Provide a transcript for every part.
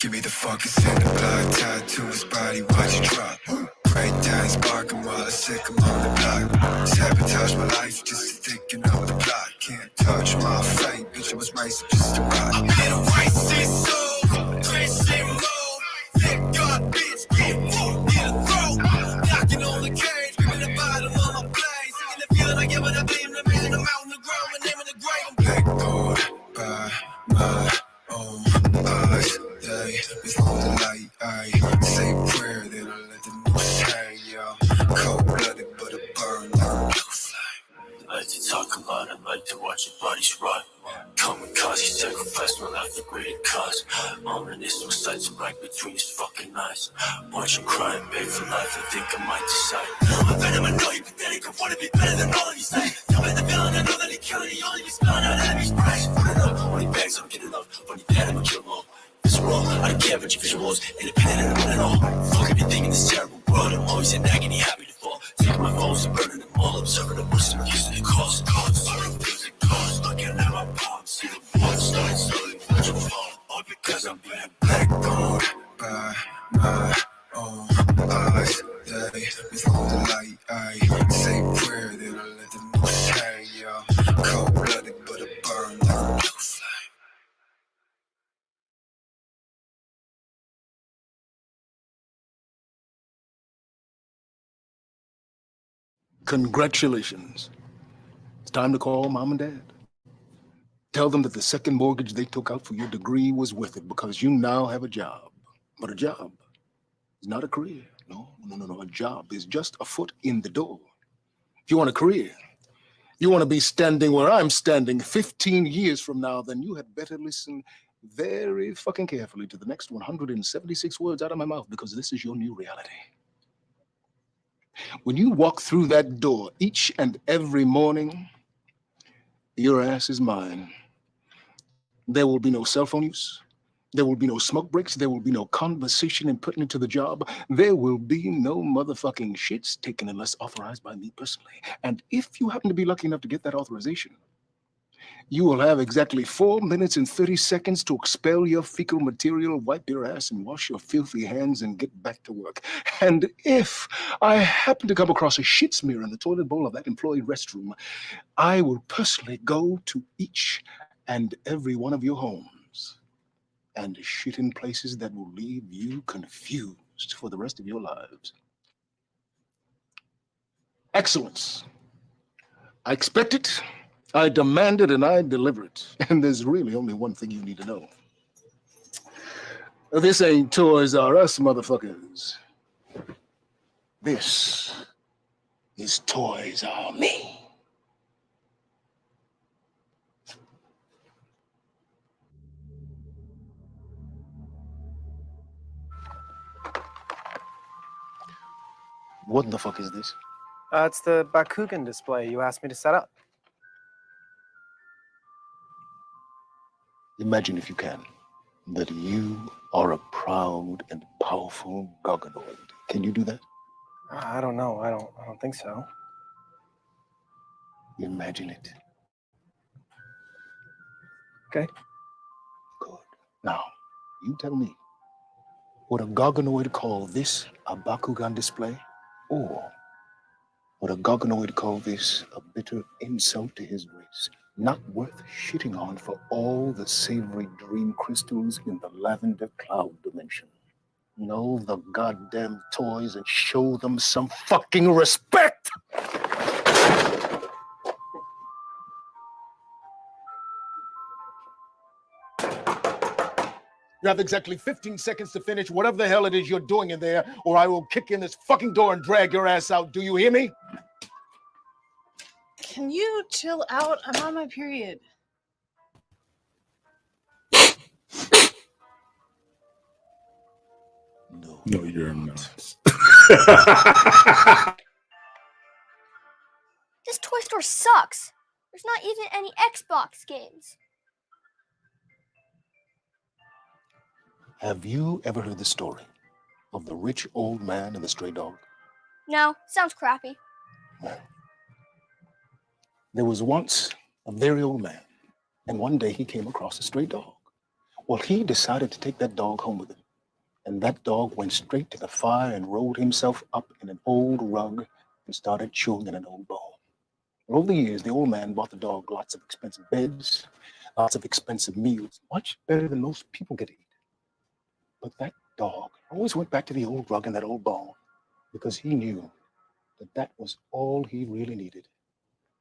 Give me the fucking center block, tied to his body, watch it drop. Break down, spark him while I sick him on the block. Sabotage my life just to thinking of the plot. Can't touch my fate, bitch, I was raised just to rock. I'm in a racist soul, Christian mode. Thank God, bitch, get fucked in the throat. Knocking on the cage, giving the bottom of my blade. Singing the feeling I give it a beam, the man in the mountain, the ground, my name in the grave. I'm blackboard by my own eyes. They before the light, I say prayer, then I let the noose hang, yo. Cold-blooded, but a burn like a flame. I like to talk a lot, I like to watch your bodies rot. Kamikaze, sacrifice my life for greater cause. Ominous, no sights right between his fucking eyes. Watch him crying, beg for life, I think I might decide. I'm venom, I know you're pathetic, I wanna be better than all of you say. Tell me the villain, I know that he killed it, he only be spelling out enemies' price. Put it up, when he begs, I'm getting up. When he dead, I'ma kill him all. This world, I don't care about your visuals, independent and at all. Fuck everything in this terrible world, I'm always in agony, happy to fall. Taking my foes and burning them all up, serving the worst of using the cause. I refuse it, cause, looking at my palms, see the blood starting slowly, watch it fall. All because I'm being blackboard by my own eyes. They before the light, I say prayer, then I let the noose hang, yo. Cold-blooded, but a burn like a flame. Congratulations. It's time to call mom and dad. Tell them that the second mortgage they took out for your degree was worth it because you now have a job. But a job is not a career. No. A job is just a foot in the door. If you want a career, you want to be standing where I'm standing 15 years from now, then you had better listen very fucking carefully to the next 176 words out of my mouth because this is your new reality. When you walk through that door each and every morning, your ass is mine. There will be no cell phone use. There will be no smoke breaks. There will be no conversation and putting into the job. There will be no motherfucking shits taken unless authorized by me personally. And if you happen to be lucky enough to get that authorization, you will have exactly 4 minutes and 30 seconds to expel your fecal material, wipe your ass, and wash your filthy hands and get back to work. And if I happen to come across a shit smear in the toilet bowl of that employee restroom, I will personally go to each and every one of your homes and shit in places that will leave you confused for the rest of your lives. Excellence. I expect it, I demand it, and I deliver it. And there's really only one thing you need to know. This ain't Toys R Us, motherfuckers. This is Toys R Me. What the fuck is this? It's the Bakugan display you asked me to set up. Imagine, if you can, that you are a proud and powerful Gargonoid. Can you do that? I don't know. I don't think so. Imagine it. Okay. Good. Now, you tell me, would a Gargonoid call this a Bakugan display? Or would a Gargonoid call this a bitter insult to his race? Not worth shitting on for all the savory dream crystals in the lavender cloud dimension. Know the goddamn toys and show them some fucking respect! You have exactly 15 seconds to finish whatever the hell it is you're doing in there, or I will kick in this fucking door and drag your ass out. Do you hear me? Can you chill out? I'm on my period. No, you're not. This toy store sucks. There's not even any Xbox games. Have you ever heard the story of the rich old man and the stray dog? No, sounds crappy. There was once a very old man, and one day he came across a stray dog. Well, he decided to take that dog home with him. And that dog went straight to the fire and rolled himself up in an old rug and started chewing in an old bone. Over the years, the old man bought the dog lots of expensive beds, lots of expensive meals, much better than most people get to eat. But that dog always went back to the old rug and that old bone because he knew that that was all he really needed.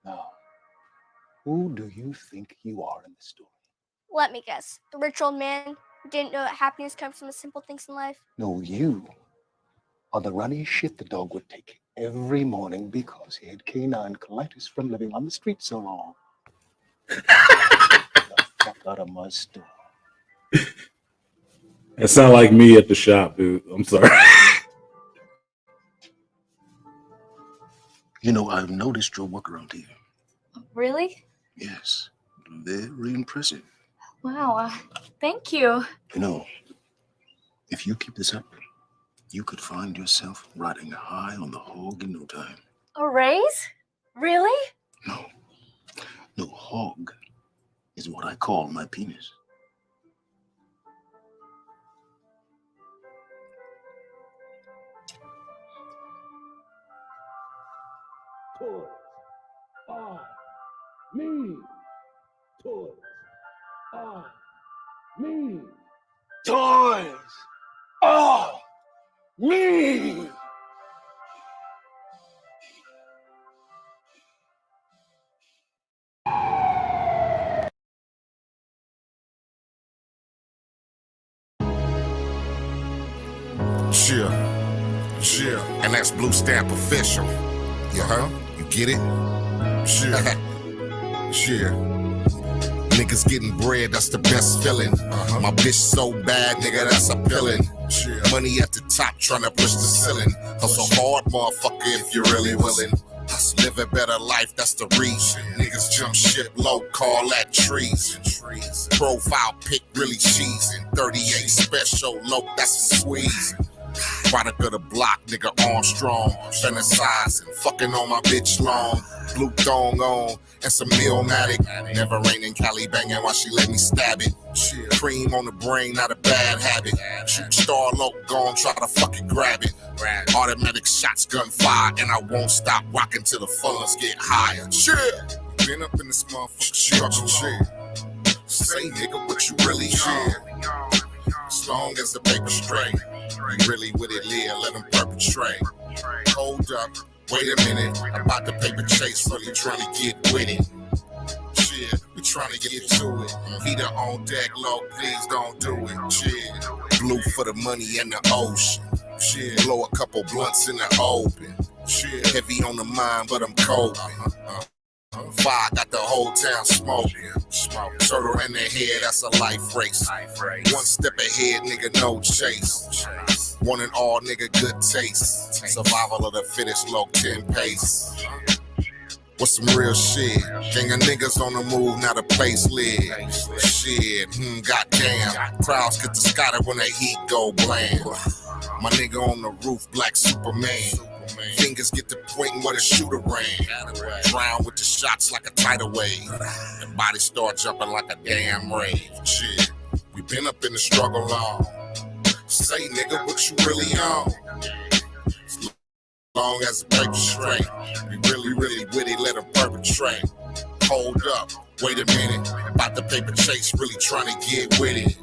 Now, who do you think you are in this story? Let me guess. The rich old man who didn't know that happiness comes from the simple things in life? No, you are the runny shit the dog would take every morning because he had canine colitis from living on the street so long. Get the fuck out of my store. That sound like me at the shop, dude. I'm sorry. You know, I've noticed your work around here. Really? Yes, very impressive. Wow. Thank you. You know, if you keep this up, you could find yourself riding high on the hog in no time. A raise? Really? No, hog is what I call my penis. Toys are me. Toys are me. Toys are me. Cheer, cheer, and that's Blue Stamp official. You heard? You get it? Cheer, cheer. Niggas getting bread, that's the best feeling. My bitch so bad, nigga, that's appealing. Money at the top, tryna push the ceiling. Hustle hard, motherfucker, if you're really willing. Live a better life, that's the reason. Niggas jump ship low, call that treason. Profile pic, really cheesing. 38 special low, that's a squeeze. Product of the block, nigga Armstrong. Fantasizing, fucking on my bitch long. Blue thong on, and some Millmatic. Never rain in Cali banging while she let me stab it. Cream on the brain, not a bad habit. Shoot star low, gon' try to fucking grab it. Automatic shots, gunfire, and I won't stop rocking till the funds get higher. Shit, been up in this motherfucker shit. Say nigga, what you really shit. As long as the paper straight, you really with it, Leah, let them perpetrate. Hold up, wait a minute, about the paper chase, really trying to get with it. Shit, we trying to get to it. Heater on deck, low, please don't do it. Shit, blue for the money in the ocean. Shit, blow a couple blunts in the open. Shit, heavy on the mind, but I'm coping. Fire got the whole town smoking. Turtle in the head, that's a life race. One step ahead, nigga, no chase. One and all, nigga, good taste. Survival of the fittest, low 10 pace. What's some real shit? Gang of niggas on the move, now the place lit. Shit, goddamn. Crowds get the scatter when the heat go bland. My nigga on the roof, black Superman. Fingers get to pointing where the shooter ran. Drown with the shots like a tidal wave. The body start jumping like a damn rave. Shit, we been up in the struggle long. Say nigga, what you really on? As long as the paper straight, we really with it, let them perpetrate. Hold up, wait a minute, about the paper chase, really trying to get with it.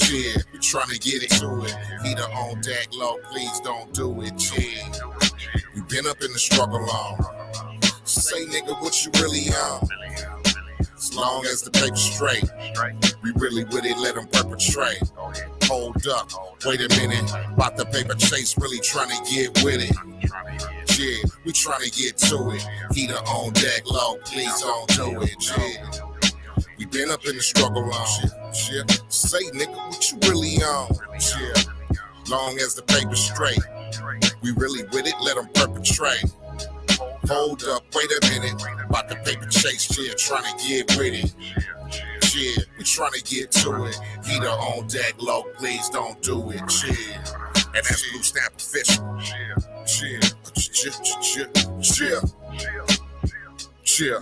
Yeah, we trying to get it to it. Heater on deck, low, please don't do it. Yeah, we been up in the struggle long. Say nigga, what you really on? As long as the paper straight, we really with it, let them perpetrate. Hold up, wait a minute, about the paper chase, really trying to get with it. Yeah, we trying to get to it. Heater on deck, low, please don't do it. Yeah, we been up in the struggle long. Yeah, say nigga, what you really on? Yeah, long as the paper straight, we really with it, let them perpetrate. Hold up, wait a minute, about the paper chase, yeah, trying to get with it. Yeah, we trying to get to it. Heater on deck, low, please don't do it. Yeah, and that's Blue Stamp official. Yeah.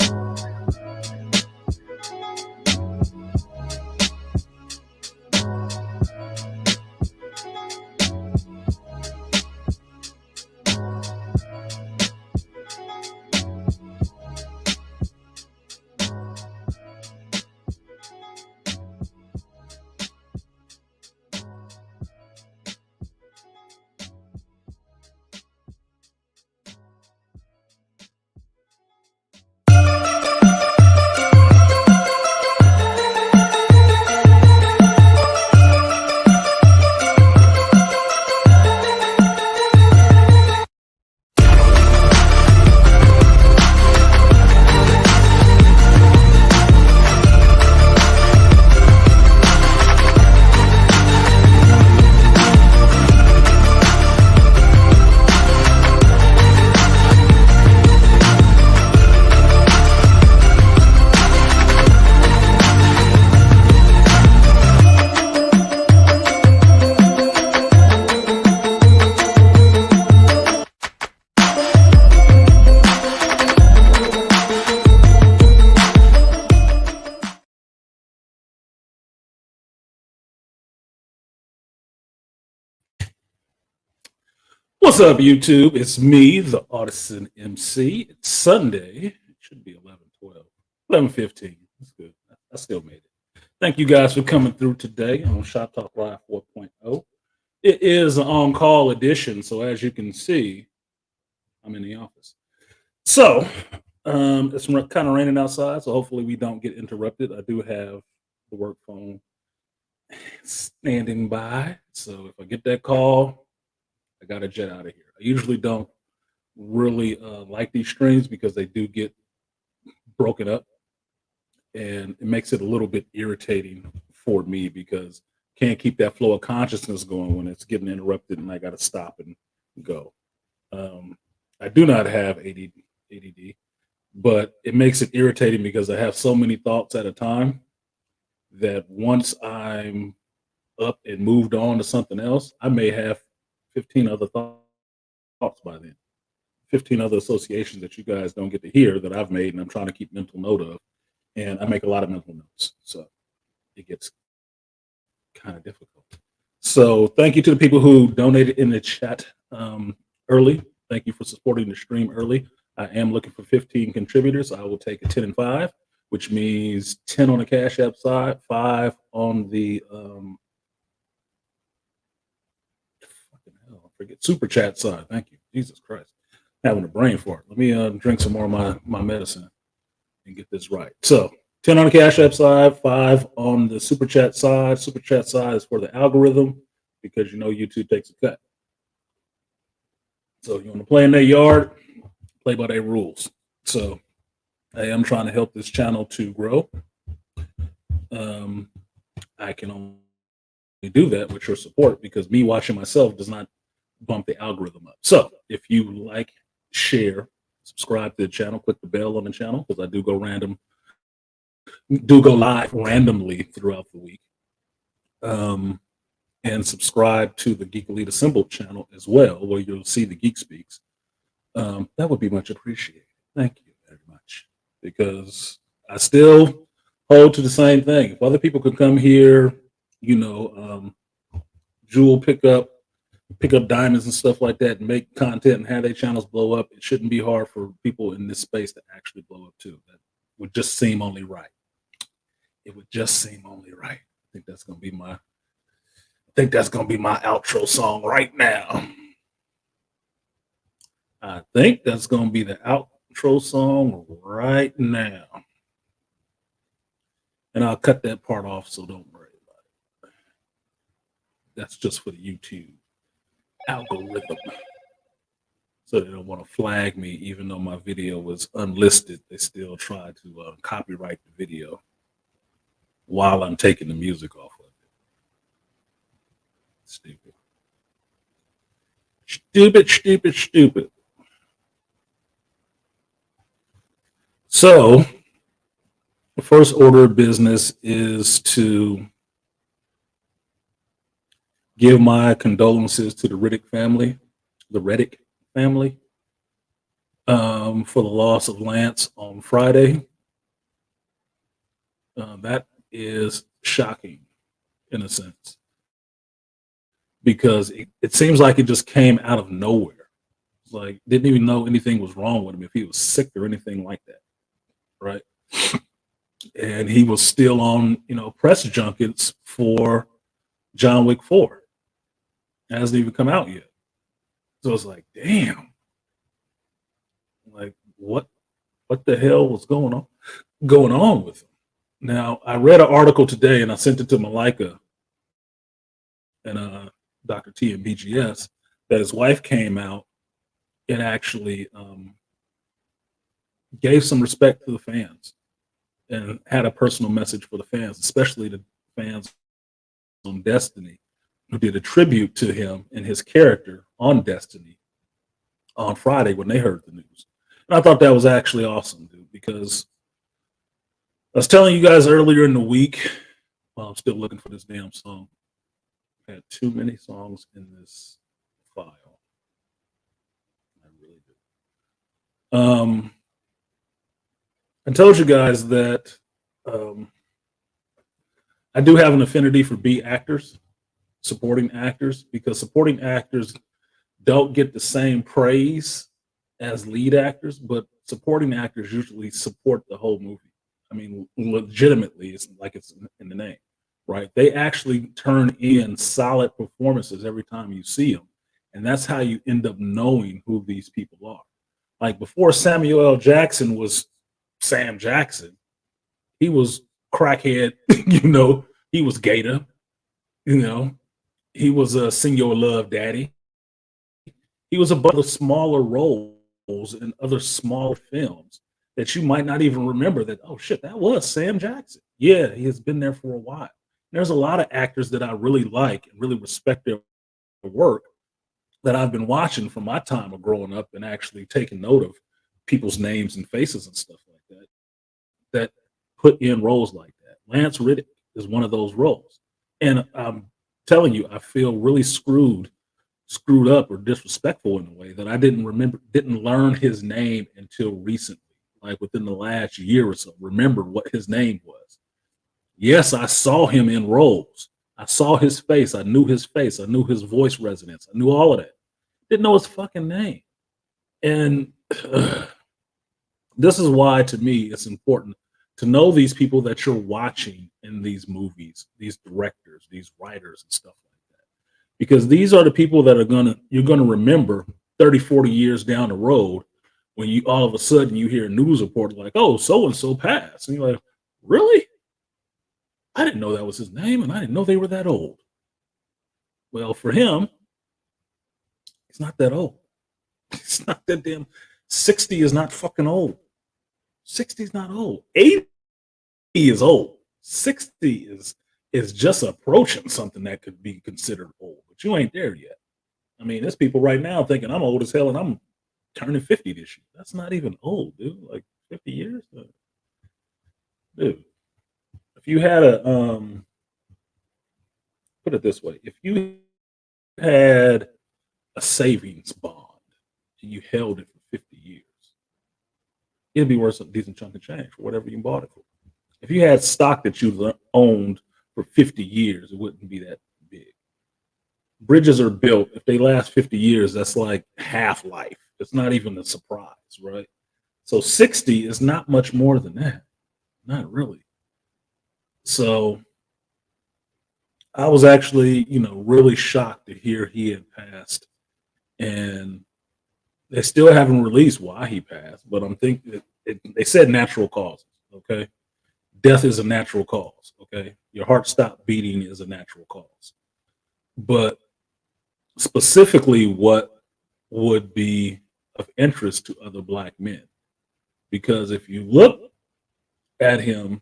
What's up, YouTube? It's me, the Artisan MC. It's Sunday. It should be 11:12, 11:15. That's good. I still made it. Thank you guys for coming through today on Shop Talk Live 4.0. It is an on-call edition, so as you can see, I'm in the office. So it's kind of raining outside, so hopefully we don't get interrupted. I do have the work phone standing by, so if I get that call, I got to jet out of here. I usually don't really like these streams because they do get broken up, and it makes it a little bit irritating for me because can't keep that flow of consciousness going when it's getting interrupted and I got to stop and go. I do not have ADD, but it makes it irritating because I have so many thoughts at a time that once I'm up and moved on to something else, I may have 15 other thoughts by then. 15 other associations that you guys don't get to hear that I've made and I'm trying to keep mental note of. And I make a lot of mental notes. So it gets kind of difficult. So thank you to the people who donated in the chat early. Thank you for supporting the stream early. I am looking for 15 contributors. I will take a 10 and 5, which means 10 on the Cash App side, 5 on the Super Chat side. Thank you. Jesus Christ. Having a brain fart. Let me drink some more of my medicine and get this right. So 10 on the Cash App side, 5 on the Super Chat side. Super Chat side is for the algorithm because you know YouTube takes a cut. So you want to play in their yard, play by their rules. So I am trying to help this channel to grow. I can only do that with your support because me watching myself does not bump the algorithm up. So if you like, share, subscribe to the channel, click the bell on the channel because I do go live randomly throughout the week. And subscribe to the Geekelite Assembled channel as well, where you'll see the Geek Speaks. That would be much appreciated. Thank you very much. Because I still hold to the same thing. If other people could come here, jewel pick up diamonds and stuff like that and make content and have their channels blow up, it shouldn't be hard for people in this space to actually blow up too. That would just seem only right. It would just seem only right. I think that's gonna be my outro song right now. I think that's gonna be the outro song right now. And I'll cut that part off, so don't worry about it. That's just for the YouTube algorithm. So they don't want to flag me, even though my video was unlisted. They still try to copyright the video while I'm taking the music off of it. Stupid. So the first order of business is to give my condolences to the Reddick family, for the loss of Lance on Friday. That is shocking in a sense, because it seems like it just came out of nowhere. It's like didn't even know anything was wrong with him, if he was sick or anything like that, right? And he was still on, press junkets for John Wick 4. It hasn't even come out yet. So it's like, damn. Like, what the hell was going on with him? Now, I read an article today and I sent it to Malika and Dr. T and BGS that his wife came out and actually gave some respect to the fans and had a personal message for the fans, especially the fans on Destiny, who did a tribute to him and his character on Destiny on Friday when they heard the news. And I thought that was actually awesome, dude, because I was telling you guys earlier in the week, while I'm still looking for this damn song, I had too many songs in this file. I really do. I told you guys that I do have an affinity for B actors, supporting actors, because supporting actors don't get the same praise as lead actors, but supporting actors usually support the whole movie. I mean, legitimately, it's like it's in the name, right? They actually turn in solid performances every time you see them. And that's how you end up knowing who these people are. Like before Samuel L. Jackson was Sam Jackson, he was crackhead, he was Gator, he was a Sing Your Love Daddy. He was a bunch of smaller roles in other smaller films that you might not even remember that, oh shit, that was Sam Jackson. Yeah, he has been there for a while. There's a lot of actors that I really like and really respect their work that I've been watching from my time of growing up and actually taking note of people's names and faces and stuff like that put in roles like that. Lance Reddick is one of those roles. And I'm telling you, I feel really screwed up or disrespectful in a way that I didn't learn his name until recently, like within the last year or so, remember what his name was. Yes, I saw him in roles. I saw his face. I knew his face. I knew his voice resonance. I knew all of that. Didn't know his fucking name. And this is why, to me, it's important to know these people that you're watching in these movies, these directors, these writers and stuff like that. Because these are the people that you're gonna remember 30, 40 years down the road when you all of a sudden you hear a news report like, oh, so-and-so passed. And you're like, really? I didn't know that was his name, and I didn't know they were that old. Well, for him, he's not that old. It's not that damn 60 is not fucking old. 60 is not old. 80 is old. 60 is just approaching something that could be considered old, but you ain't there yet. I mean, there's people right now thinking I'm old as hell and I'm turning 50 this year. That's not even old, dude. Like 50 years? Dude, if you had put it this way, if you had a savings bond and you held it for 50 years, it'd be worth a decent chunk of change for whatever you bought it for. If you had stock that you owned for 50 years, it wouldn't be that big. Bridges are built. If they last 50 years, that's like half life. It's not even a surprise, right? So 60 is not much more than that. Not really. So I was actually, really shocked to hear he had passed. And they still haven't released why he passed, but I'm thinking they said natural causes, okay? Death is a natural cause, okay? Your heart stopped beating is a natural cause. But specifically, what would be of interest to other Black men? Because if you look at him,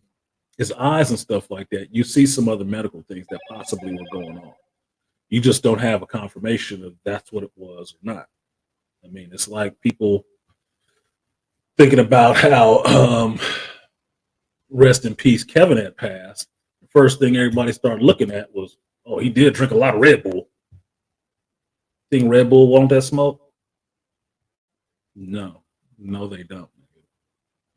his eyes and stuff like that, you see some other medical things that possibly were going on. You just don't have a confirmation of that's what it was or not. I mean, it's like people thinking about how rest in peace Kevin had passed. The first thing everybody started looking at was, oh, he did drink a lot of Red Bull. Think Red Bull want that smoke? No, they don't.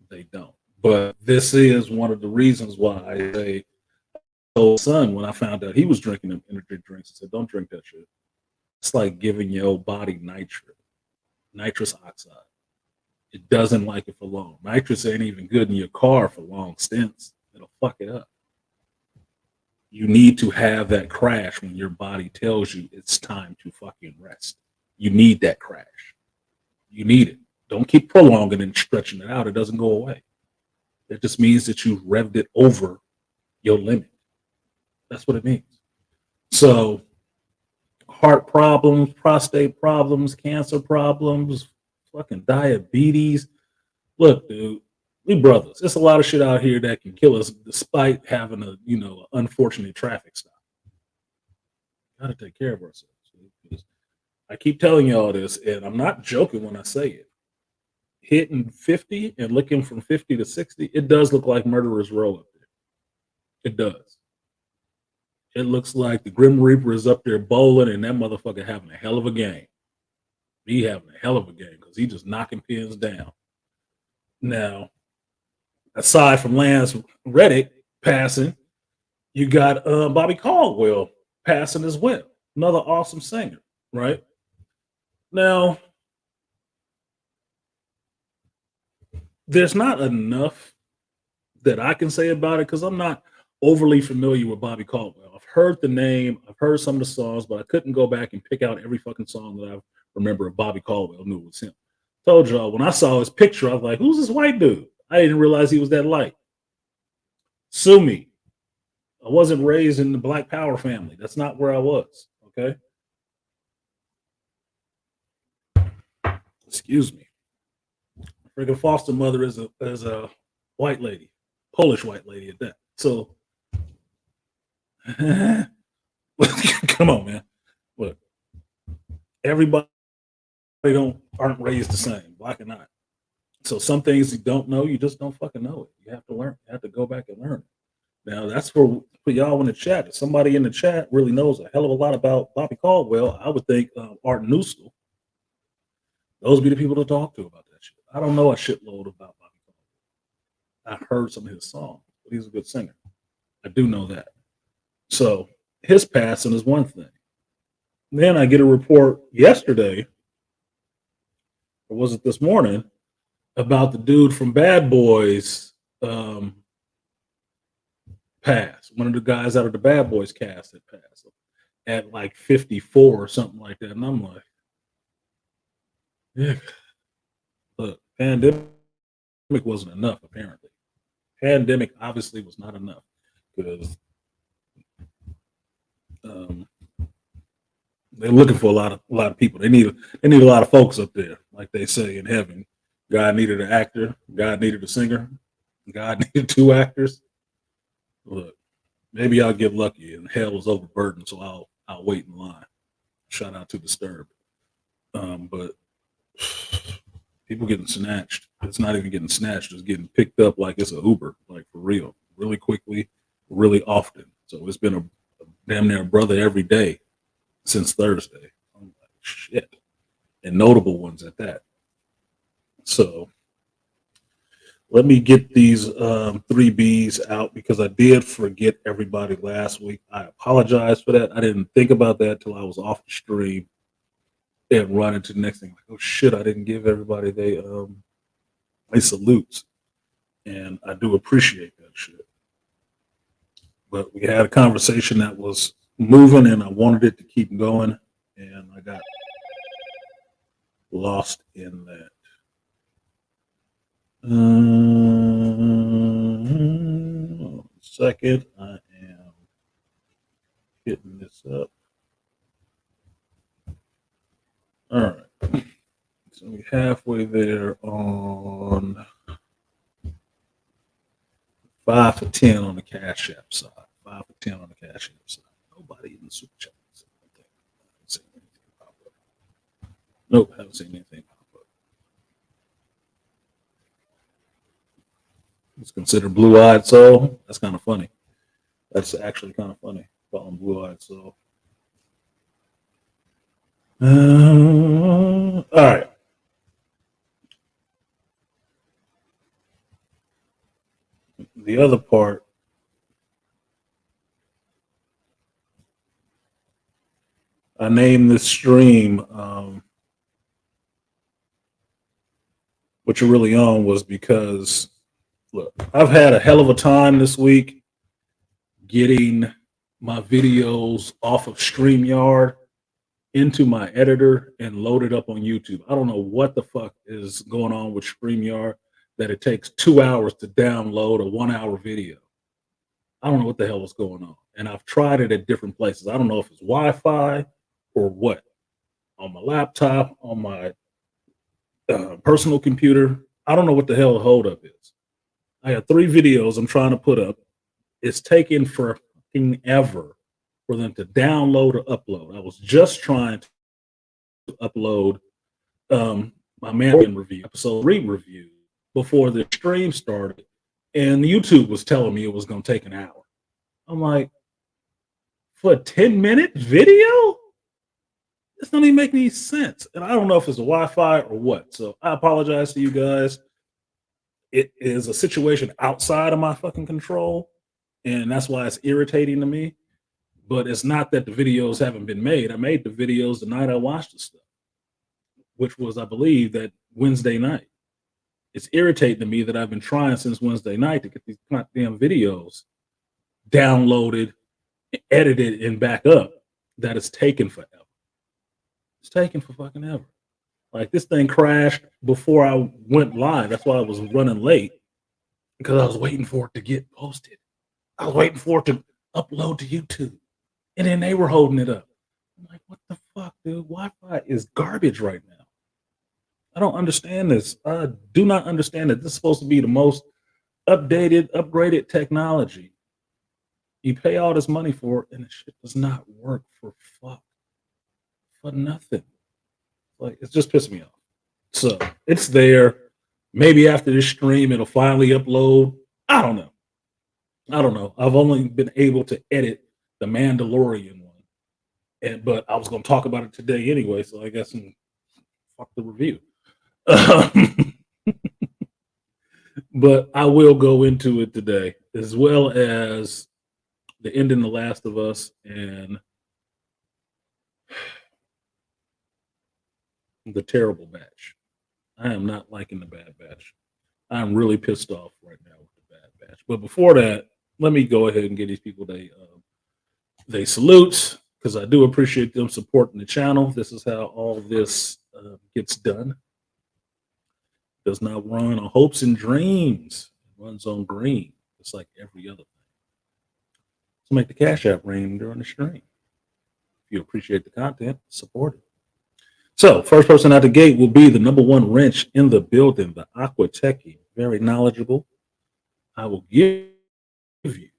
They don't. But this is one of the reasons why I say, oh, son, when I found out he was drinking them energy drinks, I said, don't drink that shit. It's like giving your old body nitrous oxide. It doesn't like it for long. Nitrous ain't even good in your car for long stints. It'll fuck it up. You need to have that crash when your body tells you it's time to fucking rest. You need that crash. You need it. Don't keep prolonging and stretching it out. It doesn't go away. It just means that you revved it over your limit. That's what it means. So heart problems, prostate problems, cancer problems, fucking diabetes. Look, dude, we brothers. There's a lot of shit out here that can kill us despite having a, unfortunate traffic stop. Gotta take care of ourselves. I keep telling you all this, and I'm not joking when I say it. Hitting 50 and looking from 50 to 60, it does look like Murderer's Row up there. It does. It looks like the Grim Reaper is up there bowling and that motherfucker having a hell of a game. He having a hell of a game because he just knocking pins down. Now, aside from Lance Reddick passing, you got Bobby Caldwell passing as well. Another awesome singer, right? Now, there's not enough that I can say about it because I'm not overly familiar with Bobby Caldwell. I've heard the name, I've heard some of the songs, but I couldn't go back and pick out every fucking song that I remember of Bobby Caldwell knew it was him. Told y'all, when I saw his picture, I was like, who's this white dude? I didn't realize he was that light. Sue me. I wasn't raised in the Black Power family. That's not where I was, okay? Excuse me. Freaking foster mother is a white lady, Polish white lady at that. So, come on, man. Look, everybody aren't raised the same, black and not. So some things you don't know, you just don't fucking know it. You have to learn. You have to go back and learn it. Now that's for y'all in the chat. If somebody in the chat really knows a hell of a lot about Bobby Caldwell, I would think Art Newsel. Those would be the people to talk to about that shit. I don't know a shitload about Bobby Caldwell. I've heard some of his songs, but he's a good singer. I do know that. So his passing is one thing. Then I get a report yesterday, or was it this morning, about the dude from Bad Boys passed. One of the guys out of the Bad Boys cast had passed at like 54 or something like that. And I'm like, yeah. Look, pandemic wasn't enough, apparently. Pandemic obviously was not enough because they're looking for a lot of people. They need a lot of folks up there, like they say in heaven. God needed an actor. God needed a singer. God needed 2 actors. Look, maybe I'll get lucky and hell was overburdened, so I'll wait in line. Shout out to Disturbed. But people getting snatched. It's not even getting snatched. It's getting picked up like it's an Uber, like for real, really quickly, really often. So it's been a damn near brother every day since Thursday. I'm like, shit. And notable ones at that. So let me get these 3 Bs out because I did forget everybody last week. I apologize for that. I didn't think about that till I was off the stream and run into the next thing. Like, oh shit, I didn't give everybody they salutes. And I do appreciate that shit. But we had a conversation that was moving and I wanted it to keep going. And I got lost in that. Second, I am hitting this up. All right, so we're halfway there on 5 for 10 on the Cash App side. 5 for 10 on the Cash App side. Nobody in the super chat. I haven't seen anything pop up. Nope, haven't seen anything pop up. It's considered blue-eyed soul. That's kind of funny. That's actually kind of funny. Calling blue-eyed soul. All right. The other part, I named this stream what you're really on was because, look, I've had a hell of a time this week getting my videos off of StreamYard into my editor and loaded up on YouTube. I don't know what the fuck is going on with StreamYard that it takes 2 hours to download a 1 hour video. I don't know what the hell is going on. And I've tried it at different places. I don't know if it's Wi-Fi or what. On my laptop, on my personal computer. I don't know what the hell the holdup is. I got 3 videos I'm trying to put up. It's taking forever for them to download or upload. I was just trying to upload my Mandalorian review, episode 3 review, before the stream started, and YouTube was telling me it was going to take an hour. I'm like, for a 10-minute video? This doesn't even make any sense. And I don't know if it's a Wi-Fi or what. So I apologize to you guys. It is a situation outside of my fucking control, and that's why it's irritating to me. But it's not that the videos haven't been made. I made the videos the night I watched the stuff. which was, I believe, that Wednesday night. It's irritating to me that I've been trying since Wednesday night to get these goddamn videos downloaded, edited, and back up. That it's taken forever. It's taken for fucking ever. Like this thing crashed before I went live. That's why I was running late, because I was waiting for it to get posted. I was waiting for it to upload to YouTube, and then they were holding it up. I'm like, what the fuck, dude? Wi-Fi is garbage right now. I don't understand this. I do not understand that this is supposed to be the most updated, upgraded technology. You pay all this money for it, and the shit does not work for nothing. Like, it's just pissing me off. So it's there. Maybe after this stream, it'll finally upload. I don't know. I've only been able to edit the Mandalorian one, but I was going to talk about it today anyway. So I guess fuck the review. But I will go into it today, as well as the ending The Last of Us and the terrible batch. I am not liking the Bad Batch. I'm really pissed off right now with the Bad Batch. But before that, let me go ahead and give these people they salutes, because I do appreciate them supporting the channel. This is how all this gets done. Does not run on hopes and dreams. It runs on green, just like every other thing. So make the Cash App ring during the stream. If you appreciate the content, support it. So first person out the gate will be the #1 wrench in the building, the Aqua Techie. Very knowledgeable. I will give you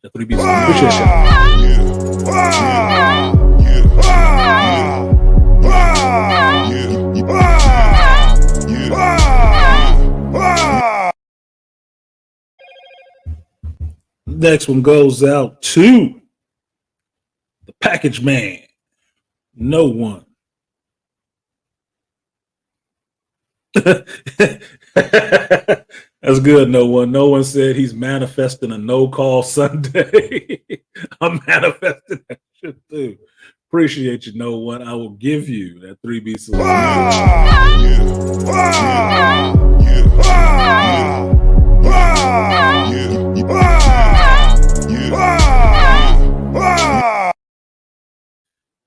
the 3B. Next one goes out to the package man. No one. That's good. No one said he's manifesting a no-call Sunday. I'm manifesting that shit too. Appreciate you, no one. I will give you that 3B solution.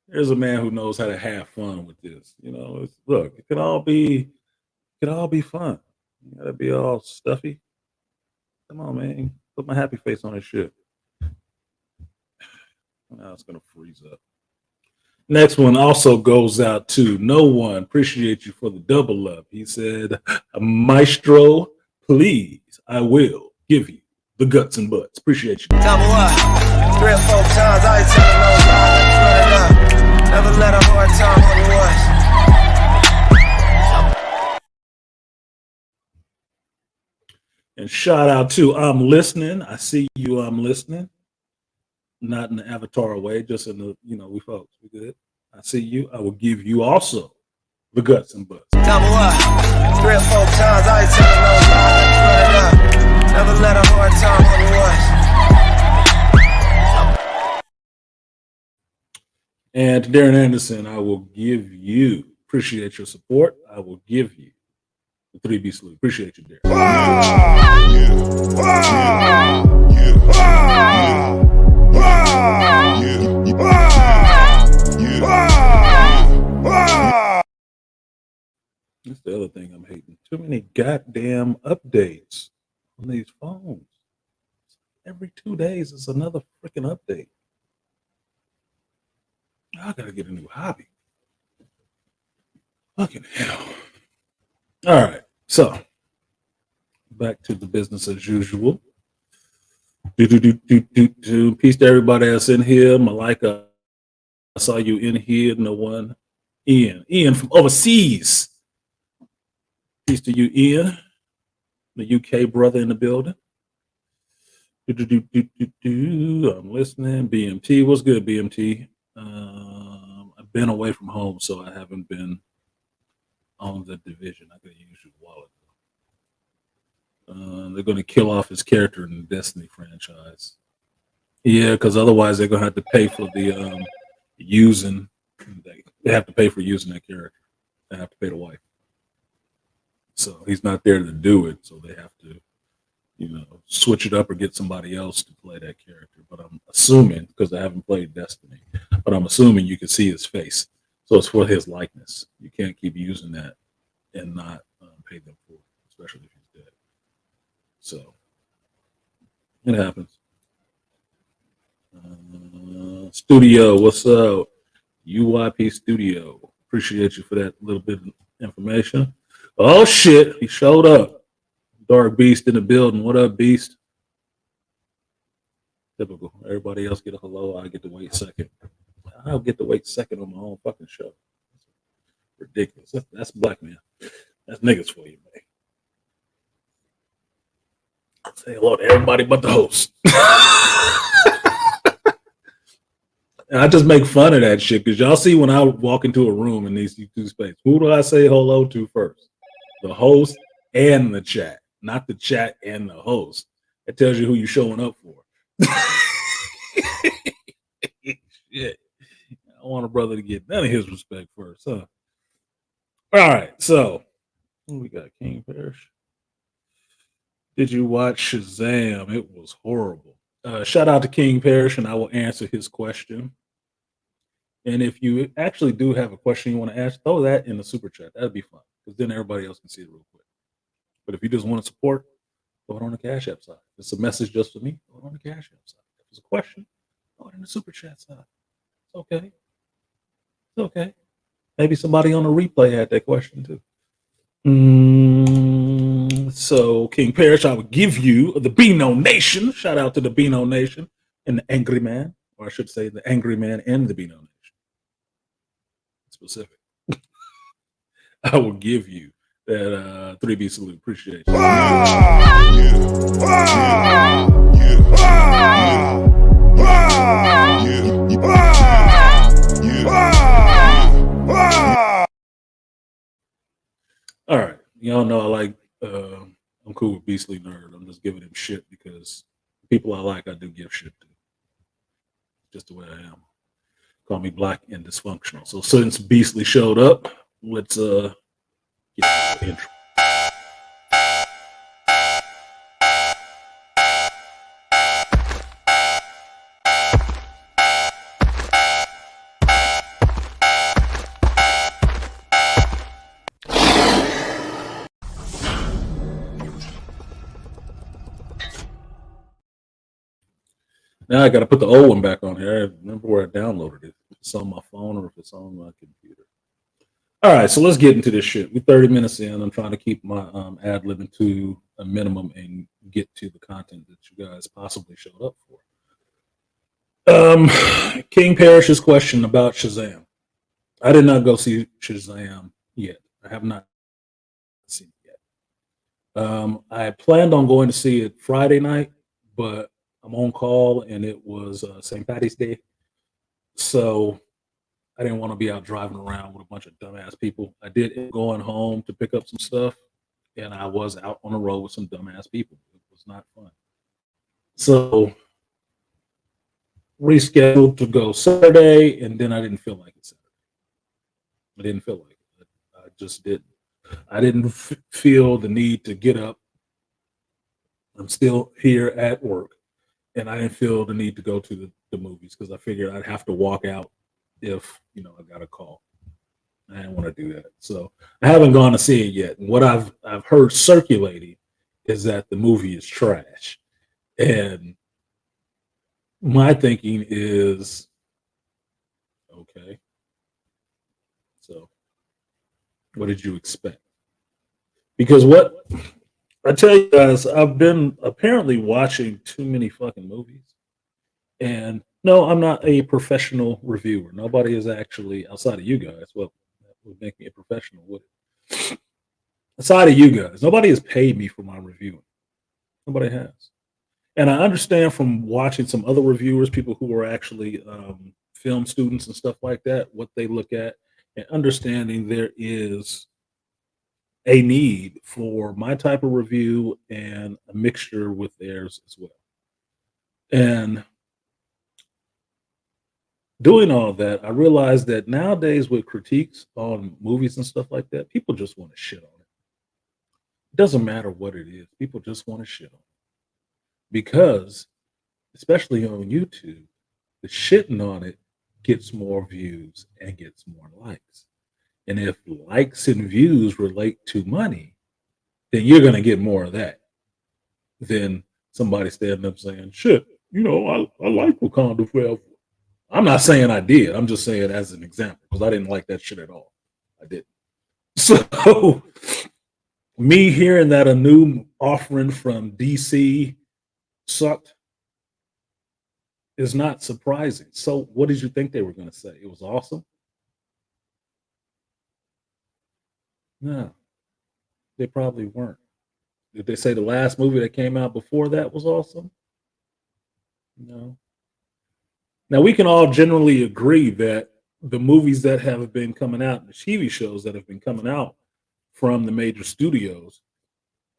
There's a man who knows how to have fun with this. You know, look, it can all be fun. You gotta be all stuffy. Come on, man. Put my happy face on this shit. Now it's gonna freeze up. Next one also goes out to no one. Appreciate you for the double up. He said, Maestro, please, I will give you the guts and butts. Appreciate you. Double up, 3 or 4 times. I ain't telling no lie, run it up. Never let a hard time on the was. And shout out to I'm listening. I see you. I'm listening. Not in the avatar way, just in the, we folks. We good. I see you. I will give you also the guts and butts. Double up, 3 or 4 times. I ain't telling no lie, run it up. Never let a hard time on the was. And to Darren Anderson, I will give you. Appreciate your support. I will give you the 3B salute. Appreciate you, Darren. That's the other thing I'm hating. Too many goddamn updates on these phones. Every 2 days is another freaking update. I gotta get a new hobby. Fucking hell. All right, so back to the business as usual. Peace to everybody that's in here. Malika, I saw you in here. No one. Ian from overseas. Peace to you, Ian, the UK brother in the building. I'm listening. BMT, what's good, BMT? I've been away from home, so I haven't been on the division. I could use your wallet. They're going to kill off his character in the Destiny franchise. Yeah, because otherwise they're going to have to pay for the using. They have to pay for using that character. They have to pay the wife. So he's not there to do it. So they have to, switch it up or get somebody else to play that character. But I'm assuming, because I haven't played Destiny, but I'm assuming you can see his face. So it's for his likeness. You can't keep using that and not pay them for it, especially if he's dead. So it happens. Studio, what's up? UYP Studio. Appreciate you for that little bit of information. Oh shit, he showed up. Dark Beast in the building. What up, Beast? Typical. Everybody else get a hello. I get to wait second. I'll get to wait second on my own fucking show. Ridiculous. That's black man. That's niggas for you, man. Say hello to everybody but the host. And I just make fun of that shit because y'all see when I walk into a room in these two spaces, who do I say hello to first? The host and the chat, not the chat and the host. It tells you who you're showing up for. Shit. I want a brother to get none of his respect first, huh? All right, so we got King Parrish. Did you watch Shazam? It was horrible. Shout out to King Parrish, and I will answer his question. And if you actually do have a question you want to ask, throw that in the super chat. That'd be fun, because then everybody else can see it real quick. But if you just want to support, throw it on the Cash App side. If it's a message just for me, throw it on the Cash App side. If it's a question, throw it in the super chat side. It's okay. It's okay. Maybe somebody on the replay had that question too. So King Parrish, I would give you the Beano Nation. Shout out to the Beano Nation and the Angry Man, or I should say the Angry Man and the Beano Nation. Specific. I will give you that 3B salute. Appreciate you. All right. Y'all know I like, I'm cool with Beastly Nerd. I'm just giving him shit because people I like, I do give shit to. Just the way I am. Call me black and dysfunctional. So since Beastly showed up, let's get the intro. Now I got to put the old one back on here. I remember where I downloaded it. If it's on my phone or if it's on my computer. All right, so let's get into this shit. We're 30 minutes in. I'm trying to keep my ad libbing to a minimum and get to the content that you guys possibly showed up for. King Parrish's question about Shazam. I did not go see Shazam yet. I have not seen it yet. I planned on going to see it Friday night, but I'm on call and it was St. Patty's Day. So I didn't want to be out driving around with a bunch of dumbass people. I did end up going home to pick up some stuff and I was out on the road with some dumbass people. It was not fun. So rescheduled to go Saturday and then I didn't feel like it Saturday. I didn't feel like it. I just didn't. I didn't feel the need to get up. I'm still here at work. And I didn't feel the need to go to the movies because I figured I'd have to walk out if, I got a call. I didn't want to do that. So I haven't gone to see it yet. And what I've heard circulating is that the movie is trash. And my thinking is, okay. So what did you expect? Because what I tell you guys, I've been apparently watching too many fucking movies. And no, I'm not a professional reviewer. Nobody is actually, outside of you guys, well, that would make me a professional, would it? Outside of you guys, nobody has paid me for my reviewing. Nobody has. And I understand from watching some other reviewers, people who are actually film students and stuff like that, what they look at, and understanding there is a need for my type of review and a mixture with theirs as well. And doing all that, I realized that nowadays with critiques on movies and stuff like that, people just want to shit on it. It doesn't matter what it is. People just want to shit on it. Because, especially on YouTube, the shitting on it gets more views and gets more likes. And if likes and views relate to money, then you're going to get more of that than somebody standing up saying, shit, I like Wakanda Forever. I'm not saying I did. I'm just saying as an example because I didn't like that shit at all. I didn't. So me hearing that a new offering from DC sucked is not surprising. So what did you think they were going to say? It was awesome? No, they probably weren't. Did they say the last movie that came out before that was awesome? No. Now, we can all generally agree that the movies that have been coming out, the TV shows that have been coming out from the major studios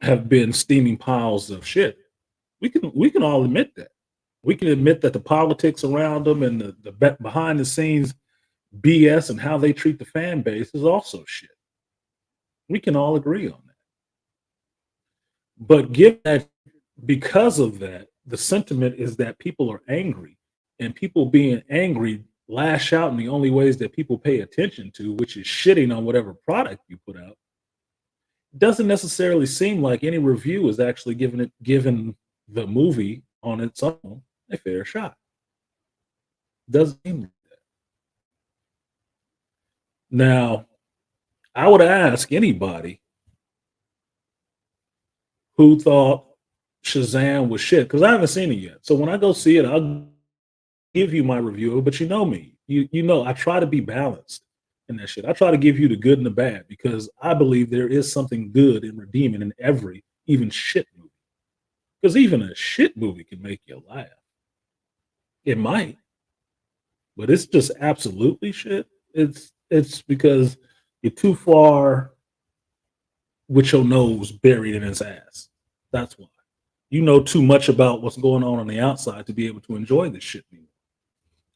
have been steaming piles of shit. We can all admit that. We can admit that the politics around them and the behind the scenes BS and how they treat the fan base is also shit. We can all agree on that. But given that because of that, the sentiment is that people are angry, and people being angry lash out in the only ways that people pay attention to, which is shitting on whatever product you put out. Doesn't necessarily seem like any review is actually given the movie on its own a fair shot. Doesn't seem like that. Now, I would ask anybody who thought Shazam was shit, because I haven't seen it yet. So when I go see it, I'll give you my review. But you know me, you know I try to be balanced in that shit. I try to give you the good and the bad because I believe there is something good and redeeming in every even shit movie. Because even a shit movie can make you laugh. It might, but it's just absolutely shit. It's because you're too far with your nose buried in his ass. That's why. You know too much about what's going on the outside to be able to enjoy this shit anymore.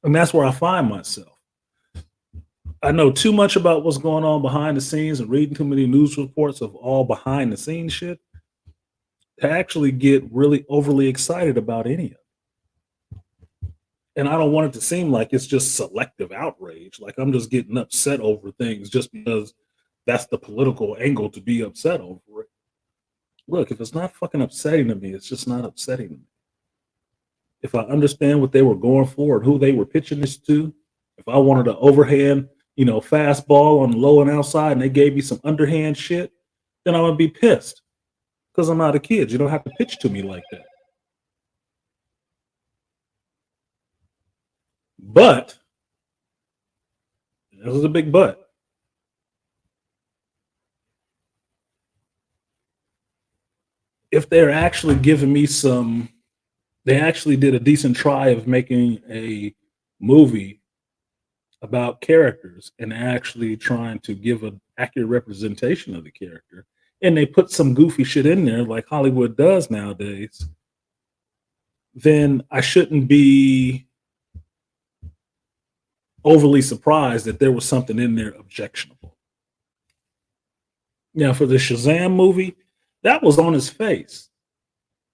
And that's where I find myself. I know too much about what's going on behind the scenes and reading too many news reports of all behind the scenes shit to actually get really overly excited about any of it. And I don't want it to seem like it's just selective outrage. Like I'm just getting upset over things just because that's the political angle to be upset over it. Look, if it's not fucking upsetting to me, it's just not upsetting to me. If I understand what they were going for and who they were pitching this to, if I wanted an overhand, fastball on the low and outside and they gave me some underhand shit, then I'm going to be pissed because I'm not a kid. You don't have to pitch to me like that. But, this is a big but. If they're actually giving me they actually did a decent try of making a movie about characters and actually trying to give an accurate representation of the character, and they put some goofy shit in there like Hollywood does nowadays, then I shouldn't be overly surprised that there was something in there objectionable. Now, for the Shazam movie, that was on his face.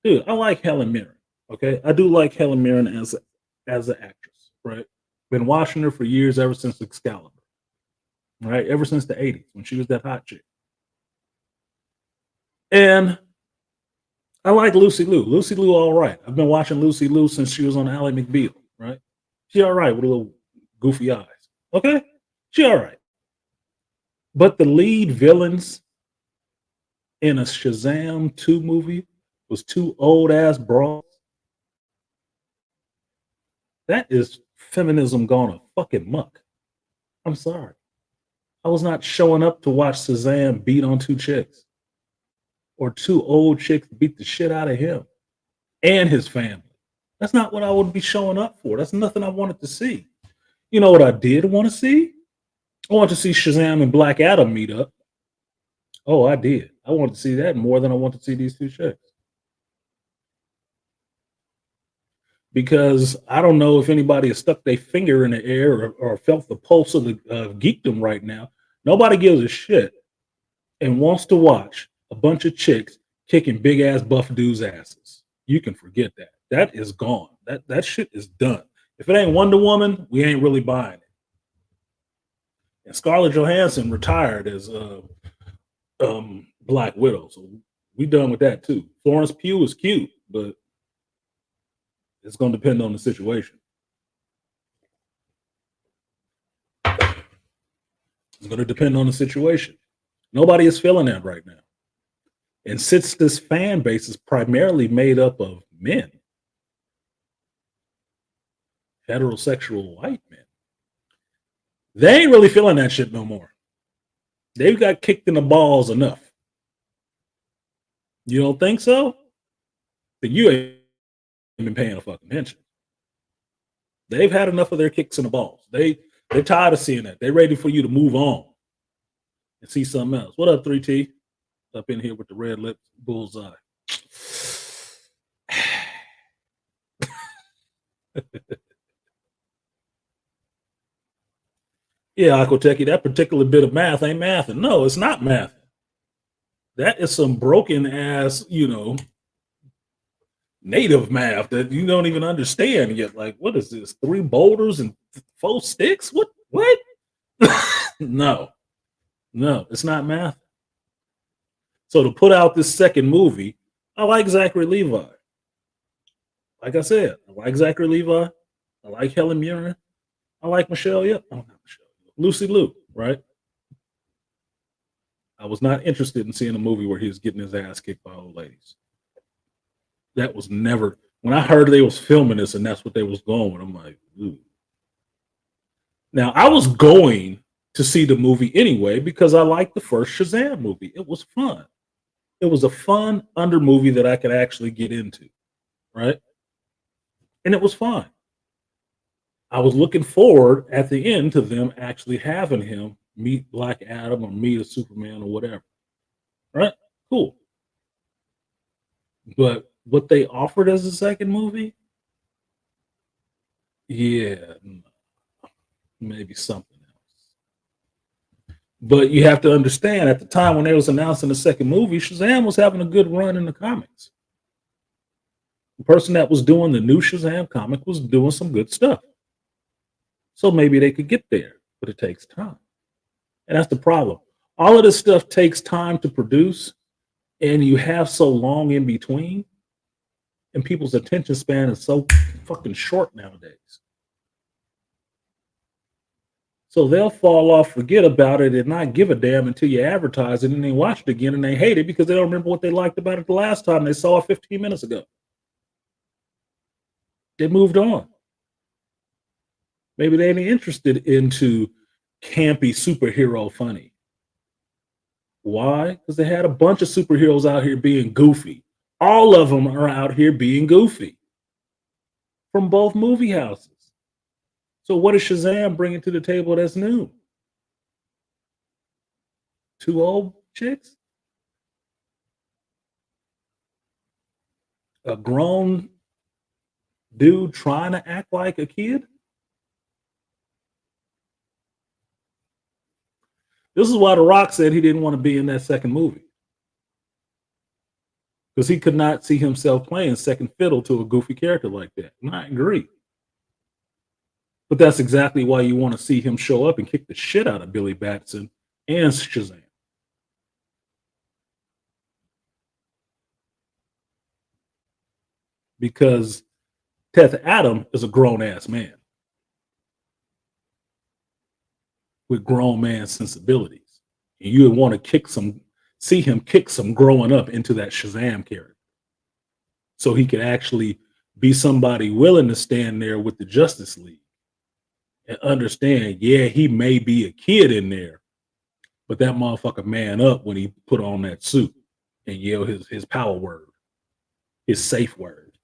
Dude, I like Helen Mirren. Okay, I do like Helen Mirren as an actress, right? Been watching her for years, ever since Excalibur, right? Ever since the 80s when she was that hot chick. And I like Lucy Liu. Lucy Liu, all right. I've been watching Lucy Liu since she was on Ally McBeal, right? She all right with a little goofy eyes. Okay, she all right. But the lead villains in a Shazam 2 movie was two old ass bras. That is feminism gone a fucking muck. I'm sorry. I was not showing up to watch Shazam beat on two chicks or two old chicks beat the shit out of him and his family. That's not what I would be showing up for. That's nothing I wanted to see. You know what I did want to see? I wanted to see Shazam and Black Adam meet up. Oh, I did. I wanted to see that more than I wanted to see these two chicks. because I don't know if anybody has stuck their finger in the air or felt the pulse of the geekdom right now. Nobody gives a shit and wants to watch a bunch of chicks kicking big ass buff dudes' asses. You can forget that. That is gone. That shit is done. If it ain't Wonder Woman, we ain't really buying it. And Scarlett Johansson retired as Black Widow, so we done with that too. Florence Pugh is cute, but it's going to depend on the situation. It's going to depend on the situation. Nobody is feeling that right now. And since this fan base is primarily made up of men, heterosexual white men, they ain't really feeling that shit no more. They've got kicked in the balls enough. You don't think so? Then you ain't been paying a fucking attention. They've had enough of their kicks in the balls. They're tired of seeing that. They're ready for you to move on and see something else. What up, 3T? Up in here with the red lips, bullseye. Yeah, Aquateki, that particular bit of math ain't mathing. No, it's not mathing. That is some broken ass, native math that you don't even understand yet. Like, what is this? 3 boulders and 4 sticks? What? No, it's not math. So to put out this second movie, I like Zachary Levi. Like I said, I like Zachary Levi. I like Helen Mirren. I like Michelle. Yep. Oh, not Michelle. Lucy Liu, right? I was not interested in seeing a movie where he was getting his ass kicked by old ladies. That was never, when I heard they was filming this and that's what they was going with, I'm like, ooh. Now, I was going to see the movie anyway because I liked the first Shazam movie. It was fun. It was a fun under movie that I could actually get into, right? And it was fun. I was looking forward at the end to them actually having him meet Black Adam or meet a Superman or whatever, right? Cool. But what they offered as a second movie, yeah, maybe something else. But you have to understand, at the time when they was announcing the second movie, Shazam was having a good run in the comics. The person that was doing the new Shazam comic was doing some good stuff. So maybe they could get there, but it takes time. And that's the problem. All of this stuff takes time to produce, and you have so long in between, and people's attention span is so fucking short nowadays. So they'll fall off, forget about it, and not give a damn until you advertise it, and they watch it again, and they hate it because they don't remember what they liked about it the last time they saw it 15 minutes ago. They moved on. Maybe they ain't interested into campy superhero funny. Why? Because they had a bunch of superheroes out here being goofy. All of them are out here being goofy from both movie houses. So what is Shazam bringing to the table that's new? 2 old chicks? A grown dude trying to act like a kid? This is why The Rock said he didn't want to be in that second movie. Because he could not see himself playing second fiddle to a goofy character like that. And I agree. But that's exactly why you want to see him show up and kick the shit out of Billy Batson and Shazam. Because Teth Adam is a grown-ass man with grown man sensibilities. And you would want to see him kick some growing up into that Shazam character. So he could actually be somebody willing to stand there with the Justice League and understand, yeah, he may be a kid in there, but that motherfucker man up when he put on that suit and yell his power word, his safe word.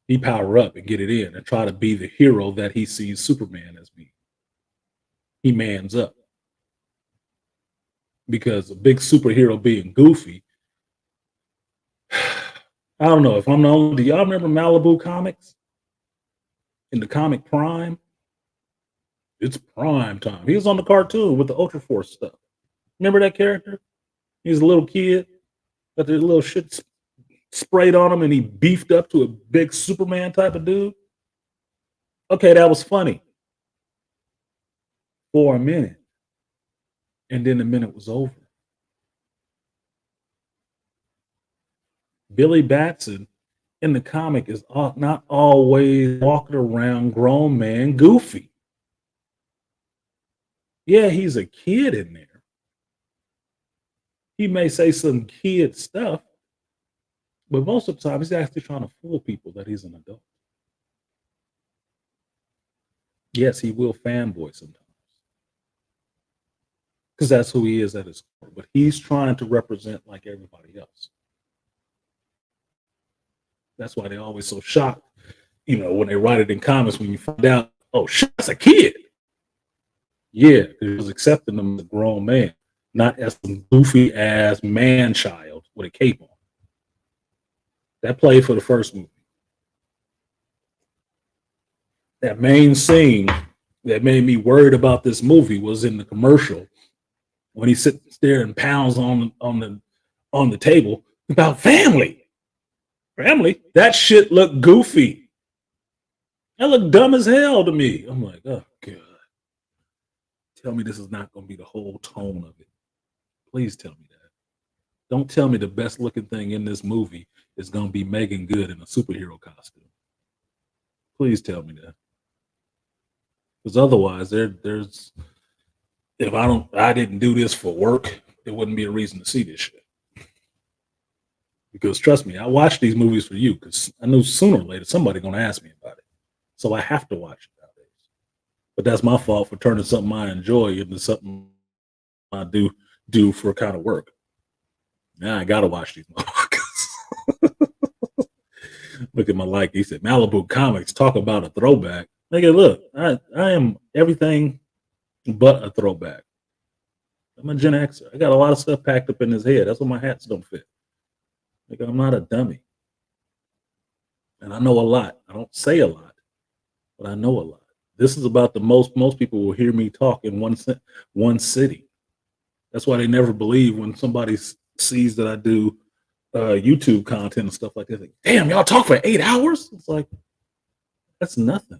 He power up and get it in and try to be the hero that he sees Superman as being. He mans up. Because a big superhero being goofy, I don't know if I'm the only. Do y'all remember Malibu Comics in the comic Prime? It's prime time. He was on the cartoon with the Ultra Force stuff. Remember that character? He's a little kid, got the little shit sprayed on him, and he beefed up to a big Superman type of dude. Okay, that was funny for a minute, and then the minute was over. Billy Batson in the comic is not always walking around grown man goofy. Yeah, he's a kid in there. He may say some kid stuff, but most of the time he's actually trying to fool people that he's an adult. Yes, he will fanboy sometimes because that's who he is at his core, but he's trying to represent like everybody else. That's why they're always so shocked, when they write it in comments, when you find out, oh, shit, that's a kid. Yeah, he was accepting them as a grown man, not as some goofy ass man child with a cape on. That played for the first movie. That main scene that made me worried about this movie was in the commercial when he sits there and pounds on the table about family. Family? That shit looked goofy. That looked dumb as hell to me. I'm like, oh God. Tell me this is not going to be the whole tone of it. Please tell me that. Don't tell me the best looking thing in this movie is going to be Megan Good in a superhero costume. Please tell me that. Because otherwise, there's if I didn't do this for work, there wouldn't be a reason to see this shit. Because trust me, I watch these movies for you because I know sooner or later somebody's going to ask me about it. So I have to watch it nowadays. But that's my fault for turning something I enjoy into something I do for kind of work. Now I gotta watch these motherfuckers. Look at my like. He said Malibu Comics talk about a throwback. Nigga, look, I am everything but a throwback. I'm a Gen Xer. I got a lot of stuff packed up in his head. That's why my hats don't fit. Like I'm not a dummy. And I know a lot. I don't say a lot, but I know a lot. This is about the most people will hear me talk in one city. That's why they never believe when somebody sees that I do YouTube content and stuff like that. Like, damn, y'all talk for 8 hours? It's like, that's nothing.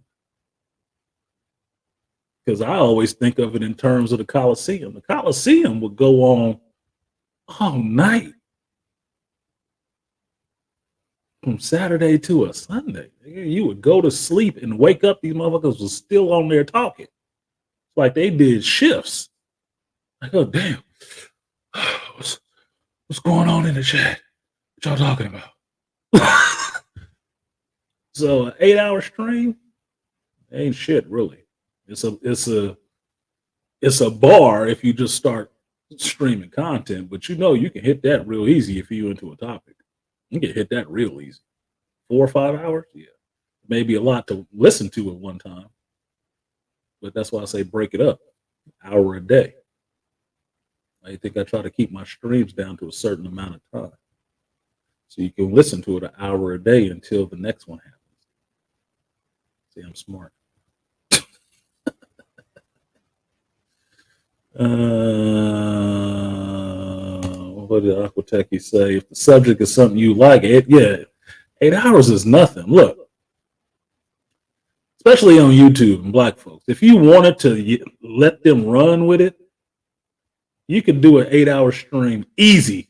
Because I always think of it in terms of the Coliseum. The Coliseum would go on all night. From Saturday to a Sunday. You would go to sleep and wake up, these motherfuckers were still on there talking. It's like they did shifts. Like, oh, damn. What's going on in the chat? What y'all talking about? So an 8-hour stream ain't shit, really. It's a bar if you just start streaming content, but you can hit that real easy if you're into a topic. You can hit that real easy. 4 or 5 hours? Yeah. Maybe a lot to listen to at one time. But that's why I say break it up. Hour a day. I think I try to keep my streams down to a certain amount of time. So you can listen to it an hour a day until the next one happens. See, I'm smart. What did Aquatechy say? If the subject is something you like, 8 hours is nothing. Look, especially on YouTube and black folks, if you wanted to let them run with it, you could do an 8-hour stream easy,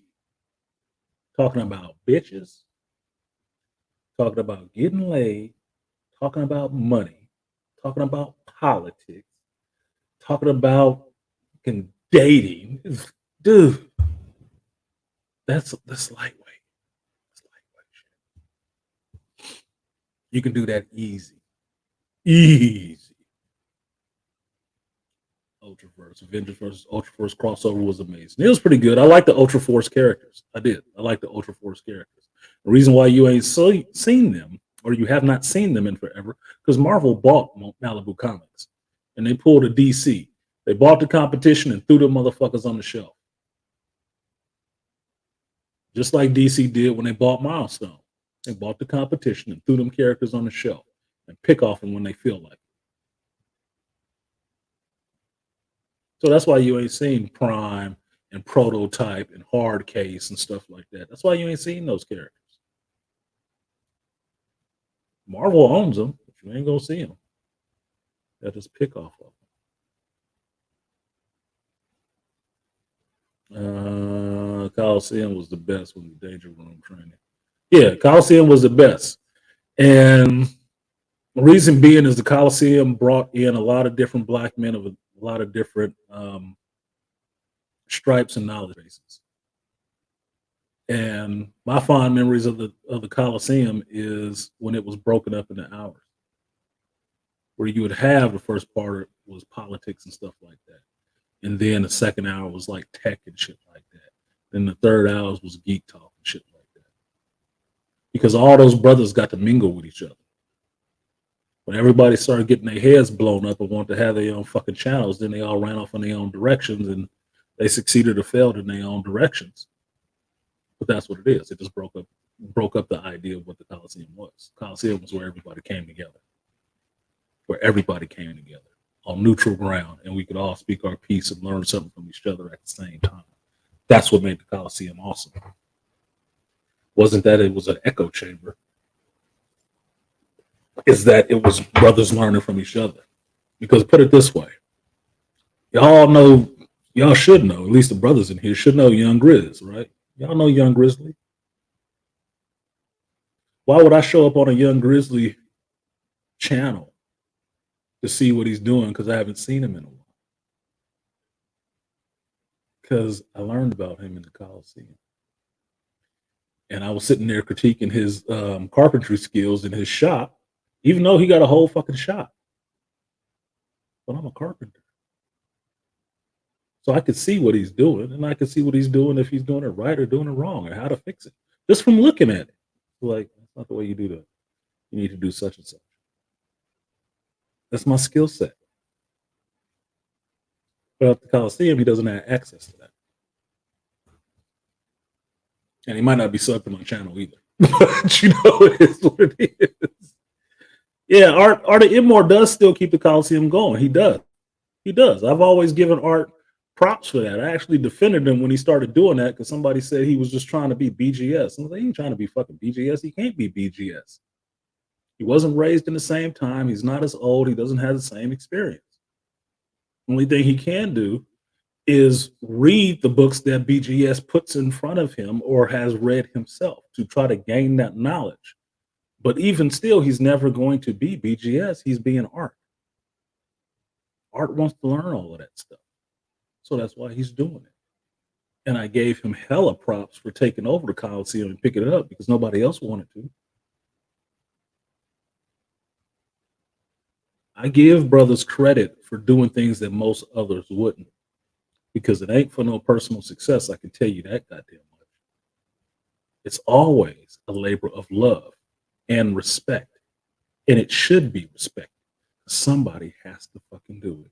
talking about bitches, talking about getting laid, talking about money, talking about politics, talking about dating. Dude, that's lightweight. That's lightweight shit. You can do that easy. Ultraverse, Avengers versus Ultraverse crossover was amazing. It was pretty good. I like the Ultraforce characters. I did. I like the Ultraforce characters. The reason why you ain't seen them, or you have not seen them in forever, because Marvel bought Malibu Comics, and they pulled a DC. They bought the competition and threw them motherfuckers on the shelf. Just like DC did when they bought Milestone. They bought the competition and threw them characters on the shelf and pick off them when they feel like it. So that's why you ain't seen Prime and Prototype and Hard Case and stuff like that. That's why you ain't seen those characters. Marvel owns them, but you ain't gonna see them. They'll just pick off of them. Coliseum was the best when the Danger Room training. Yeah, Coliseum was the best. And the reason being is the Coliseum brought in a lot of different black men of a lot of different stripes and knowledge bases. And my fond memories of the Coliseum is when it was broken up into hours, where you would have the first part was politics and stuff like that, and then the second hour was like tech and shit like that. Then the third hour was geek talk and shit like that, because all those brothers got to mingle with each other. When everybody started getting their heads blown up and wanted to have their own fucking channels, then they all ran off in their own directions, and they succeeded or failed in their own directions. But that's what it is. It just broke up the idea of what the Coliseum was. Coliseum was where everybody came together, on neutral ground, and we could all speak our piece and learn something from each other at the same time. That's what made the Coliseum awesome. Wasn't that it was an echo chamber. Is that it was brothers learning from each other. Because put it this way, y'all should know, at least the brothers in here should know Young Grizz, right? Y'all know Young Grizzly. Why would I show up on a Young Grizzly channel to see what he's doing? Because I haven't seen him in a while. Because I learned about him in the Coliseum. And I was sitting there critiquing his carpentry skills in his shop, even though he got a whole fucking shop. But I'm a carpenter. So I could see what he's doing, and I could see what he's doing if he's doing it right or doing it wrong, or how to fix it. Just from looking at it. Like, that's not the way you do that. You need to do such and such. That's my skill set. But at the Coliseum, he doesn't have access to that. And he might not be subbed to my channel either. But you know, it is what it is. Yeah, Art of Immore does still keep the Coliseum going. He does. He does. I've always given Art props for that. I actually defended him when he started doing that because somebody said he was just trying to be BGS. I was like, he ain't trying to be fucking BGS. He can't be BGS. He wasn't raised in the same time. He's not as old. He doesn't have the same experience. Only thing he can do is read the books that BGS puts in front of him or has read himself to try to gain that knowledge. But even still, he's never going to be BGS. He's being Art. Art wants to learn all of that stuff. So that's why he's doing it. And I gave him hella props for taking over the Coliseum and picking it up because nobody else wanted to. I give brothers credit for doing things that most others wouldn't, because it ain't for no personal success. I can tell you that goddamn much. It's always a labor of love and respect, and it should be respected. Somebody has to fucking do it.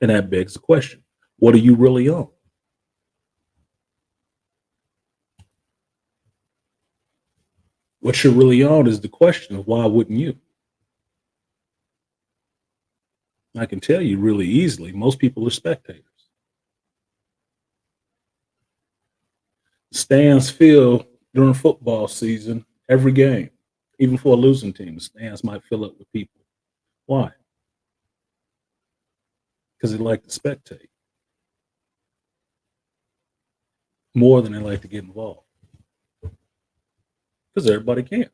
And that begs the question, what do you really own? What you're really on is the question of why wouldn't you? I can tell you really easily, most people are spectators. Stands fill during football season, every game, even for a losing team, the stands might fill up with people. Why? Because they like to spectate more than they like to get involved. Because everybody can.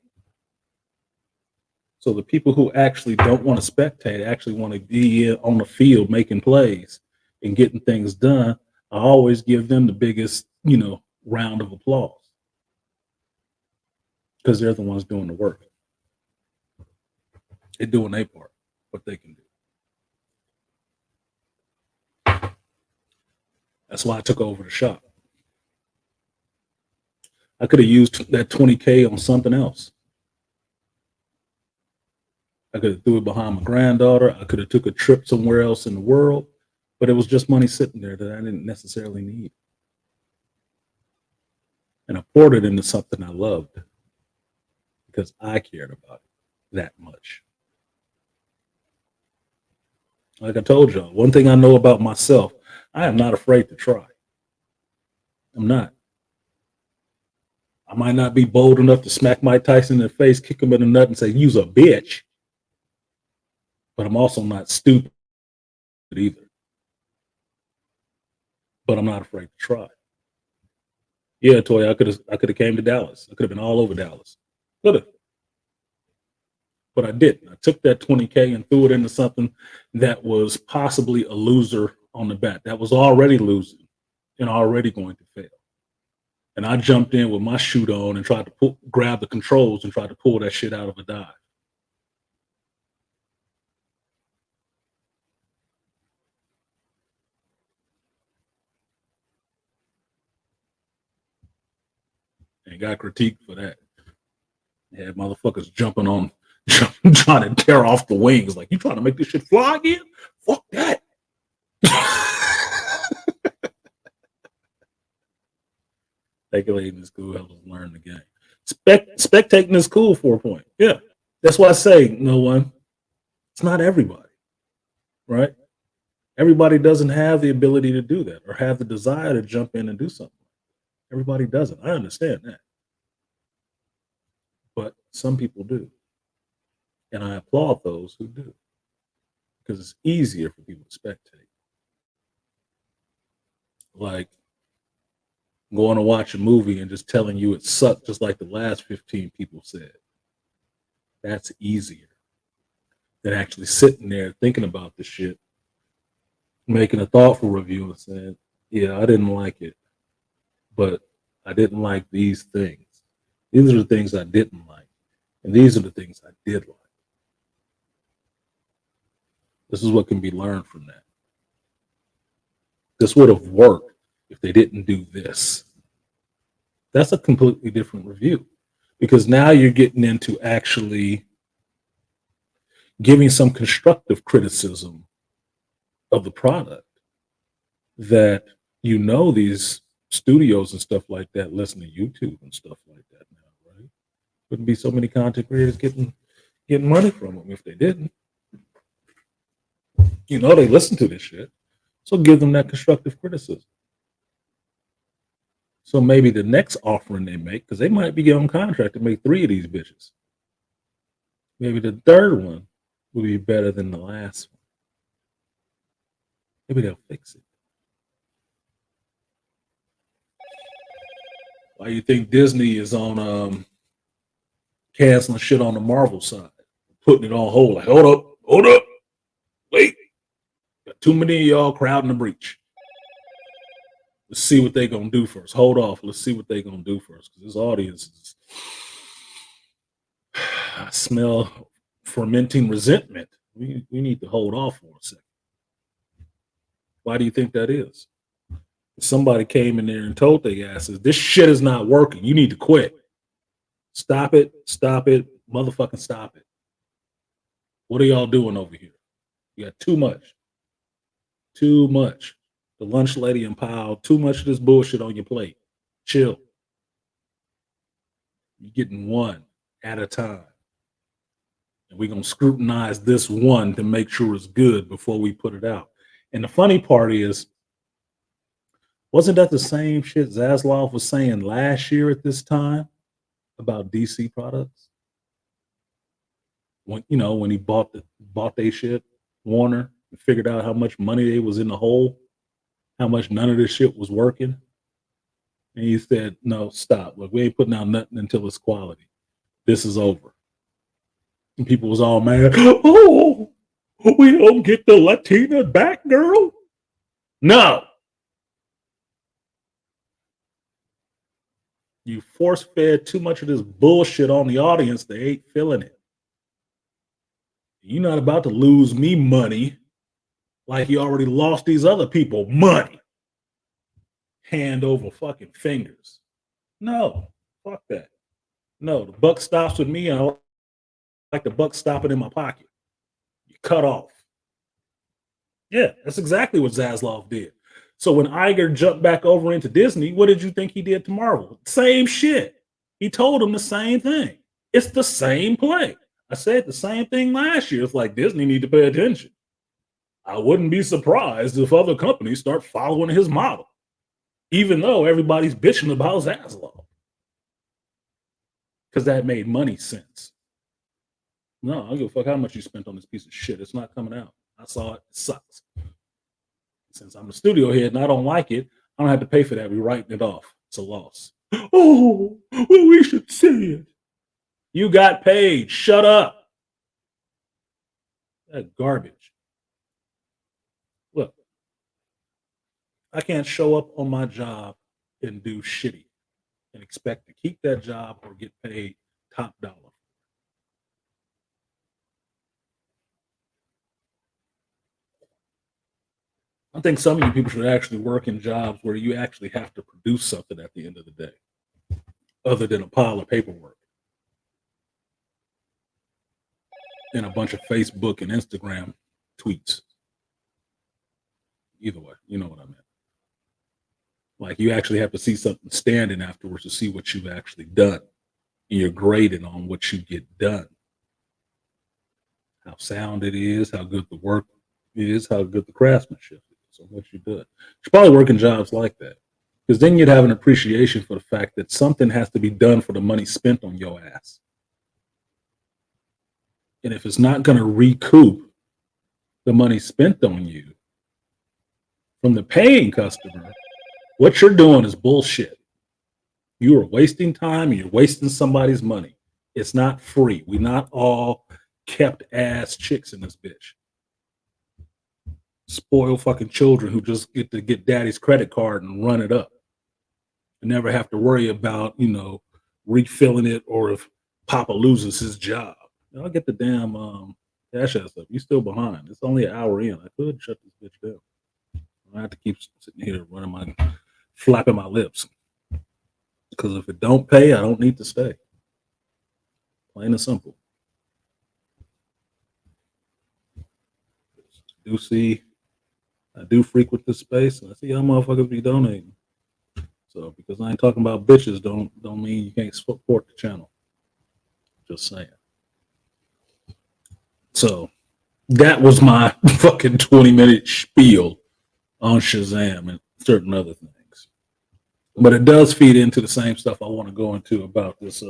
So the people who actually don't want to spectate, actually want to be on the field making plays and getting things done, I always give them the biggest, round of applause. Because they're the ones doing the work. They're doing their part, what they can do. That's why I took over the shop. I could have used that $20K on something else. I could have threw it behind my granddaughter. I could have took a trip somewhere else in the world, but it was just money sitting there that I didn't necessarily need. And I poured it into something I loved. because I cared about it that much. Like I told y'all, one thing I know about myself, I am not afraid to try. I'm not. I might not be bold enough to smack Mike Tyson in the face, kick him in the nut, and say, "You's a bitch." But I'm also not stupid either. But I'm not afraid to try. Yeah, Toy, I could have came to Dallas. I could have been all over Dallas. Could have. But I didn't. I took that 20K and threw it into something that was possibly a loser on the bat, that was already losing and already going to fail. And I jumped in with my chute on and tried to grab the controls and tried to pull that shit out of a dive. And got critiqued for that. Had motherfuckers jumping on, trying to tear off the wings. Like, you trying to make this shit fly again? Fuck that. Speculating is cool. Help us learn the game. Spectating is cool for a point. Yeah. That's why I say, no one. It's not everybody. Right? Everybody doesn't have the ability to do that or have the desire to jump in and do something. Everybody doesn't. I understand that. But some people do. And I applaud those who do. Because it's easier for people to spectate. Like going to watch a movie and just telling you it sucked just like the last 15 people said. That's easier than actually sitting there thinking about the shit, making a thoughtful review and saying, yeah, I didn't like it, but I didn't like these things. These are the things I didn't like. And these are the things I did like. This is what can be learned from that. This would have worked if they didn't do this. That's a completely different review, because now you're getting into actually giving some constructive criticism of the product that, you know, these studios and stuff like that listen to YouTube and stuff like that now, right? Wouldn't be so many content creators getting money from them if they didn't. You know, they listen to this shit. So give them that constructive criticism. So maybe the next offering they make, because they might be on contract to make 3 of these bitches. Maybe the third one will be better than the last one. Maybe they'll fix it. Why do you think Disney is on canceling shit on the Marvel side? Putting it on hold. Like, hold up, wait. Got too many of y'all crowding the breach. Let's see what they're going to do first. Hold off. Let's see what they're going to do first. Because this audience is, I smell fermenting resentment. We need to hold off for a second. Why do you think that is? Somebody came in there and told their asses, this shit is not working. You need to quit. Stop it. Motherfucking stop it. What are y'all doing over here? You got too much. Too much. The lunch lady and pile, too much of this bullshit on your plate. Chill. You're getting one at a time. And we're going to scrutinize this one to make sure it's good before we put it out. And the funny part is, wasn't that the same shit Zaslav was saying last year at this time about DC products? When, you know, when he bought their shit, Warner, and figured out how much money they was in the hole, how much none of this shit was working. And he said, no, stop. Look, we ain't putting out nothing until it's quality. This is over. And people was all mad. Oh, we don't get the Latina back, girl. No. You force-fed too much of this bullshit on the audience. They ain't feeling it. You're not about to lose me money like you already lost these other people money. Hand over fucking fingers. No, fuck that. No, the buck stops with me. I like the buck stopping in my pocket. You cut off. Yeah, that's exactly what Zaslav did. So when Iger jumped back over into Disney, what did you think he did to Marvel? Same shit. He told him the same thing. It's the same play. I said the same thing last year. It's like Disney need to pay attention. I wouldn't be surprised if other companies start following his model, even though everybody's bitching about Zaslav. Because that made money sense. No, I don't give a fuck how much you spent on this piece of shit. It's not coming out. I saw it. It sucks. Since I'm the studio head and I don't like it, I don't have to pay for that. We're writing it off. It's a loss. Oh, well, we should see it. You got paid. Shut up. That garbage. Look, I can't show up on my job and do shitty and expect to keep that job or get paid top dollar. I think some of you people should actually work in jobs where you actually have to produce something at the end of the day, other than a pile of paperwork and a bunch of Facebook and Instagram tweets. Either way, you know what I meant. Like you actually have to see something standing afterwards to see what you've actually done. And you're graded on what you get done. How sound it is, how good the work is, how good the craftsmanship is, on what you do. You should probably work in jobs like that. Because then you'd have an appreciation for the fact that something has to be done for the money spent on your ass. And if it's not going to recoup the money spent on you from the paying customer, what you're doing is bullshit. You are wasting time and you're wasting somebody's money. It's not free. We're not all kept ass chicks in this bitch. Spoiled fucking children who just get to get daddy's credit card and run it up. And never have to worry about, refilling it or if Papa loses his job. I'll get the damn cash ass up. You still behind. It's only an hour in. I could shut this bitch down. I have to keep sitting here flapping my lips. Because if it don't pay, I don't need to stay. Plain and simple. I do frequent this space, and I see how motherfuckers be donating. So because I ain't talking about bitches, don't mean you can't support the channel. Just saying. So that was my fucking 20-minute spiel on Shazam and certain other things. But it does feed into the same stuff I want to go into about this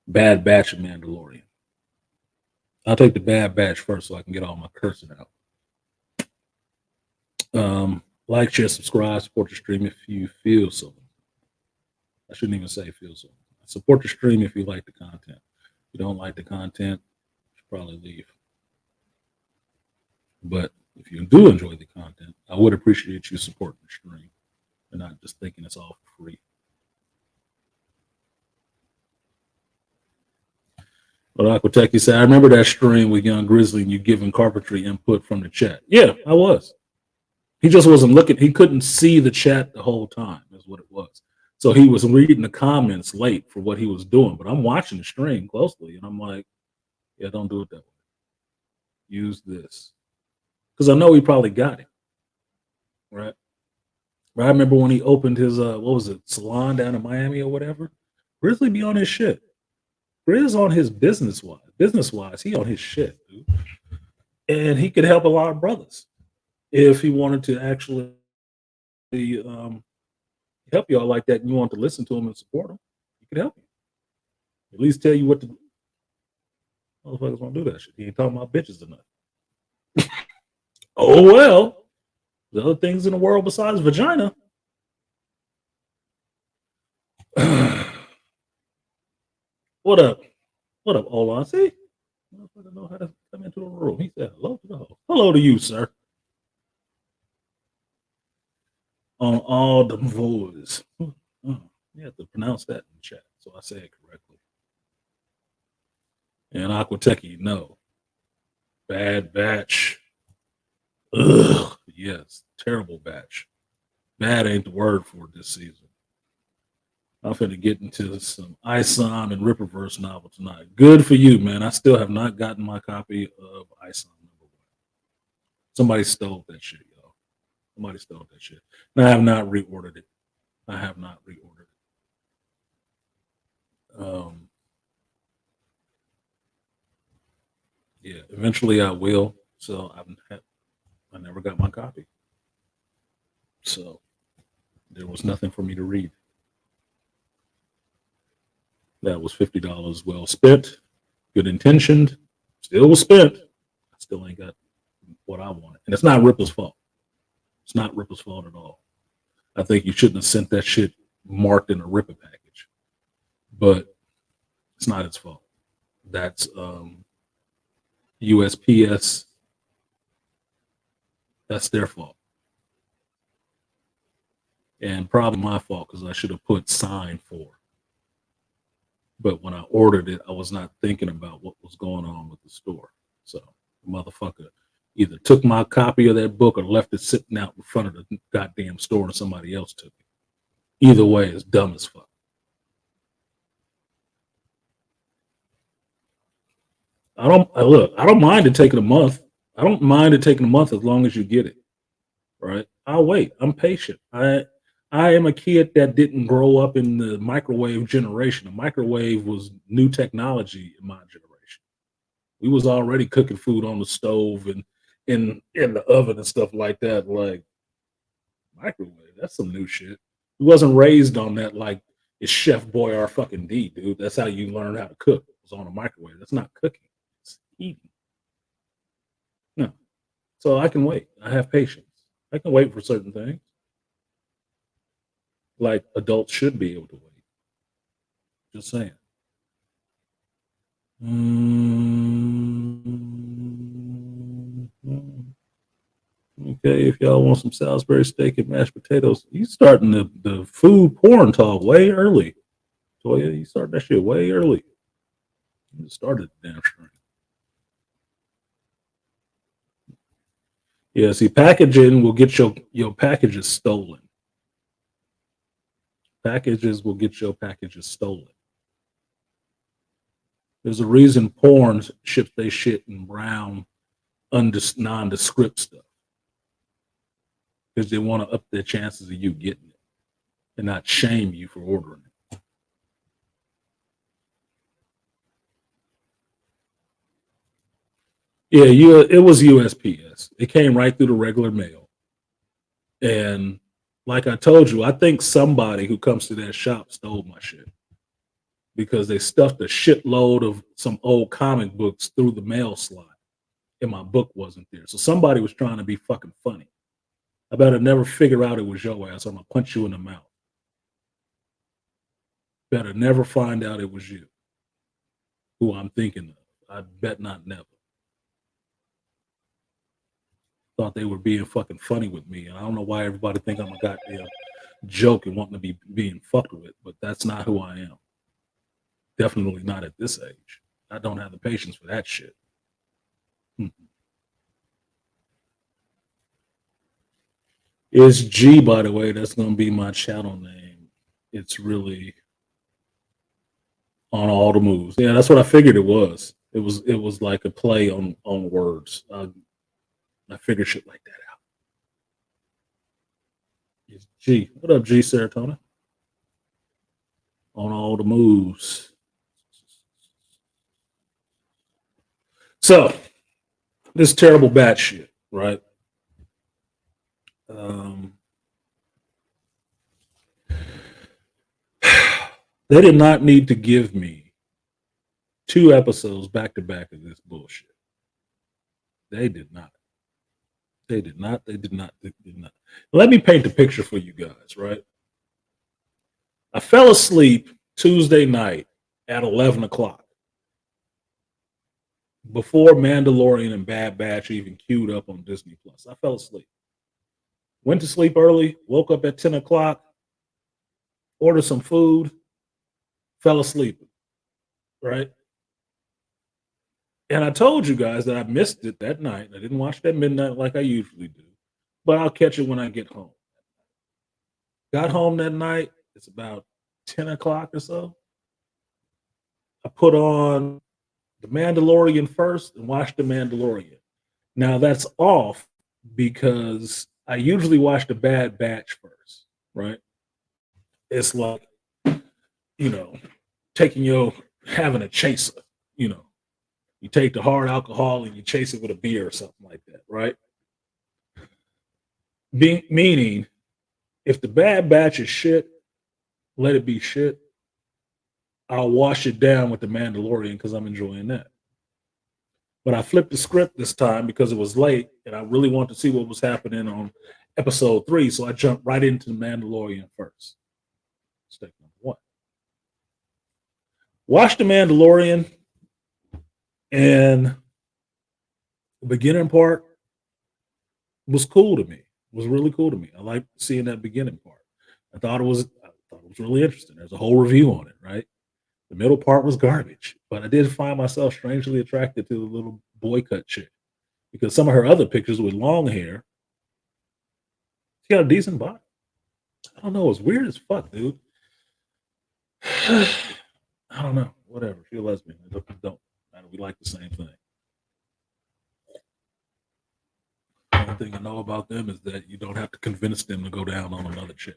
Bad Batch of Mandalorian. I'll take the Bad Batch first so I can get all my cursing out. Like, share, subscribe, support the stream if you feel so. I shouldn't even say feel so. Support the stream if you like the content. If you don't like the content, you should probably leave. But if you do enjoy the content, I would appreciate you supporting the stream and not just thinking it's all for free. But Aquateki said, I remember that stream with Young Grizzly and you giving carpentry input from the chat. Yeah, I was. He just wasn't looking. He couldn't see the chat the whole time is what it was. So he was reading the comments late for what he was doing. But I'm watching the stream closely and I'm like, yeah, don't do it that way. Use this. Because I know he probably got it. Right? But I remember when he opened his, salon down in Miami or whatever. Grizzly be on his shit. Grizz on his business-wise, he on his shit, dude. And he could help a lot of brothers if he wanted to actually help y'all like that and you want to listen to him and support him. He could help you. At least tell you what to do. Motherfuckers won't do that shit. He ain't talking about bitches enough. Oh, well. There's other things in the world besides vagina. What up? What up, Olan? See? I don't know how to come into the room. He said hello to the host. Hello to you, sir. On all the voices. You have to pronounce that in the chat, so I say it correctly. And Aquateki, no. Bad Batch. Ugh, yes. Terrible batch. Bad ain't the word for it this season. I'm finna get into some Isom and Ripperverse novel tonight. Good for you, man. I still have not gotten my copy of Isom #1. Somebody stole that shit, y'all. Somebody stole that shit. And I have not reordered it. eventually I will. So I never got my copy. So there was nothing for me to read. That was $50 well spent, good intentioned, still was spent. I still ain't got what I wanted. And it's not Ripple's fault. It's not Ripple's fault at all. I think you shouldn't have sent that shit marked in a Ripple package. But it's not its fault. That's USPS. That's their fault. And probably my fault because I should have put sign for. But when I ordered it, I was not thinking about what was going on with the store. So the motherfucker either took my copy of that book or left it sitting out in front of the goddamn store and somebody else took it. Either way, it's dumb as fuck. I don't mind it taking a month. I don't mind it taking a month as long as you get it. Right? I'll wait. I'm patient. I am a kid that didn't grow up in the microwave generation. The microwave was new technology in my generation. We was already cooking food on the stove and in the oven and stuff like that. Like microwave, that's some new shit. We wasn't raised on that like it's Chef Boyardee fucking D, dude. That's how you learn how to cook. It was on a microwave. That's not cooking. It's eating. No. So I can wait. I have patience. I can wait for certain things. Like adults should be able to wait. Just saying. Okay, if y'all want some Salisbury steak and mashed potatoes, you starting the food porn talk way early. Toya, you started that shit way early. You started the damn stream. Yeah, see, packaging will get your packages stolen. Packages will get your packages stolen. There's a reason porn ships they shit in brown, nondescript stuff. Because they want to up their chances of you getting it and not shame you for ordering it. Yeah, it was USPS. It came right through the regular mail. And like I told you, I think somebody who comes to that shop stole my shit because they stuffed a shitload of some old comic books through the mail slot and my book wasn't there. So somebody was trying to be fucking funny. I better never figure out it was your ass. I'm going to punch you in the mouth. Better never find out it was you who I'm thinking of. I bet not never. Thought they were being fucking funny with me. And I don't know why everybody think I'm a goddamn joke and wanting to be being fucked with, but that's not who I am. Definitely not at this age. I don't have the patience for that shit. It's G, by the way. That's going to be my channel name. It's really on all the moves. Yeah, that's what I figured it was. It was like a play on words. I figured shit like that out. It's G. What up, G Serotonin? On all the moves. So, this terrible bat shit, right? They did not need to give me 2 episodes back to back of this bullshit. They did not. They did not. They did not. They did not. Let me paint the picture for you guys, right? I fell asleep Tuesday night at 11 o'clock before Mandalorian and Bad Batch even queued up on Disney Plus. I fell asleep. Went to sleep early, woke up at 10 o'clock, ordered some food, fell asleep, right? And I told you guys that I missed it that night. I didn't watch that midnight like I usually do, but I'll catch it when I get home. Got home that night. It's about 10 o'clock or so. I put on The Mandalorian first and watched The Mandalorian. Now that's off because I usually watch The Bad Batch first, right? It's like, having a chaser, You take the hard alcohol and you chase it with a beer or something like that, right? Meaning, if the Bad Batch is shit, let it be shit. I'll wash it down with the Mandalorian because I'm enjoying that. But I flipped the script this time because it was late and I really wanted to see what was happening on episode 3. So I jumped right into the Mandalorian first. Step number 1. Watch the Mandalorian, and the beginning part was cool to me. It was really cool to me. I liked seeing that beginning part. I thought it was really interesting. There's a whole review on it, right? The middle part was garbage, but I did find myself strangely attracted to the little boy cut chick because some of her other pictures with long hair, she got a decent body. I don't know. It's weird as fuck, dude. I don't know. Whatever. She's a lesbian. It don't matter. We like the same thing. The only thing I know about them is that you don't have to convince them to go down on another chick.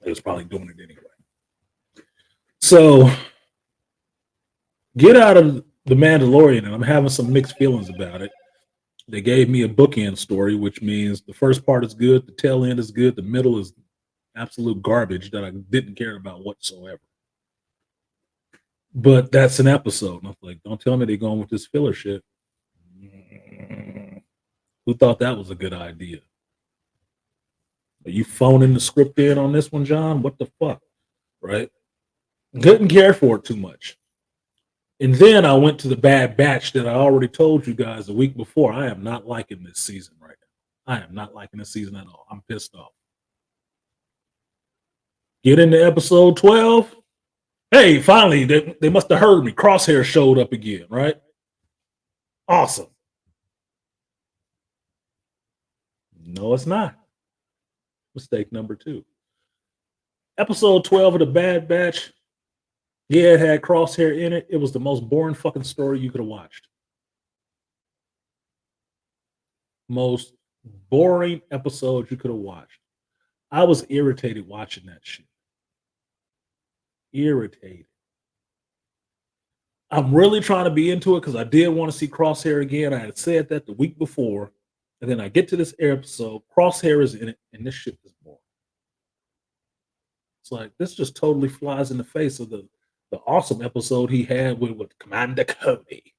They was probably doing it anyway. So, get out of The Mandalorian, and I'm having some mixed feelings about it. They gave me a bookend story, which means the first part is good, the tail end is good, the middle is absolute garbage that I didn't care about whatsoever. But that's an episode. And I'm like, don't tell me they're going with this filler shit. Who thought that was a good idea? Are you phoning the script in on this one, John? What the fuck? Right? Couldn't care for it too much. And then I went to the Bad Batch that I already told you guys a week before. I am not liking this season right now. I am not liking this season at all. I'm pissed off. Get into episode 12. Hey, finally, they must have heard me. Crosshair showed up again, right? Awesome. No, it's not. Mistake number 2. Episode 12 of the Bad Batch. Yeah, it had Crosshair in it. It was the most boring fucking story you could have watched. Most boring episode you could have watched. I was irritated watching that shit. Irritated. I'm really trying to be into it because I did want to see Crosshair again. I had said that the week before. And then I get to this episode, Crosshair is in it, and this shit is boring. It's like, this just totally flies in the face of the awesome episode he had with Commander Cody.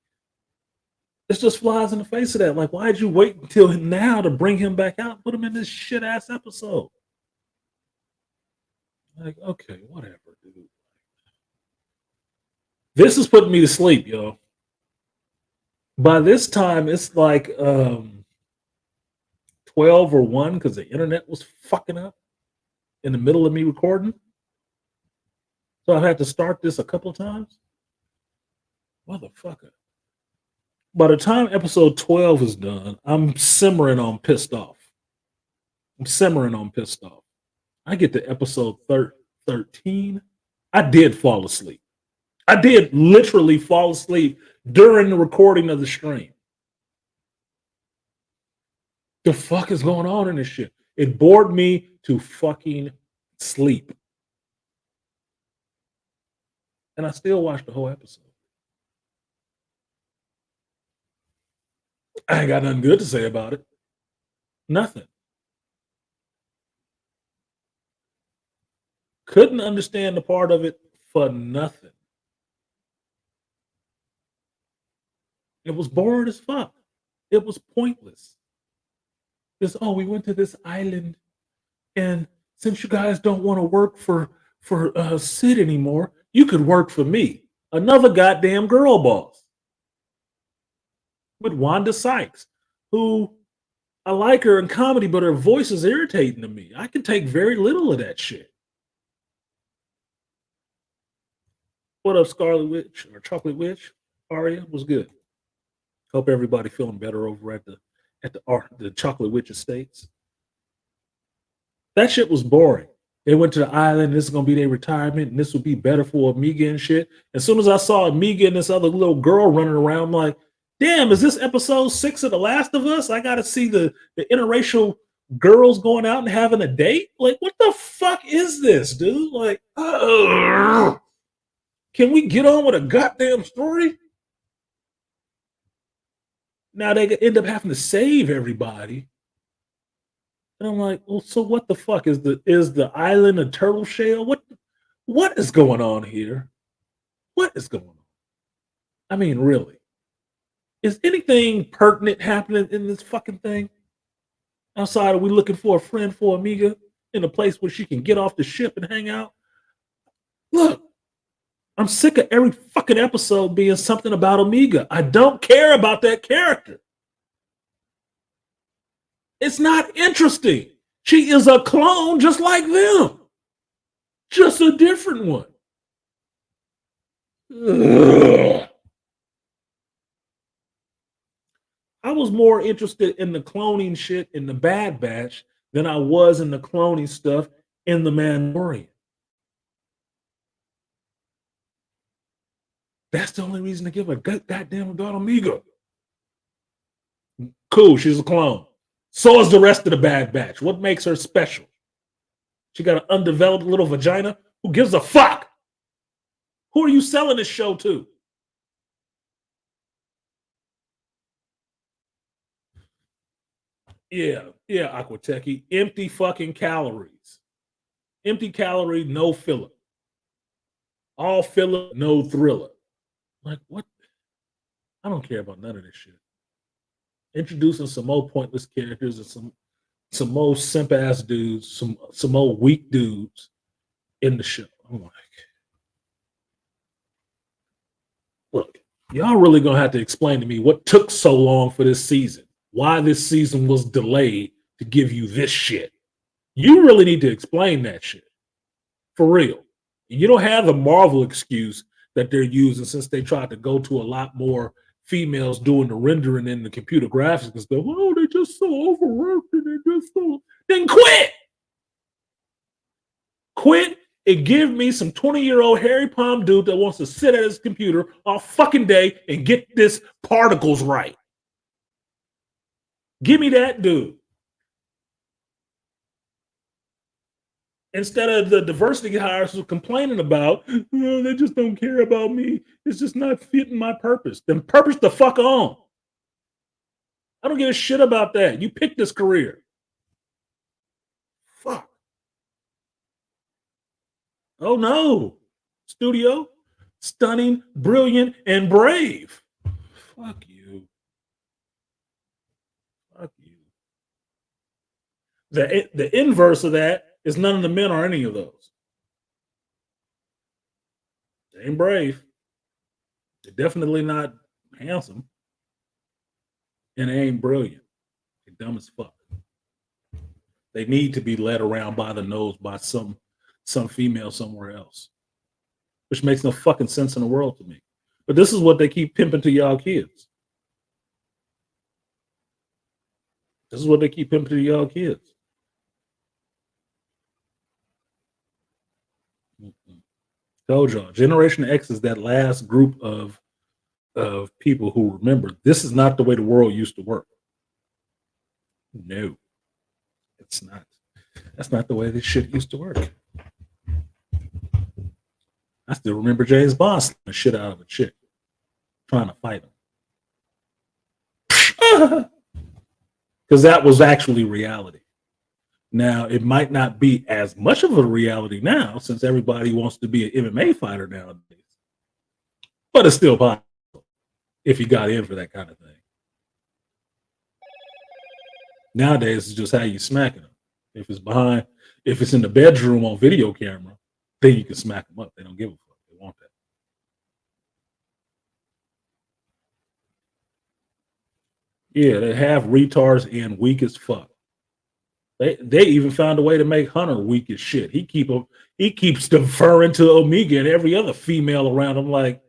This just flies in the face of that. Like, why did you wait until now to bring him back out? Put him in this shit-ass episode. Like, okay, whatever, dude. This is putting me to sleep, yo. By this time, it's like 12 or 1 because the internet was fucking up in the middle of me recording. So I've had to start this a couple of times. Motherfucker. By the time episode 12 is done, I'm simmering on pissed off. I get to episode 13. I did fall asleep. I did literally fall asleep during the recording of the stream. The fuck is going on in this shit? It bored me to fucking sleep. And I still watched the whole episode. I ain't got nothing good to say about it. Nothing. Couldn't understand the part of it for nothing. It was boring as fuck. It was pointless. We went to this island, and since you guys don't want to work for Sid anymore, you could work for me. Another goddamn girl boss. With Wanda Sykes, who I like her in comedy, but her voice is irritating to me. I can take very little of that shit. What up, Scarlet Witch or Chocolate Witch? Aria was good. Hope everybody feeling better over at the Chocolate Witch Estates. That shit was boring. They went to the island, this is going to be their retirement, and this would be better for Amiga and shit. As soon as I saw Amiga and this other little girl running around, I'm like, damn, is this episode 6 of The Last of Us? I got to see the interracial girls going out and having a date? Like, what the fuck is this, dude? Like, can we get on with a goddamn story? Now they end up having to save everybody. And I'm like, well, so what the fuck is the island a turtle shell? What is going on here? What is going on? I mean, really, is anything pertinent happening in this fucking thing? Outside, are we looking for a friend for Amiga in a place where she can get off the ship and hang out? Look, I'm sick of every fucking episode being something about Amiga. I don't care about that character. It's not interesting. She is a clone just like them, just a different one. Ugh. I was more interested in the cloning shit in the Bad Batch than I was in the cloning stuff in the Mandalorian. That's the only reason to give a goddamn about Amiga. Cool, she's a clone. So is the rest of the Bad Batch. What makes her special? She got an undeveloped little vagina? Who gives a fuck? Who are you selling this show to? Yeah, Aquatechy. Empty fucking calories. Empty calorie, no filler. All filler, no thriller. Like, what? I don't care about none of this shit. Introducing some more pointless characters and some more simp ass dudes, some more weak dudes in the show. I'm like, look, y'all really gonna have to explain to me what took so long for this season, why this season was delayed to give you this shit. You really need to explain that shit for real. And you don't have the Marvel excuse that they're using since they tried to go to a lot more females doing the rendering in the computer graphics and stuff. Oh, they're just so overworked and they're just so. Then quit. Quit and give me some 20-year-old hairy palm dude that wants to sit at his computer all fucking day and get this particles right. Give me that dude. Instead of the diversity hires who are complaining about, oh, they just don't care about me. It's just not fitting my purpose. Then purpose the fuck on. I don't give a shit about that. You picked this career. Fuck. Oh no. Studio, stunning, brilliant, and brave. Fuck you. Fuck you. The inverse of that is none of the men are any of those. They ain't brave. They're definitely not handsome. And they ain't brilliant. They're dumb as fuck. They need to be led around by the nose by some female somewhere else. Which makes no fucking sense in the world to me. But this is what they keep pimping to y'all kids. This is what they keep pimping to y'all kids. Told y'all, Generation X is that last group of people who remember this is not the way the world used to work. No, it's not. That's not the way this shit used to work. I still remember James Bond slapping the shit out of a chick trying to fight him. Because that was actually reality. Now, it might not be as much of a reality now since everybody wants to be an MMA fighter nowadays. But it's still possible if you got in for that kind of thing. Nowadays, it's just how you smacking them. If it's in the bedroom on video camera, then you can smack them up. They don't give a fuck. They want that. Yeah, they have retards and weak as fuck. They even found a way to make Hunter weak as shit. He keeps deferring to Omega and every other female around him. Like,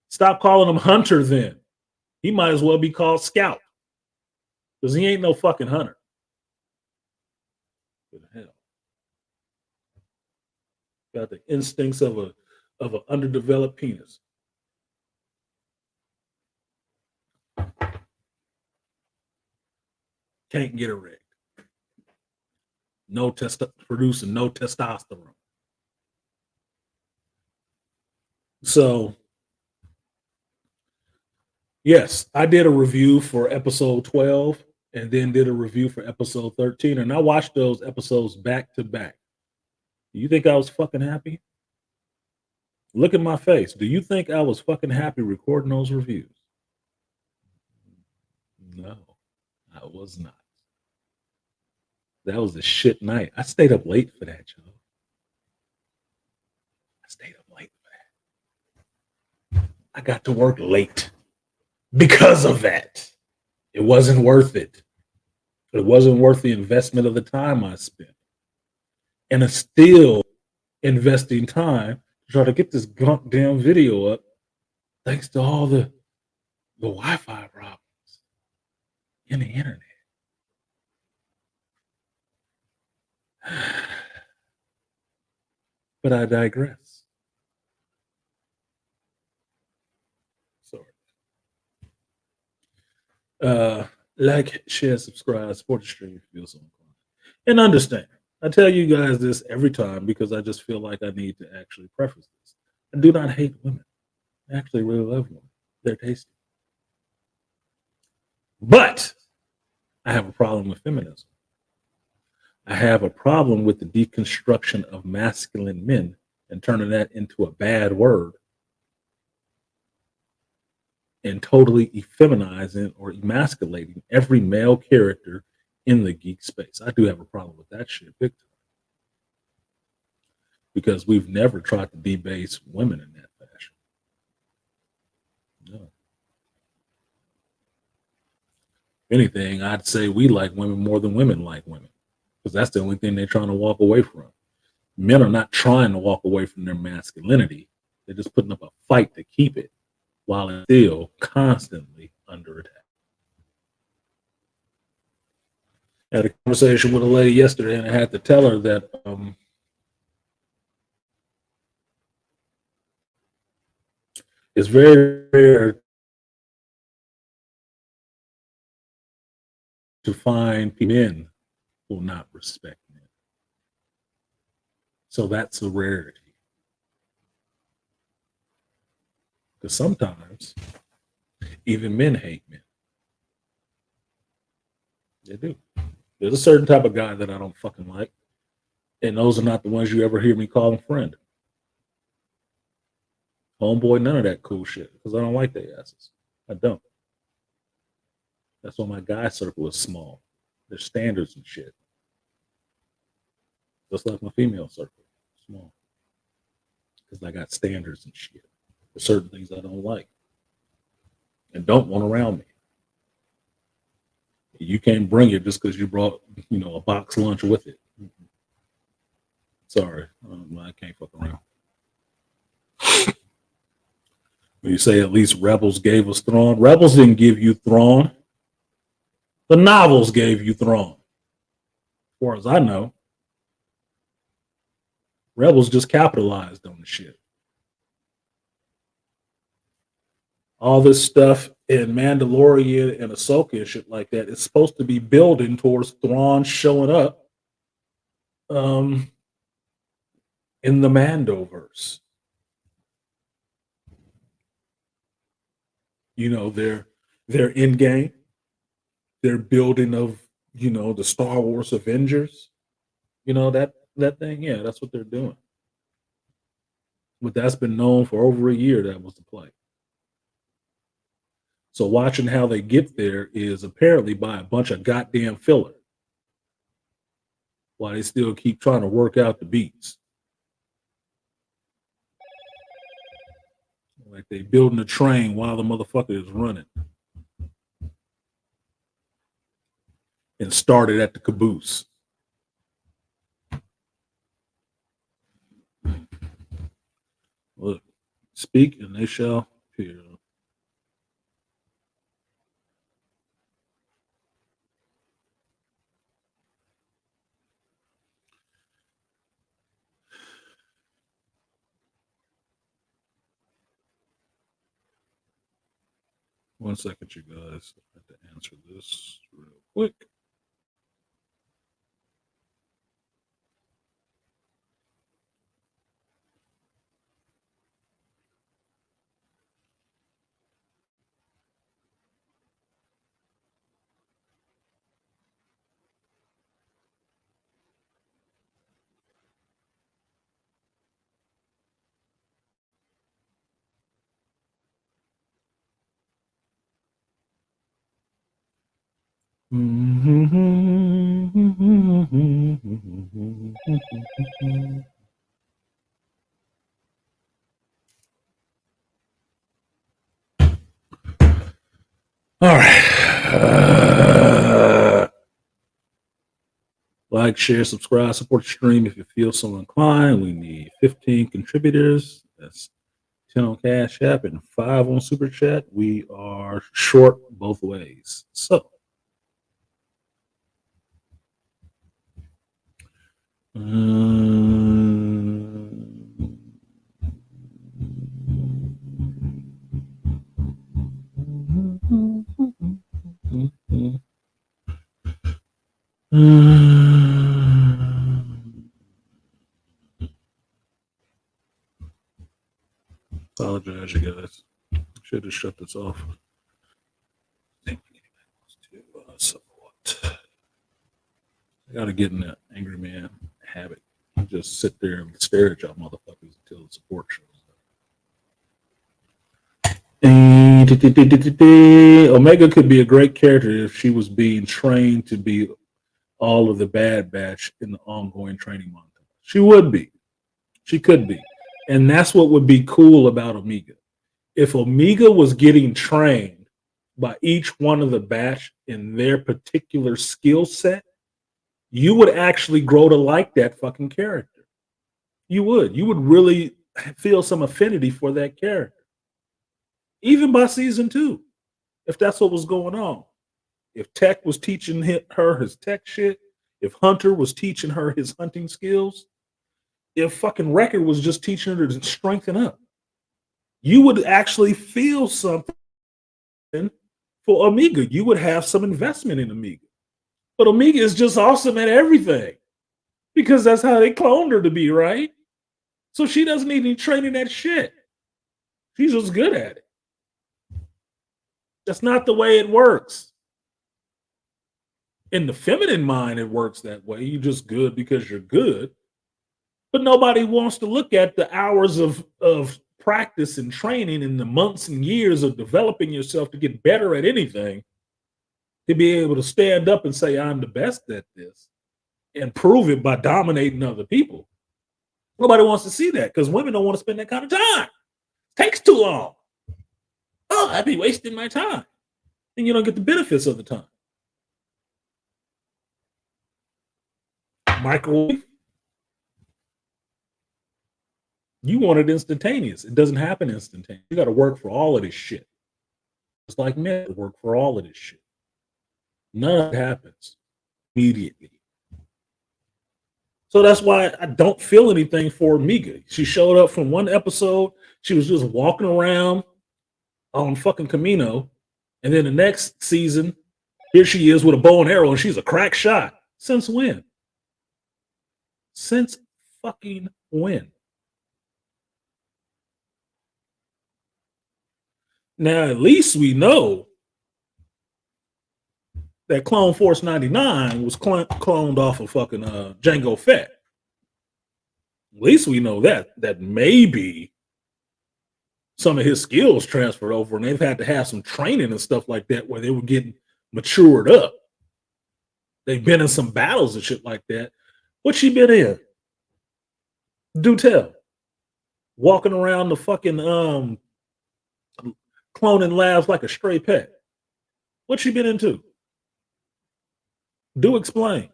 stop calling him Hunter then. He might as well be called Scout. Because he ain't no fucking Hunter. What the hell? Got the instincts of an underdeveloped penis. Can't get erect. Producing no testosterone. So, Yes, I did a review for episode 12 and then did a review for episode 13. And I watched those episodes back to back. Do you think I was fucking happy? Look at my face. Do you think I was fucking happy recording those reviews? No, I was not. That was a shit night. I stayed up late for that, Joe. I stayed up late for that. I got to work late because of that. It wasn't worth it. It wasn't worth the investment of the time I spent. And it's still investing time to try to get this damn video up thanks to all the Wi-Fi problems in the internet. But I digress. Sorry. Like, share, subscribe, support the stream if you feel so inclined. And understand, I tell you guys this every time because I just feel like I need to actually preface this. I do not hate women. I actually really love women. They're tasty. But I have a problem with feminism. I have a problem with the deconstruction of masculine men and turning that into a bad word and totally effeminizing or emasculating every male character in the geek space. I do have a problem with that shit big time. Because we've never tried to debase women in that fashion. No. If anything, I'd say we like women more than women like women. Because that's the only thing they're trying to walk away from. Men are not trying to walk away from their masculinity. They're just putting up a fight to keep it while it's still constantly under attack. I had a conversation with a lady yesterday, and I had to tell her that it's very rare to find men who will not respect men. So that's a rarity. Because sometimes even men hate men. They do. There's a certain type of guy that I don't fucking like. And those are not the ones you ever hear me call a friend. Homeboy, none of that cool shit. Because I don't like their asses. I don't. That's why my guy circle is small. There's standards and shit. Just like my female circle. Small. Because I got standards and shit. There's certain things I don't like. And don't want around me. You can't bring it just because you brought, a box lunch with it. Sorry, I can't fuck around. When you say at least Rebels gave us Thrawn, Rebels didn't give you Thrawn. The novels gave you Thrawn. As far as I know, Rebels just capitalized on the shit. All this stuff in Mandalorian and Ahsoka and shit like that is supposed to be building towards Thrawn showing up in the Mandoverse. Their end game, their building of the Star Wars Avengers, that thing. Yeah, that's what they're doing. But that's been known for over a year. That was the play. So watching how they get there is apparently by a bunch of goddamn filler, while they still keep trying to work out the beats. Like they building a train while the motherfucker is running. And started at the caboose. Look, speak and they shall hear. One second, you guys. I have to answer this real quick. All right. Like, share, subscribe, support the stream if you feel so inclined. We need 15 contributors. That's 10 on Cash App and 5 on Super Chat. We are short both ways. So, apologize, you guys. Should have shut this off. Support. I gotta get in that angry man habit. Just sit there and stare at y'all motherfuckers until the support shows up. Omega could be a great character if she was being trained to be all of the Bad Batch in the ongoing training montage. She would be. She could be. And that's what would be cool about Omega. If Omega was getting trained by each one of the Batch in their particular skill set, you would actually grow to like that fucking character. You would. You would really feel some affinity for that character. Even by season 2, if that's what was going on. If Tech was teaching her his tech shit, if Hunter was teaching her his hunting skills, if fucking Wrecker was just teaching her to strengthen up, you would actually feel something for Omega. You would have some investment in Omega. But Omega is just awesome at everything because that's how they cloned her to be, right? So she doesn't need any training that shit. She's just good at it. That's not the way it works. In the feminine mind, it works that way. You're just good because you're good. But nobody wants to look at the hours of practice and training and the months and years of developing yourself to get better at anything, to be able to stand up and say, I'm the best at this and prove it by dominating other people. Nobody wants to see that because women don't want to spend that kind of time. It takes too long. Oh, I'd be wasting my time. And you don't get the benefits of the time. Microwave. You want it instantaneous. It doesn't happen instantaneous. You got to work for all of this shit. It's like men work for all of this shit. None of it happens immediately. So that's why I don't feel anything for Omega. She showed up from one episode. She was just walking around on fucking Camino. And then the next season, here she is with a bow and arrow and she's a crack shot. Since when? Since fucking when? Now, at least we know that Clone Force 99 was cloned off of fucking Jango Fett. At least we know that maybe some of his skills transferred over and they've had to have some training and stuff like that where they were getting matured up. They've been in some battles and shit like that. What's she been in? Do tell. Walking around the fucking cloning labs like a stray pet. What's she been into? Do explain.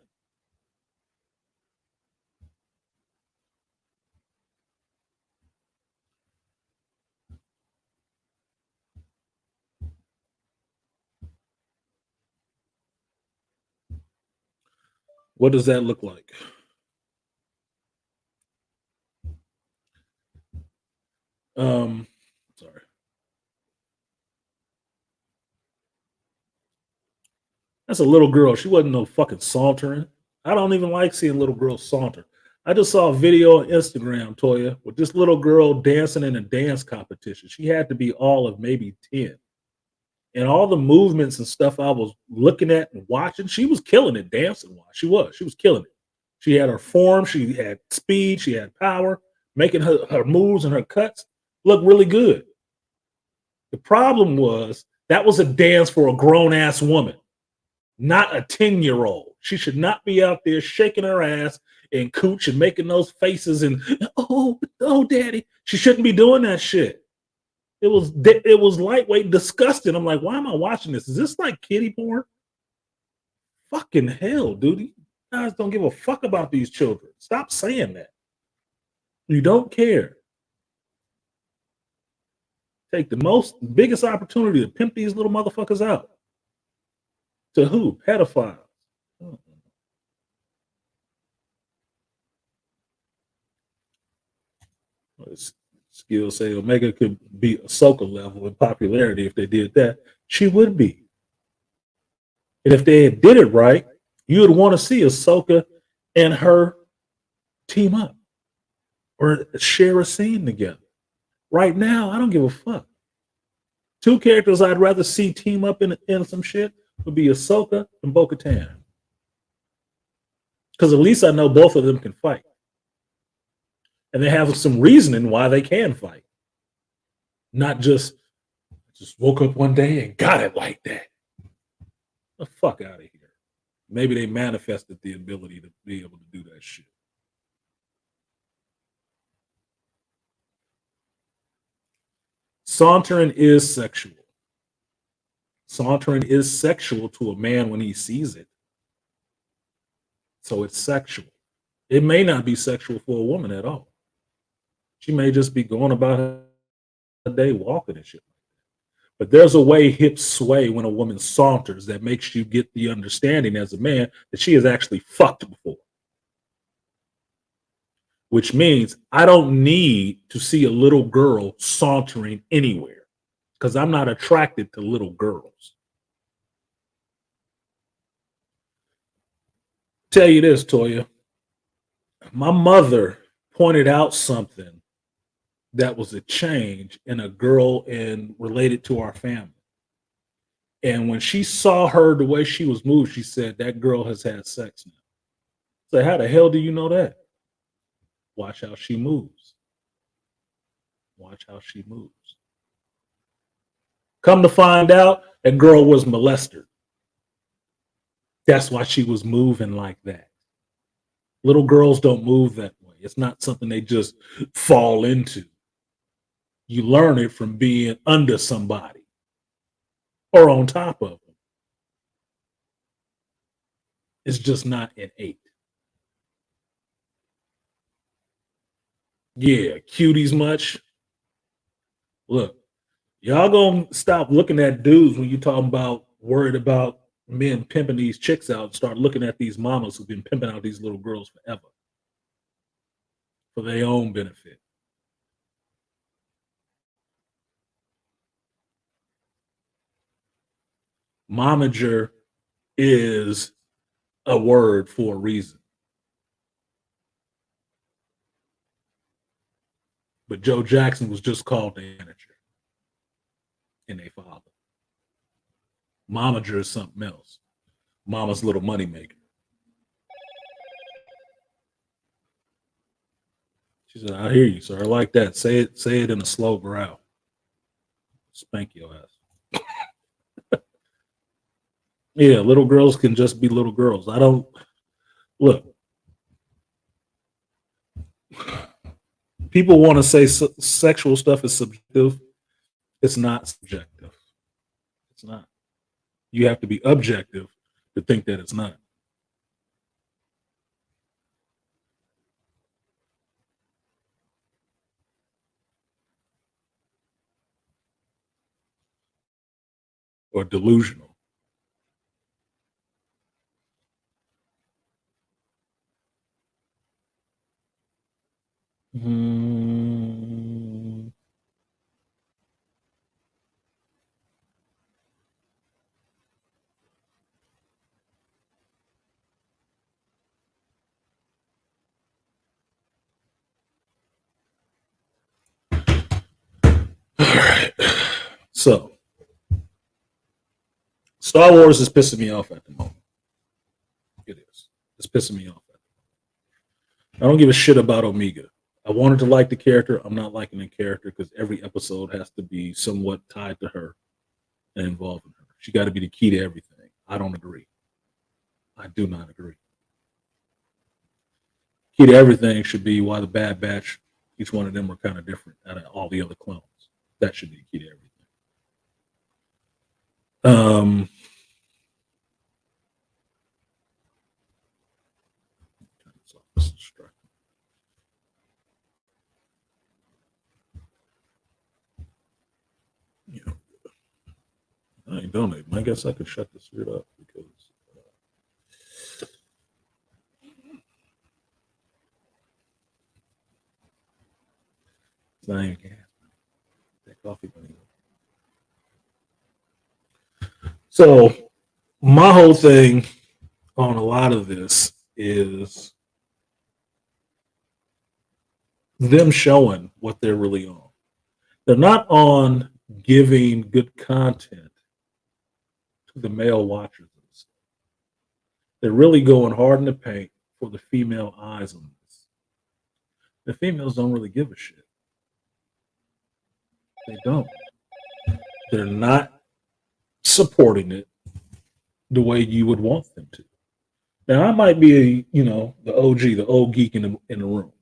What does that look like? Sorry. That's a little girl. She wasn't no fucking sauntering. I don't even like seeing little girls saunter. I just saw a video on Instagram, Toya, with this little girl dancing in a dance competition. She had to be all of maybe 10. And all the movements and stuff I was looking at and watching, she was killing it dancing-wise. She was killing it. She had her form, she had speed, she had power, making her moves and her cuts look really good. The problem was that was a dance for a grown-ass woman. not a 10-year-old. She should not be out there shaking her ass and cooch and making those faces and oh daddy. She shouldn't be doing that shit. It was lightweight, disgusting. I'm like, why am I watching this? Is this like kiddie porn? Fucking hell, dude. You guys don't give a fuck about these children. Stop saying that. You don't care. Take the biggest opportunity to pimp these little motherfuckers out. To who? Pedophiles. Skills say Omega could be Ahsoka level in popularity if they did that. She would be. And if they did it right, you would want to see Ahsoka and her team up or share a scene together. Right now, I don't give a fuck. Two characters I'd rather see team up in some shit would be Ahsoka and Bo-Katan. Because at least I know both of them can fight. And they have some reasoning why they can fight. Not just woke up one day and got it like that. The fuck out of here. Maybe they manifested the ability to be able to do that shit. Sauntering is sexual. Sauntering is sexual to a man when he sees it. So it's sexual. It may not be sexual for a woman at all. She may just be going about her day walking and shit. But there's a way hips sway when a woman saunters that makes you get the understanding as a man that she has actually fucked before. Which means I don't need to see a little girl sauntering anywhere because I'm not attracted to little girls. Tell you this, Toya. My mother pointed out something that was a change in a girl and related to our family. And when she saw her, the way she was moved, she said, that girl has had sex now. So how the hell do you know that? Watch how she moves. Watch how she moves. Come to find out, that girl was molested. That's why she was moving like that. Little girls don't move that way. It's not something they just fall into. You learn it from being under somebody or on top of them. It's just not innate. Yeah, cuties much. Look, y'all gonna stop looking at dudes when you talking about worried about men pimping these chicks out and start looking at these mamas who've been pimping out these little girls forever for their own benefit. Momager is a word for a reason. But Joe Jackson was just called the manager and a father. Momager is something else. Mama's little money maker. She said, I hear you, sir. I like that. Say it in a slow growl. Spank your ass. Yeah, little girls can just be little girls. I don't look. People want to say sexual stuff is subjective. It's not subjective. It's not. You have to be objective to think that it's not. Or delusional. All right. So, Star Wars is pissing me off at the moment. It is. It's pissing me off. I don't give a shit about Omega. I wanted to like the character. I'm not liking the character because every episode has to be somewhat tied to her and involving her. She got to be the key to everything. I don't agree. I do not agree. Key to everything should be why the Bad Batch, each one of them are kind of different out of all the other clones. That should be the key to everything. Yeah, I ain't donating. I guess I could shut this shit up because it's not even gas. That coffee money. So my whole thing on a lot of this is them showing what they're really on. They're not on giving good content to the male watchers. They're really going hard in the paint for the female eyes on this. The females don't really give a shit. They don't. They're not supporting it the way you would want them to. Now, I might be, the OG, the old geek in the room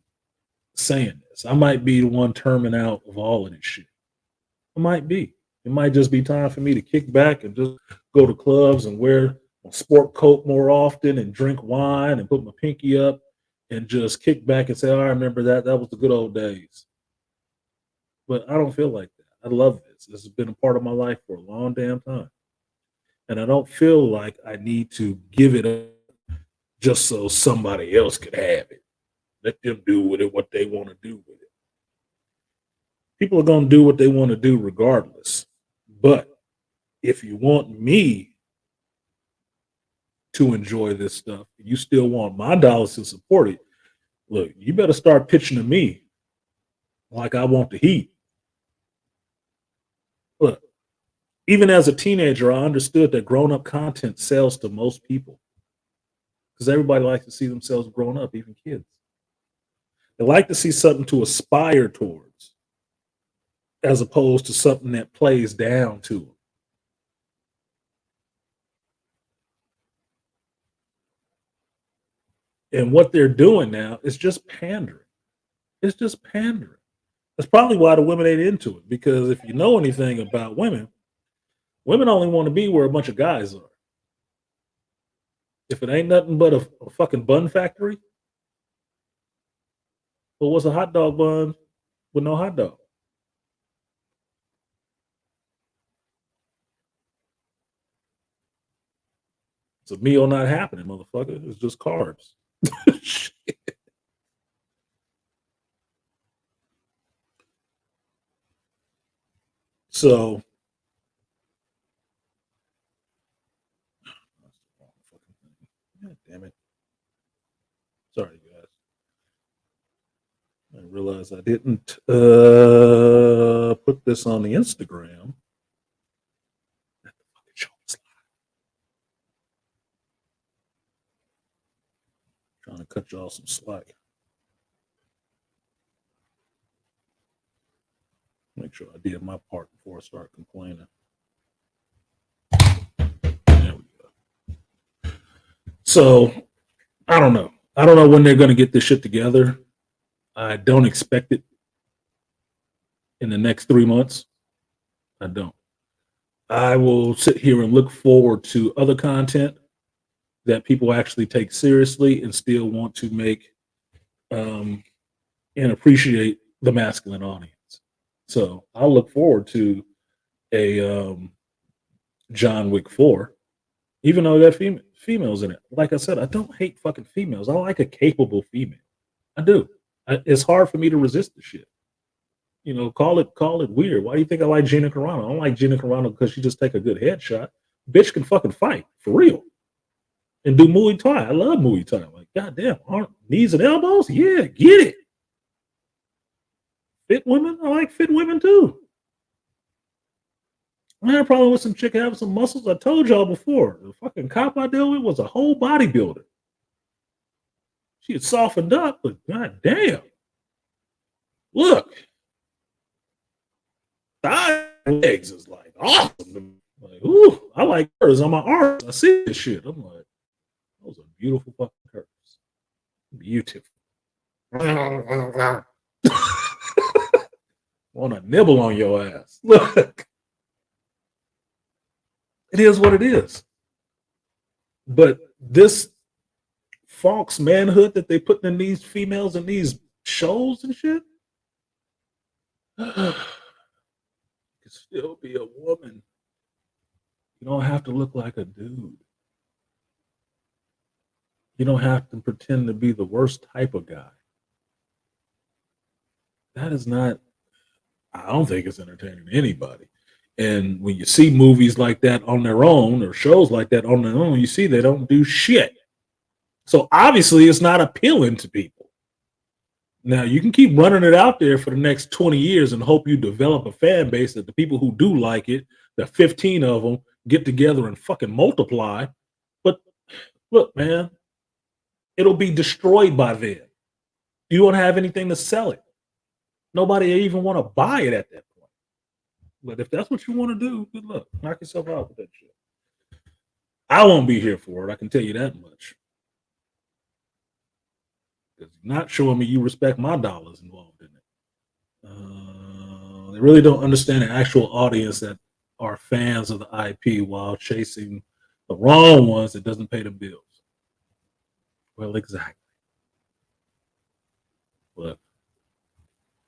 saying this. I might be the one terming out of all of this shit. I might be. It might just be time for me to kick back and just go to clubs and wear a sport coat more often and drink wine and put my pinky up and just kick back and say, oh, I remember that. That was the good old days. But I don't feel like that. I love this. This has been a part of my life for a long damn time. And I don't feel like I need to give it up just so somebody else could have it. Let them do with it what they want to do with it. People are going to do what they want to do regardless. But if you want me to enjoy this stuff, and you still want my dollars to support it, look, you better start pitching to me like I want the heat. Look, even as a teenager, I understood that grown-up content sells to most people because everybody likes to see themselves grown up, even kids. They like to see something to aspire towards as opposed to something that plays down to them. And what they're doing now is just pandering. It's just pandering. That's probably why the women ain't into it, because if you know anything about women, women only want to be where a bunch of guys are. If it ain't nothing but a fucking bun factory, well, what's a hot dog bun with no hot dog? It's a meal not happening, motherfucker. It's just carbs. So God damn it. Sorry, guys. I realized I didn't put this on the Instagram. Trying to cut y'all some slack. Make sure I did my part before I start complaining. There we go. So, I don't know. I don't know when they're going to get this shit together. I don't expect it in the next 3 months. I don't. I will sit here and look forward to other content that people actually take seriously and still want to make and appreciate the masculine audience. So I'll look forward to a John Wick 4, even though there are females in it. Like I said, I don't hate fucking females. I like a capable female. I do. It's hard for me to resist the shit. Call it weird. Why do you think I like Gina Carano? I don't like Gina Carano because she just take a good headshot. Bitch can fucking fight for real. And do Muay Thai. I love Muay Thai. I'm like, goddamn, knees and elbows? Yeah, get it. Fit women? I like fit women too. I had a problem with some chick having some muscles. I told y'all before. The fucking cop I dealt with was a whole bodybuilder. She had softened up, but goddamn. Look. Thigh legs is like awesome. Like, ooh, I like hers on my arms. I see this shit. I'm like, beautiful fucking curves. Beautiful. Want to nibble on your ass. Look. It is what it is. But this false manhood that they put in these females in these shows and shit, you can still be a woman. You don't have to look like a dude. You don't have to pretend to be the worst type of guy. That is not, I don't think it's entertaining to anybody. And when you see movies like that on their own or shows like that on their own, you see they don't do shit. So obviously it's not appealing to people. Now you can keep running it out there for the next 20 years and hope you develop a fan base that the people who do like it, the 15 of them, get together and fucking multiply. But look, man, it'll be destroyed by then. You won't have anything to sell it. Nobody even want to buy it at that point. But if that's what you want to do, good luck. Knock yourself out with that shit. I won't be here for it. I can tell you that much. Because you're not showing me you respect my dollars involved in it. They really don't understand the actual audience that are fans of the IP while chasing the wrong ones that doesn't pay the bills. Well, exactly. But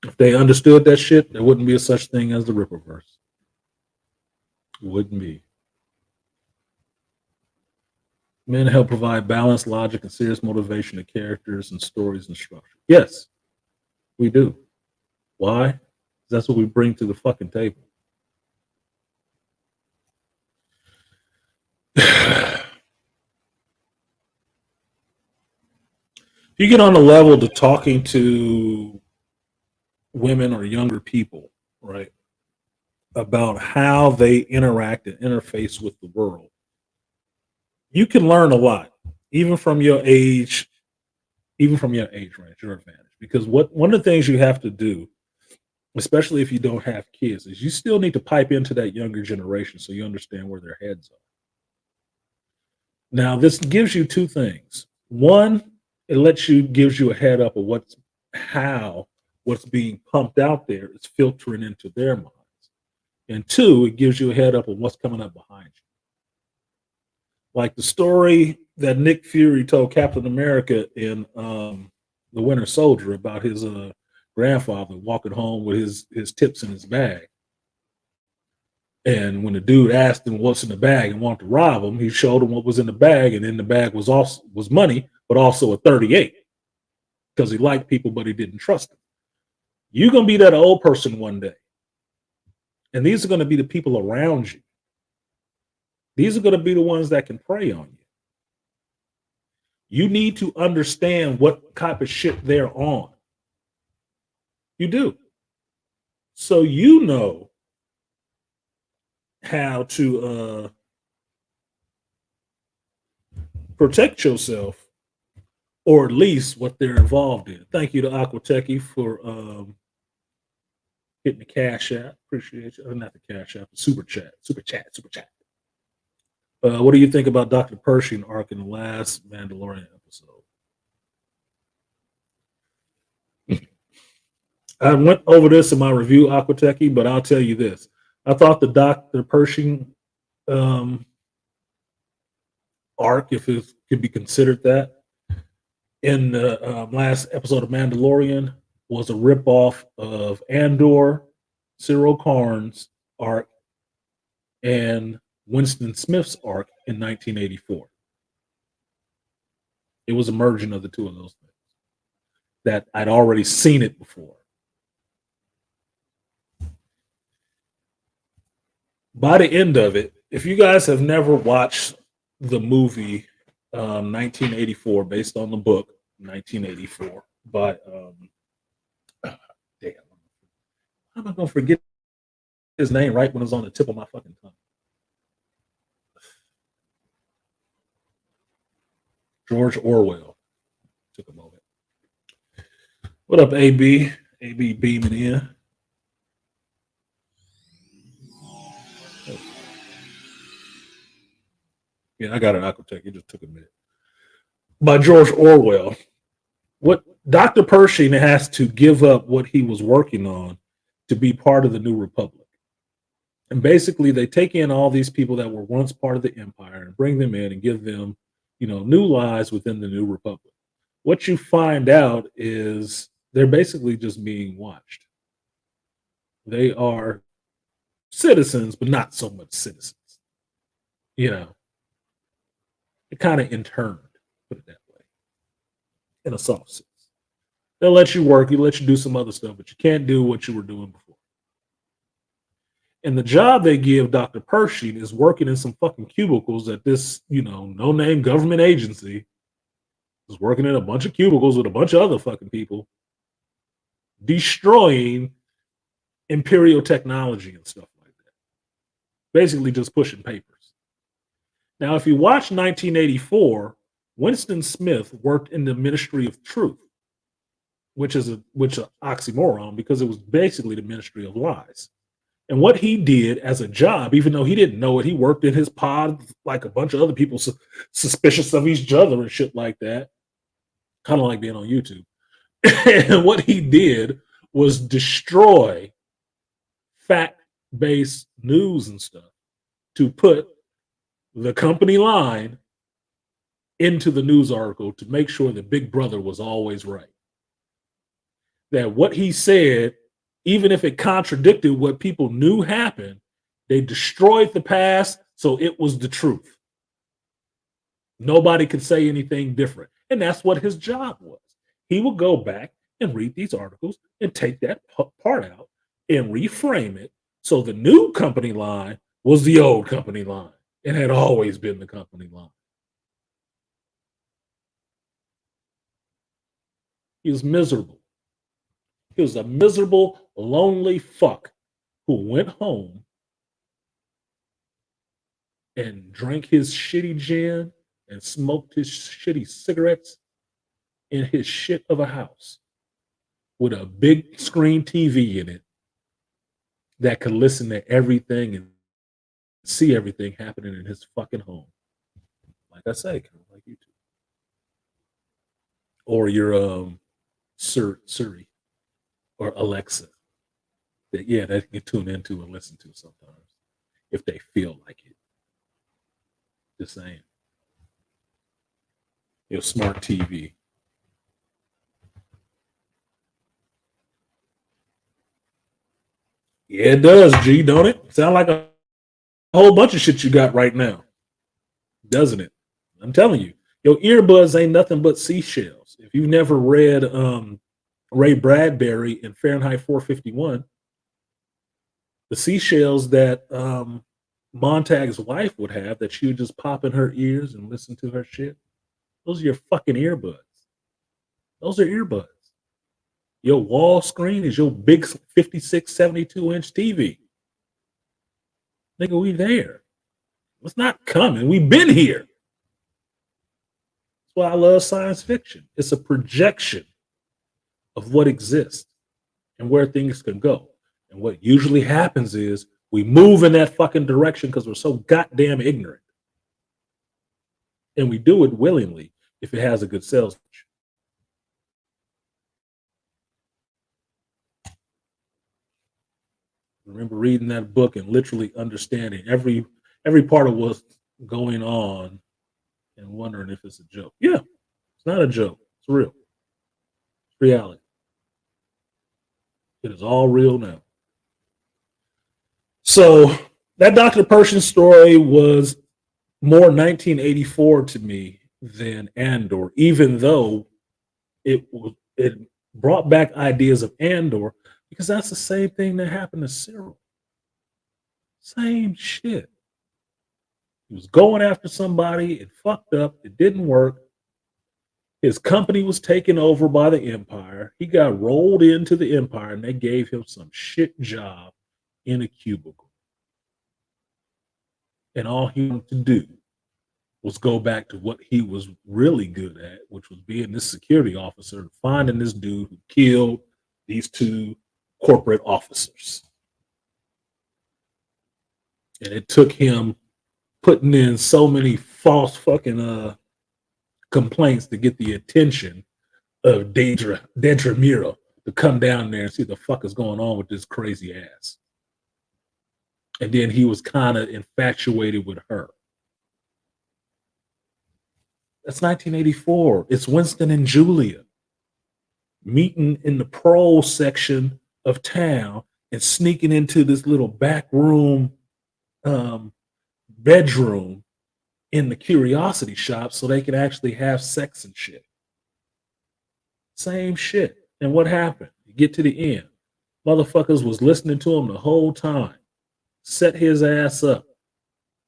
if they understood that shit, there wouldn't be a such thing as the Ripperverse. Wouldn't be. Men help provide balance, logic, and serious motivation to characters and stories and structure. Yes, we do. Why? That's what we bring to the fucking table. If you get on the level to talking to women or younger people, right, about how they interact and interface with the world, you can learn a lot, even from your age, range, your advantage. Because one of the things you have to do, especially if you don't have kids, is you still need to pipe into that younger generation so you understand where their heads are. Now, this gives you two things. One, it gives you a head up of what's being pumped out there is filtering into their minds. And two, it gives you a head up of what's coming up behind you. Like the story that Nick Fury told Captain America in The Winter Soldier about his grandfather walking home with his tips in his bag. And when the dude asked him what's in the bag and wanted to rob him, he showed him what was in the bag, and in the bag was money, but also a 38, because he liked people, but he didn't trust them. You're gonna be that old person one day, and these are gonna be the people around you. These are gonna be the ones that can prey on you. You need to understand what type of shit they're on. You do, so you know how to protect yourself, or at least what they're involved in. Thank you to Aquatechy for hitting the cash app. Appreciate you. Not the cash app, the super chat. What do you think about Dr. Pershing arc in the last Mandalorian episode? I went over this in my review, Aquatechy, but I'll tell you this. I thought the Dr. Pershing arc, if it could be considered that, in the last episode of Mandalorian was a ripoff of Andor, Cyril Karn's arc, and Winston Smith's arc in 1984. It was a merging of the two of those things that I'd already seen it before. By the end of it, if you guys have never watched the movie 1984, based on the book 1984 by damn, how am I gonna forget his name right when it's on the tip of my fucking tongue? George Orwell. Took a moment. What up, AB? AB beaming in. Yeah, I got an Aquatech. It just took a minute. by George Orwell. What Dr. Pershing has to give up what he was working on to be part of the New Republic. And basically, they take in all these people that were once part of the empire and bring them in and give them, new lives within the New Republic. What you find out is they're basically just being watched. They are citizens, but not so much citizens. They're kind of interned, put it that way, in a soft sense. They'll let you work, let you do some other stuff, but you can't do what you were doing before. And the job they give Dr. Pershing is working in some fucking cubicles at this, no-name government agency. Is working in a bunch of cubicles with a bunch of other fucking people, destroying imperial technology and stuff like that. Basically just pushing papers. Now, if you watch 1984, Winston Smith worked in the Ministry of Truth, which is an oxymoron because it was basically the Ministry of Lies. And what he did as a job, even though he didn't know it, he worked in his pod like a bunch of other people suspicious of each other and shit like that. Kind of like being on YouTube. And what he did was destroy fact-based news and stuff to put the company line into the news article to make sure that Big Brother was always right. That what he said, even if it contradicted what people knew happened, they destroyed the past, so it was the truth. Nobody could say anything different. And that's what his job was. He would go back and read these articles and take that part out and reframe it so the new company line was the old company line. It had always been the company line. He was miserable. He was a miserable, lonely fuck who went home and drank his shitty gin and smoked his shitty cigarettes in his shit of a house with a big screen TV in it that could listen to everything and see everything happening in his fucking home. Like I say, kind of like YouTube. Or your Siri or Alexa. That they can tune into and listen to sometimes if they feel like it. Just saying. Your smart TV. Yeah, it does, G, don't it? Sound like a whole bunch of shit you got right now. Doesn't it? I'm telling you. Your earbuds ain't nothing but seashells. If you've never read Ray Bradbury in Fahrenheit 451, the seashells that Montag's wife would have that she would just pop in her ears and listen to her shit, those are your fucking earbuds. Those are earbuds. Your wall screen is your big 56, 72-inch TV. Nigga, we there. It's not coming. We've been here. That's why I love science fiction. It's a projection of what exists and where things can go. And what usually happens is we move in that fucking direction because we're so goddamn ignorant. And we do it willingly if it has a good sales pitch. I remember reading that book and literally understanding every part of what's going on and wondering if it's a joke. Yeah, it's not a joke. It's real. It's reality. It is all real now. So that Dr. Pershing story was more 1984 to me than Andor, even though it brought back ideas of Andor, because that's the same thing that happened to Cyril. Same shit. He was going after somebody, it fucked up, it didn't work. His company was taken over by the Empire. He got rolled into the Empire and they gave him some shit job in a cubicle. And all he wanted to do was go back to what he was really good at, which was being this security officer and finding this dude who killed these two corporate officers. And it took him putting in so many false fucking complaints to get the attention of Dedra Miro to come down there and see what the fuck is going on with this crazy ass. And then he was kind of infatuated with her. That's 1984. It's Winston and Julia meeting in the pro section of town and sneaking into this little back room bedroom in the curiosity shop so they could actually have sex and shit. Same shit. And what happened? You get to the end. Motherfuckers was listening to him the whole time, set his ass up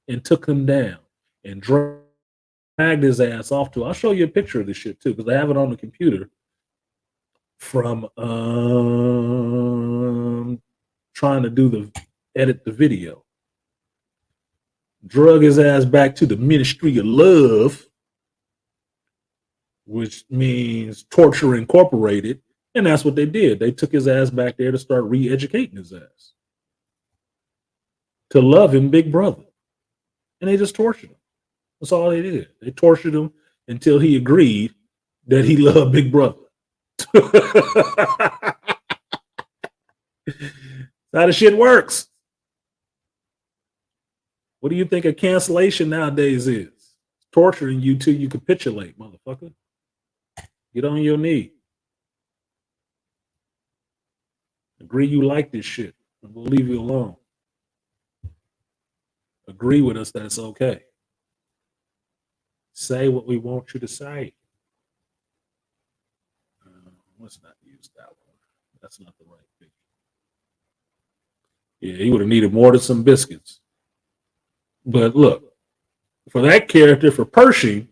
and took him down and dragged his ass off to. I'll show you a picture of this shit too, because I have it on the computer from trying to edit the video. Drug his ass back to the Ministry of Love, which means Torture Incorporated, and that's what they did. They took his ass back there to start re-educating his ass to love him, Big Brother, and they just tortured him. That's all they did. They tortured him until he agreed that he loved Big Brother. That's how the shit works. What do you think a cancellation nowadays is? Torturing you till you capitulate, motherfucker. Get on your knee. Agree you like this shit, and we'll leave you alone. Agree with us that it's okay. Say what we want you to say. Let's not use that one. That's not the right picture. Yeah, he would have needed more than some biscuits. But look, for that character, for Pershing,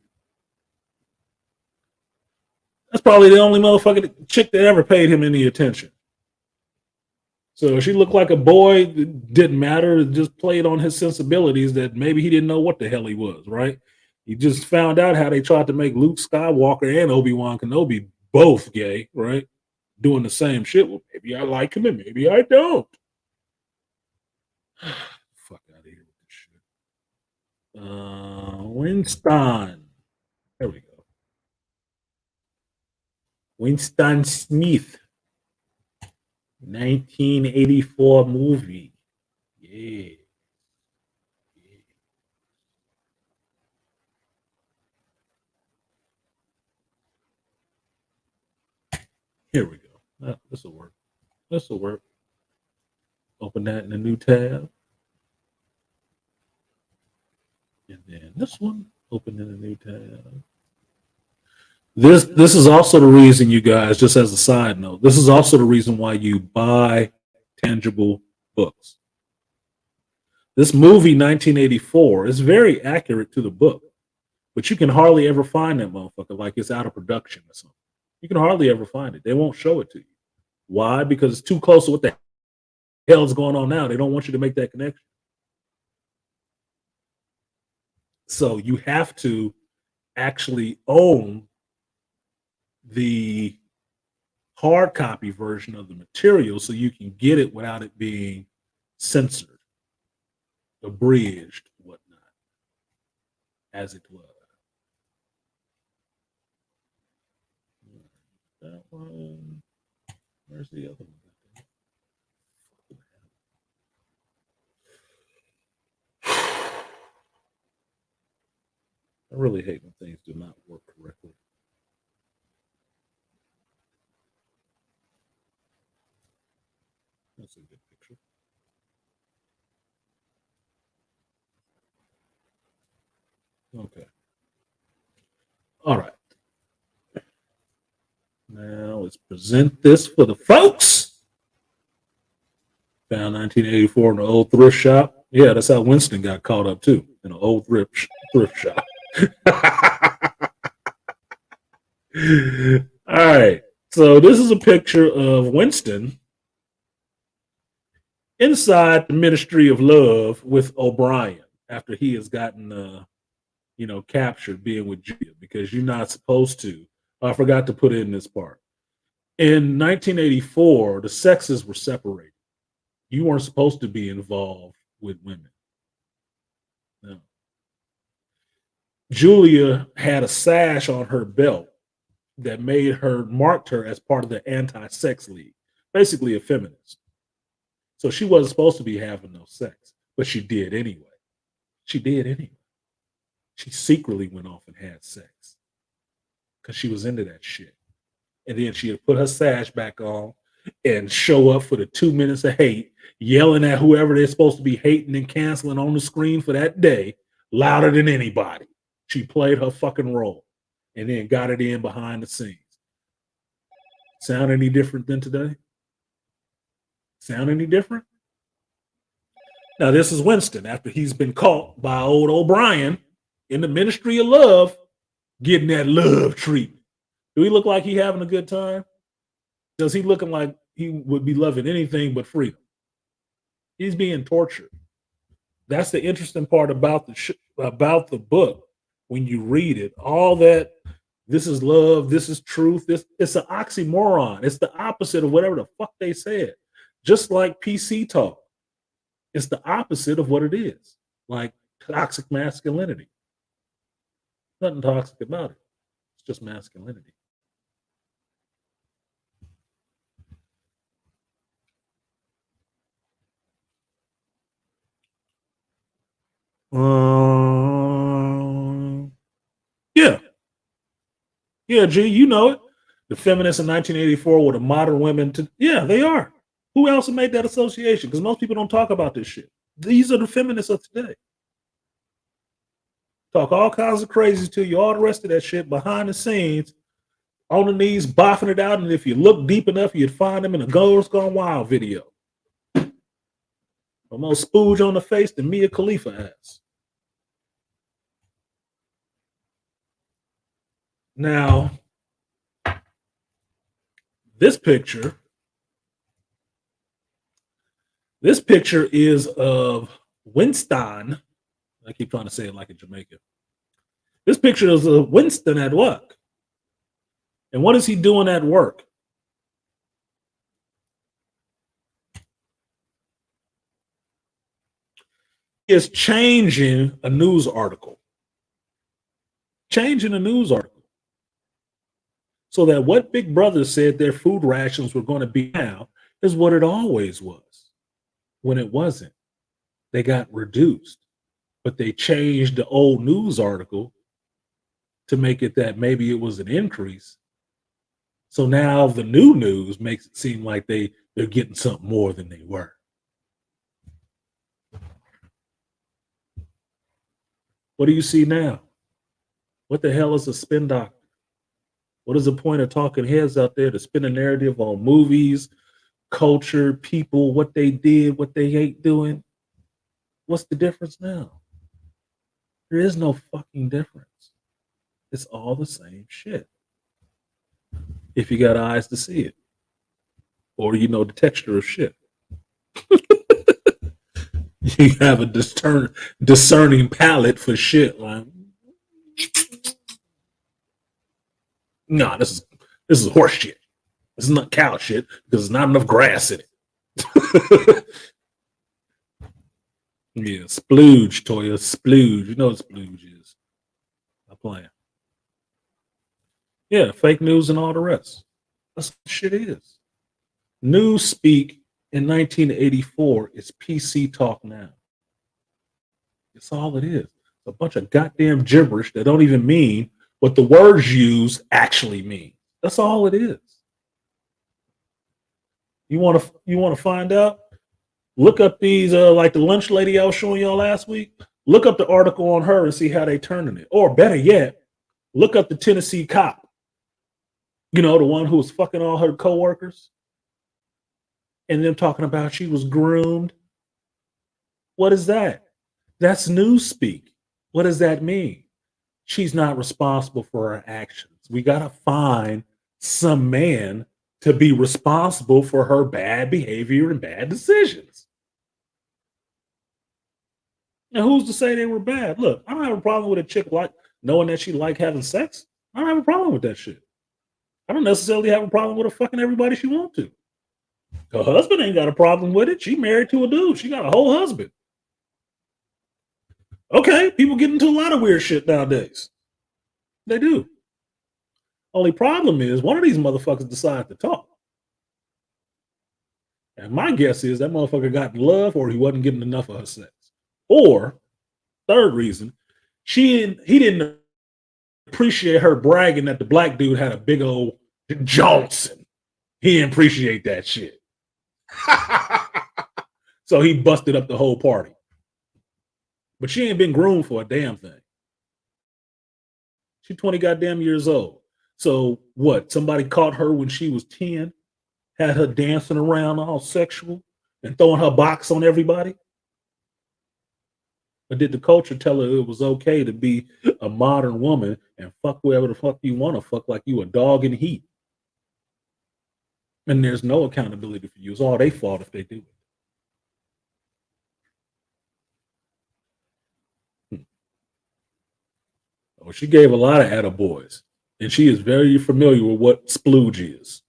that's probably the only motherfucking chick that ever paid him any attention. So she looked like a boy. It didn't matter. It just played on his sensibilities that maybe he didn't know what the hell he was, right? He just found out how they tried to make Luke Skywalker and Obi-Wan Kenobi both gay, right? Doing the same shit. Well, maybe I like him and maybe I don't. Fuck out of here with this shit. Winston. There we go. Winston Smith. 1984 movie. Yeah. Here we go. This will work. This will work. Open that in a new tab. And then this one, open in a new tab. This is also the reason, you guys, just as a side note, this is also the reason why you buy tangible books. This movie, 1984, is very accurate to the book, but you can hardly ever find that motherfucker like it's out of production or something. You can hardly ever find it. They won't show it to you. Why? Because it's too close to what the hell is going on now. They don't want you to make that connection. So you have to actually own the hard copy version of the material so you can get it without it being censored, abridged, whatnot, as it was. That one. Where's the other one? I really hate when things do not work correctly. That's a good picture. Okay. All right. Now let's present this for the folks. Found 1984 in the old thrift shop. Yeah, that's how Winston got caught up too, in an old thrift shop. All right. So this is a picture of Winston inside the Ministry of Love with O'Brien after he has gotten, captured being with Julia, because you're not supposed to. I forgot to put in this part. In 1984, the sexes were separated. You weren't supposed to be involved with women. No. Julia had a sash on her belt that marked her as part of the anti-sex league, basically a feminist. So she wasn't supposed to be having no sex, but she did anyway. She did anyway. She secretly went off and had sex because she was into that shit. And then she would put her sash back on and show up for the 2 minutes of hate, yelling at whoever they're supposed to be hating and canceling on the screen for that day, louder than anybody. She played her fucking role and then got it in behind the scenes. Sound any different than today? Sound any different? Now, this is Winston after he's been caught by old O'Brien in the Ministry of Love, getting that love treatment. Do he look like he having a good time? Does he looking like he would be loving anything but freedom? He's being tortured. That's the interesting part about the book. When you read it, all that, this is love, this is truth, it's an oxymoron. It's the opposite of whatever the fuck they said. Just like PC talk. It's the opposite of what it is. Like toxic masculinity. Nothing toxic about it. It's just masculinity. Yeah. Yeah, G, you know it. The feminists in 1984 were the modern women. Yeah, they are. Who else made that association? Because most people don't talk about this shit. These are the feminists of today. Talk all kinds of crazy to you, all the rest of that shit behind the scenes, on the knees, boffing it out. And if you look deep enough, you'd find them in a Girls Gone Wild video. Almost spooge on the face than Mia Khalifa ass. Now, this picture is of Winston. I keep trying to say it like a Jamaican. This picture is of Winston at work. And what is he doing at work? He is changing a news article. Changing a news article. So that what Big Brother said their food rations were going to be now is what it always was. When it wasn't, they got reduced. But they changed the old news article to make it that maybe it was an increase. So now the new news makes it seem like they're getting something more than they were. What do you see now? What the hell is a spin doctor? What is the point of talking heads out there to spin a narrative on movies, culture, people, what they did, what they ain't doing? What's the difference now? There is no fucking difference. It's all the same shit. If you got eyes to see it. Or you know the texture of shit. You have a discerning palate for shit. Like, no, this is horse shit. This is not cow shit because there's not enough grass in it. Yeah, splooge, Toya, splooge. You know what splooge is. I'm playing. Yeah, fake news and all the rest. That's what shit is. News speak in 1984 is PC talk now. It's all it is. It's a bunch of goddamn gibberish that don't even mean what the words used actually mean. That's all it is. You want to find out? Look up these like the lunch lady I was showing y'all last week. Look up the article on her and see how they turning it. Or better yet, look up the Tennessee cop. You know, the one who was fucking all her coworkers. And them talking about she was groomed. What is that? That's newspeak. What does that mean? She's not responsible for her actions. We got to find some man to be responsible for her bad behavior and bad decisions. Now, who's to say they were bad? Look, I don't have a problem with a chick knowing that she like having sex. I don't have a problem with that shit. I don't necessarily have a problem with her fucking everybody she wants to. Her husband ain't got a problem with it. She married to a dude. She got a whole husband. Okay, people get into a lot of weird shit nowadays. They do. Only problem is one of these motherfuckers decided to talk. And my guess is that motherfucker got in love or he wasn't getting enough of her sex. Or, third reason, he didn't appreciate her bragging that the black dude had a big old Johnson. He didn't appreciate that shit. So he busted up the whole party. But she ain't been groomed for a damn thing. She's 20 goddamn years old. So what? Somebody caught her when she was 10, had her dancing around all sexual and throwing her box on everybody? Or did the culture tell her it was okay to be a modern woman and fuck whoever the fuck you want to fuck like you a dog in heat? And there's no accountability for you. It's all their fault if they do it. Oh, she gave a lot of attaboys, and she is very familiar with what splooge is.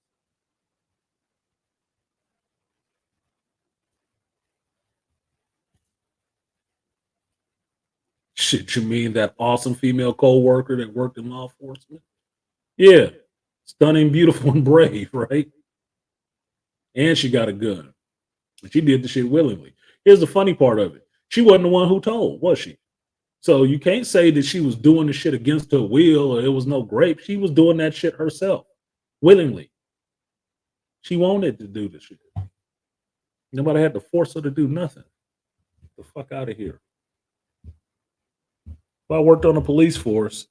Shit, you mean that awesome female co-worker that worked in law enforcement? Yeah, stunning, beautiful, and brave, right? And she got a gun. And she did the shit willingly. Here's the funny part of it. She wasn't the one who told, was she? So you can't say that she was doing the shit against her will or it was no grape. She was doing that shit herself, willingly. She wanted to do the shit. Nobody had to force her to do nothing. Get the fuck out of here. If I worked on a police force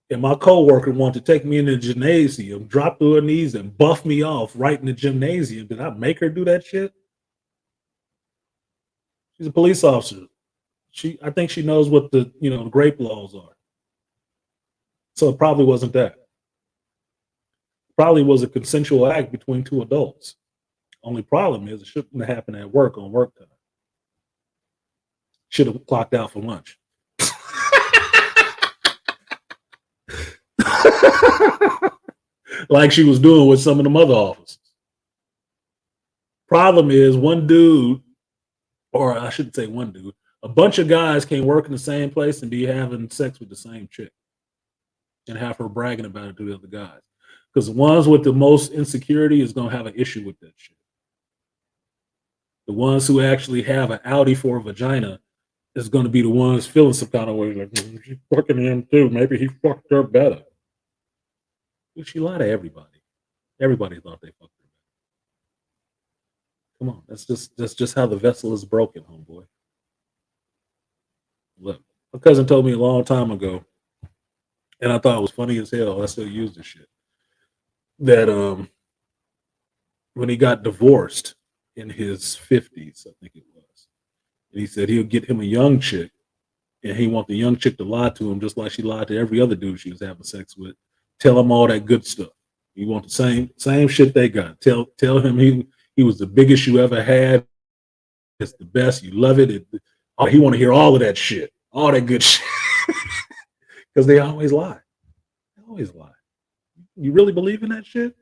and my coworker wanted to take me in the gymnasium, drop to her knees and buff me off right in the gymnasium, did I make her do that shit? She's a police officer. I think she knows what the grape laws are. So it probably wasn't that. Probably was a consensual act between two adults. Only problem is it shouldn't have happened at work on work time. Should have clocked out for lunch. Like she was doing with some of the other officers. Problem is one dude, or I shouldn't say one dude, a bunch of guys can work in the same place and be having sex with the same chick and have her bragging about it to the other guys. Because the ones with the most insecurity is going to have an issue with that shit. The ones who actually have an Audi for a vagina is going to be the ones feeling some kind of way, like, she's fucking him too. Maybe he fucked her better. Dude, she lied to everybody. Everybody thought they fucked her better. Come on, that's just how the vessel is broken, homeboy. Look, my cousin told me a long time ago, and I thought it was funny as hell. I still use this shit. That when he got divorced in his 50s, I think it was, and he said he'll get him a young chick, and he want the young chick to lie to him just like she lied to every other dude she was having sex with. Tell him all that good stuff. You want the same shit they got. Tell him he was the biggest you ever had. It's the best. You love it. He want to hear all of that shit, all that good shit, because they always lie. They always lie. You really believe in that shit?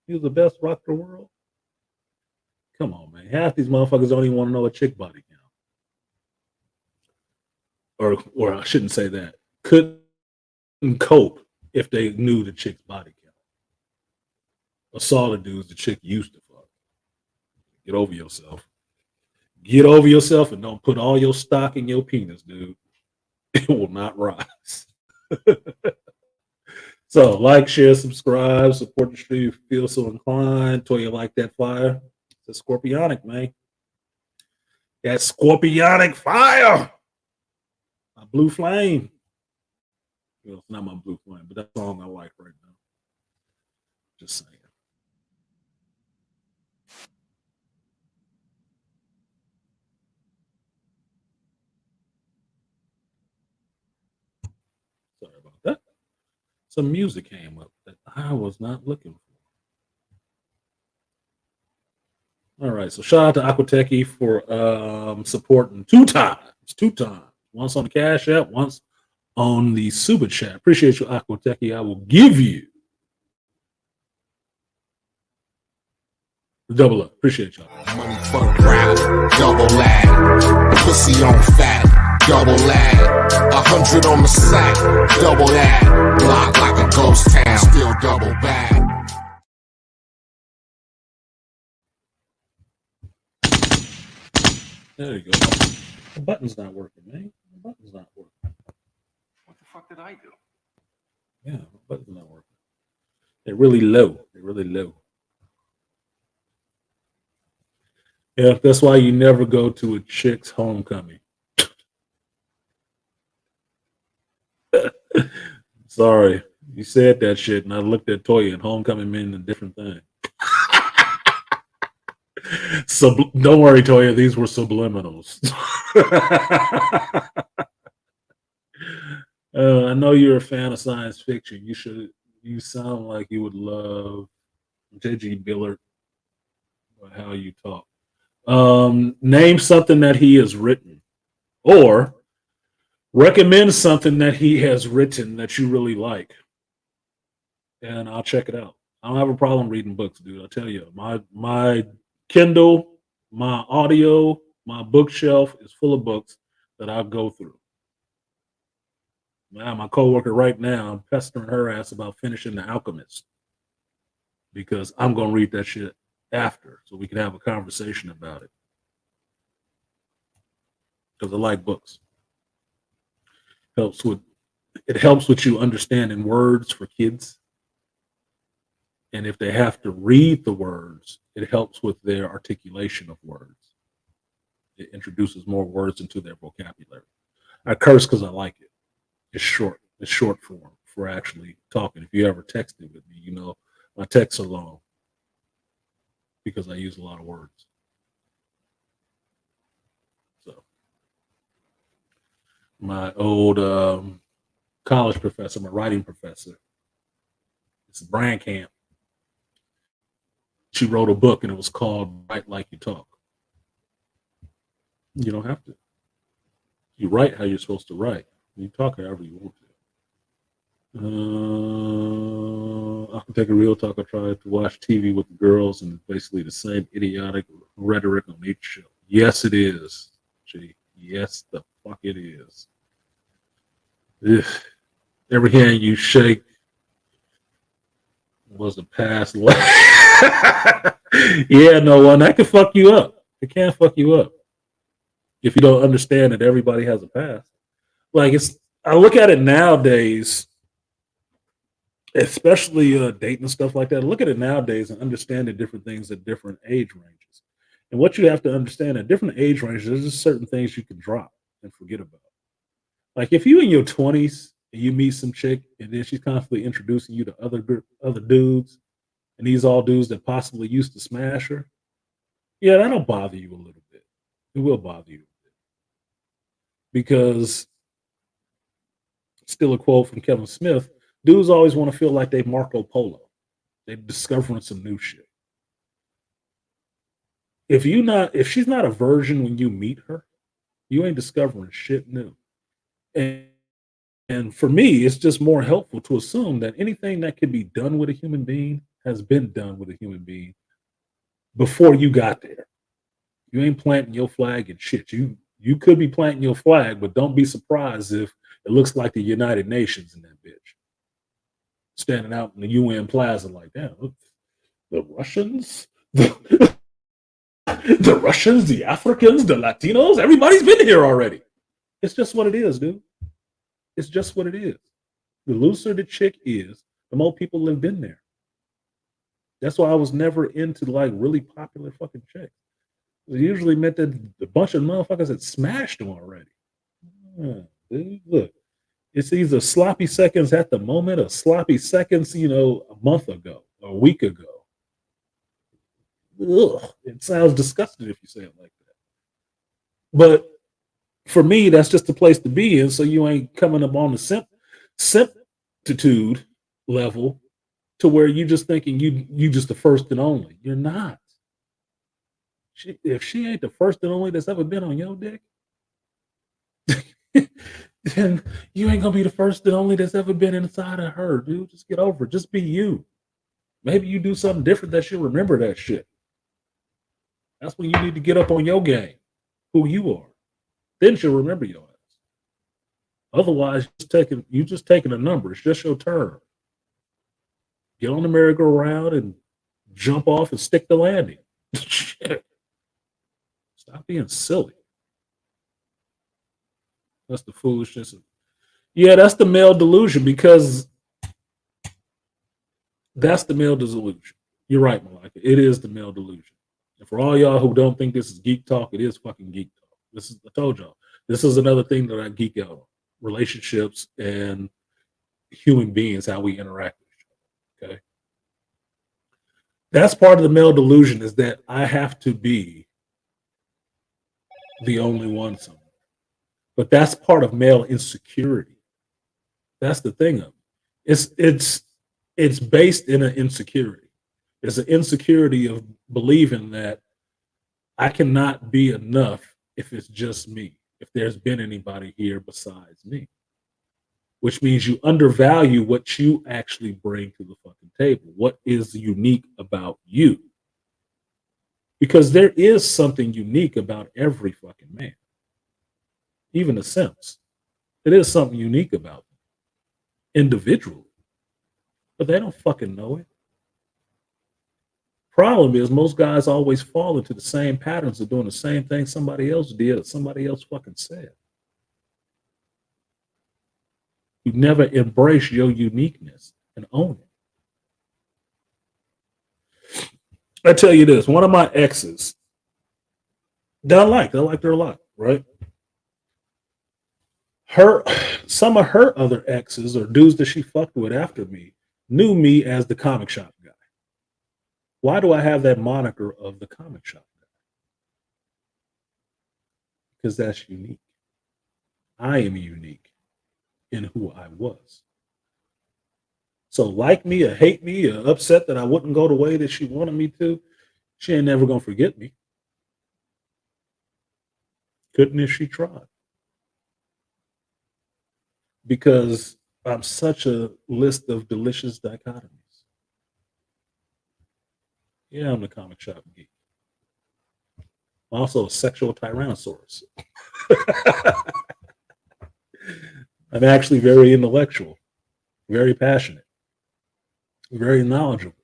He was the best rock in the world? Come on, man. Half these motherfuckers don't even want to know a chick body count. Or I shouldn't say that. Couldn't cope if they knew the chick's body count. Or saw the dudes the chick used to fuck. Get over yourself. Get over yourself and don't put all your stock in your penis, dude. It will not rise. So, like, share, subscribe, support the stream if you feel so inclined. Toy you like that fire. It's a scorpionic, man. That scorpionic fire. My blue flame. Well, it's not my blue flame, but that's the song I like right now. Just saying. Sorry about that. Some music came up that I was not looking for. All right, so shout out to Aquatechie for supporting two times. Once on the Cash App, once on the Super Chat. Appreciate you, Aquatechie. I will give you Double up. Appreciate y'all. Money for the crowd, double lag. Pussy on fat, double lag. 100 on the sack, double that. Block like a ghost town, still double bag. There you go. The button's not working, man. The button's not working. What the fuck did I do? Yeah, the button's not working. They're really low. They're really low. Yeah, that's why you never go to a chick's homecoming. Sorry, you said that shit, and I looked at Toya, and homecoming meant a different thing. Don't worry, Toya, these were subliminals. I know you're a fan of science fiction. You sound like you would love J.G. Billard or how you talk. Name something that he has written, or recommend something that he has written that you really like, and I'll check it out. I don't have a problem reading books, dude. I'll tell you, my Kindle, my audio, my bookshelf is full of books that I go through. Now, my coworker right now, I'm pestering her ass about finishing The Alchemist because I'm gonna read that shit after, so we can have a conversation about it. Because I like books. It helps with you understanding words for kids. And if they have to read the words, it helps with their articulation of words. It introduces more words into their vocabulary. I curse because I like it. It's short. It's short form for actually talking. If you ever texted with me, you know my texts are long because I use a lot of words. So my old college professor, my writing professor, it's Brand Camp. She wrote a book and it was called Write Like You Talk. You don't have to. You write how you're supposed to write. You talk however you want to. I can take a real talk. I tried to watch TV with the girls and it's basically the same idiotic rhetoric on each show. Yes, it is. Gee, yes, the fuck it is. Ugh. Every hand you shake was a past life. Yeah, no one that can fuck you up. It can fuck you up if you don't understand that everybody has a past. Like I look at it nowadays, especially dating and stuff like that. I look at it nowadays and understand the different things at different age ranges. And what you have to understand at different age ranges, there's just certain things you can drop and forget about. Like if you in your 20s and you meet some chick and then she's constantly introducing you to other dudes, and these all dudes that possibly used to smash her, yeah, that'll bother you a little bit. It will bother you a bit. Because, still a quote from Kevin Smith, dudes always want to feel like they Marco Polo. They're discovering some new shit. If she's not a virgin when you meet her, you ain't discovering shit new. And for me, it's just more helpful to assume that anything that can be done with a human being has been done with a human being before you got there. You ain't planting your flag and shit. You could be planting your flag, but don't be surprised if it looks like the United Nations in that bitch. Standing out in the UN Plaza like, damn, look, the Russians, the Russians, the Africans, the Latinos, everybody's been here already. It's just what it is, dude. It's just what it is. The looser the chick is, the more people have been there. That's why I was never into like really popular fucking chicks. It usually meant that a bunch of motherfuckers had smashed them already. Dude, look, it's either sloppy seconds at the moment or sloppy seconds, a month ago or a week ago. Ugh, it sounds disgusting if you say it like that. But for me, that's just the place to be in. So you ain't coming up on the simptitude level to where you just thinking you just the first and only. You're not. If she ain't the first and only that's ever been on your dick, then you ain't gonna be the first and only that's ever been inside of her, dude. Just get over it. Just be you. Maybe you do something different that she'll remember that shit. That's when you need to get up on your game, who you are. Then she'll remember your ass. Otherwise, you're just taking a number. It's just your turn. Get on the merry-go-round and jump off and stick the landing. Shit. Stop being silly. That's the foolishness. Yeah, that's the male delusion, because that's the male delusion. You're right, Malika. It is the male delusion. And for all y'all who don't think this is geek talk, it is fucking geek talk. I told y'all, this is another thing that I geek out on. Relationships and human beings, how we interact with each other. Okay. That's part of the male delusion, is that I have to be the only one somewhere. But that's part of male insecurity. That's the thing of it. It's based in an insecurity. It's an insecurity of believing that I cannot be enough if it's just me, if there's been anybody here besides me, which means you undervalue what you actually bring to the fucking table. What is unique about you? Because there is something unique about every fucking man. Even the simps. It is something unique about them individually. But they don't fucking know it. Problem is, most guys always fall into the same patterns of doing the same thing somebody else did or somebody else fucking said. You never embrace your uniqueness and own it. I tell you this, one of my exes that I liked her a lot, right? Some of her other exes or dudes that she fucked with after me knew me as the comic shop guy. Why do I have that moniker of the comic shop guy? Because that's unique. I am unique in who I was. So like me or hate me or upset that I wouldn't go the way that she wanted me to, she ain't never gonna forget me. Couldn't if she tried. Because I'm such a list of delicious dichotomies. Yeah, I'm the comic shop geek. I'm also a sexual tyrannosaurus. I'm actually very intellectual, very passionate, very knowledgeable.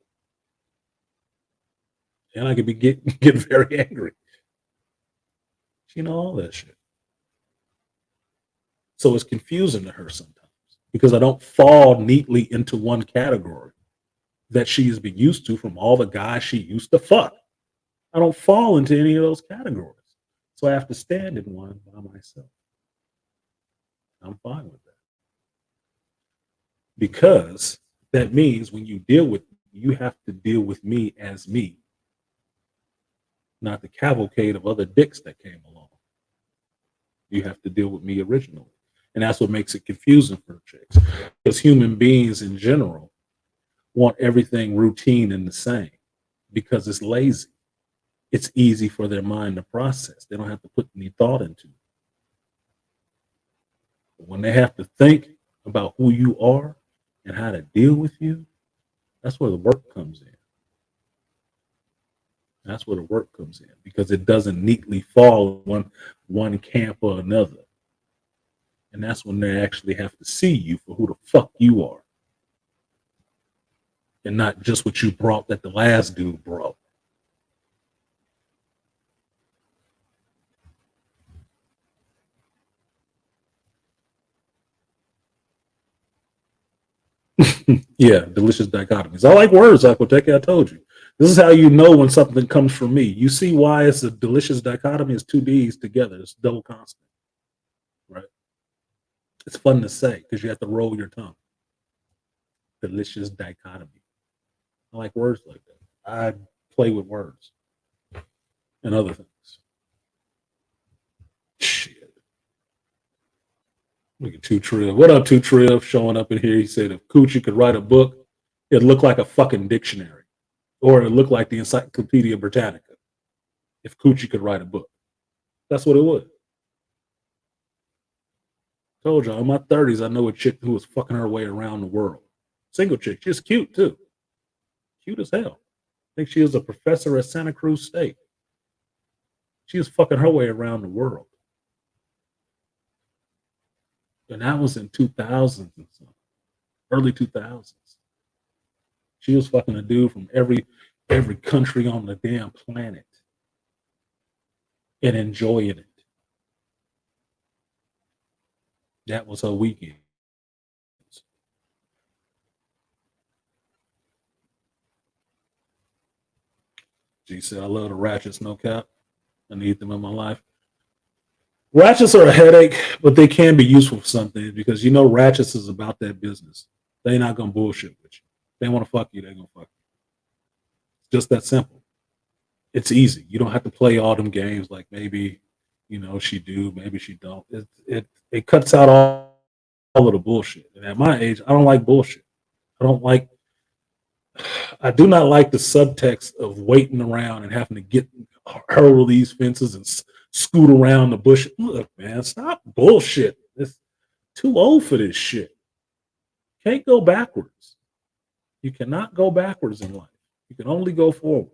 And I can get very angry. You know, all that shit. So it's confusing to her sometimes because I don't fall neatly into one category that she has been used to from all the guys she used to fuck. I don't fall into any of those categories. So I have to stand in one by myself. I'm fine with that. Because that means when you deal with me, you have to deal with me as me, not the cavalcade of other dicks that came along. You have to deal with me originally. And that's what makes it confusing for chicks. Because human beings in general want everything routine and the same because it's lazy. It's easy for their mind to process. They don't have to put any thought into it. But when they have to think about who you are and how to deal with you, that's where the work comes in. That's where the work comes in because it doesn't neatly fall one camp or another. And that's when they actually have to see you for who the fuck you are. And not just what you brought that the last dude brought. Yeah, delicious dichotomies. I like words, Aquateca. I told you. This is how you know when something comes from me. You see why it's a delicious dichotomy. It's two D's together. It's double constant. Right? It's fun to say because you have to roll your tongue. Delicious dichotomy. I like words like that. I play with words and other things. Shit. Look at Two Triv. What up, Two Triv? Showing up in here. He said if Coochie could write a book, it'd look like a fucking dictionary. Or it'd look like the Encyclopedia Britannica. If Coochie could write a book. That's what it would. Told y'all, in my 30s, I know a chick who was fucking her way around the world. Single chick. She's cute, too. Cute as hell. I think she was a professor at Santa Cruz State. She was fucking her way around the world. And that was in 2000s and something, early 2000s. She was fucking a dude from every country on the damn planet and enjoying it. That was her weekend. She said, I love the ratchets, no cap. I need them in my life. Ratchets are a headache, but they can be useful for something because you know ratchets is about that business. They're not gonna bullshit with you. They want to fuck you, they're gonna fuck you. It's just that simple. It's easy. You don't have to play all them games like maybe, she do, maybe she don't. It cuts out all of the bullshit. And at my age, I don't like bullshit. I do not like the subtext of waiting around and having to hurdle these fences and scoot around the bush. Look, man, stop bullshit. It's too old for this shit. Can't go backwards. You cannot go backwards in life. You can only go forwards.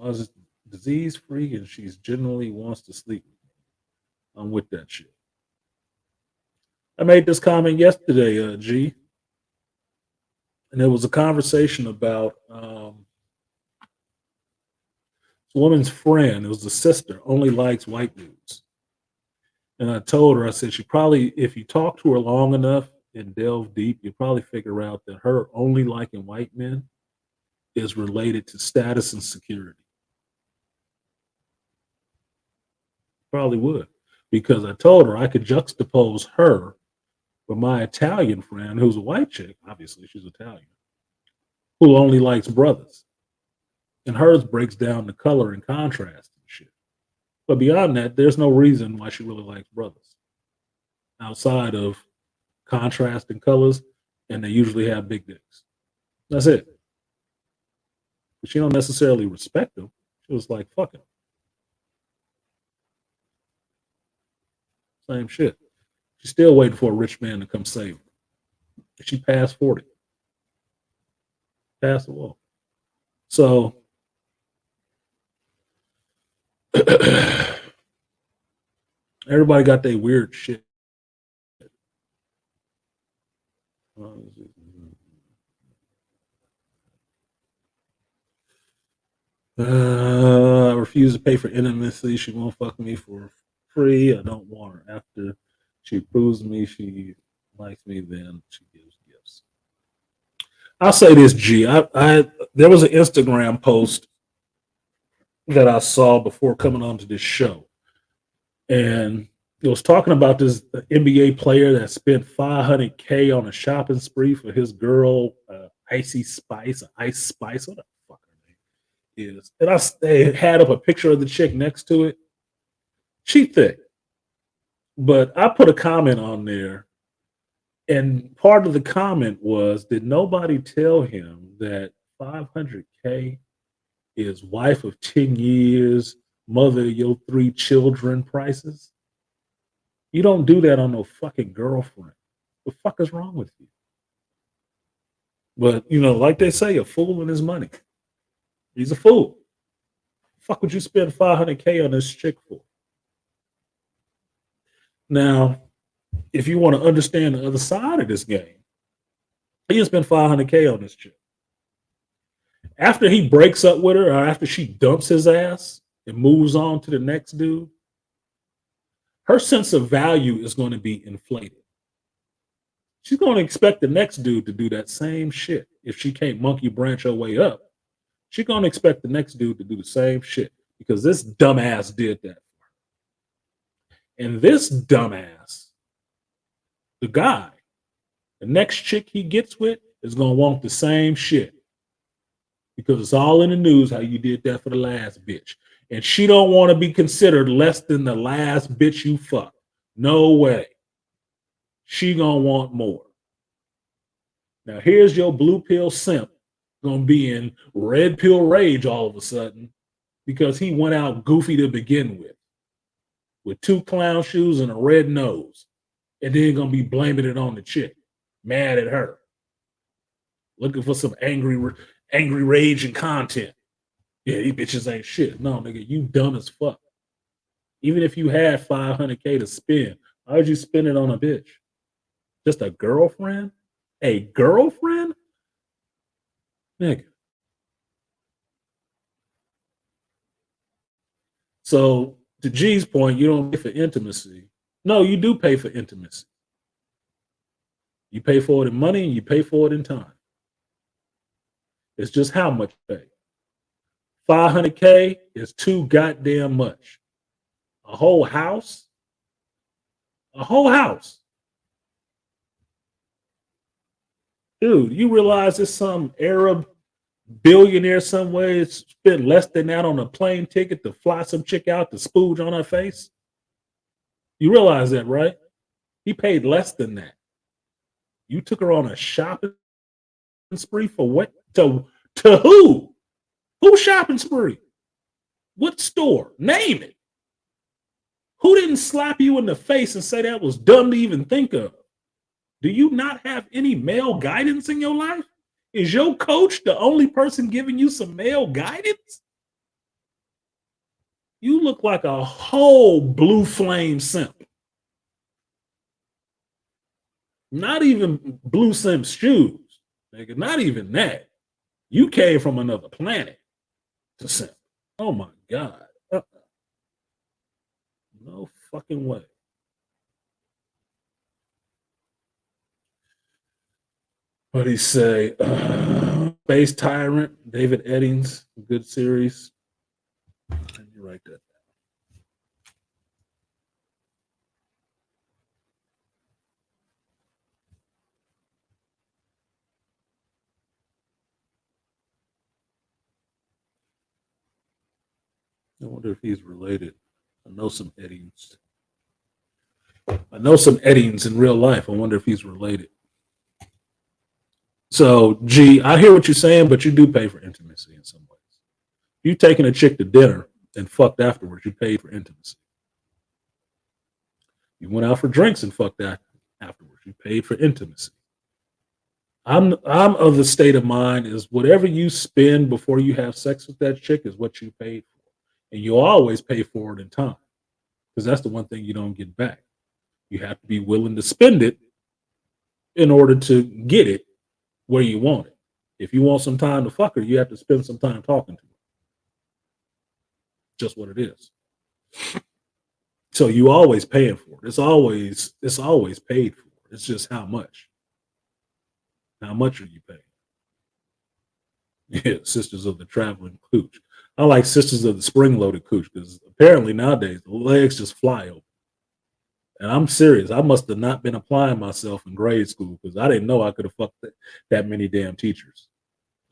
I was disease free and she's generally wants to sleep with me. I'm with that shit. I made this comment yesterday, G. And there was a conversation about a woman's friend, it was a sister, only likes white dudes. And I told her, I said, she probably, if you talk to her long enough and delve deep, you'll probably figure out that her only liking white men is related to status and security. Probably would. Because I told her I could juxtapose her with my Italian friend, who's a white chick, obviously she's Italian, who only likes brothers. And hers breaks down the color and contrast and shit. But beyond that, there's no reason why she really likes brothers. Outside of contrast and colors, and they usually have big dicks. That's it. But she don't necessarily respect them. She was like, fuck him. Same shit. She's still waiting for a rich man to come save her. She passed 40. Passed the wall. So everybody got their weird shit. I refuse to pay for intimacy. She won't fuck me for free. I don't want her. After she proves to me she likes me, then she gives gifts. I'll say this, G. There was an Instagram post that I saw before coming onto this show, and it was talking about this NBA player that spent $500K on a shopping spree for his girl, Ice Spice. What the fuck her name is? And they had up a picture of the chick next to it. She thick, but I put a comment on there, and part of the comment was, did nobody tell him that $500K is wife of 10 years, mother of your 3 children prices? You don't do that on no fucking girlfriend. The fuck is wrong with you? But, like they say, a fool and his money. He's a fool. Fuck would you spend $500K on this chick for? Now, if you want to understand the other side of this game, he has spent $500K on this chick. After he breaks up with her, or after she dumps his ass and moves on to the next dude, her sense of value is going to be inflated. She's going to expect the next dude to do that same shit. If she can't monkey branch her way up, she's going to expect the next dude to do the same shit because this dumbass did that for her. And this dumbass, the guy, the next chick he gets with is going to want the same shit because it's all in the news how you did that for the last bitch. And she don't want to be considered less than the last bitch you fucked. No way. She gonna want more. Now here's your blue pill simp gonna be in red pill rage all of a sudden because he went out goofy to begin with 2 clown shoes and a red nose, and then gonna be blaming it on the chick, mad at her, looking for some angry rage and content. Yeah, these bitches ain't shit. No, nigga, you dumb as fuck. Even if you had $500K to spend, why would you spend it on a bitch? Just a girlfriend? A girlfriend? Nigga. So to G's point, you don't pay for intimacy. No, you do pay for intimacy. You pay for it in money and you pay for it in time. It's just how much you pay. 500K is too goddamn much. A whole house? A whole house. Dude, you realize there's some Arab billionaire somewhere spent less than that on a plane ticket to fly some chick out to spooge on her face? You realize that, right? He paid less than that. You took her on a shopping spree for what? To who? Who shopping spree? What store? Name it. Who didn't slap you in the face and say that was dumb to even think of? Do you not have any male guidance in your life? Is your coach the only person giving you some male guidance? You look like a whole blue flame simp. Not even blue simp shoes. Nigga, not even that. You came from another planet to simp. Oh my God. No fucking way. What'd he say? Space Tyrant, David Eddings, good series. Let me write that down. I wonder if he's related. I know some Eddings. I know some Eddings in real life. I wonder if he's related. So, G, I hear what you're saying, but you do pay for intimacy in some ways. You taking a chick to dinner and fucked afterwards, you paid for intimacy. You went out for drinks and fucked afterwards, you paid for intimacy. I'm of the state of mind is whatever you spend before you have sex with that chick is what you paid for. And you always pay for it in time. Because that's the one thing you don't get back. You have to be willing to spend it in order to get it where you want it. If you want some time to fuck her, you have to spend some time talking to her. Just what it is. So you always paying for it. It's always paid for. It's just how much. How much are you paying? Yeah, Sisters of the Traveling Cooch. I like Sisters of the Spring-Loaded Cooch because apparently nowadays the legs just fly open. And I'm serious. I must have not been applying myself in grade school because I didn't know I could have fucked that many damn teachers.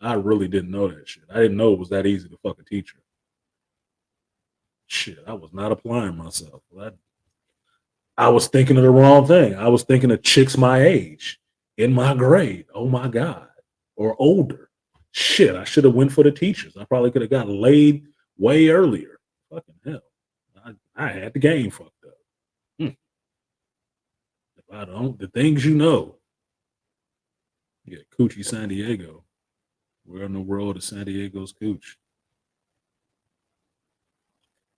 I really didn't know that shit. I didn't know it was that easy to fuck a teacher. Shit, I was not applying myself. I was thinking of the wrong thing. I was thinking of chicks my age in my grade. Oh my God. Or older. Shit, I should have went for the teachers. I probably could have got laid way earlier. Fucking hell. I had the game fucked up. If I don't, the things you know. Yeah, Coochie San Diego. Where in the world is San Diego's cooch?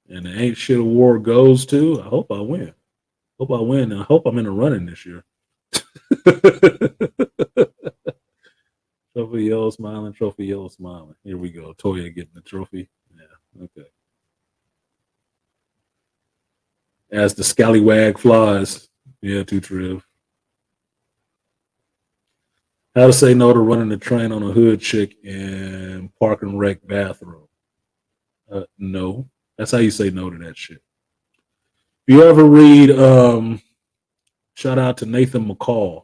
And the ain't shit award goes to, I hope I win. Hope I win. And I hope I'm in the running this year. Trophy yellow smiling, trophy yellow smiling. Here we go. Toya getting the trophy. Yeah, okay. As the scallywag flies. Yeah, too triv. How to say no to running the train on a hood chick in park and rec bathroom. No. That's how you say no to that shit. If you ever read, shout out to Nathan McCall,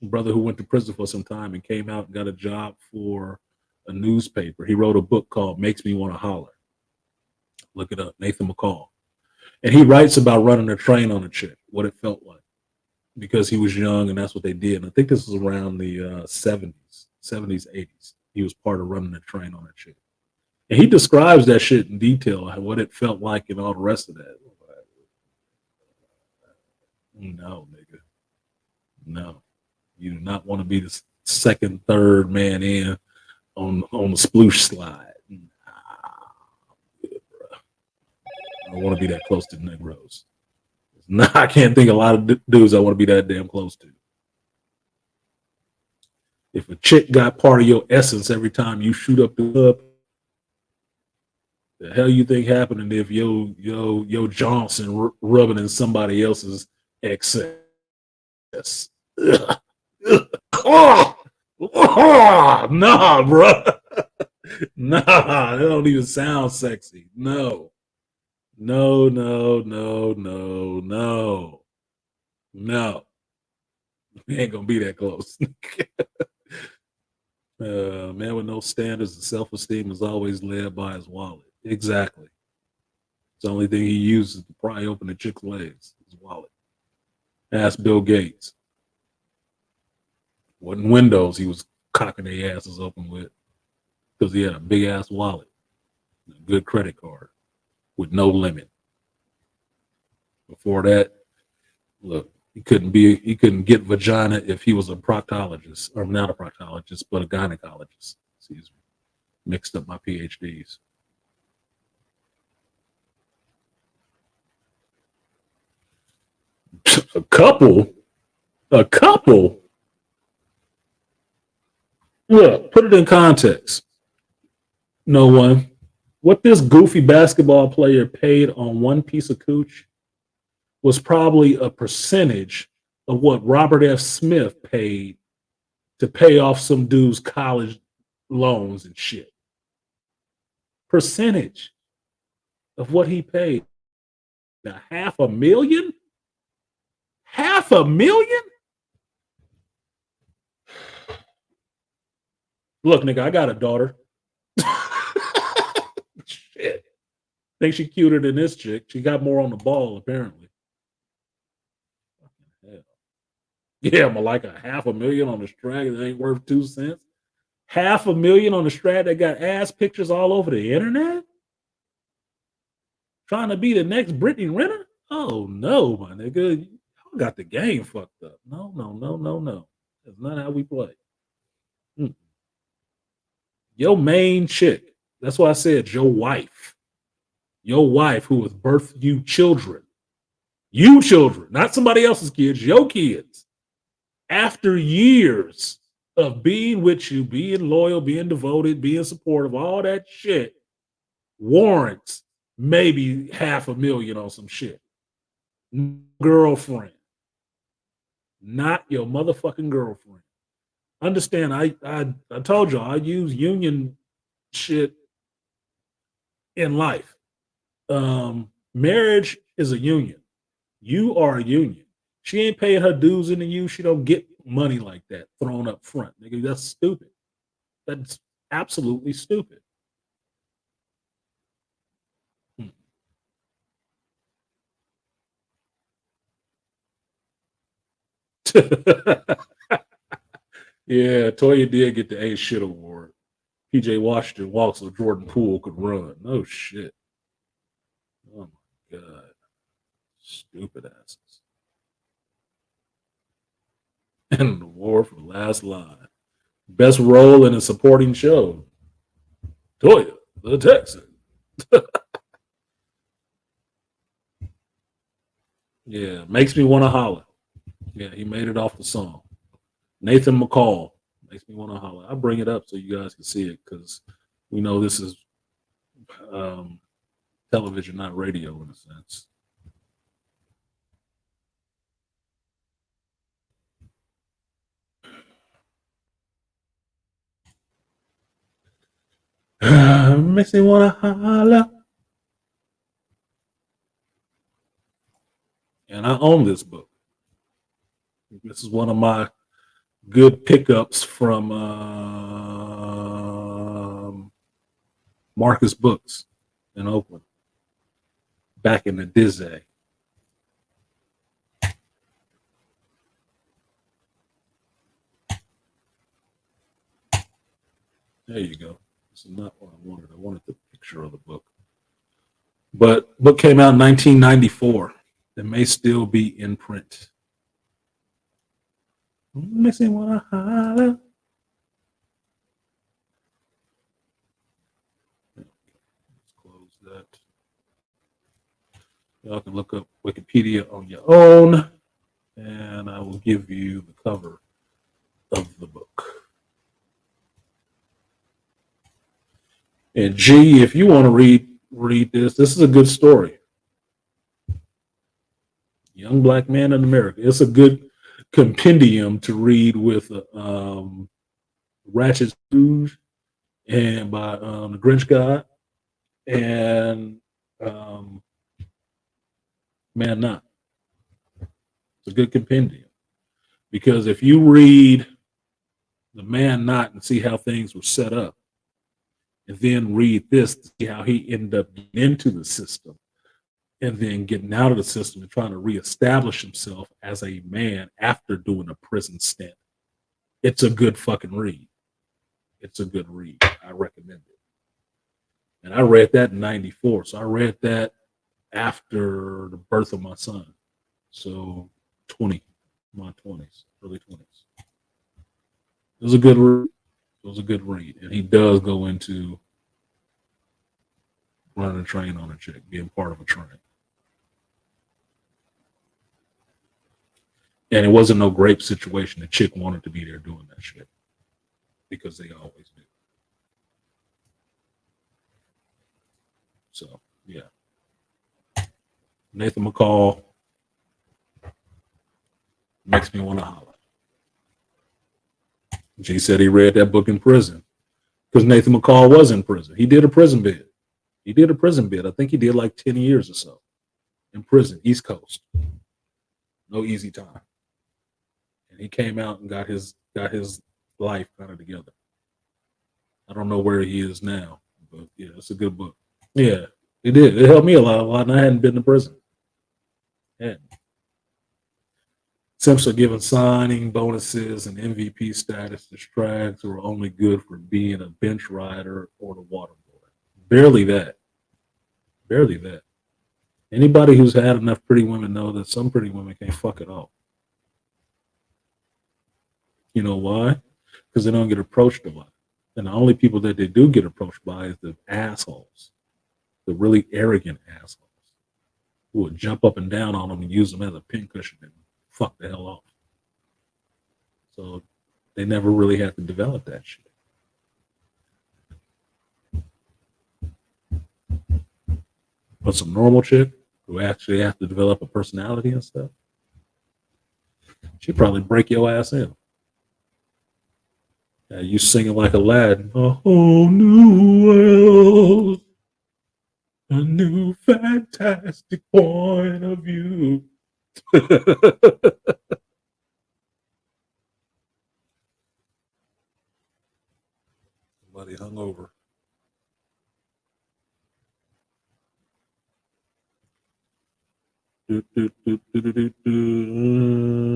brother who went to prison for some time and came out and got a job for a newspaper. He wrote a book called Makes Me Want to Holler. Look it up, Nathan McCall. And he writes about running a train on a chick, what it felt like, because he was young and that's what they did. And I think this was around the 70s, 80s. He was part of running a train on a chick. And he describes that shit in detail, what it felt like and all the rest of that. No, nigga. No. You do not want to be the second, third man in on the sploosh slide. I want to be that close to Negroes. No, I can't think of a lot of dudes I want to be that damn close to. If a chick got part of your essence every time you shoot up the club, the hell you think happening if yo Johnson rubbing in somebody else's excess? Ugh. Ugh. Oh, oh, nah, bro. Nah, that don't even sound sexy. No. No. We ain't gonna be that close. Man with no standards and self-esteem is always led by his wallet. Exactly. It's the only thing he uses to pry open the chick's legs, his wallet. Ask Bill Gates. Wasn't Windows he was cocking their asses open with, because he had a big ass wallet, a good credit card with no limit. Before that, look, he couldn't get vagina if he was a proctologist, or not a proctologist, but a gynecologist. Excuse me. Mixed up my PhDs. A couple. Look, put it in context. No one. What this goofy basketball player paid on one piece of cooch was probably a percentage of what Robert F. Smith paid to pay off some dude's college loans and shit. Percentage of what he paid. Now, $500,000? $500,000? Look, nigga, I got a daughter. Shit. Think she cuter than this chick. She got more on the ball, apparently. Hell. Yeah, I'm like $500,000 on the strap that ain't worth 2 cents. $500,000 on the strap that got ass pictures all over the internet? Trying to be the next Brittany Renner? Oh no, my nigga. Y'all got the game fucked up. No. That's not how we play. Your main chick. That's why I said your wife. Your wife who has birthed you children. You children, not somebody else's kids, your kids. After years of being with you, being loyal, being devoted, being supportive, all that shit warrants maybe $500,000 on some shit. Girlfriend. Not your motherfucking girlfriend. Understand, I told y'all I use union shit in life. Marriage is a union. You are a union. She ain't paying her dues into you. She don't get money like that thrown up front. Nigga, that's stupid. That's absolutely stupid. Yeah, Toya did get the A shit award. PJ Washington walks so Jordan Poole could run. No shit. Oh my God. Stupid asses. And the award for the last line. Best role in a supporting show. Toya, the Texan. Yeah, makes me want to holler. Yeah, he made it off the song. Nathan McCall makes me want to holler. I bring it up so you guys can see it because we know this is television, not radio in a sense. Makes me want to holler. And I own this book. This is one of my good pickups from Marcus Books in Oakland back in the Dizzy. There you go. This is not what I wanted. I wanted the picture of the book. But book came out in 1994. It may still be in print. Makes me wanna holler. Let's close that. Y'all can look up Wikipedia on your own, and I will give you the cover of the book. And G, if you want to read this is a good story. Young Black Man in America. It's a good compendium to read with Ratchet Rouge and by the Grinch God and Man Not. It's a good compendium because if you read the Man Not and see how things were set up, and then read this to see how he ended up getting into the system and then getting out of the system and trying to reestablish himself as a man after doing a prison stint. It's a good fucking read. It's a good read. I recommend it. And I read that in 94. So I read that after the birth of my son. So 20, my 20s, early 20s. It was a good read. It was a good read. And he does go into running a train on a chick, being part of a train. And it wasn't no grape situation. The chick wanted to be there doing that shit because they always do. So, yeah. Nathan McCall makes me want to holler. G said he read that book in prison because Nathan McCall was in prison. He did a prison bid. I think he did like 10 years or so in prison, East Coast. No easy time. And he came out and got his life kind of together. I don't know where he is now, but yeah, it's a good book. Yeah, it did. It helped me a lot, and I hadn't been to prison. Simps are given signing bonuses and MVP status to strags who are only good for being a bench rider or the water boy. Barely that. Barely that. Anybody who's had enough pretty women know that some pretty women can't fuck it all. You know why? Because they don't get approached a lot. And the only people that they do get approached by is the assholes, the really arrogant assholes who will jump up and down on them and use them as a pincushion and fuck the hell off. So they never really have to develop that shit. But some normal chick who actually have to develop a personality and stuff, she'd probably break your ass in. You singing like Aladdin, a whole new world, a new fantastic point of view. Somebody hung over. Do, do, do, do, do, do, do.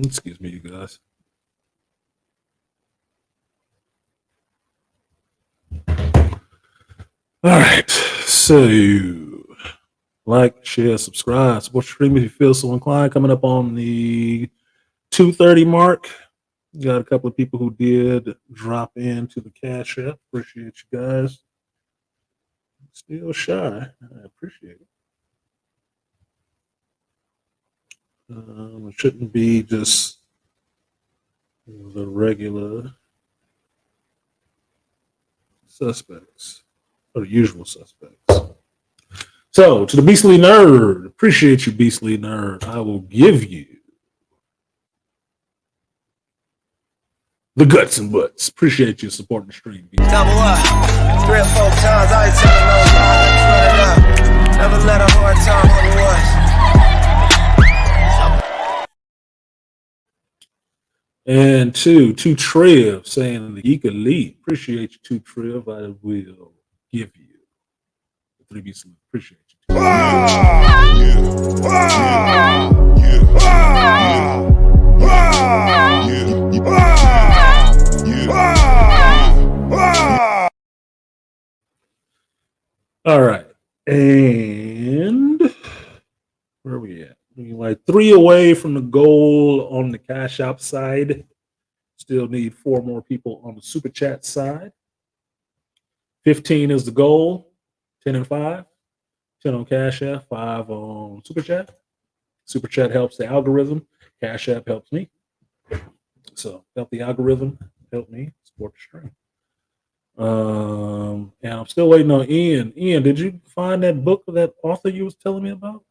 Excuse me, you guys. All right, so like, share, subscribe, support the stream if you feel so inclined. Coming up on the 2:30 mark, got a couple of people who did drop into the Cash App. Appreciate you guys. Still shy. I appreciate it. It shouldn't be just the regular suspects. are the usual suspects. So, to the Beastly Nerd, appreciate you, Beastly Nerd. I will give you the guts and butts. Appreciate you supporting the stream. Double up, 3 or 4 times. I ain't telling no lies. Run it up. Never let a hard time on the ones. And two Triv saying the Geek Elite. Appreciate you, two Triv. I will give you the 3 Beastly. Appreciate you. All right. And where are we at? We're like 3 away from the goal on the Cash App side. Still need 4 more people on the Super Chat side. 15 is the goal. 10 and 5. 10 on Cash App, 5 on Super Chat. Super Chat helps the algorithm. Cash App helps me. So help the algorithm, help me support the stream. And I'm still waiting on Ian. Ian, did you find that book of that author you was telling me about?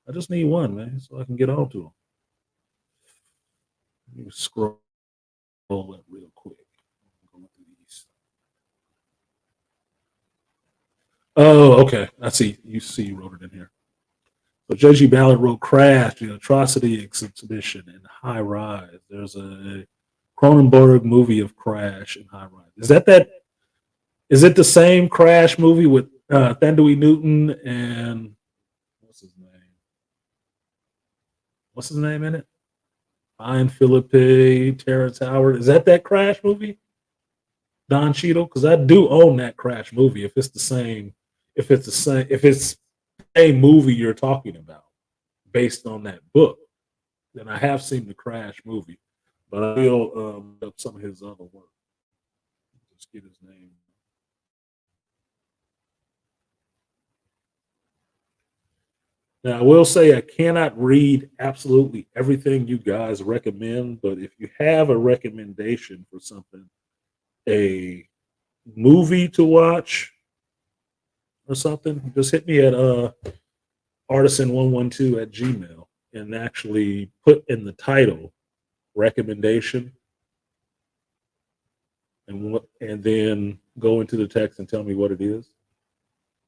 I just need one, man, so I can get on to him. Let me scroll up real quick. Oh, okay. I see. You wrote it in here. So J.G. Ballard wrote Crash, the Atrocity Exhibition in High Rise. There's a Cronenberg movie of Crash in High Rise. Is it the same Crash movie with Thandoi Newton and what's his name in it? Ryan Philippe, Terrence Howard. Is that Crash movie? Don Cheadle? Because I do own that Crash movie. If it's a movie you're talking about based on that book, then I have seen the Crash movie. But I will up some of his other work. Just get his name. Now, I will say I cannot read absolutely everything you guys recommend, but if you have a recommendation for something, a movie to watch or something, just hit me at artisan112@gmail and actually put in the title recommendation and then go into the text and tell me what it is.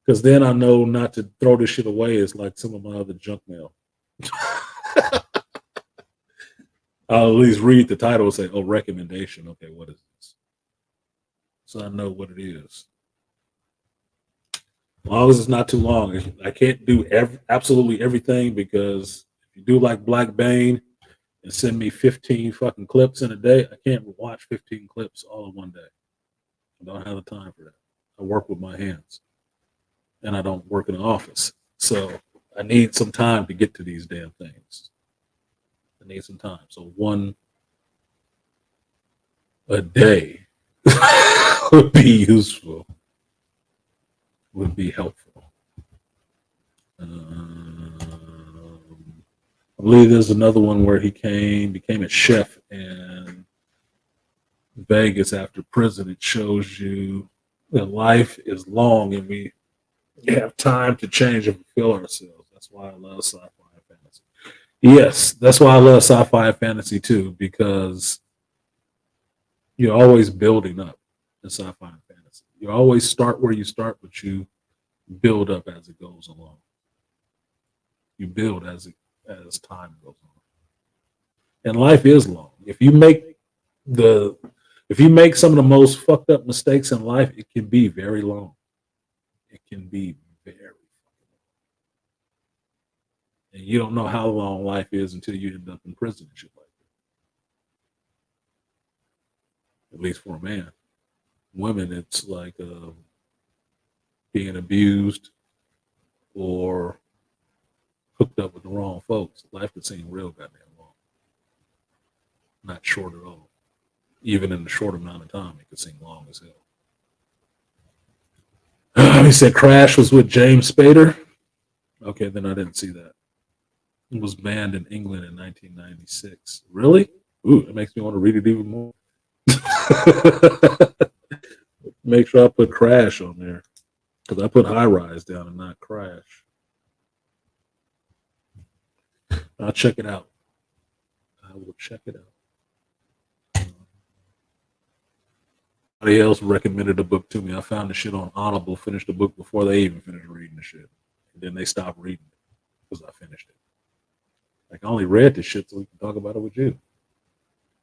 Because then I know not to throw this shit away as like some of my other junk mail. I'll at least read the title and say, oh, recommendation. Okay, what is this? So I know what it is. As long as it's not too long. I can't do absolutely everything, because if you do like Black Bane and send me 15 fucking clips in a day, I can't watch 15 clips all in one day. I don't have the time for that. I work with my hands. And I don't work in an office. So I need some time to get to these damn things. I need some time. So 1 a day would be useful, would be helpful. I believe there's another one where he became a chef in Vegas after prison. It shows you that life is long and we have time to change and fulfill ourselves. That's why I love sci-fi and fantasy. Yes, that's why I love sci-fi and fantasy too, because you're always building up in sci-fi and fantasy. You always start where you start, but you build up as it goes along. You build as time goes on. And life is long. If you make some of the most fucked up mistakes in life, it can be very long. It can be very long. And you don't know how long life is until you end up in prison and shit like that. At least for a man. Women, it's like being abused or hooked up with the wrong folks. Life could seem real goddamn long. Not short at all. Even in a short amount of time, it could seem long as hell. He said Crash was with James Spader. Okay, then I didn't see that. It was banned in England in 1996. Really? Ooh, it makes me want to read it even more. Make sure I put Crash on there. because I put high rise down and not crash. I'll check it out. I will check it out. Somebody else recommended a book to me. I found the shit on Audible, finished the book before they even finished reading the shit. And then they stopped reading it because I finished it. Like, I only read this shit so we can talk about it with you.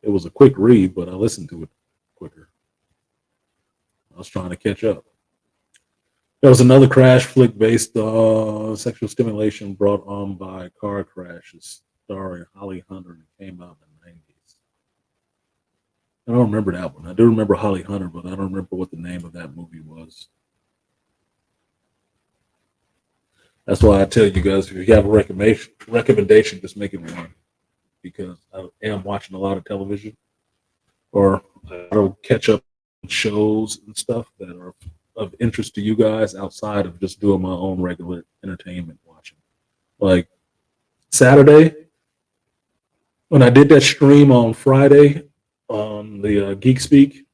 It was a quick read, but I listened to it quicker. I was trying to catch up. There was another crash flick based on sexual stimulation brought on by car crashes, starring Holly Hunter, and it came out in the 90s. I don't remember that one. I do remember Holly Hunter, but I don't remember what the name of that movie was. That's why I tell you guys, if you have a recommendation, just make it one. Because I am watching a lot of television, or I'll catch up on shows and stuff that are of interest to you guys outside of just doing my own regular entertainment watching. Like Saturday, when I did that stream on Friday on the Geek Speak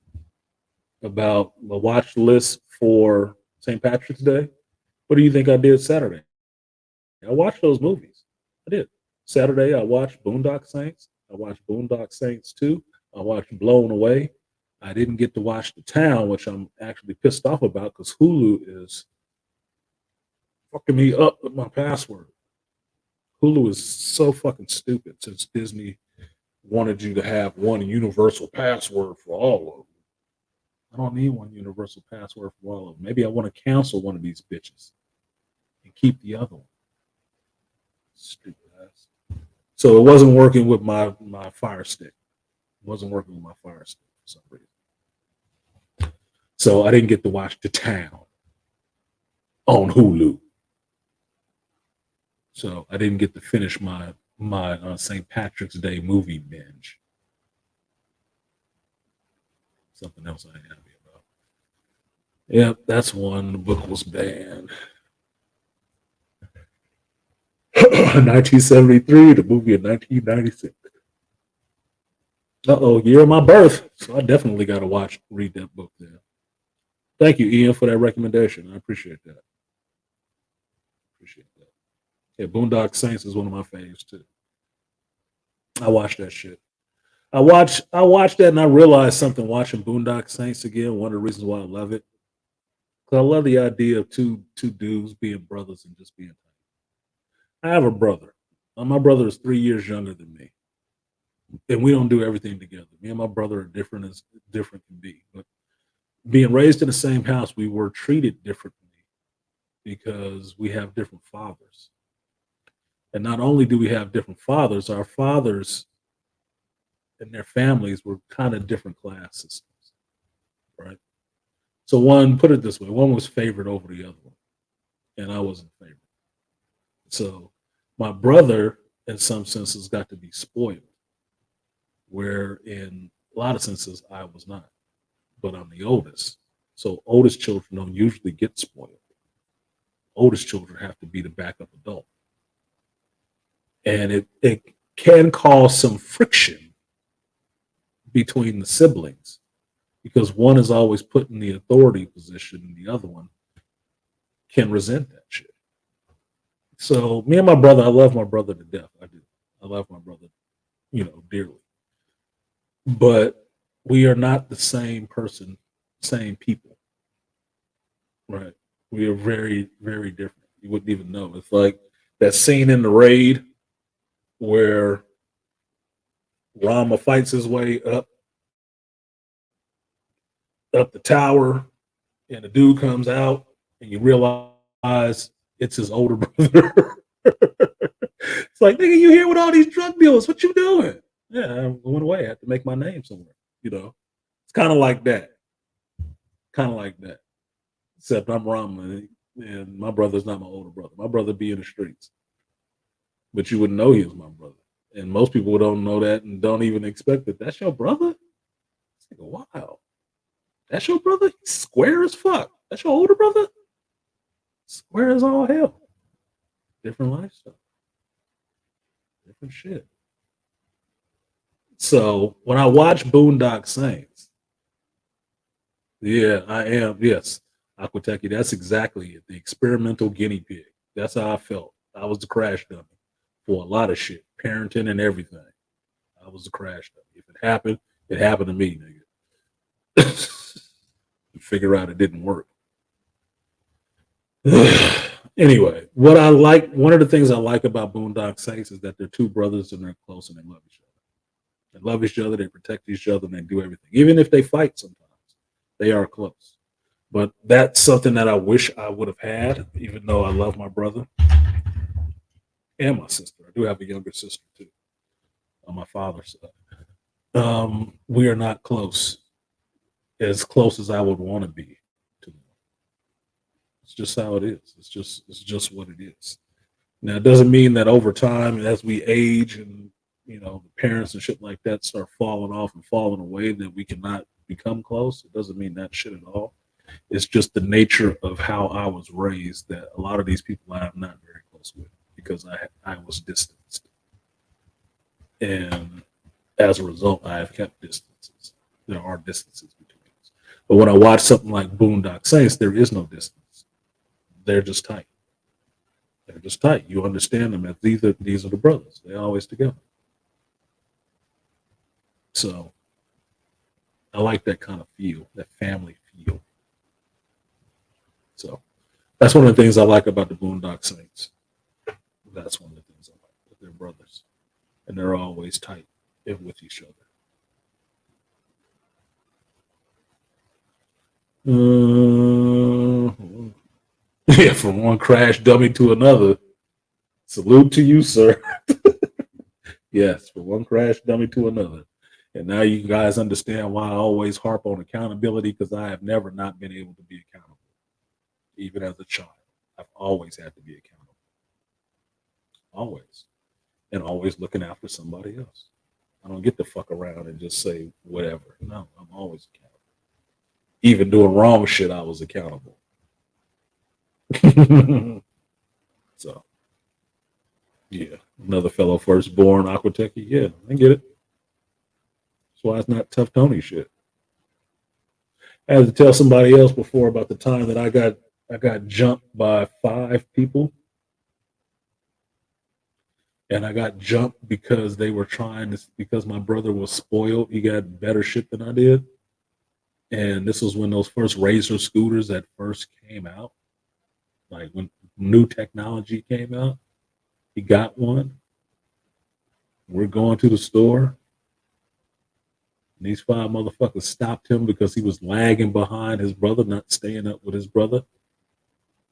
about the watch list for St. Patrick's Day, what do you think I did Saturday? I watched those movies. I did. Saturday, I watched Boondock Saints. I watched Boondock Saints 2. I watched Blown Away. I didn't get to watch The Town, which I'm actually pissed off about because Hulu is fucking me up with my password. Hulu is so fucking stupid since Disney wanted you to have one universal password for all of them. I don't need one universal password for all of them. Maybe I want to cancel one of these bitches and keep the other one. Stupid ass. So it wasn't working with my Fire Stick. It wasn't working with my Fire Stick for some reason. So I didn't get to watch The Town on Hulu. So I didn't get to finish my St. Patrick's Day movie binge. Something else I ain't happy about. Yep, that's one. The book was banned. 1973, the movie in 1996. Year of my birth. So I definitely got to read that book there. Thank you, Ian, for that recommendation. I appreciate that. Yeah, Boondock Saints is one of my faves too. I watched that shit. I watched that and I realized something watching Boondock Saints again. One of the reasons why I love it. Because I love the idea of two dudes being brothers and just being. I have a brother. My brother is 3 years younger than me. And we don't do everything together. Me and my brother are different as different can be. But being raised in the same house, we were treated differently because we have different fathers. And not only do we have different fathers, our fathers and their families were kind of different class systems, right? So put it this way, one was favored over the other one, and I wasn't favored. So my brother, in some senses, got to be spoiled, where in a lot of senses I was not, but I'm the oldest. So oldest children don't usually get spoiled. Oldest children have to be the backup adult. And it can cause some friction between the siblings because one is always put in the authority position and the other one can resent that shit. So me and my brother, I love my brother to death. I do. I love my brother, dearly. But we are not the same person, same people. Right? We are very, very different. You wouldn't even know. It's like that scene in The Raid where Rama fights his way up the tower and the dude comes out and you realize it's his older brother. It's like, nigga, you here with all these drug dealers. What you doing? Yeah, I went away. I had to make my name somewhere. It's kind of like that. Except I'm Rama and my brother's not my older brother. My brother be in the streets. But you wouldn't know he was my brother. And most people don't know that and don't even expect it. That's your brother? It's like, wow. That's your brother? He's square as fuck. That's your older brother? Square as all hell. Different lifestyle. Different shit. So when I watch Boondock Saints, yeah, I am. Yes. Aquateki, that's exactly it. The experimental guinea pig. That's how I felt. I was the crash dummy for a lot of shit, parenting and everything. I was the crash dummy. If it happened to me, nigga. Figure out it didn't work. Anyway, what I like, one of the things I like about Boondock Saints is that they're two brothers and they're close and they love each other. They love each other, they protect each other, and they do everything. Even if they fight sometimes, they are close. But that's something that I wish I would have had, even though I love my brother and my sister. I do have a younger sister too on my father's side. We are not close as I would want to be to them. It's just how it is. It's just what it is. Now, it doesn't mean that over time, as we age and the parents and shit like that start falling off and falling away, that we cannot become close. It doesn't mean that shit at all. It's just the nature of how I was raised that a lot of these people I am not very close with because I was distanced. And as a result, I have kept distances. There are distances between us. But when I watch something like Boondock Saints, there is no distance. They're just tight. They're just tight. You understand them as these are the brothers. They're always together. So I like that kind of feel, that family feel. So that's one of the things I like about the Boondock Saints. That's one of the things I like, that they're brothers. And they're always tight and with each other. Yeah, from one crash dummy to another. Salute to you, sir. Yes, from one crash dummy to another. And now you guys understand why I always harp on accountability, because I have never not been able to be accountable. Even as a child, I've always had to be accountable. Always. And always looking after somebody else. I don't get to fuck around and just say whatever. No, I'm always accountable. Even doing wrong shit, I was accountable. So, yeah, another fellow firstborn Aquateki. Yeah, I get it. That's why it's not tough Tony shit. I had to tell somebody else before about the time that I got jumped by 5 people. And I got jumped because they were because my brother was spoiled. He got better shit than I did. And this was when those first Razor scooters that first came out. Like when new technology came out. He got one. We're going to the store. And these 5 motherfuckers stopped him because he was lagging behind his brother, not staying up with his brother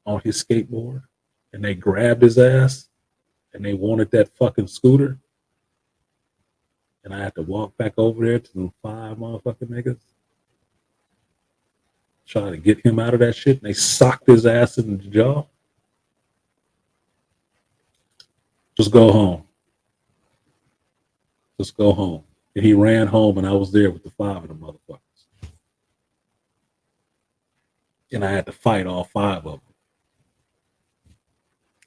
on his skateboard. And they grabbed his ass and they wanted that fucking scooter. And I had to walk back over there to the 5 motherfucking niggas. Trying to get him out of that shit. And they socked his ass in the jaw. Just go home. Just go home. And he ran home and I was there with the 5 of them motherfuckers. And I had to fight all 5 of them.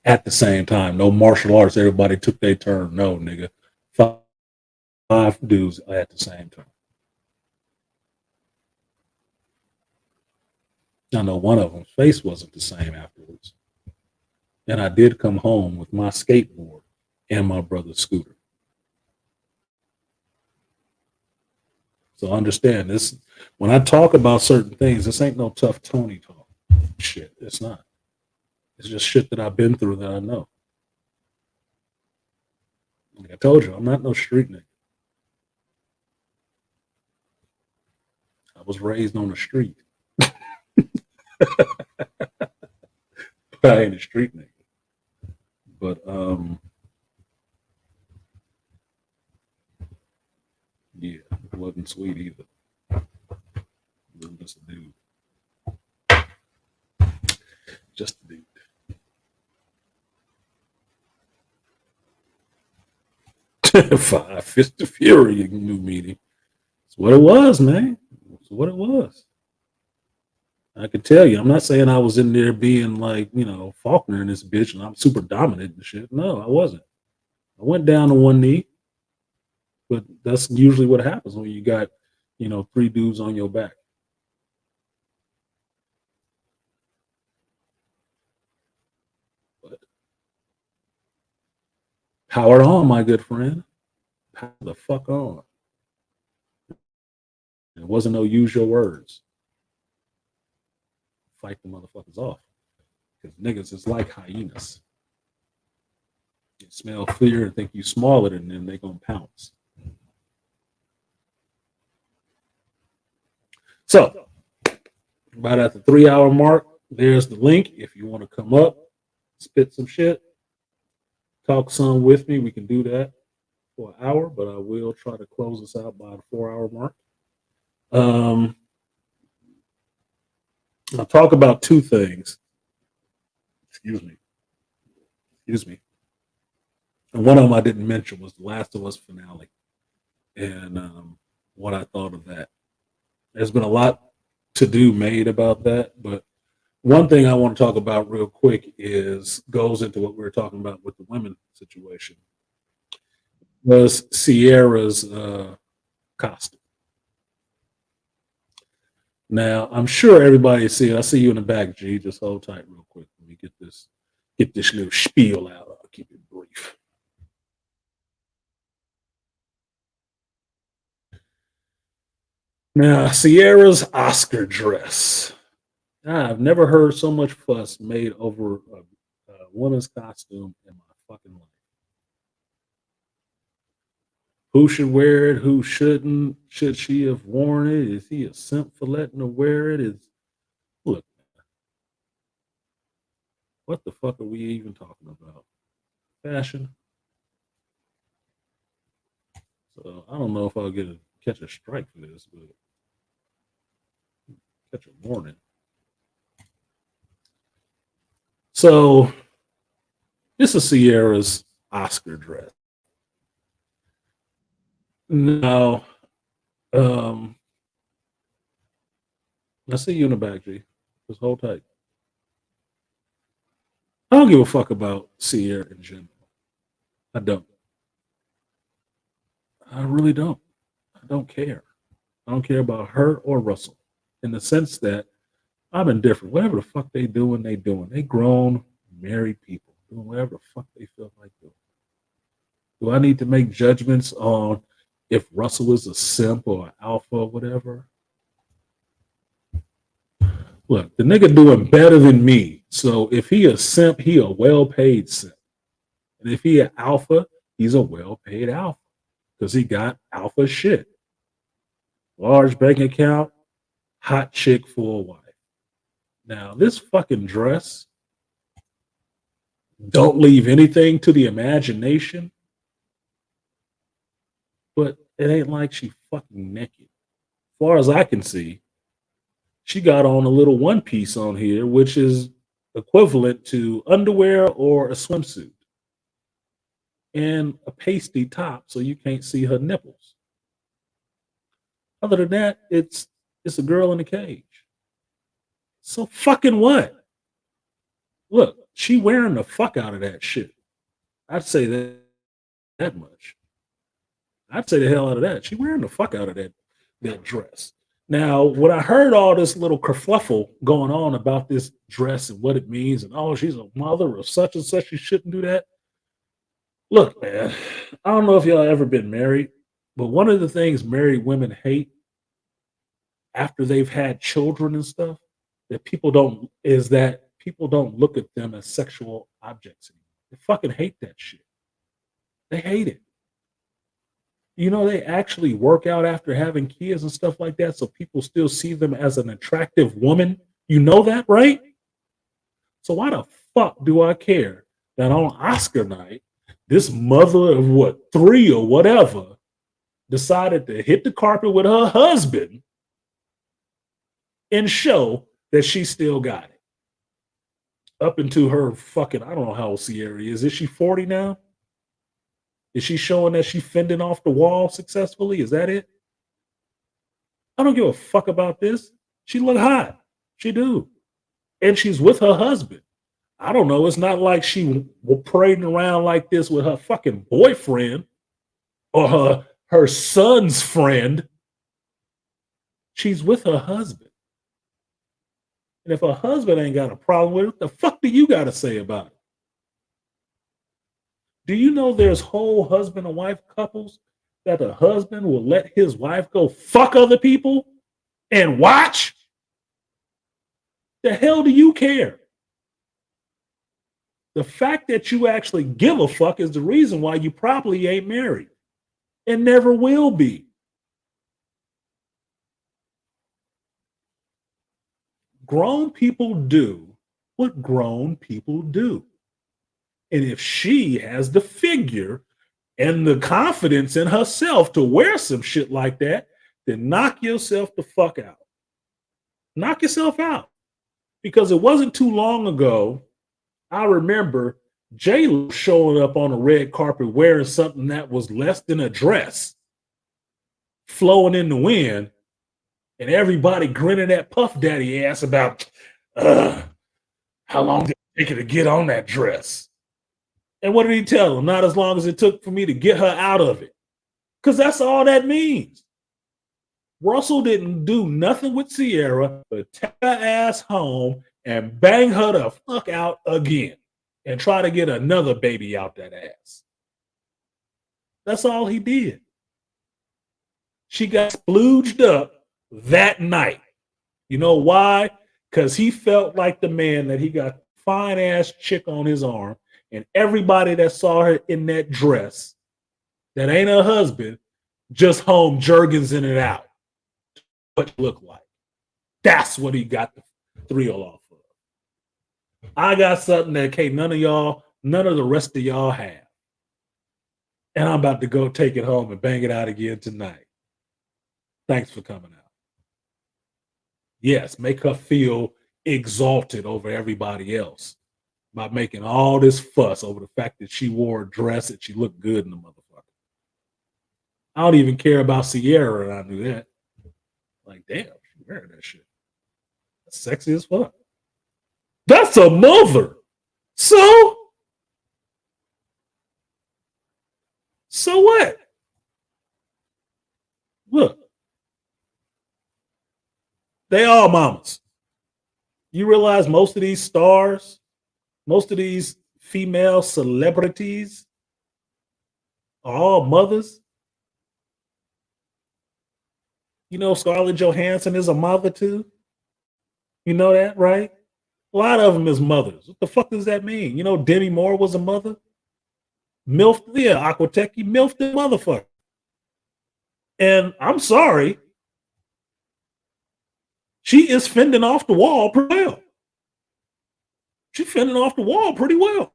At the same time. No martial arts. Everybody took their turn. No, nigga. 5 dudes at the same time. I know one of them's face wasn't the same afterwards. And I did come home with my skateboard and my brother's scooter. So understand this. When I talk about certain things, this ain't no tough Tony talk. Shit, it's not. It's just shit that I've been through that I know. Like I told you, I'm not no street nigga. I was raised on the street. I ain't a street nigga. But yeah, it wasn't sweet either. It was just a dude. Just a dude. Five Fist of Fury new meeting. It's what it was, man. It's what it was. I could tell you, I'm not saying I was in there being like, Faulkner in this bitch and I'm super dominant and shit. No, I wasn't. I went down to one knee, but that's usually what happens when you got, 3 dudes on your back. Power on, my good friend. Power the fuck on. It wasn't no use your words. Fight the motherfuckers off. Because niggas is like hyenas. You smell fear and think you smaller than them, they gonna pounce. So, about at the 3-hour mark, there's the link. If you want to come up, spit some shit, talk some with me, we can do that for an hour, but I will try to close this out by the 4-hour mark. I'll talk about two things. Excuse me. And one of them I didn't mention was the Last of Us finale and what I thought of that. There's been a lot to do made about that, but one thing I want to talk about real quick goes into what we were talking about with the women situation. Was Sierra's costume. Now, I'm sure everybody see it. I see you in the back, G. Just hold tight real quick. Let me get this little spiel out. I'll keep it brief. Now, Sierra's Oscar dress. I've never heard so much fuss made over a woman's costume in my fucking life. Who should wear it? Who shouldn't? Should she have worn it? Is he a simp for letting her wear it? Look, what the fuck are we even talking about? Fashion? So I don't know if I'll catch a strike for this, but catch a warning. So this is Sierra's Oscar dress. Now, I see you in the back, G. Just hold tight. I don't give a fuck about Sierra in general. I don't. I really don't. I don't care. I don't care about her or Russell in the sense that I'm indifferent. Whatever the fuck they doing, they doing. They grown, married people doing whatever the fuck they feel like doing. Do I need to make judgments on if Russell is a simp or an alpha or whatever? Look, the nigga doing better than me. So if he a simp, he a well-paid simp. And if he an alpha, he's a well-paid alpha. Because he got alpha shit. Large bank account, hot chick for a wife. Now, this fucking dress don't leave anything to the imagination. But it ain't like she fucking naked. As far as I can see, she got on a little one piece on here, which is equivalent to underwear or a swimsuit. And a pasty top so you can't see her nipples. Other than that, it's a girl in a cage. So fucking what? Look, she wearing the fuck out of that shit. I'd say that much. I'd say the hell out of that. She wearing the fuck out of that dress. Now, when I heard all this little kerfluffle going on about this dress and what it means, and oh, she's a mother of such and such, she shouldn't do that. Look, man, I don't know if y'all ever been married, but one of the things married women hate after they've had children and stuff that people don't look at them as sexual objects anymore. They fucking hate that shit. They hate it. You know, they actually work out after having kids and stuff like that, so people still see them as an attractive woman. You know that, right? So why the fuck do I care that on Oscar night, this mother of 3 or whatever decided to hit the carpet with her husband and show that she still got it? Up into her fucking, I don't know how old Sierra is. Is she 40 now? Is she showing that she fending off the wall successfully? Is that it? I don't give a fuck about this. She look hot. She do. And she's with her husband. I don't know. It's not like she was parading around like this with her fucking boyfriend or her son's friend. She's with her husband. And if her husband ain't got a problem with it, what the fuck do you got to say about it? Do you know there's whole husband and wife couples that the husband will let his wife go fuck other people and watch? The hell do you care? The fact that you actually give a fuck is the reason why you probably ain't married and never will be. Grown people do what grown people do. And if she has the figure and the confidence in herself to wear some shit like that, then knock yourself the fuck out. Knock yourself out. Because it wasn't too long ago, I remember J-Lo showing up on a red carpet wearing something that was less than a dress, flowing in the wind, and everybody grinning at Puff Daddy ass about how long did it take her to get on that dress? And what did he tell them? Not as long as it took for me to get her out of it. Because that's all that means. Russell didn't do nothing with Sierra but take her ass home and bang her the fuck out again and try to get another baby out that ass. That's all he did. She got splooged up that night. You know why? Because he felt like the man that he got a fine ass chick on his arm, and everybody that saw her in that dress that ain't her husband just home jergens in and out. What it looked like. That's what he got the thrill off of. I got something that can't none of the rest of y'all have. And I'm about to go take it home and bang it out again tonight. Thanks for coming out. Yes, make her feel exalted over everybody else by making all this fuss over the fact that she wore a dress and she looked good in the motherfucker. I don't even care about Sierra, and I knew that. Like, damn, she wearing that shit. That's sexy as fuck. That's a mother. So what? Look. They all mamas. You realize most of these stars, most of these female celebrities are all mothers? You know Scarlett Johansson is a mother too? You know that, right? A lot of them is mothers. What the fuck does that mean? You know Demi Moore was a mother? MILF, yeah, Aquateki, MILF the motherfucker. And I'm sorry, she is fending off the wall pretty well. She's fending off the wall pretty well.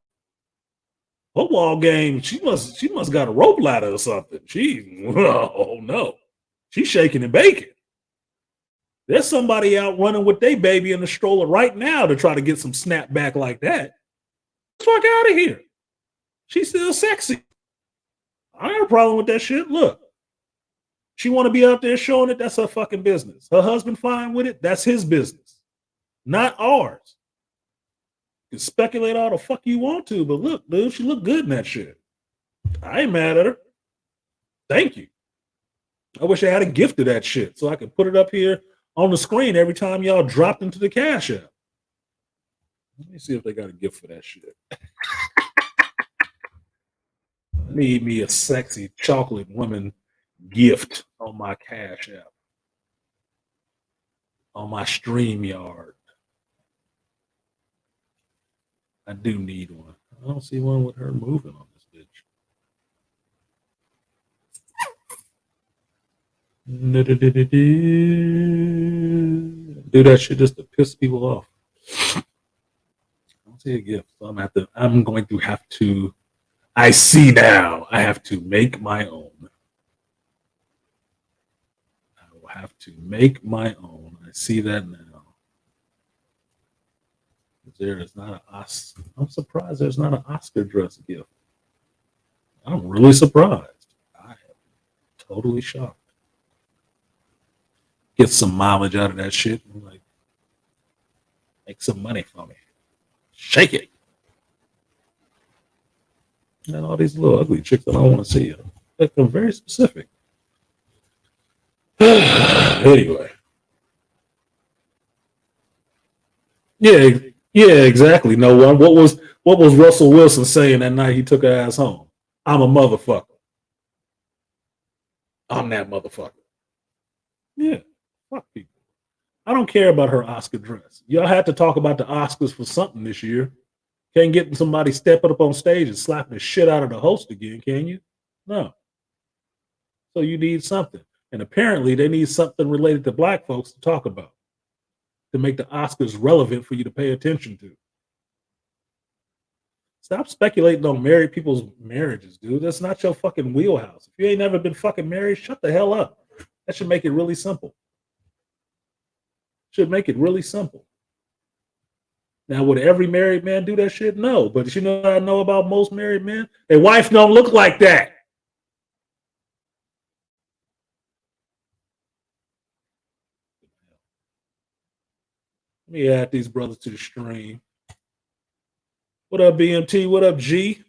Her wall game, she must got a rope ladder or something. Oh no. She's shaking and baking. There's somebody out running with their baby in the stroller right now to try to get some snap back like that. Get the fuck out of here. She's still sexy. I ain't got a problem with that shit. Look. She want to be out there showing it, that's her fucking business. Her husband fine with it, that's his business. Not ours. You can speculate all the fuck you want to, but look, dude, she look good in that shit. I ain't mad at her. Thank you. I wish I had a gift of that shit so I could put it up here on the screen every time y'all dropped into the Cash App. Let me see if they got a gift for that shit. Need me a sexy chocolate woman gift on my Cash App. On my StreamYard. I do need one. I don't see one with her moving on this bitch. Do that shit just to piss people off. I don't see a gift. So I'm going to have to. I see now. I have to make my own. I will have to make my own. I see that now. There is not an Oscar. I'm surprised there's not an Oscar dress gift. I'm really surprised. I am totally shocked. Get some mileage out of that shit. And like, make some money for me. Shake it. And all these little ugly chicks that I want to see. Like, they're very specific. Anyway. Yeah, exactly. No one. What was Russell Wilson saying that night he took her ass home? I'm a motherfucker. I'm that motherfucker. Yeah, fuck people. I don't care about her Oscar dress. Y'all had to talk about the Oscars for something this year. Can't get somebody stepping up on stage and slapping the shit out of the host again, can you? No. So you need something. And apparently they need something related to black folks to talk about to make the Oscars relevant for you to pay attention to. Stop speculating on married people's marriages, dude. That's not your fucking wheelhouse. If you ain't never been fucking married, shut the hell up. That should make it really simple. Should make it really simple. Now, would every married man do that shit? No. But you know what I know about most married men? Their wife don't look like that. Let me add these brothers to the stream. What up, BMT? What up, G?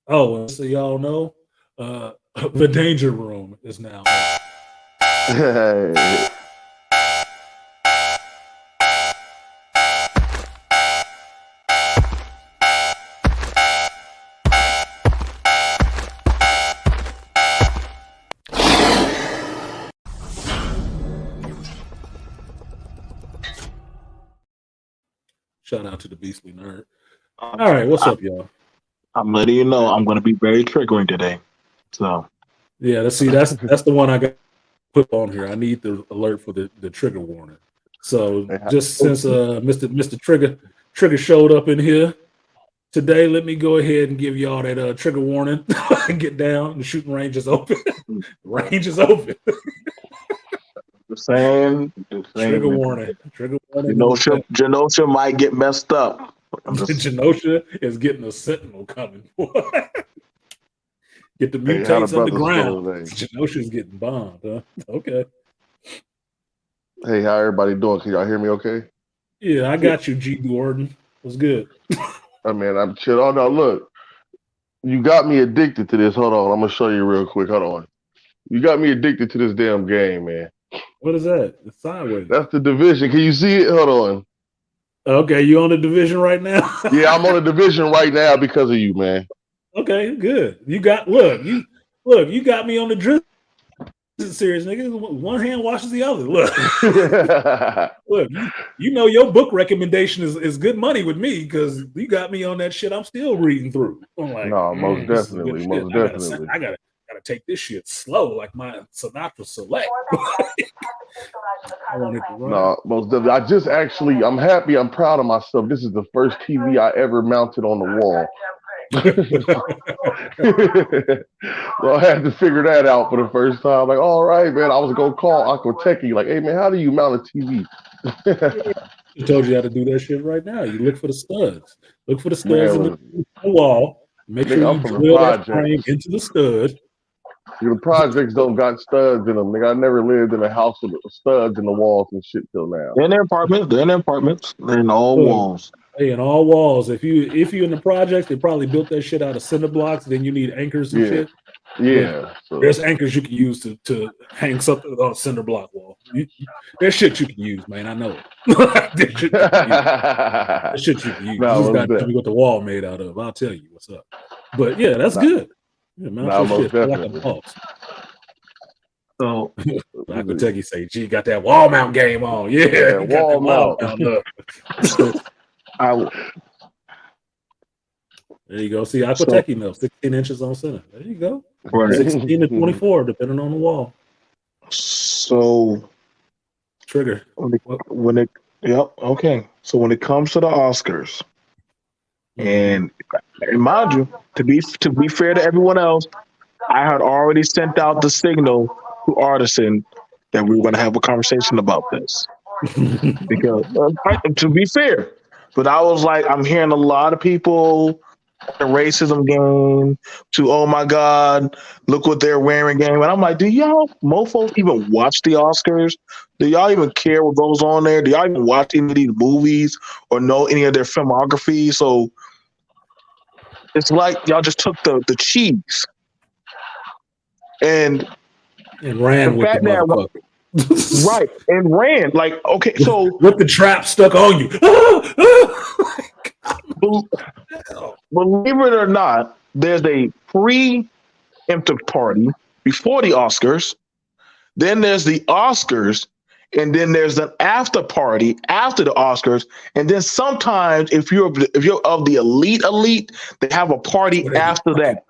Oh, and so y'all know, the Danger Room is now. Hey. Shout out to the Beastly Nerd. All right, what's up, y'all? I'm letting you know I'm going to be very triggering today. So yeah, that's the one I got put on here. I need the alert for the trigger warning. So just since Mr. Trigger showed up in here today, let me go ahead and give y'all that trigger warning. Get down. The shooting range is open. Range is open. the same Trigger warning. Trigger warning. Genosha might get messed up. Genosha is getting a sentinel coming. Get the mutates underground. Genosha is getting bombed, huh? Okay. Hey, how everybody doing? Can y'all hear me okay? Yeah, I got you, G. Gordon. What's good? I mean, I'm chill. Oh, no, look. You got me addicted to this. Hold on. I'm going to show you real quick. Hold on. You got me addicted to this damn game, man. What is that? It's sideways. That's the division. Can you see it? Hold on. Okay, you on the division right now? Yeah, I'm on the division right now because of you, man. Okay, good. You got you got me on the drizzle series, nigga. One hand washes the other. Look, you know your book recommendation is good money with me because you got me on that shit. I'm still reading through. I'm like, no, most definitely. I gotta take this shit slow, like my Sinatra Select. I want it to run. No, most definitely. I'm happy. I'm proud of myself. This is the first TV I ever mounted on the wall. So I had to figure that out for the first time. Like, all right, man. I was gonna call Uncle Techie, like, hey man, how do you mount a TV? I told you how to do that shit right now. You look for the studs. Look for the studs in the wall. Make sure you drill that frame into the stud. The projects don't got studs in them. Nigga, I never lived in a house with studs in the walls and shit till now. They're in their apartments. They're in all walls. Hey, in all walls. If you in the projects, they probably built that shit out of cinder blocks. Then you need anchors and shit. Yeah. So there's anchors you can use to hang something on a cinder block wall. There's shit you can use, man. I know it. There's shit you can use. You just got to tell me what the wall made out of. I'll tell you what's up. But yeah, that's good. Yeah, man, most definitely. Like a boss. So Uncle Techie say, "Gee, got that wall mount game on." Yeah, wall mount. So there you go. See, Uncle Techie knows 16 inches on center. There you go. Right. 16 to 24, depending on the wall. So trigger. Okay. So when it comes to the Oscars, and mind you, to be fair to everyone else, I had already sent out the signal to Artisan that we were going to have a conversation about this. Because to be fair, but I was like, I'm hearing a lot of people the racism game to oh my god, look what they're wearing game, and I'm like, do y'all mofos even watch the Oscars? Do y'all even care what goes on there? Do y'all even watch any of these movies or know any of their filmography? So it's like y'all just took the cheese and ran with the motherfucker. Right, and ran like, okay, so with the trap stuck on you. Believe it or not, there's a preemptive party before the Oscars. Then there's the Oscars, and then there's an after party after the Oscars. And then sometimes, if you're of the elite, they have a party after that.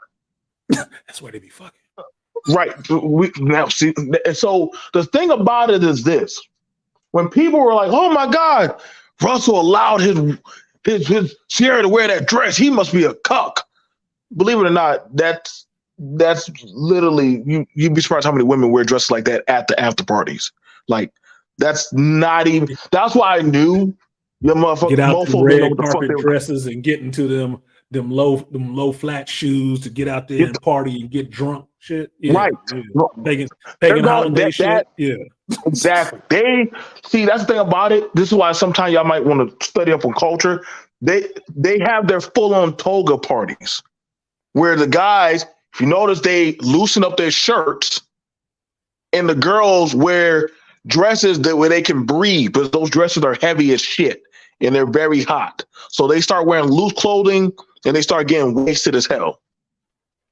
That's where they be fucking. Right. Now see, and so the thing about it is this: when people were like, "Oh my God, Russell allowed his Sierra to wear that dress. He must be a cuck." Believe it or not, that's literally you'd be surprised how many women wear dresses like that at the after parties. Like that's not even. That's why I knew the motherfucker. Get out the red the carpet dresses and get into them low flat shoes to get out there and party and get drunk. Shit, yeah, right? Yeah. Pagan holiday shit. Yeah, exactly. They see that's the thing about it. This is why sometimes y'all might want to study up on culture. They have their full on toga parties where the guys, if you notice, they loosen up their shirts, and the girls wear dresses where they can breathe, but those dresses are heavy as shit and they're very hot. So they start wearing loose clothing and they start getting wasted as hell.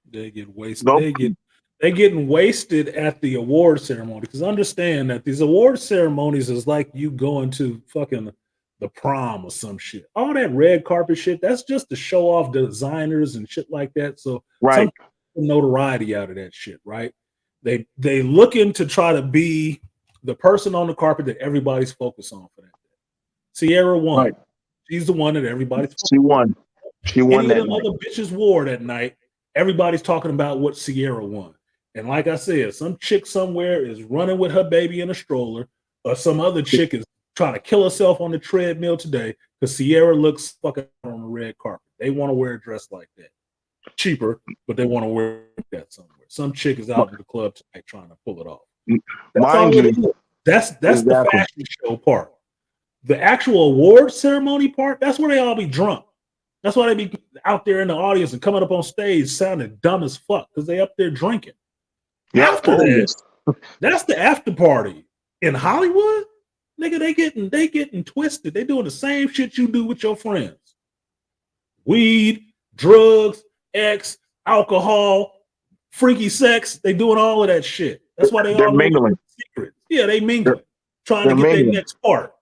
They get wasted. Nope. They getting wasted at the award ceremony, because understand that these award ceremonies is like you going to fucking the prom or some shit. All that red carpet shit, that's just to show off designers and shit like that. So some notoriety out of that shit, right? They looking to try to be the person on the carpet that everybody's focused on for that. Sierra won. Right. She's the one that everybody's She won. She won that. Any of the other bitches wore that night. Everybody's talking about what Sierra won. And like I said, some chick somewhere is running with her baby in a stroller, or some other chick is trying to kill herself on the treadmill today because Sierra looks fucking on the red carpet. They want to wear a dress like that. Cheaper, but they want to wear that somewhere. Some chick is out in the club tonight trying to pull it off. That's the fashion show part. The actual award ceremony part, that's where they all be drunk. That's why they be out there in the audience and coming up on stage sounding dumb as fuck because they up there drinking. After that, that's the after party. In Hollywood, nigga, they getting twisted. They doing the same shit you do with your friends. Weed, drugs, X, alcohol, freaky sex. They doing all of that shit. That's why they're all mingling. Secrets. Yeah, they mingling. Trying to get their next part.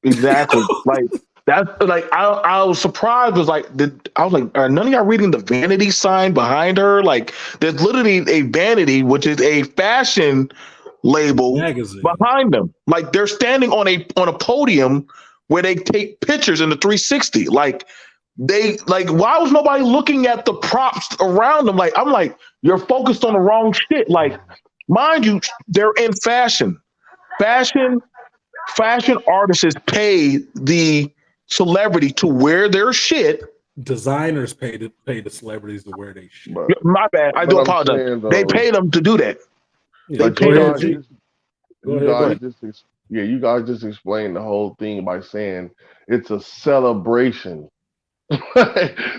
Exactly. Like that's like I was surprised. I was like, are none of y'all reading the vanity sign behind her? Like, there's literally a vanity, which is a fashion label behind them. Like they're standing on a podium where they take pictures in the 360. Like why was nobody looking at the props around them? Like, I'm like, you're focused on the wrong shit. Like, mind you, they're in fashion. Fashion artists pay the celebrity to wear their shit. Designers pay the celebrities to wear their shit. My bad. I do apologize. They pay them to do that. You guys just explained the whole thing by saying it's a celebration.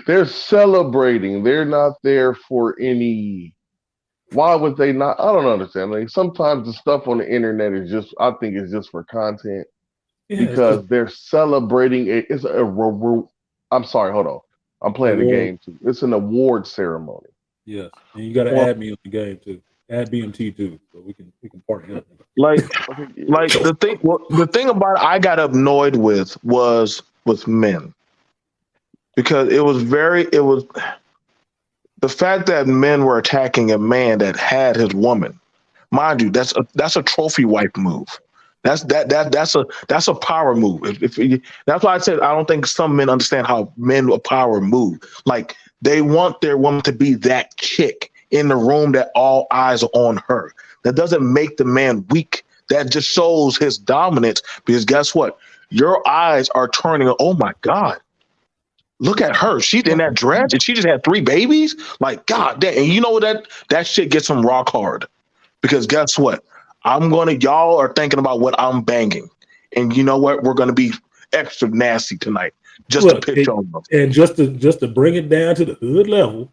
They're celebrating. They're not there for any. Why would they not? I don't understand. Like, sometimes the stuff on the internet is just, I think it's just for content because they're celebrating it. It's I'm sorry, hold on. I'm playing the game too. It's an award ceremony. Yes, and you got to add me on the game too. Add BMT too, so we can party up. Like the thing about it I got annoyed with was men, because it was the fact that men were attacking a man that had his woman. Mind you, that's a trophy wife move. That's a power move. That's why I said I don't think some men understand how men with power move. Like, they want their woman to be that chick in the room that all eyes are on her. That doesn't make the man weak. That just shows his dominance, because guess what? Your eyes are turning. Oh my God. Look at her. She's in that dress and she just had 3 babies. Like, God damn. And you know that shit gets him rock hard, because guess what? Y'all are thinking about what I'm banging. And you know what? We're going to be extra nasty tonight. Just to pitch on them. And just to bring it down to the hood level,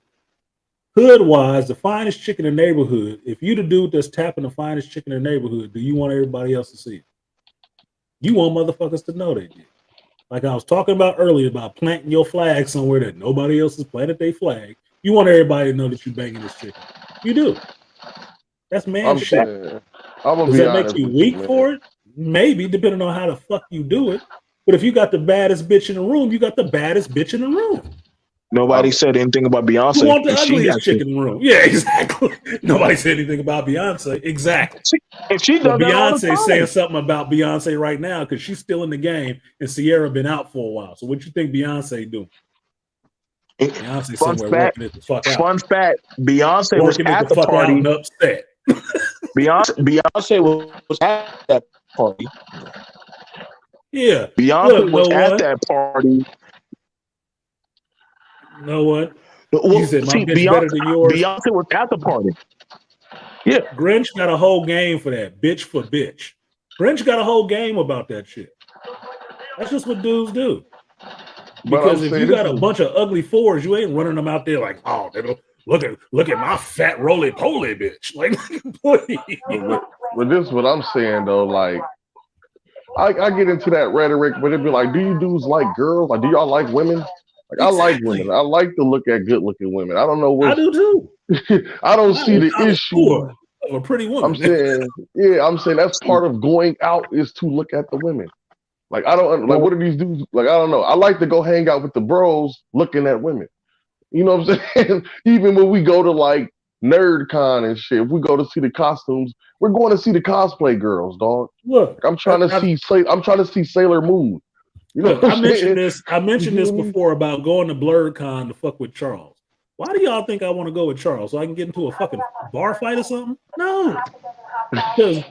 hood wise, the finest chick in the neighborhood, if you the dude that's tapping the finest chick in the neighborhood, do you want everybody else to see it? You want motherfuckers to know they did. Like I was talking about earlier about planting your flag somewhere that nobody else has planted their flag. You want everybody to know that you banging this chick. You do. That's man shit. I'm gonna Does be that make honest you with weak you, man. for it? Maybe, depending on how the fuck you do it. But if you got the baddest bitch in the room, you got the baddest bitch in the room. Nobody said anything about Beyonce. You want the and she ugliest actually, chick in the room. Yeah, exactly. Nobody said anything about Beyonce. Exactly. and she does But that all the Beyonce's time. saying something about Beyonce right now because she's still in the game and Sierra been out for a while. So what you think Beyonce doing? Beyonce Fun somewhere fact, working it the fuck out. Fun fact: Beyonce was Working it at the the fuck out party. and upset. Beyonce was at that party. Yeah. Beyonce was at that party. You know what? Well, You said my see, bitch better than yours. Beyonce was at the party. Yeah. Grinch got a whole game for that. Bitch for bitch. Grinch got a whole game about that shit. That's just what dudes do. Because if you got a bunch of ugly fours, you ain't running them out there like, oh, look at my fat roly poly bitch. Like, but this is what I'm saying though. Like, I get into that rhetoric, but it'd be like, do you dudes like girls? Like, do y'all like women? Like, I like women. I like to look at good-looking women. I don't know what. I do too. I don't see the issue. Of a pretty woman. I'm saying that's part of going out is to look at the women. Like, I don't like what are these dudes like? I don't know. I like to go hang out with the bros looking at women. You know what I'm saying? Even when we go to like NerdCon and shit, if we go to see the costumes, we're going to see the cosplay girls, dog. Look, I'm trying to see Sailor Moon. You know, look, I mentioned this before about going to BlurredCon to fuck with Charles. Why do y'all think I want to go with Charles? So I can get into a fucking bar fight or something? No, because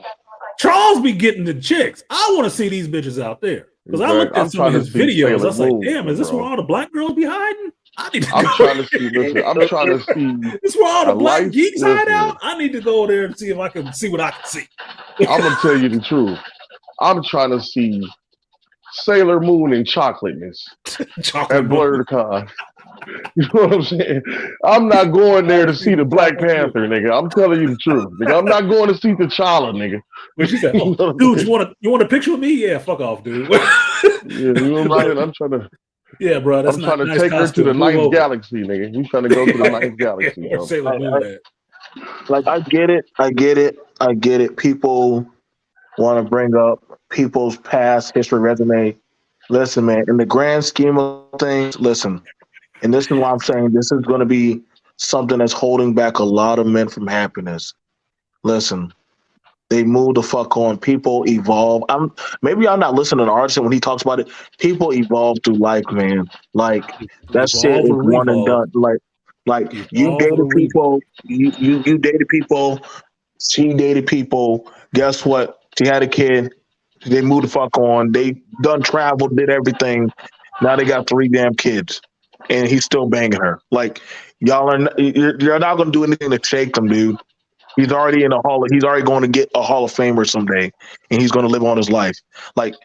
Charles be getting the chicks. I want to see these bitches out there because I looked at some of his videos. I was like, damn, is this where all the black girls be hiding? I'm trying to see. Listen, I'm trying to see. This where all the black geeks hide out. I need to go there and see if I can see what I can see. I'm gonna tell you the truth. I'm trying to see Sailor Moon and Chocolateness at BlurredCon. You know what I'm saying? I'm not going there to see the Black Panther, nigga. I'm telling you the truth, nigga. I'm not going to see T'Challa, nigga. But she said, "Oh, dude, you want a picture with me? Yeah, fuck off, dude." Yeah, you know what I'm saying? I'm trying to. Yeah, bro. I'm trying to take her to the ninth galaxy, nigga. We trying to go to the ninth galaxy. Like I get it. People want to bring up people's past history resume. Listen, man, in the grand scheme of things, listen, and this is why I'm saying this is going to be something that's holding back a lot of men from happiness. Listen, they move the fuck on. People evolve. Maybe I'm not listening to Artisan when he talks about it. People evolve through life, man. Like that shit is one and done. Like you dated people, you dated people, she dated people. Guess what? She had a kid. They moved the fuck on. They done traveled, did everything. Now they got 3 damn kids, and he's still banging her. Like you're not gonna do anything to shake them, dude. He's already in a hall. He's already going to get a Hall of Famer someday, and he's going to live on his life. Like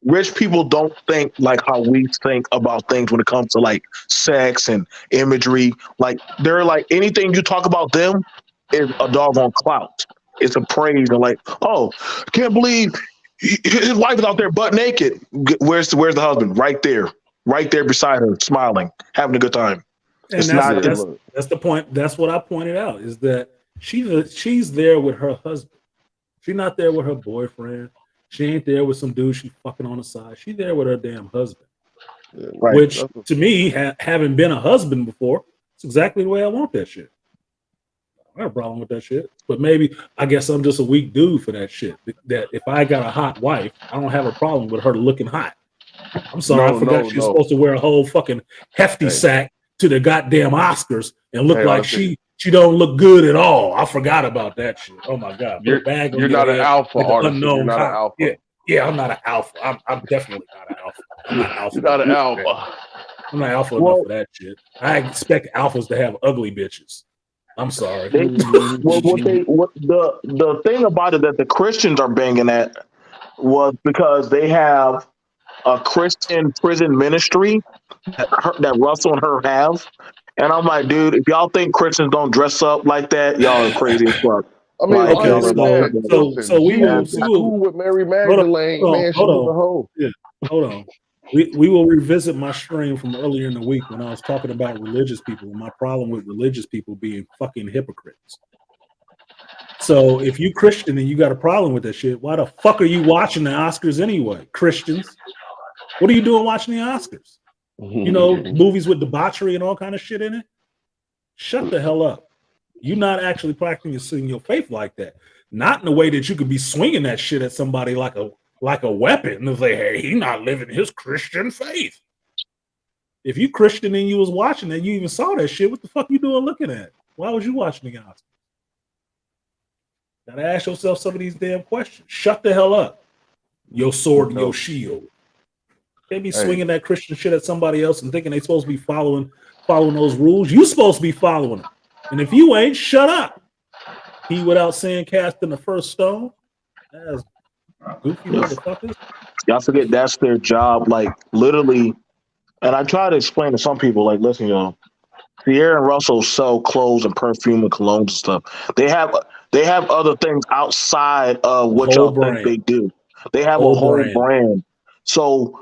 rich people don't think like how we think about things when it comes to like sex and imagery. Like they're like anything you talk about them is a doggone clout. It's a praise and like, oh, I can't believe his wife is out there butt naked. Where's the husband? Right there beside her, smiling, having a good time. And that's the point. That's what I pointed out is that she's there with her husband. She's not there with her boyfriend. She ain't there with some dude she fucking on the side. She's there with her damn husband. Yeah, right. Which to me, having been a husband before, it's exactly the way I want that shit. I have a problem with that shit. But maybe I guess I'm just a weak dude for that shit. That if I got a hot wife, I don't have a problem with her looking hot. I'm sorry, I forgot she's supposed to wear a whole fucking hefty sack to the goddamn Oscars and look like she don't look good at all. I forgot about that shit. Oh my god. You're not an alpha artist. You're not an alpha. Yeah, I'm not an alpha. I'm definitely not an alpha. I'm not alpha. You're not an alpha. I'm not alpha enough for that shit. I expect alphas to have ugly bitches. I'm sorry. The thing about it that the Christians are banging at was because they have a Christian prison ministry that Russell and her have. And I'm like, dude, if y'all think Christians don't dress up like that, y'all are crazy as fuck. I mean, so we will cool with Mary Magdalene. Man, she was a hoe. Yeah, hold on. We will revisit my stream from earlier in the week when I was talking about religious people and my problem with religious people being fucking hypocrites. So if you Christian and you got a problem with that shit, why the fuck are you watching the Oscars anyway? Christians, what are you doing watching the Oscars? You know, movies with debauchery and all kind of shit in it. Shut the hell up. You're not actually practicing your faith like that. Not in the way that you could be swinging that shit at somebody like a weapon and say, hey, he's not living his Christian faith. If you Christian and you was watching that, you even saw that shit, what the fuck you doing looking at? Why was you watching the Oscars? Gotta ask yourself some of these damn questions. Shut the hell up. Your sword and your shield. Can't be swinging that Christian shit at somebody else and thinking they supposed to be following those rules. You supposed to be following them. And if you ain't, shut up. He without sin casting the first stone. That's goofy motherfuckers. Y'all forget that's their job, like literally. And I try to explain to some people, like, listen, y'all, Sierra and Russell sell clothes and perfume and colognes and stuff. They have other things outside of what y'all think they do. They have a whole brand. So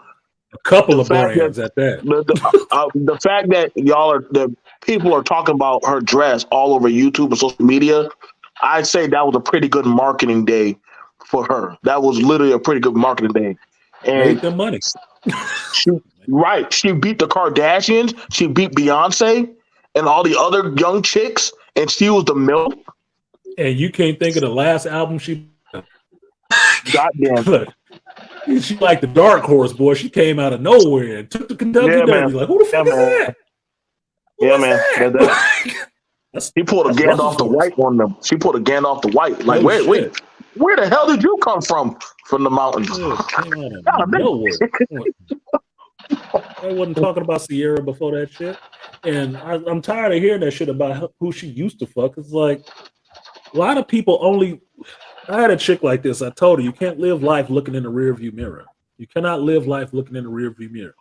a couple of brands at that. The fact that the people are talking about her dress all over YouTube and social media, I'd say that was a pretty good marketing day for her. That was literally a pretty good marketing day. And make them money. She beat the Kardashians, she beat Beyonce and all the other young chicks, and she was the milk. And you can't think of the last album she goddamn. She like the dark horse, boy. She came out of nowhere and took the Kentucky Derby. Like, who the fuck is that? Yeah, man. He pulled a Gandalf the White on them. She pulled a Gandalf the White. Like, wait, where the hell did you come from the mountains? I wasn't talking about Sierra before that shit. And I'm tired of hearing that shit about who she used to fuck. It's like a lot of people only. I had a chick like this. I told her, you can't live life looking in the rearview mirror. You cannot live life looking in the rearview mirror.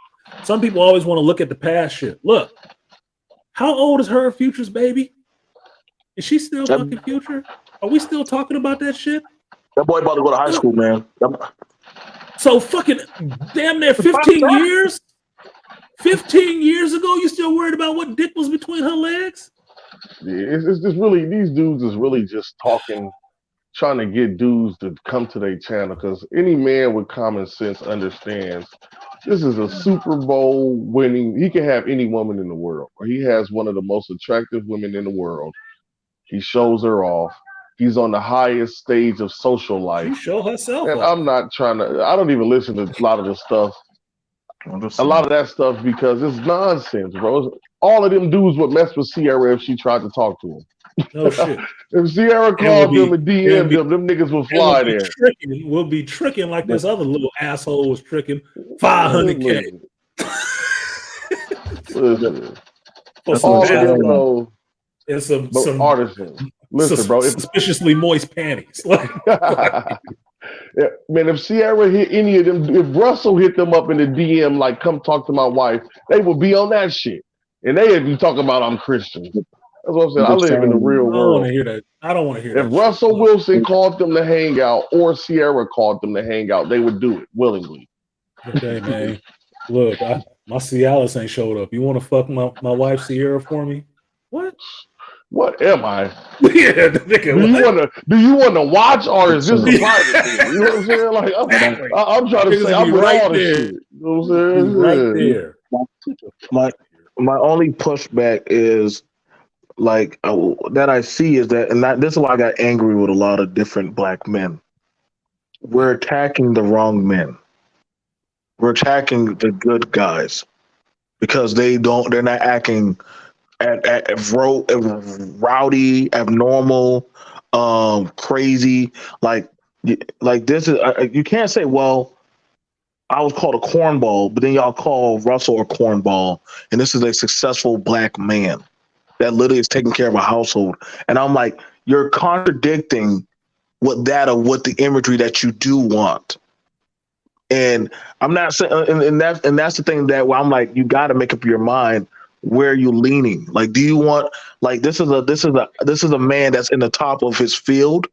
Some people always want to look at the past shit. Look, how old is her Future's baby? Is she still fucking Future? Are we still talking about that shit? That boy about to go to high school, man. So fucking damn near 15 years? 15 years ago, you still worried about what dick was between her legs? Yeah, it's just really, these dudes is really just talking, trying to get dudes to come to their channel, because any man with common sense understands this is a Super Bowl winning. He can have any woman in the world, or he has one of the most attractive women in the world. He shows her off. He's on the highest stage of social life. She show herself and off. I'm not trying to. I don't even listen to a lot of the stuff. A lot of that stuff because it's nonsense, bro. All of them dudes would mess with Sierra if she tried to talk to him. No shit. If Sierra called them and DM'd them niggas would fly there. We'll be tricking like this other little asshole was tricking 500K. Listen. All of them know. And some artisans. Listen, bro. Suspiciously moist panties. Yeah, man, if Sierra hit any of them, if Russell hit them up in the DM, like, come talk to my wife, they would be on that shit. And they'd be talking about I'm Christian. That's what I'm saying. I live in the real world. I don't want to hear that. I don't want to hear that. If Russell Wilson called them to hang out or Sierra called them to hang out, they would do it willingly. Okay, man. Look, my Cialis ain't showed up. You want to fuck my wife Sierra for me? What? What am I? Yeah, do you want to watch, or is this a private thing? You know what I'm saying? Like, I'm trying to say I'm with all this shit. You know what I'm saying? Right there. My only pushback is like that I see is that, and this is why I got angry with a lot of different black men. We're attacking the wrong men. We're attacking the good guys because they're not acting rowdy, abnormal, crazy. Like this is you can't say, well, I was called a cornball, but then y'all call Russell a cornball, and this is a successful black man that literally is taking care of a household. And I'm like, you're contradicting what the imagery that you do want. And I'm not saying, and that's the thing that I'm like, you got to make up your mind. Where are you leaning? Like, do you want, like, this is a man that's in the top of his field,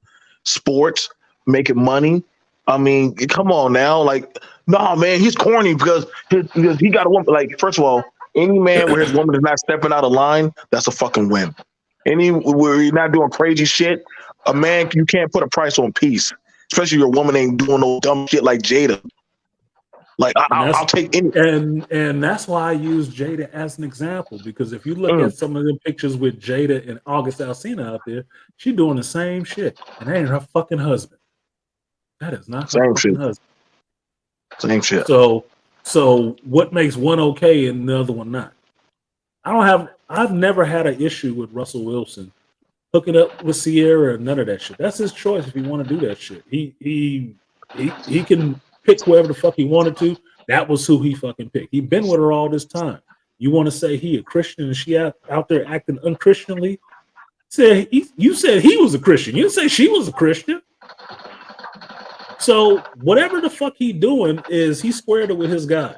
sports, making money, I mean, come on now. Like, no, man, he's corny because he got a woman. Like, first of all, any man where his woman is not stepping out of line, that's a fucking win. Any where you're not doing crazy shit, a man, you can't put a price on peace, especially your woman ain't doing no dumb shit like Jada. Like, I'll take any. And that's why I use Jada as an example, because if you look at some of the pictures with Jada and August Alsina out there, she doing the same shit, and that ain't her fucking husband. That is not her fucking husband. Same shit. So what makes one okay and the other one not? I've never had an issue with Russell Wilson hooking up with Sierra or none of that shit. That's his choice if he want to do that shit. He can pick whoever the fuck he wanted to. That was who he fucking picked. He been with her all this time. You want to say he a Christian and she out there acting unchristianly? You said he was a Christian. You didn't say she was a Christian. So whatever the fuck he doing is he squared it with his guy.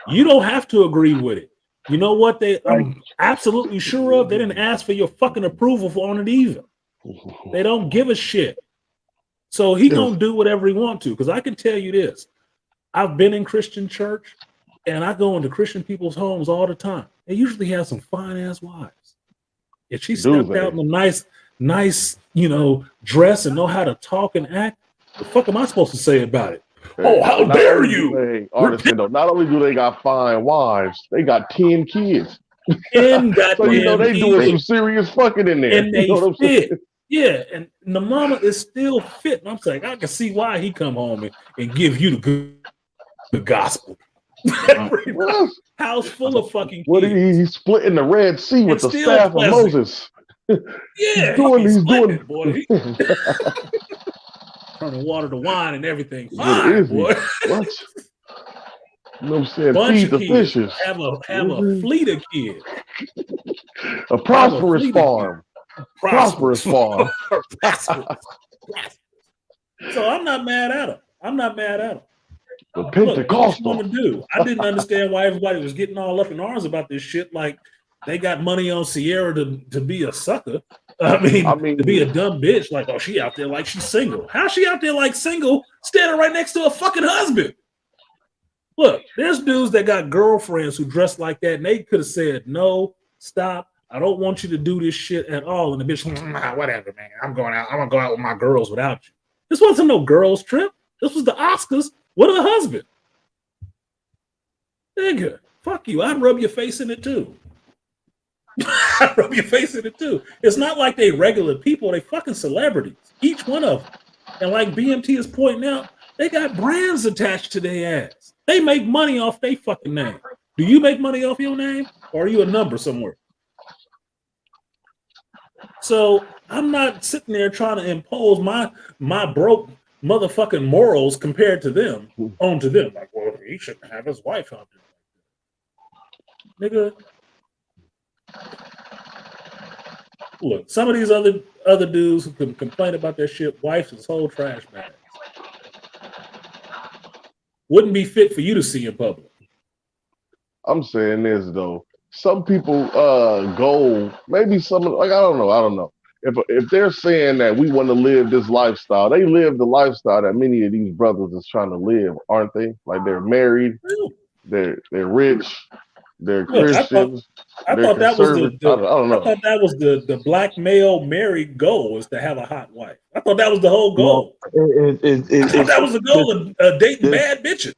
You don't have to agree with it. You know what I'm absolutely sure of? They didn't ask for your fucking approval on it either. They don't give a shit. So he gonna do whatever he want to. Because I can tell you this. I've been in Christian church and I go into Christian people's homes all the time. They usually have some fine ass wives. If she stepped out in a nice, dress and know how to talk and act, the fuck am I supposed to say about it? Oh, how dare you! Artisan, though, not only do they got fine wives, they got 10 kids. And so they doing some serious fucking in there. And they fit. Yeah, and the mama is still fit. And I'm saying, I can see why he come home and give you the gospel. House full of fucking kids. What he's splitting the Red Sea with the staff of Moses. Yeah, he's doing it, boy. Turning water to wine and everything. Fine, boy. What? You know what I'm saying? Bunch Feed of the kids. fishes. Have a fleet of kids. A prosperous farm. Prosperous farm. So I'm not mad at him. The Pentecostal. What you do? I didn't understand why everybody was getting all up in arms about this shit. Like they got money on Sierra to be a sucker. I mean, to be a dumb bitch. Like, oh, she out there like she's single. How's she out there like single, standing right next to a fucking husband? Look, there's dudes that got girlfriends who dress like that, and they could have said, no, stop. I don't want you to do this shit at all. And the bitch, whatever, man. I'm going out. I'm gonna go out with my girls without you. This wasn't no girls trip. This was the Oscars with a husband. Nigga, fuck you. I'd rub your face in it too. I'd rub your face in it too. It's not like they regular people. They fucking celebrities. Each one of them. And like BMT is pointing out, they got brands attached to their ass. They make money off their fucking name. Do you make money off your name? Or are you a number somewhere? So I'm not sitting there trying to impose my broke motherfucking morals compared to them onto them. Like, well, he shouldn't have his wife out there. Nigga. Look, some of these other dudes who can complain about their shit, wives is whole trash bags. Wouldn't be fit for you to see in public. I'm saying this though. Some people go, maybe some, like I don't know. If they're saying that we want to live this lifestyle, they live the lifestyle that many of these brothers is trying to live, aren't they? Like they're married, they're rich, they're Christians. I thought that was the black male married goal is to have a hot wife. I thought that was the whole goal. I thought that was the goal of dating bad bitches.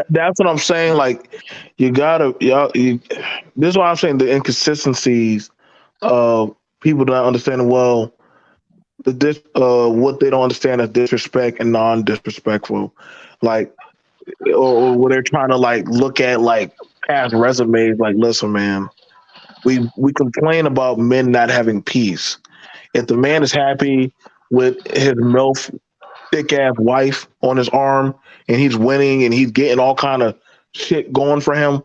That's what I'm saying. Like you gotta, this is why I'm saying the inconsistencies of people not understanding. Well, what they don't understand is disrespect and non-disrespectful. Like, or where they're trying to like look at like past resumes. Like, listen, man, we complain about men not having peace. If the man is happy with his MILF thick ass wife on his arm and he's winning and he's getting all kind of shit going for him,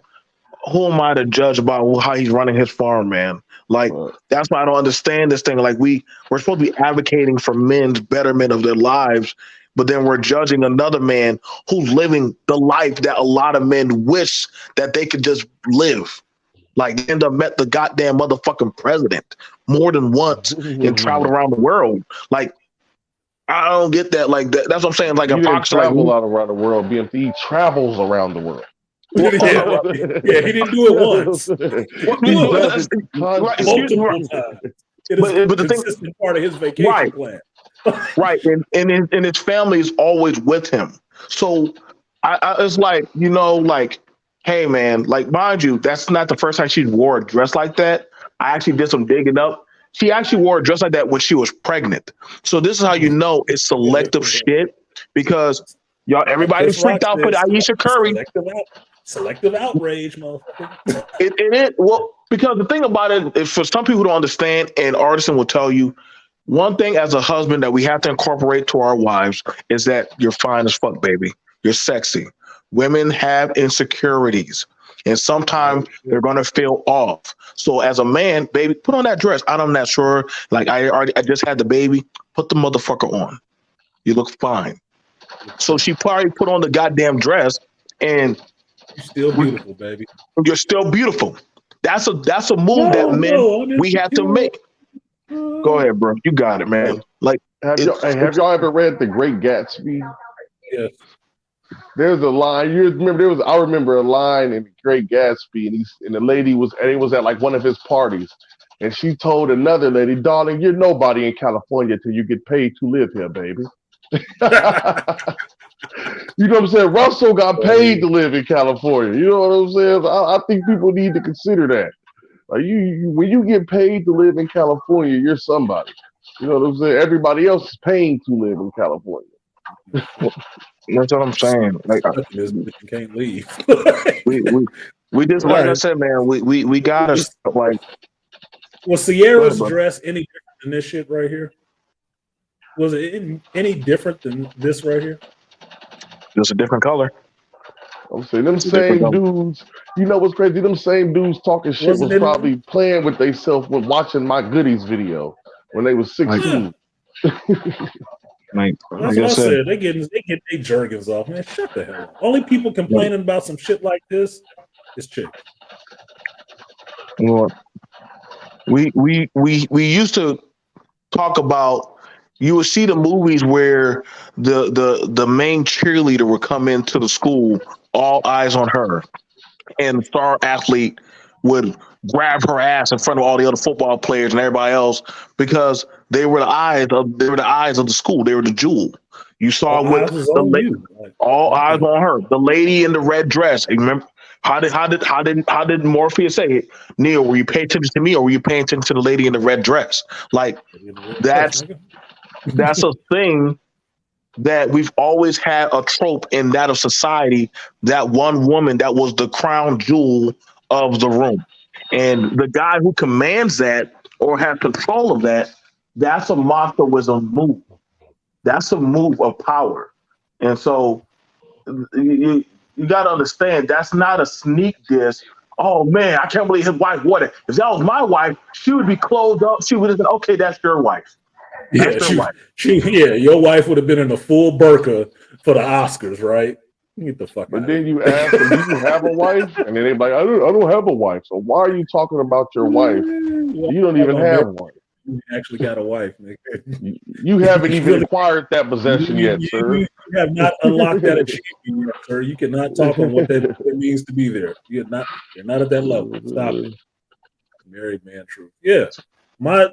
who am I to judge about how he's running his farm, man? Like, that's why I don't understand this thing. Like, we're supposed to be advocating for men's betterment of their lives, but then we're judging another man who's living the life that a lot of men wish that they could just live. Like, they end up met the goddamn motherfucking president more than once and traveled around the world. Like, I don't get that. Like that's what I'm saying. Like He didn't hypocrisy. Like, travel out around the world, BMT. He travels around the world. well, Yeah, he didn't do it once. He well, does it right, constantly. Multiple times. It is but a the thing, consistent part of his vacation right, plan. right, and his family is always with him. So it's like, like, hey man, like mind you, that's not the first time she wore a dress like that. I actually did some digging up. She actually wore a dress like that when she was pregnant. So this is how you know it's selective shit, because y'all, everybody's Chris Rock freaked out for the says, Aisha Curry. selective outrage, motherfucker. It well, because the thing about it is, for some people who don't understand, and Artisan will tell you, one thing as a husband that we have to incorporate to our wives is that you're fine as fuck, baby. You're sexy. Women have insecurities, and sometimes they're gonna feel off. So as a man, baby, put on that dress. I'm not sure. Like I just had the baby. Put the motherfucker on. You look fine. So she probably put on the goddamn dress, and You're still beautiful, baby. you're still beautiful. That's a move that men we have to make. Go ahead, bro. You got it, man. Like, have y'all ever read The Great Gatsby? Yes. There's a line. I remember a line in The Great Gatsby, and the lady it was at like one of his parties, and she told another lady, "Darling, you're nobody in California till you get paid to live here, baby." You know what I'm saying? Russell got paid to live in California. You know what I'm saying? I think people need to consider that. Like you when you get paid to live in California, you're somebody. You know what I'm saying? Everybody else is paying to live in California. That's what I'm saying. Like, you can't leave. we just, like I said, man, we gotta like. Was Sierra's dress any different than this shit right here? Was it any different than this right here? Just a different color. I'm saying them same dudes. You know what's crazy? Them same dudes talking shit was probably playing with themselves when watching My Goodies video when they was 16. Like, that's what I said. They get their jerkins off, man. Shut the hell up. Only people complaining about some shit like this is chicks. Well, we used to talk about. You would see the movies where the main cheerleader would come into the school, all eyes on her, and the star athlete would grab her ass in front of all the other football players and everybody else because they were the eyes of the school. They were the jewel. You saw with all eyes on her. The lady in the red dress. Remember how did Morpheus say it? Neil, were you paying attention to me or were you paying attention to the lady in the red dress? Like that's a thing that we've always had a trope in that of society, that one woman that was the crown jewel of the room. And the guy who commands that or has control of that, that's a machoism move. That's a move of power. And so you got to understand, that's not a sneak diss. Oh man, I can't believe his wife wore it. If that was my wife, she would be clothed up. She would have said, okay, that's your wife. Your wife would have been in a full burqa for the Oscars, right? Get the fuck. But then you ask them, do you have a wife? And then they're like, I don't have a wife. So why are you talking about your wife? You don't even have one. You actually got a wife, nigga. You haven't even acquired that possession yet, sir. You have not unlocked that achievement yet, sir. You cannot talk on what that means to be there. You're not at that level. Stop it. Married man, true. Yeah, my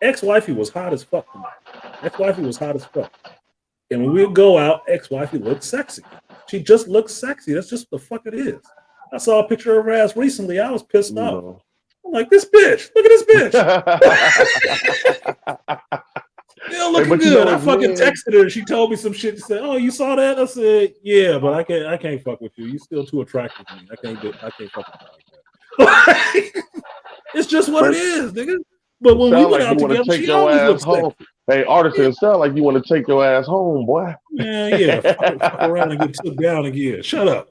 ex-wifey was hot as fuck to me. Ex-wifey was hot as fuck. And when we would go out, ex-wifey looked sexy. She just looks sexy. That's just the fuck it is. I saw a picture of her ass recently. I was pissed off. I'm like, this bitch. Look at this bitch. Still looking good. I fucking texted her. She told me some shit. She said, "Oh, you saw that?" I said, "Yeah, but I can't fuck with you. You still too attractive to me. I can't fuck with you like that." It's just what it is, nigga. But when we went out together, she always looked sexy. Hey, Artisan, it sounds like you want to take your ass home, boy. Yeah. Fuck around and get took down again. Shut up.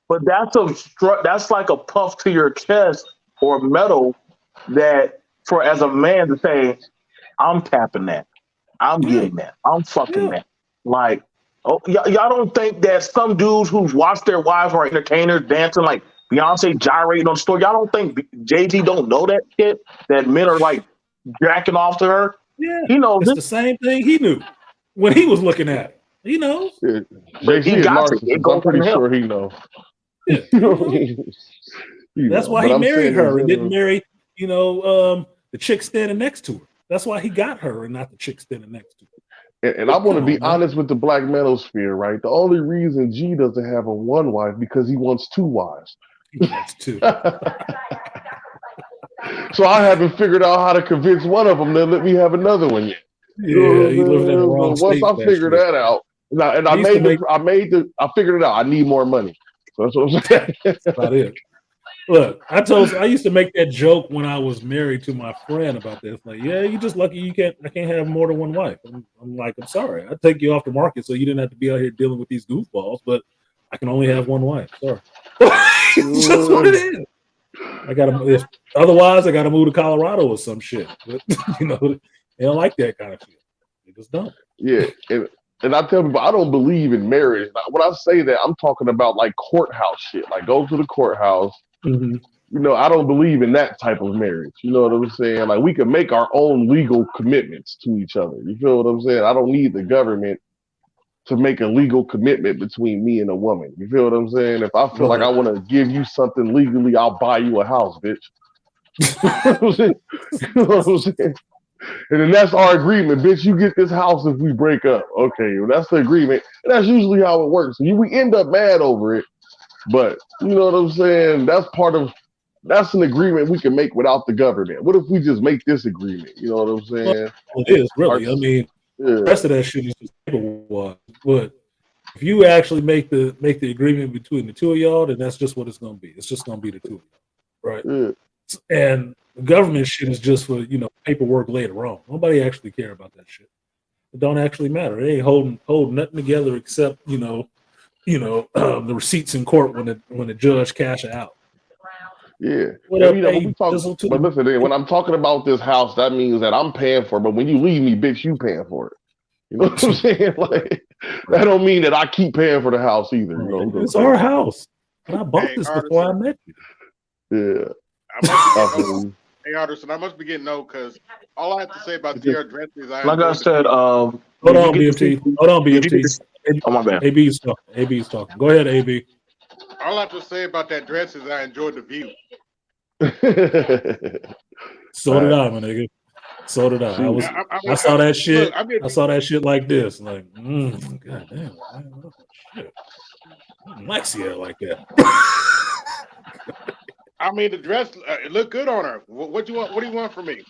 But that's like a puff to your chest or medal that for as a man to say, I'm tapping that, I'm getting that, I'm fucking that. Like, y'all don't think that some dudes who've watched their wives or entertainers dancing like Beyonce gyrating on the store, y'all don't think Jay-Z don't know that shit? That men are like jacking off to her? Yeah, He knows it's it. the same thing he knew when he was looking at it. He knows. Yeah. But JC he is got it. It narcissist. I'm goes pretty on him. sure he know. Yeah, You he know, knows. you That's know. why But he I'm married saying in her and didn't general, marry, the chick standing next to her. That's why he got her and not the chick standing next to her. and I want to Come be on, man. honest with the black manosphere, right? The only reason G doesn't have a one wife because he wants two wives. That's two. So I haven't figured out how to convince one of them to let me have another one yet. You know what Yeah, I'm he living in the saying? wrong So once state I for that figure shit. that out, and I He used to make I figured it out. I need more money. So that's what I'm saying. that's about it. Look, I used to make that joke when I was married to my friend about this. Like, yeah, you just lucky I can't have more than one wife. I'm like, I'm sorry. I'd take you off the market so you didn't have to be out here dealing with these goofballs, but I can only have one wife. Sorry. It's just what it is. Otherwise I gotta move to Colorado or some shit. But they don't like that kind of shit. They just don't. Yeah, and I tell people I don't believe in marriage. When I say that, I'm talking about like courthouse shit. Like go to the courthouse. Mm-hmm. I don't believe in that type of marriage. You know what I'm saying? Like we can make our own legal commitments to each other. You feel what I'm saying? I don't need the government to make a legal commitment between me and a woman. You feel what I'm saying? If I feel like I want to give you something legally, I'll buy you a house, bitch. You know what I'm saying? And then that's our agreement, bitch. You get this house if we break up. Okay, well, that's the agreement. And that's usually how it works. We end up mad over it, but you know what I'm saying? That's an agreement we can make without the government. What if we just make this agreement? You know what I'm saying? Well, it is really. The rest of that shit is just paperwork. But if you actually make the agreement between the two of y'all, then that's just what it's gonna be. It's just gonna be the two of you, right? Yeah. And the government shit is just for paperwork later on. Nobody actually care about that shit. It don't actually matter. It ain't holding nothing together except the receipts in court when the judge cash it out. Yeah. When we talk, but listen, when I'm talking about this house, that means that I'm paying for it. But when you leave me, bitch, you paying for it. You know what I'm saying? Like that don't mean that I keep paying for the house either. It's our house. And I bought this before I met you. Yeah. Hey, Artisan, I must be getting old because all I have to say about your dress design. Like I said, hold on, BMT. Hold on, BMT. Oh, my bad. AB's talking. Go ahead, AB. All I have to say about that dress is I enjoyed the view. So did I, my nigga. So did I. I saw that shit. I saw that shit like this. Like, god damn, man, shit. Lexia like that. I mean, the dress it looked good on her. What you want? What do you want from me?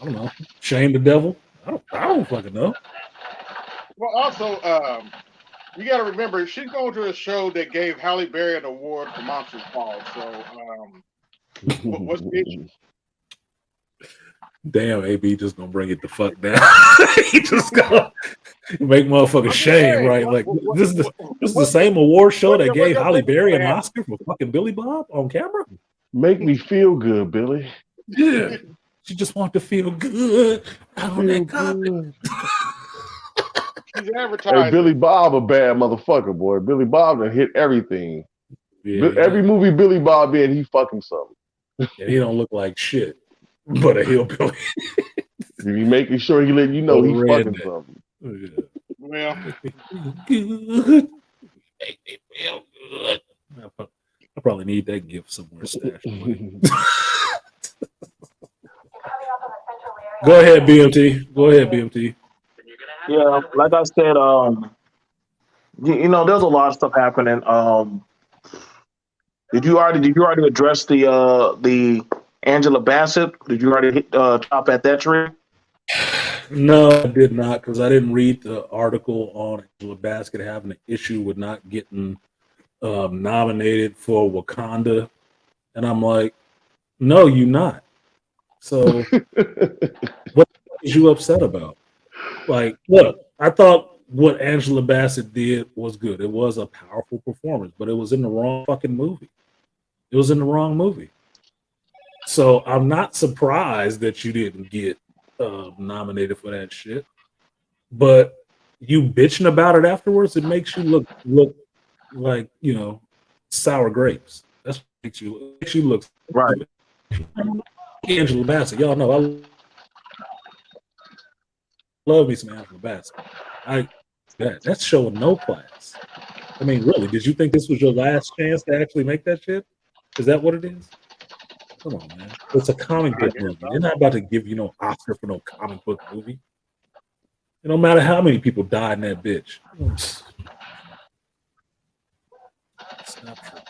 I don't know. Shame the devil. I don't fucking know. Well, also, you got to remember she's going to a show that gave Halle Berry an award for Monsters Ball. So, what's the issue? Damn, AB just gonna bring it the fuck down. He just gonna make motherfucking shame, right? Like this is the same award show that gave Halle Berry an Oscar for fucking Billy Bob on camera. Make me feel good, Billy. Yeah, she just want to feel good on that carpet. She's advertising. Hey, Billy Bob a bad motherfucker, boy. Billy Bob done hit everything. Yeah, every movie Billy Bob in, he fucking something. And he don't look like shit, but a hillbilly. He making sure he let you know he's fucking something. Yeah. Well, good. Make me feel good. I probably need that gift somewhere stashed. Go ahead, BMT. Go ahead, BMT. Yeah, like I said, there's a lot of stuff happening. Did you already address the Angela Bassett? Did you already chop at that tree? No, I did not, because I didn't read the article on Angela Bassett having an issue with not getting nominated for Wakanda, and I'm like, no, you not. So, what is you upset about? Like, look, I thought what Angela Bassett did was good. It was a powerful performance, but it was in the wrong fucking movie. It was in the wrong movie. So I'm not surprised that you didn't get nominated for that shit. But you bitching about it afterwards, it makes you look like, sour grapes. That's what makes you look right. Angela Bassett. Y'all know I love me some Angela Bassett. That's showing no class. I mean, really, did you think this was your last chance to actually make that shit? Is that what it is? Come on, man. It's a comic book movie. They're not about to give you no Oscar for no comic book movie. It don't matter how many people died in that bitch. Stop tripping.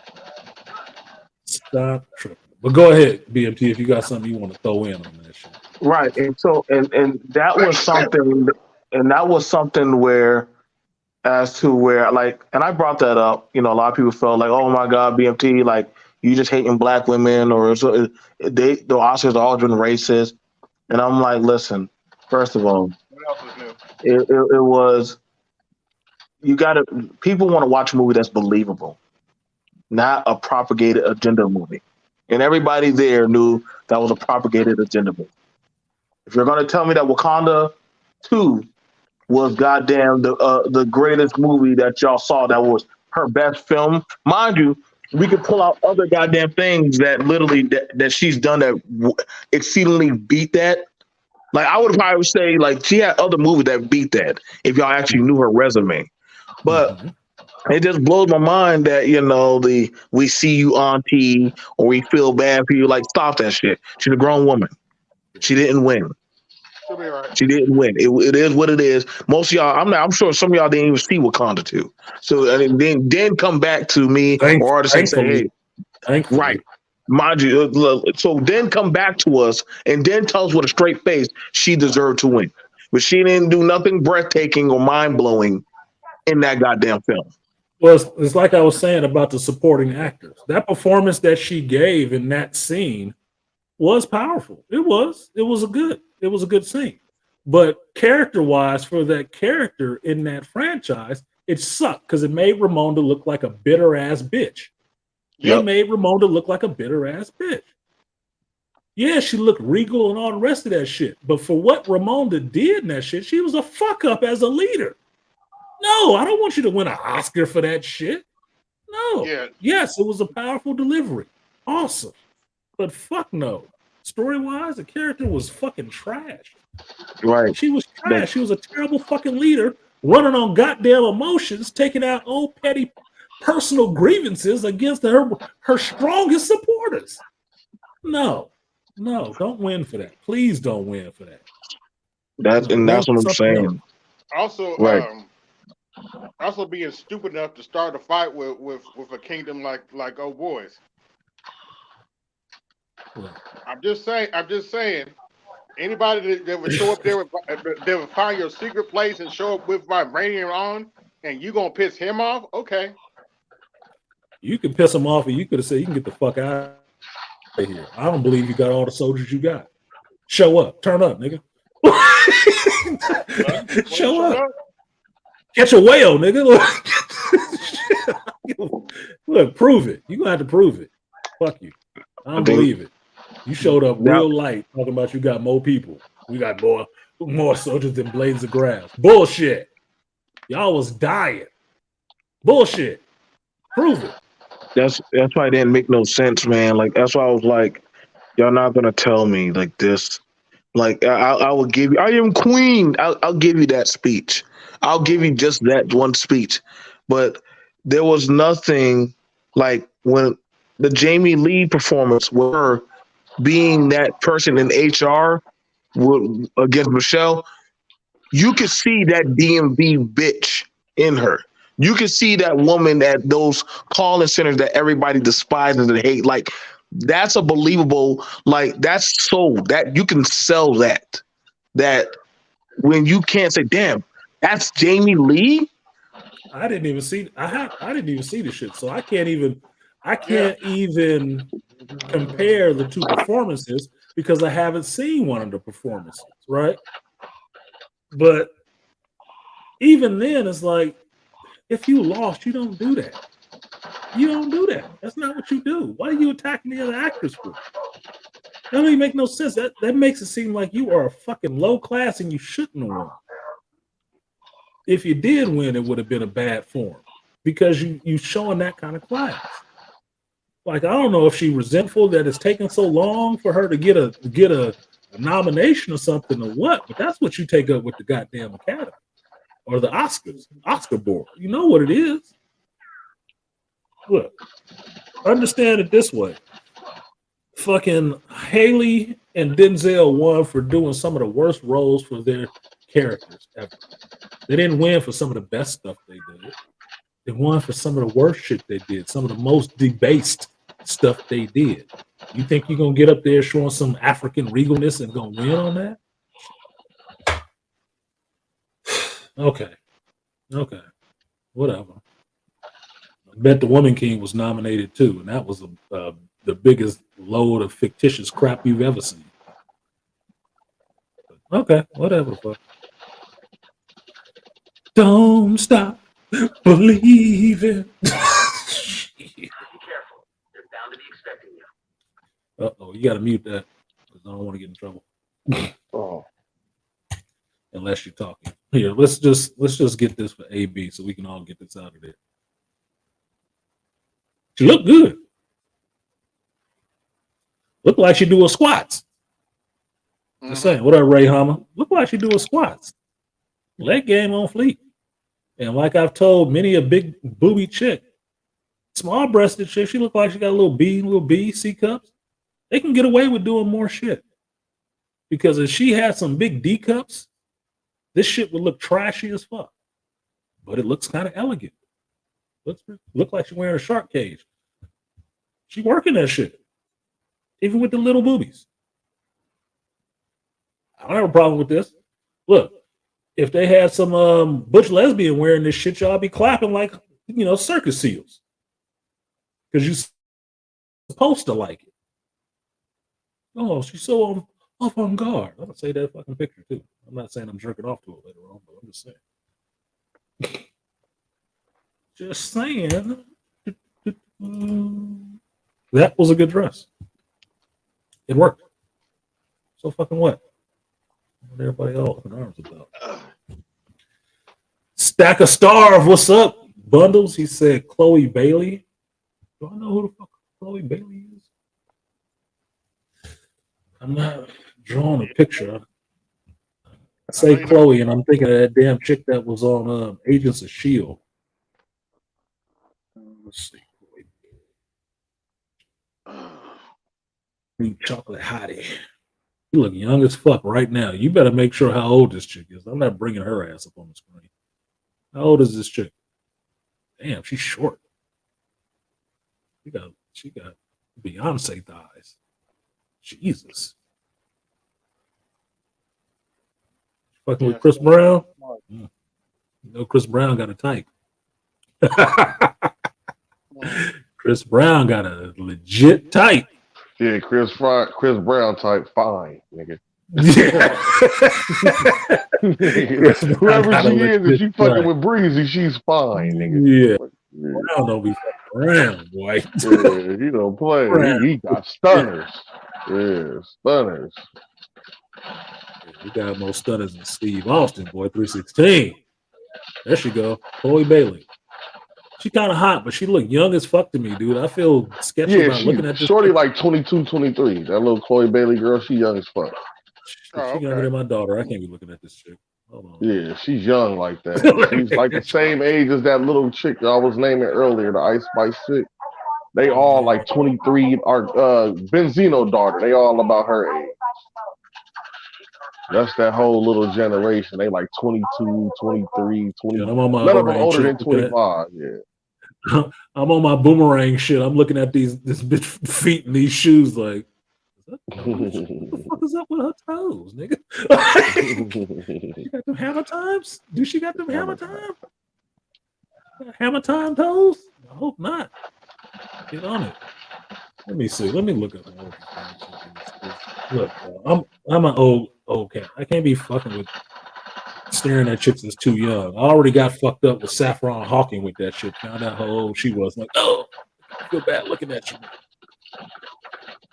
Stop tripping. But go ahead, BMT, if you got something you want to throw in on that shit. Right. And so and that was something where as to where like, and I brought that up, you know, a lot of people felt like, oh my God, BMT, like you just hating black women or so the Oscars are all been racist. And I'm like, listen, first of all, What else is new? it was, people want to watch a movie that's believable, not a propagated agenda movie. And everybody there knew that was a propagated agenda movie. If you're going to tell me that Wakanda 2 was goddamn the greatest movie that y'all saw, that was her best film, mind you, we could pull out other goddamn things that literally that she's done that exceedingly beat that. Like I would probably say like she had other movies that beat that if y'all actually knew her resume. But it just blows my mind that, you know, we see you auntie or we feel bad for you. Like, stop that shit. She's a grown woman. She didn't win. She'll be all right. She didn't win. It is what it is. Most of y'all, I'm sure some of y'all didn't even see Wakanda 2. So and then come back to me or artists and say, hey, right. Mind you, so then come back to us and then tell us with a straight face she deserved to win. But she didn't do nothing breathtaking or mind-blowing in that goddamn film. Well, it's like I was saying about the supporting actors. That performance that she gave in that scene was powerful. It was a good scene. But character-wise, for that character in that franchise, it sucked because it made Ramonda look like a bitter-ass bitch. Yep. It made Ramonda look like a bitter-ass bitch. Yeah, she looked regal and all the rest of that shit. But for what Ramonda did in that shit, she was a fuck-up as a leader. No, I don't want you to win an Oscar for that shit. No. Yeah. Yes, it was a powerful delivery. Awesome. But fuck no. Story-wise, the character was fucking trash. Right. She was trash. She was a terrible fucking leader, running on goddamn emotions, taking out old petty personal grievances against her strongest supporters. No, don't win for that. Please don't win for that. That's what I'm saying. Also, right. Also being stupid enough to start a fight with a kingdom like old boys. Yeah. I'm just saying. Anybody that would show up there, that would find your secret place and show up with vibranium on, and you gonna piss him off? Okay. You can piss him off, and you could have said, "You can get the fuck out of here." I don't believe you got all the soldiers you got. Show up, turn up, nigga. Show up. Catch a whale, nigga. Look, prove it. You're gonna have to prove it. Fuck you. I don't believe it. You showed up real light talking about you got more people. We got more soldiers than blades of grass. Bullshit. Y'all was dying. Bullshit. Prove it. That's why it didn't make no sense, man. Like that's why I was like, y'all not gonna tell me like this. Like I will give you. I am queen. I'll give you that speech. I'll give you just that one speech. But there was nothing like when the Jamie Lee performance were being that person in HR against Michelle, you could see that DMV bitch in her. You could see that woman at those calling centers that everybody despises and hate. Like that's a believable. Like that's sold. That you can sell that. That when you can't say, "Damn, that's Jamie Lee." I didn't even see. I didn't even see the shit, so I can't even compare the two performances because I haven't seen one of the performances, right? But even then, it's like if you lost, you don't do that. You don't do that. That's not what you do. Why are you attacking the other actors for? That don't even make no sense. That makes it seem like you are a fucking low class and you shouldn't have won. If you did win, it would have been a bad form because you showing that kind of class. Like I don't know if she's resentful that it's taking so long for her to get a nomination or something or what, but that's what you take up with the goddamn Academy or the Oscar board. You know what it is. Look, understand it this way. Fucking Haley and Denzel won for doing some of the worst roles for their characters ever. They didn't win for some of the best stuff they did. They won for some of the worst shit they did, some of the most debased stuff they did. You think you're gonna get up there showing some African regalness and gonna win on that? Okay, whatever. I bet the Woman King was nominated too, and that was the biggest load of fictitious crap you've ever seen. Okay, whatever the fuck. Don't stop believing. Uh-oh, you gotta mute that because I don't want to get in trouble. Oh. Unless you're talking. Here, let's just get this for AB so we can all get this out of there. She looked good. Looked like she do a squats. Just saying. What up, Ray Hammer? Look like she do a squats. Leg game on fleek. And like I've told many a big booby chick, small breasted chick, she look like she got a little B, C cups. They can get away with doing more shit. Because if she had some big D cups, this shit would look trashy as fuck. But it looks kind of elegant. Look like she's wearing a shark cage. She working that shit. Even with the little boobies. I don't have a problem with this. Look, if they had some butch lesbian wearing this shit, y'all be clapping like, circus seals. Because you're supposed to like it. Oh, she's so avant-garde. I'm going to say that fucking picture, too. I'm not saying I'm jerking off to it later on, but I'm just saying. Just saying. That was a good dress. It worked. So fucking what? What everybody all up in arms about? Stack of Starve, what's up? Bundles, he said Chloe Bailey. Do I know who the fuck Chloe Bailey is? I'm not drawing a picture. I say Chloe, and I'm thinking of that damn chick that was on Agents of S.H.I.E.L.D. Let's see. New chocolate hottie. You look young as fuck right now. You better make sure how old this chick is. I'm not bringing her ass up on the screen. How old is this chick? Damn, she's short. She got Beyonce thighs. Jesus. Fucking with Chris Brown? You know Chris Brown got a type. Chris Brown got a legit type. Yeah, Chris Brown type fine, nigga. Yeah. Whoever she is, if she fucking with Breezy, she's fine, nigga. Yeah. Brown don't be fucking around, boy. Yeah, he don't play. He got stunners. Yeah, stunners. He got more stunners than Steve Austin, boy. 316. There she go. Chloe Bailey. She kind of hot, but she look young as fuck to me, dude. I feel sketchy about looking at this. Shorty like 22, 23. That little Chloe Bailey girl, she young as fuck. She younger than my daughter. I can't be looking at this chick. Hold on. Yeah, she's young like that. She's like the same age as that little chick I was naming earlier, the Ice Spice chick. They all like 23. Our Benzino daughter, they all about her age. That's that whole little generation. They like 22, 23, 20. Yeah, I'm on my none of them older than 25. Yeah. I'm on my boomerang shit. I'm looking at this bitch feet and these shoes like, what the fuck is up with her toes, nigga? She got them hammer times? Do she got them hammer time? Hammer time toes? I hope not. Get on it. Let me see. Let me look up. Look, I'm an old cat. I can't be fucking with staring at chicks that's too young. I already got fucked up with Saffron Hawking with that shit. Found out how old she was. I'm like, oh, I feel bad looking at you.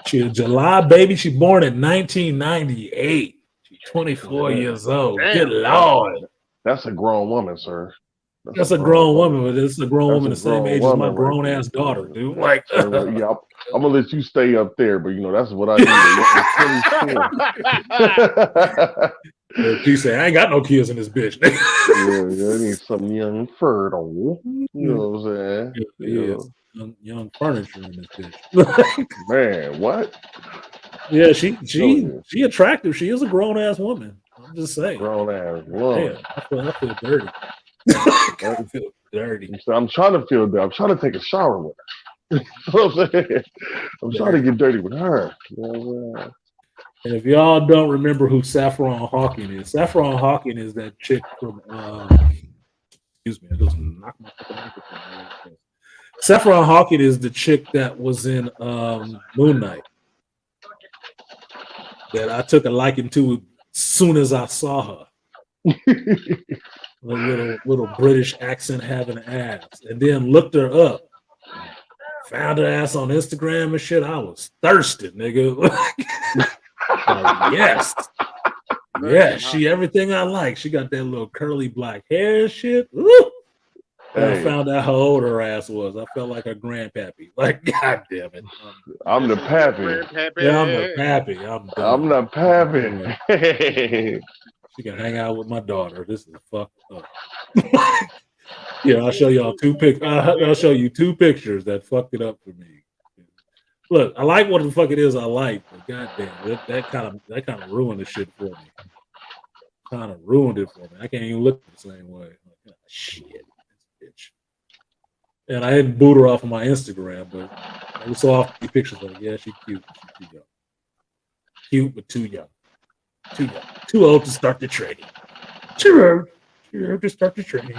She's a July baby. She born in 1998. She's 24 years old. Damn. Good Lord. That's a grown woman, sir. That's a grown woman, but it's a grown woman the That's a same grown age as my woman right grown there. ass daughter, dude. Like, Yeah, I'm gonna let you stay up there, but that's what I need. she said, "I ain't got no kids in this bitch." I need some young fertile. You know what I'm saying? Yes, young furniture in this bitch. Man, what? Yeah, she attractive. She is a grown ass woman. I'm just saying. Grown ass woman. Damn, I feel dirty. I feel dirty. So I'm trying to feel dirty. I'm trying to take a shower with her. You know what I'm saying? I'm trying to get dirty with her. You know what I'm saying? And if y'all don't remember who Saffron Hawking is, Saffron Hawking is that chick from excuse me, I just knocked my fucking microphone out. Saffron Hawking is the chick that was in Moon Knight that I took a liking to as soon as I saw her. A little British accent having ass, and then looked her up, found her ass on Instagram and shit. I was thirsty, nigga. Yes, she everything I like. She got that little curly black hair and shit. Woo! And I found out how old her ass was. I felt like a grandpappy. Like, god damn it. I'm the pappy. Yeah, I'm the pappy. I'm the pappy. She can hang out with my daughter. This is fucked up. Yeah, I'll show y'all I'll show you two pictures that fucked it up for me. Look, I like what the fuck it is I like, but goddamn, that kind of ruined the shit for me. Kind of ruined it for me. I can't even look the same way. Like, shit, this bitch. And I didn't boot her off of my Instagram, but I saw off the pictures like, yeah, she's cute. She's too young. Cute, but too young. Too young. Too old to start the training. Too old to start the training.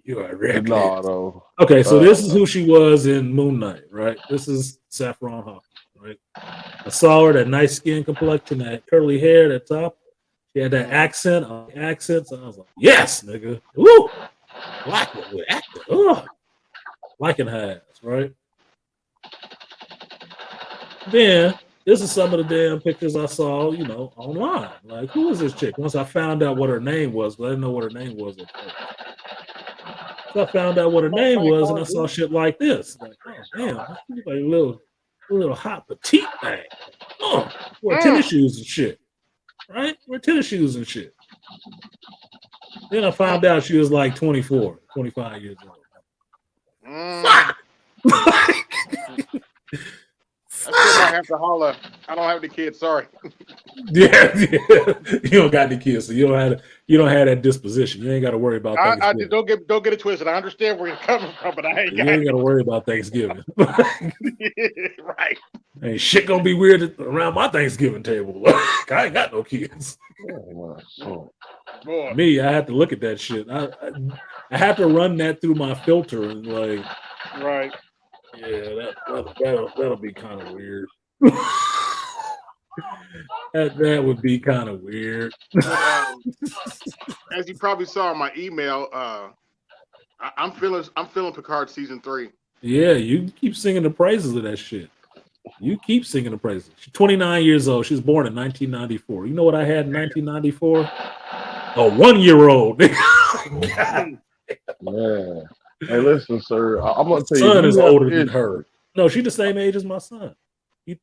You are ready. No. Okay, so this is who she was in Moon Knight, right? This is Saffron Hawking, right? I saw her, that nice skin complexion, that curly hair, that top. She had that accent. Accents. I was like, yes, nigga. Woo! Black with acting. Ugh. Liking her ass, right? Then this is some of the damn pictures I saw, online. Like, who was this chick? Once I found out what her name was, but I didn't know what her name was at first. So I found out what her name was, and I saw shit like this. Like, oh damn, she's like a little hot petite thing. Oh, wear tennis shoes and shit, right? Wear tennis shoes and shit. Then I found out she was like 24, 25 years old. Fuck! I still might have to holler. I don't have any kids. Sorry. Yeah. You don't got any kids, so you don't have that disposition. You ain't got to worry about Thanksgiving. Don't get it twisted. I understand where you're coming from, but I ain't You ain't got to worry about Thanksgiving. Right. Ain't shit gonna be weird around my Thanksgiving table. I ain't got no kids. Boy. Me, I had to look at that shit. I had to run that through my filter and like, right. Yeah, that'll be kind of weird. that would be kind of weird. As you probably saw in my email, I'm feeling Picard season 3. Yeah, you keep singing the praises of that shit. You keep singing the praises. She's 29 years old. She was born in 1994. You know what I had in 1994? A 1-year-old. Yeah. Hey, listen, sir. I'm gonna tell you. My son is older than her. No, she's the same age as my son.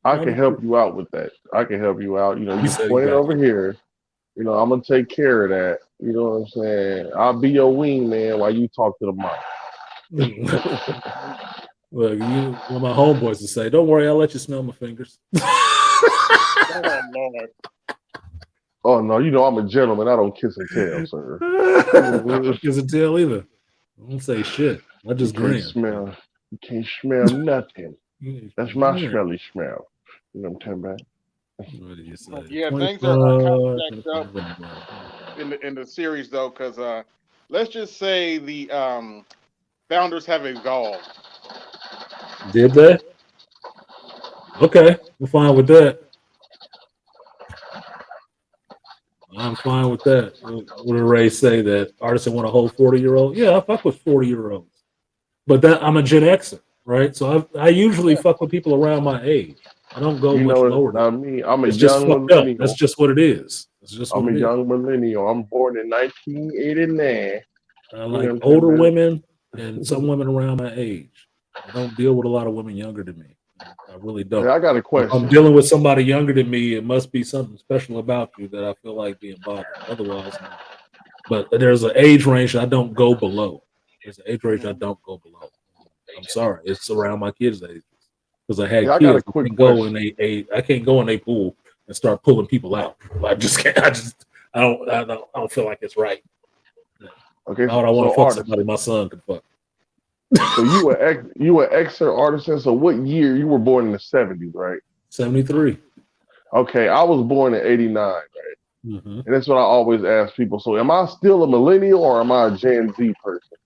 I can help you out with that. I can help you out. You point it over here. I'm gonna take care of that. You know what I'm saying? I'll be your wingman while you talk to the mic. Look, one of my homeboys to say, "Don't worry, I'll let you smell my fingers." Oh Lord. Oh no, I'm a gentleman. I don't kiss and tell, sir. I don't kiss and tell either. I don't say shit. I just grin. You can't smell nothing. That's my smelly smell. You know what I'm talking about? What did you say? Yeah, things are kind of jacked up in the series though, because let's just say the founders have evolved. Did they? Okay, I'm fine with that. I'm fine with that. What did Ray say that artists want to hold 40-year-old? Yeah, I fuck with 40-year-olds. But I'm a Gen Xer, right? So I usually fuck with people around my age. I don't go much lower than me. I'm a it's young just fucked up. That's just what it is. It's just what I'm a it is. young millennial. I'm born in 1989. I like older women and some women around my age. I don't deal with a lot of women younger than me. I really don't. Hey, I got a If question. I'm dealing with somebody younger than me, it must be something special about you that I feel like being bothered. Otherwise, no. But there's an age range I don't go below. There's an age range I don't go below. I'm sorry, it's around my kids' ages because I had Yeah, I kids. got a quick I can't go in a pool and start pulling people out. I just can't. I don't feel like it's right. Okay, Why would I want so to fuck artist. somebody my son could fuck? So you an Xer artisan. So what year you were born in the 70s, right? 73. Okay, I was born in 89, right? Mm-hmm. And that's what I always ask people. So am I still a millennial or am I a Gen Z person?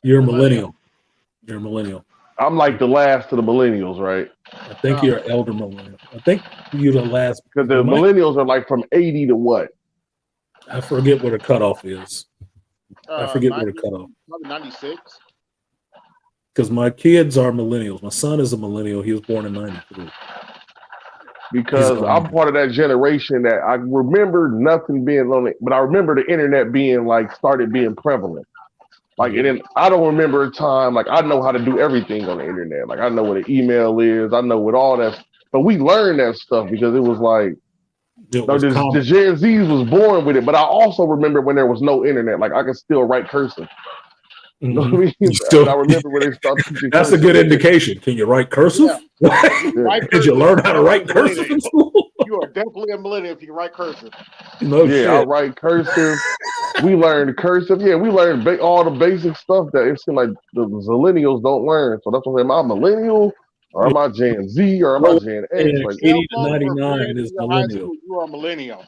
You're a millennial. You're a millennial. I'm like the last of the millennials, right? I think you're an elder millennial. I think you're the last. Because the millennials are like from 80 to what? I forget where the cutoff is. I forget 90, where the cutoff. Probably 96. Because my kids are millennials. My son is a millennial. He was born in 93. Because I'm part of that generation that I remember nothing being on it, but I remember the internet being like started being prevalent. Like, and then I don't remember a time like I know how to do everything on the internet. Like I know what an email is, I know what all that. But we learned that stuff because it was like the Gen Zs was born with it. But I also remember when there was no internet. Like I could still write cursive. You know what I mean? And I remember when they started teaching That's cursive. a good indication. Can you write cursive? Yeah. Did you learn how to write cursive in school? You are definitely a millennial if you can write cursive. No shit. I write cursive. We learned cursive. Yeah, we learned all the basic stuff that it seems like the millennials don't learn. So that's what I'm saying. Am I millennial or am I Gen Z or am I Gen X? Like 80 to 99 is millennial. You are a millennial.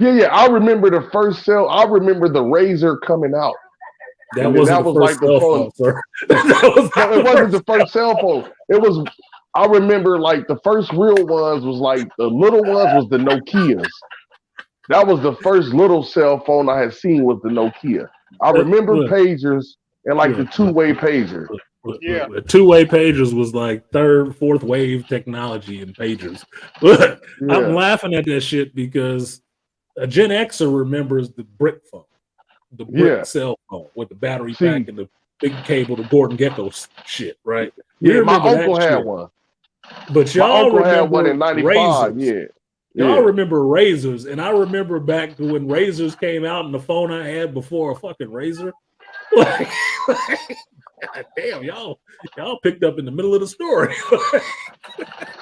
Yeah. I remember the first cell. I remember the Razor coming out. That wasn't the first cell phone, sir. No, it wasn't the first cell phone. It was. I remember like the first real ones was like the little ones was the Nokias. That was the first little cell phone I had seen was the Nokia. I remember pagers and like the two-way pager. Yeah, two-way pagers was like third, fourth wave technology in pagers. Look, I'm laughing at that shit because a Gen Xer remembers the brick phone, the brick cell phone with the battery pack and the big cable, the Gordon Gecko shit, right? Yeah, my uncle had one. But y'all remember had one in '95. razors. Y'all remember razors, and I remember back when razors came out and the phone I had before a fucking razor. Like, damn, y'all picked up in the middle of the story.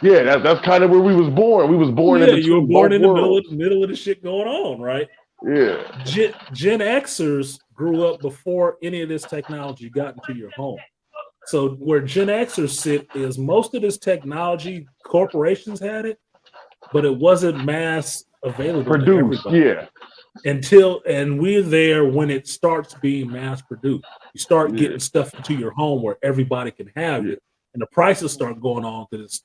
Yeah, that's kind of where we was born. We was born in you were born in the middle of the shit going on, right? Yeah. Gen Xers grew up before any of this technology got into your home. So where Gen Xers sit is most of this technology, corporations had it, but it wasn't mass available produced, to everybody. And we're there when it starts being mass produced. You start getting stuff into your home where everybody can have it, and the prices start going on to this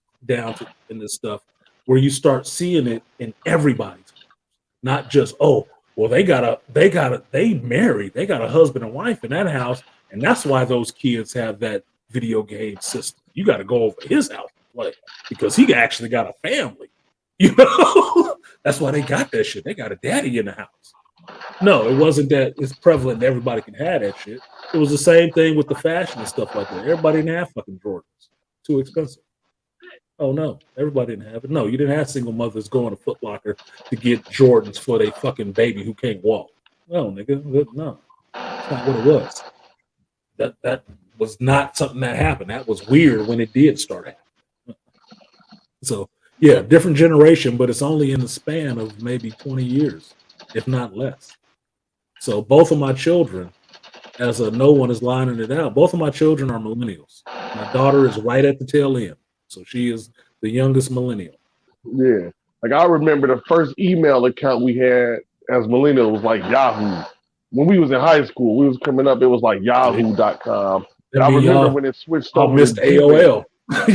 in this stuff where you start seeing it in everybody's homes. Not just they married, they got a husband and wife in that house, and that's why those kids have that video game system. You got to go over his house and play because he actually got a family. You know, that's why they got that shit. They got a daddy in the house. No, it wasn't that it's prevalent that everybody can have that shit. It was the same thing with the fashion and stuff like that. Everybody didn't have fucking Jordans. Too expensive. Oh no, everybody didn't have it. No, you didn't have single mothers going to Foot Locker to get Jordans for their fucking baby who can't walk. No, nigga, no, that's not what it was. That was not something that happened. That was weird when it did start happening. So yeah, different generation, but it's only in the span of maybe 20 years, if not less. So both of my children, as no one is lining it out, both of my children are millennials. My daughter is right at the tail end. So she is the youngest millennial. Yeah. Like I remember the first email account we had as millennials was like Yahoo. When we was in high school, we was coming up, it was like yahoo.com. And I remember when it switched over. I missed AOL.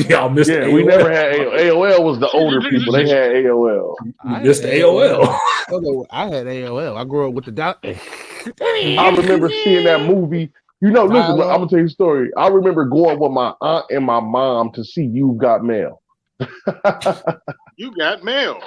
Y'all missed AOL. We never had AOL. AOL was the older people. They had AOL. You missed AOL. I had AOL. I grew up with the dot. I remember seeing that movie. You know, listen, I'm gonna tell you a story. I remember going with my aunt and my mom to see You've Got Mail. You Got Mail.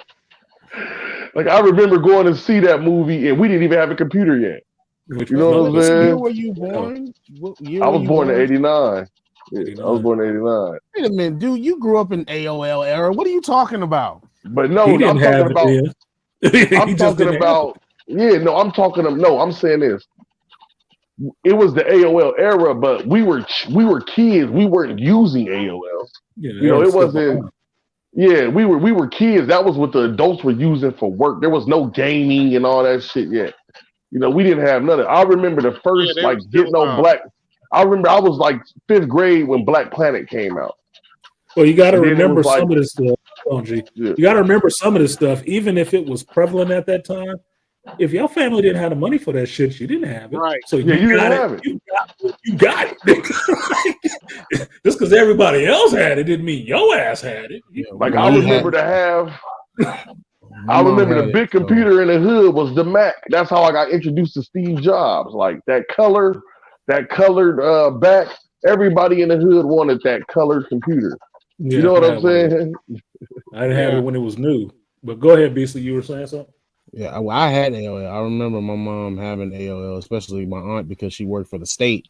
Like I remember going to see that movie, and we didn't even have a computer yet. Which You was know another what I'm What year saying? were you born? What year I were was you born in born? '89. Yeah, I was 89. born in '89. Wait a minute, dude. You grew up in AOL era. What are you talking about? But He no, didn't I'm talking have it about. then. I'm He just talking didn't have it. about. Yeah, no, I'm saying this. It was the AOL era, but we were kids. We weren't using AOL. Yeah, You know, era it still wasn't. behind. Yeah, we were kids. That was what the adults were using for work. There was no gaming and all that shit yet. You know, we didn't have none of it. I remember the Yeah, first they were like still getting on Black. I remember I was like 5th grade when Black Planet came out. Well, you got to And then it remember was like, some of this stuff. Oh, G. yeah, You got to remember some of this stuff, even if it was prevalent at that time. If your family didn't have the money for that shit, you didn't have it. right. So yeah, you you got didn't it. have it. You got it. Just because everybody else had it didn't mean your ass had it. Yeah, Like when I we remember had, to have. my I mom remember had the it. big So computer in the hood was the Mac. That's how I got introduced to Steve Jobs. Like that colored back. Everybody in the hood wanted that colored computer. You Yeah, know what I I'm had one of those. saying? I didn't have Yeah. it when it was new. But go ahead, Beasley. You were saying something? yeah, I had AOL. I remember my mom having AOL, especially my aunt because she worked for the state.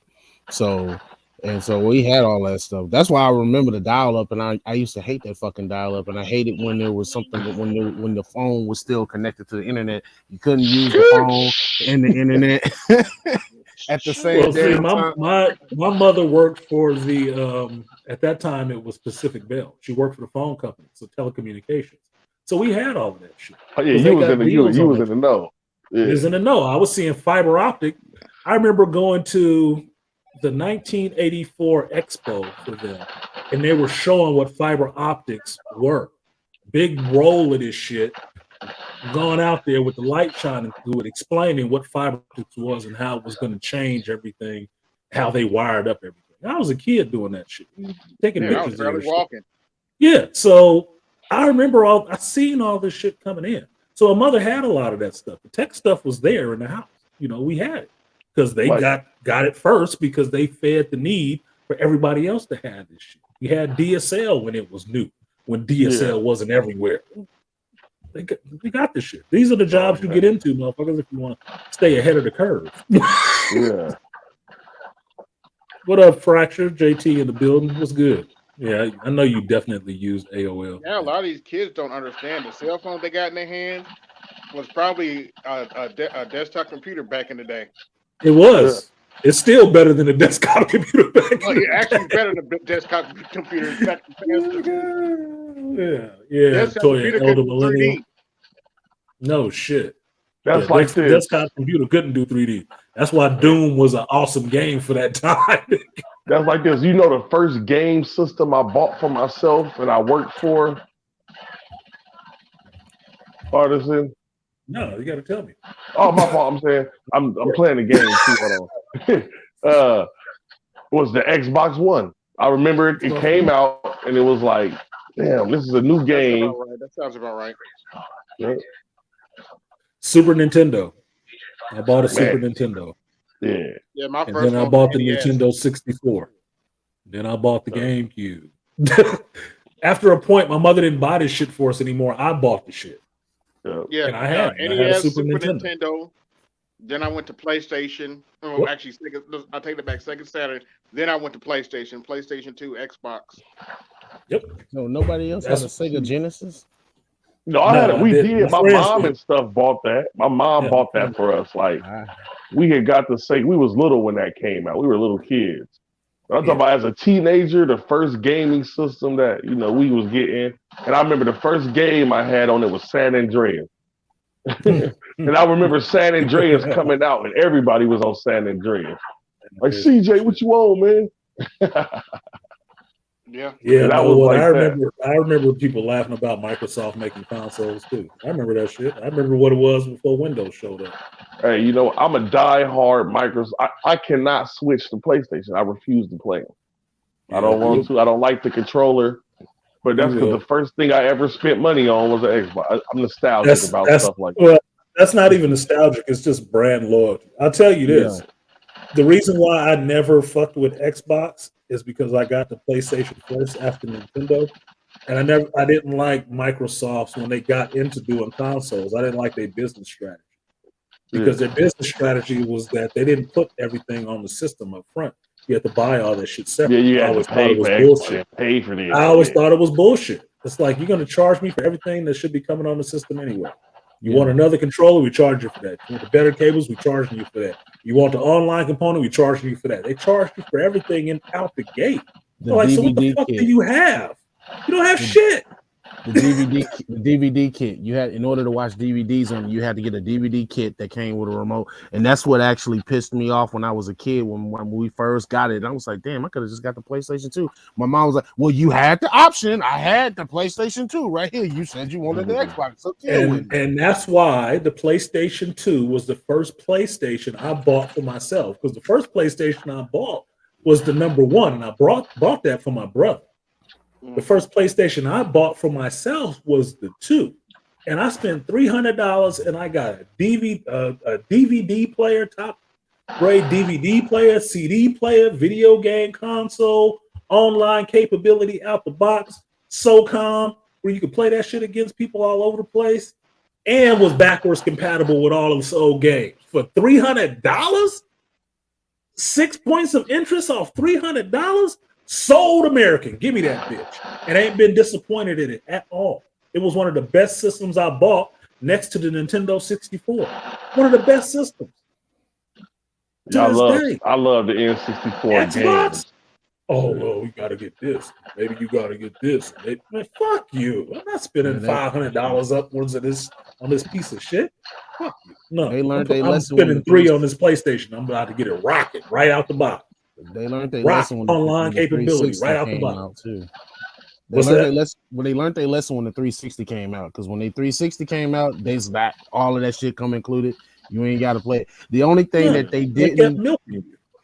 So we had all that stuff. That's why I remember the dial up, and I used to hate that fucking dial up, and I hated when there was something when the phone was still connected to the internet. You couldn't use the phone and the internet at the same Well, see, damn time. my mother worked for the at that time it was Pacific Bell. She worked for the phone company, so telecommunications. So we had all of that shit. Oh yeah, Because you they was in got the deals you on was that. in the know. It Yeah. was in the know. I was seeing fiber optic. I remember going to the 1984 Expo for them, and they were showing what fiber optics were. Big roll of this shit, going out there with the light shining through it, explaining what fiber optics was and how it was going to change everything, how they wired up everything. I was a kid doing that shit, taking Yeah, I was pictures of barely this shit. walking. Yeah, so I remember I seen all this shit coming in. So a mother had a lot of that stuff. The tech stuff was there in the house. You know, we had it because they Like got it first because they fed the need for everybody else to have this shit. We had DSL when it was new, when DSL yeah. wasn't everywhere. We got this shit. These are the jobs Oh you man. get into, motherfuckers, if you want to stay ahead of the curve. Yeah. What up, Fracture? JT in the building. What's good? Yeah, I know you definitely used AOL. Yeah, a lot of these kids don't understand the cell phone they got in their hands was probably a desktop computer back in the day. It was. It's still better than a desktop computer back Well, in the yeah, actually better than desktop computers back in the past. Yeah, Desktop Toya, computer elder couldn't do millennial. 3D. No shit. That's Yeah, like this. desktop computer couldn't do 3D. That's why Doom was an awesome game for that time. That's like this. You know the first game system I bought for myself and I worked for Artisan. No, you got to tell me. Oh, my fault. I'm saying I'm playing the game too. Hold on. Was the Xbox One. I remember it came out and it was like, damn, this is a new game. That sounds about right. Yeah. Super Nintendo. I bought a Super Man. Nintendo. Yeah. Yeah, my And first then I one bought the was NES. Nintendo 64. Then I bought the GameCube. After a point, my mother didn't buy this shit for us anymore. I bought the shit. Yeah, And I had NES, a Super Super Nintendo. Then I went to PlayStation. Oh, What? actually, I take it back. Sega Saturn. Then I went to PlayStation, PlayStation 2, Xbox. Yep. No, nobody else had a Sega Genesis. No, I had it. We did. My friends mom did. and stuff bought that. My mom Yeah, bought that for us. Like we had got to say we was little when that came out. We were little kids. But I'm talking about as a teenager, the first gaming system that we was getting. And I remember the first game I had on it was San Andreas. And I remember San Andreas coming out and everybody was on San Andreas. Like CJ, what you want, man? Yeah. Yeah, that no, was well, like I remember people laughing about Microsoft making consoles too. I remember that shit. I remember what it was before Windows showed up. Hey, I'm a diehard Microsoft. I cannot switch to PlayStation. I refuse to play them. Yeah, I don't want to. I don't like the controller. But that's because the first thing I ever spent money on was an Xbox. I'm nostalgic about stuff like that. Well, that's not even nostalgic. It's just brand loyalty. I'll tell you this. The reason why I never fucked with Xbox is because I got the PlayStation first after Nintendo. And I didn't like Microsoft's when they got into doing consoles. I didn't like their business strategy because their business strategy was that they didn't put everything on the system up front. You had to buy all that shit separate. Yeah, you I had to always thought pay it was for bullshit. pay for the. I always thought it was bullshit. It's like you're going to charge me for everything that should be coming on the system anyway. You want another controller, we charge you for that. You want the better cables, we charging you for that. You want the online component, we charging you for that. They charge you for everything in out the gate. The Like, DVD so what the fuck kit. do you have? You don't have shit. The DVD kit. You had, in order to watch DVDs on, you had to get a DVD kit that came with a remote, and that's what actually pissed me off when I was a kid. When we first got it, I was like, damn, I could have just got the PlayStation 2. My mom was like, well, you had the option. I had the PlayStation 2 right here. You said you wanted the Xbox, so and that's why the PlayStation 2 was the first PlayStation I bought for myself, because the first PlayStation I bought was the number one, and I bought that for my brother. The first PlayStation I bought for myself was the 2, and I spent $300, and I got a DVD player, top grade DVD player, CD player, video game console, online capability out the box, SOCOM, where you could play that shit against people all over the place, and was backwards compatible with all of the old games for $300. 6 points of interest off $300. Sold American. Give me that bitch. And I ain't been disappointed in it at all. It was one of the best systems I bought next to the Nintendo 64. One of the best systems. I love the N64 Xbox? games. Oh, well, we gotta get this. Maybe you gotta get this. Man, fuck you. I'm not spending $500 upwards of this on this piece of shit. Fuck you. No, I'm spending $3 on this PlayStation. I'm about to get it rocking right out the box. They learned their Rock lesson when online the capability 360 right out the came box. out too. What's that? They learned their lesson when the 360 came out, because when the 360 came out, they's back. All of that shit come included. You ain't got to play it. The only thing that they didn't,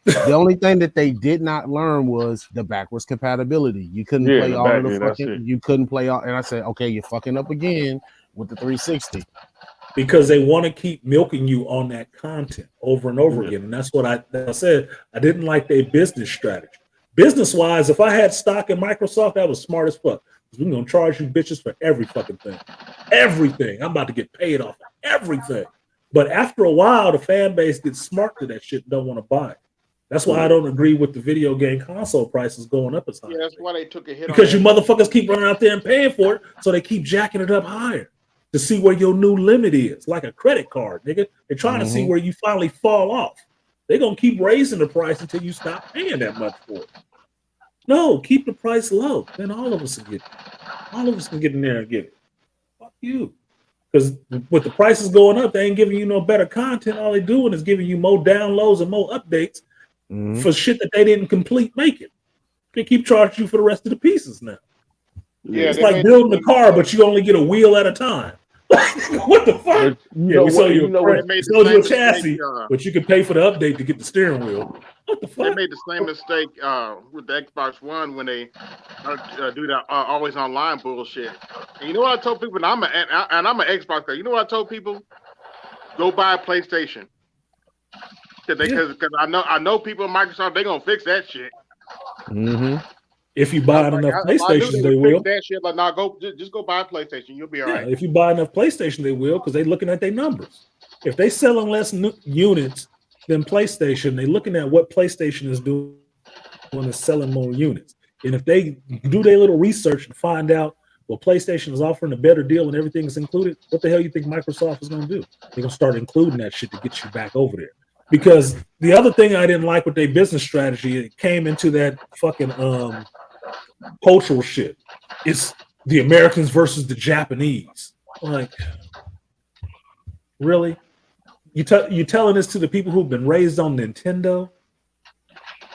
the only thing that they did not learn was the backwards compatibility. You couldn't play all of the fucking. You couldn't play all. And I said, okay, you're fucking up again with the 360. Because they want to keep milking you on that content over and over again. And that's what I said. I didn't like their business strategy. Business-wise, if I had stock in Microsoft, that was smart as fuck. We're going to charge you bitches for every fucking thing. Everything. I'm about to get paid off of everything. But after a while, the fan base gets smart to that shit and don't want to buy it. That's why I don't agree with the video game console prices going up as high. Yeah, that's why they took a hit. Because you motherfuckers keep running out there and paying for it, so they keep jacking it up higher to see where your new limit is, like a credit card, nigga. They're trying to see where you finally fall off. They're going to keep raising the price until you stop paying that much for it. No, keep the price low. Then all of us can get it. All of us can get in there and get it. Fuck you. Because with the prices going up, they ain't giving you no better content. All they're doing is giving you more downloads and more updates for shit that they didn't complete making. They keep charging you for the rest of the pieces now. Yeah, it's like building a car, but you only get a wheel at a time. What the fuck? We sold you a chassis, but you can pay for the update to get the steering wheel. What the fuck? They made the same mistake with the Xbox One when they do that always online bullshit. And you know what I told people? And I'm an Xbox guy. You know what I told people? Go buy a PlayStation. Because I know people at Microsoft, they're gonna fix that shit. If you buy enough PlayStations, they will. That shit, like, nah, just go buy a PlayStation. You'll be all right. If you buy enough PlayStation, they will, because they're looking at their numbers. If they selling less units than PlayStation, they're looking at what PlayStation is doing when it's selling more units. And if they do their little research and find out, well, PlayStation is offering a better deal and everything is included, what the hell you think Microsoft is going to do? They're going to start including that shit to get you back over there. Because the other thing I didn't like with their business strategy, it came into that fucking cultural shit. It's the Americans versus the Japanese. Like, really? You telling this to the people who've been raised on Nintendo,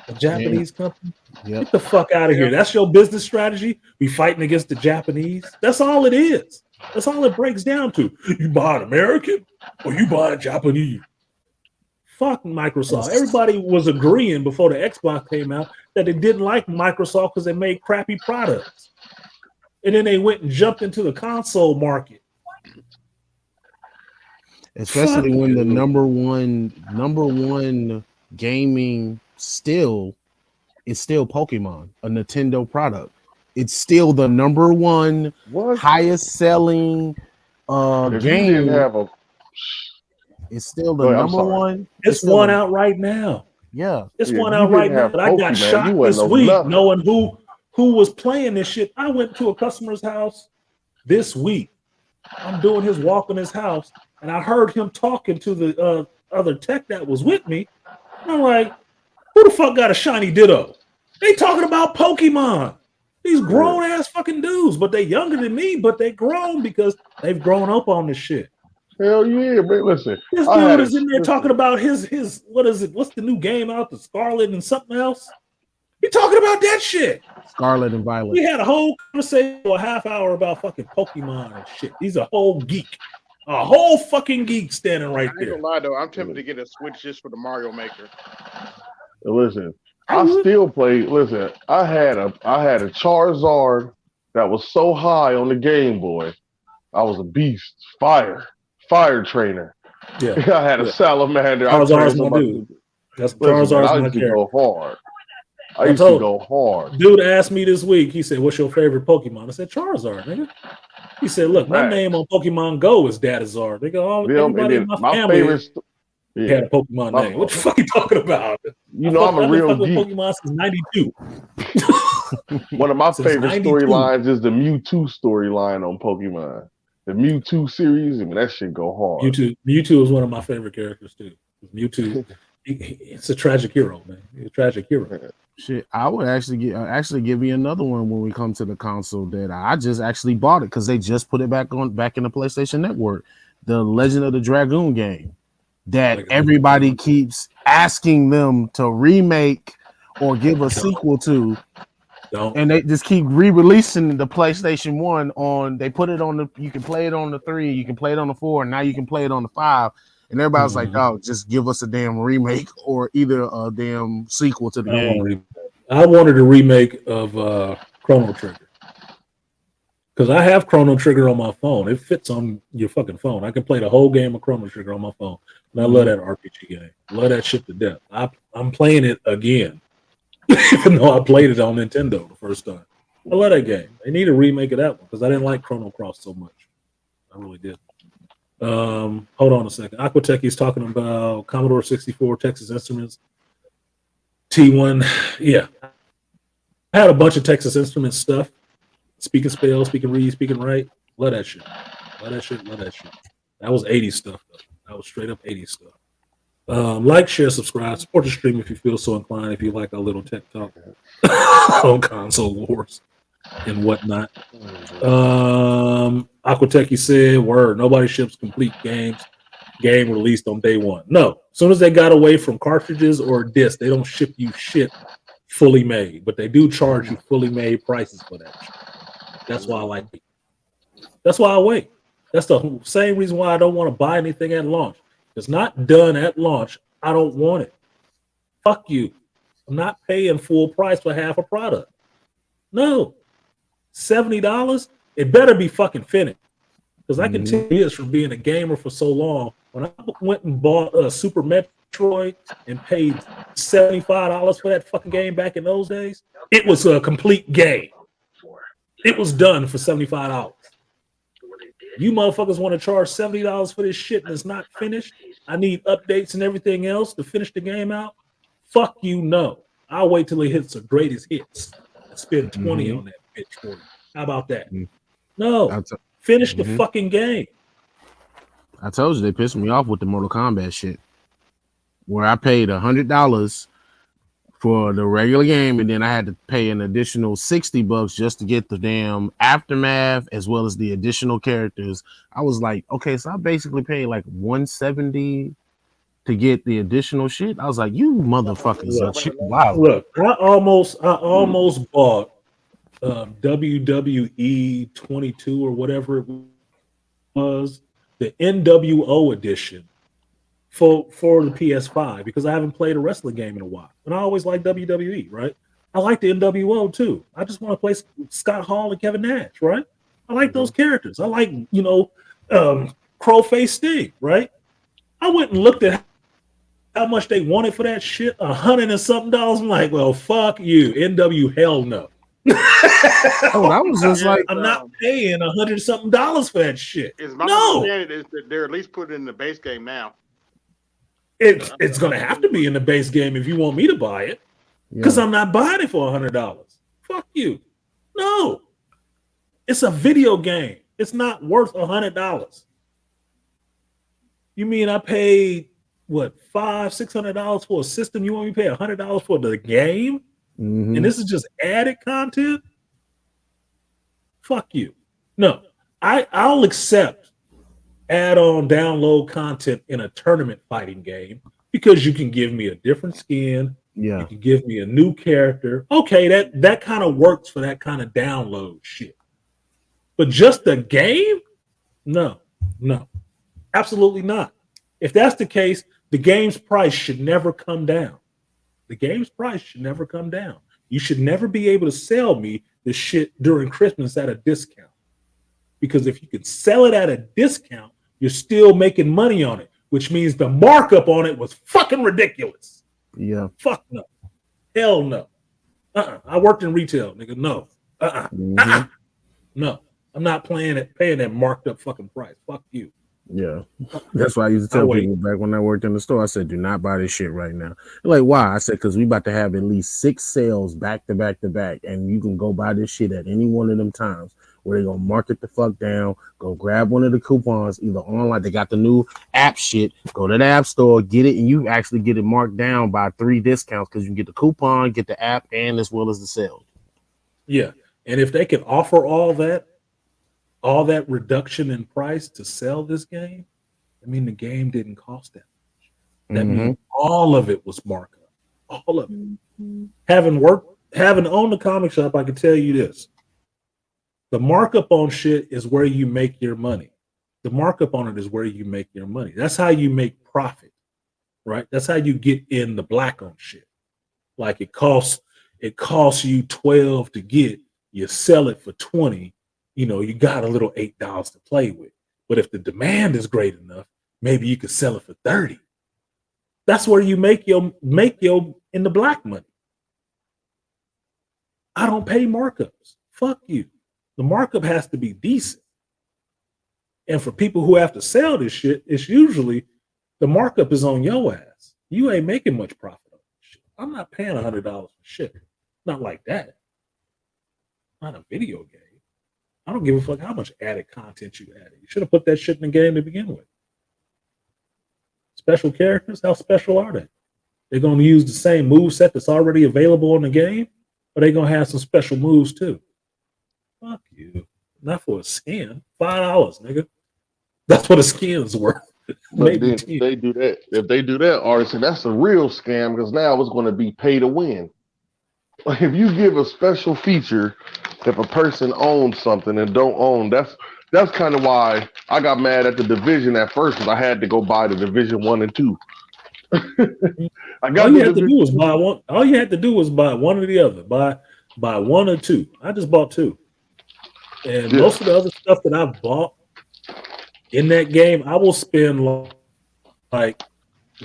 a Japanese company? Get the fuck out of here. That's your business strategy? Be fighting against the Japanese? That's all it is. That's all it breaks down to. You buy an American or you buy a Japanese? Fuck Microsoft. Everybody was agreeing before the Xbox came out that they didn't like Microsoft because they made crappy products. And then they went and jumped into the console market. Especially when the number one gaming is still Pokemon, a Nintendo product. it's still the number one What? highest selling If you didn't game. have a, It's still the go ahead, I'm number sorry. one. It's still one the, out right now. yeah. It's Yeah, if one you out right didn't now. have But I got Pokemon, you shocked wouldn't this know week nothing. knowing who was playing this shit. I went to a customer's house this week. I'm doing his walk in his house, and I heard him talking to the other tech that was with me. And I'm like, who the fuck got a shiny Ditto? They talking about Pokemon. These grown ass fucking dudes, but they younger than me, but they grown because they've grown up on this shit. Hell yeah, man. Listen, This I had dude a is in there talking about his what is it? What's the new game out? The Scarlet and something else. He talking about that shit. Scarlet and Violet. We had a whole conversation for a half hour about fucking Pokemon and shit. He's a whole geek, a whole fucking geek standing right I ain't there. gonna lie though, I'm tempted to get a Switch just for the Mario Maker. Listen, I still play. Listen, I had a Charizard that was so high on the Game Boy. I was a beast. Fire trainer. Yeah, I had a salamander. Charizard's my dude. That's Listen, man, Charizard's I my used to character. go hard. I used to go hard. Dude asked me this week. He said, "What's your favorite Pokemon?" I said, "Charizard, nigga." He said, "Look, my name on Pokemon Go is Dadazard." They go, everybody in my family had a Pokemon name. What the fuck you talking about? You know, I'm a real geek. Pokemon since '92. One of my favorite storylines is the Mewtwo storyline on Pokemon. The Mewtwo series, I mean, that shit go hard. Mewtwo is one of my favorite characters too. Mewtwo, it's a tragic hero, man. He's a tragic hero. Shit, I would actually give you another one when we come to the console that I just actually bought it because they just put it back in the PlayStation Network. The Legend of the Dragoon game that everybody keeps asking them to remake or give a sequel to. And they just keep re-releasing the PlayStation 1 on. They put it on the. You can play it on the 3, you can play it on the 4, and now you can play it on the 5. And everybody's like, "Oh, just give us a damn remake or either a damn sequel to the game." I wanted a remake of Chrono Trigger because I have Chrono Trigger on my phone. It fits on your fucking phone. I can play the whole game of Chrono Trigger on my phone, and I love that RPG game. Love that shit to death. I'm playing it again. Even though I played it on Nintendo the first time. I love that game. They need a remake of that one because I didn't like Chrono Cross so much. I really did. Hold on a second. Aquatech is talking about Commodore 64, Texas Instruments, T1. Yeah. I had a bunch of Texas Instruments stuff. Speaking spell, speaking read, speaking write. Love that shit. Love that shit. Love that shit. That was 80s stuff, though. That was straight up 80s stuff. Like, share, subscribe, support the stream if you feel so inclined. If you like our little tech talk on console wars and whatnot. Aquatech said, "Word, nobody ships complete game released on day one." No, as soon as they got away from cartridges or discs, they don't ship you shit fully made, but they do charge you fully made prices for that shit. That's why I like it. That's why I wait. That's the same reason why I don't want to buy anything at launch. It's not done at launch. I don't want it. Fuck you. I'm not paying full price for half a product. No. $70? It better be fucking finished. Because I can tell you this from being a gamer for so long. When I went and bought a Super Metroid and paid $75 for that fucking game back in those days, it was a complete game. It was done for $75. You motherfuckers want to charge $70 for this shit and it's not finished? I need updates and everything else to finish the game out? Fuck you, no. I'll wait till it hits the greatest hits and spend 20 on that bitch for you. How about that? No. Finish the fucking game. I told you they pissed me off with the Mortal Kombat shit. Where I paid $100 for the regular game, and then I had to pay an additional $60 just to get the damn aftermath as well as the additional characters. I was like, okay, so I basically paid like $170 to get the additional shit. I was like, you motherfuckers are wow. Look, I almost bought WWE 22 or whatever it was, the NWO edition for the PS5 because I haven't played a wrestling game in a while. And I always like WWE, right? I like the NWO too. I just want to play Scott Hall and Kevin Nash, right? I like those characters. I like, Crowface Sting, right? I went and looked at how much they wanted for that shit, $100 and something. I'm like, well, fuck you. NW, hell no. Oh, that was just like I'm not paying $100-something for that shit. Is my No, understanding is that they're at least put it in the base game now. it's gonna have to be in the base game if you want me to buy it, because I'm not buying it for $100. Fuck you. No, it's a video game. It's not worth $100. You mean I paid what $500-$600 for a system? You want me to pay $100 for the game? Mhm. And this is just added content? Fuck you. No, I'll accept add-on download content in a tournament fighting game because you can give me a different skin. Yeah. You can give me a new character. Okay, that kind of works for that kind of download shit. But just the game? No, absolutely not. If that's the case, the game's price should never come down. The game's price should never come down. You should never be able to sell me the shit during Christmas at a discount. Because if you can sell it at a discount, you're still making money on it, which means the markup on it was fucking ridiculous. Yeah. Fuck no. Hell no. I worked in retail, nigga. No. No. I'm not paying that marked up fucking price. Fuck you. Yeah, that's why I used to tell people back when I worked in the store. I said, "Do not buy this shit right now." They're like, why? I said, "Because we about to have at least 6 sales back to back to back, and you can go buy this shit at any one of them times where they're gonna mark it the fuck down. Go grab one of the coupons, either online. They got the new app shit. Go to the app store, get it, and you actually get it marked down by 3 discounts because you can get the coupon, get the app, and as well as the sales." Yeah, and if they can offer all that reduction in price to sell this game, I mean, the game didn't cost that much. That means all of it was markup. All of it. Having owned the comic shop, I can tell you this. The markup on shit is where you make your money. The markup on it is where you make your money. That's how you make profit, right? That's how you get in the black on shit. Like it costs you 12 to get, you sell it for 20. You know, you got a little $8 to play with. But if the demand is great enough, maybe you could sell it for 30. That's where you make your in the black money. I don't pay markups. Fuck you. The markup has to be decent. And for people who have to sell this shit, it's usually the markup is on your ass. You ain't making much profit on this shit. I'm not paying $100 for shit. Not like that. Not a video game. I don't give a fuck how much added content you added. You should have put that shit in the game to begin with. Special characters, how special are they? They're going to use the same move set that's already available in the game, or they're going to have some special moves too. Fuck you. Not for a skin. $5, nigga. That's what a skin's worth. But then if they do that, artisan, that's a real scam because now it's going to be pay to win. Like if you give a special feature, if a person owns something and don't own, that's kind of why I got mad at the division at first because I had to go buy the division 1 and 2. All you had to do was buy one. All you had to do was buy one or the other. Buy 1 or 2. I just bought 2. And most of the other stuff that I've bought in that game, I will spend like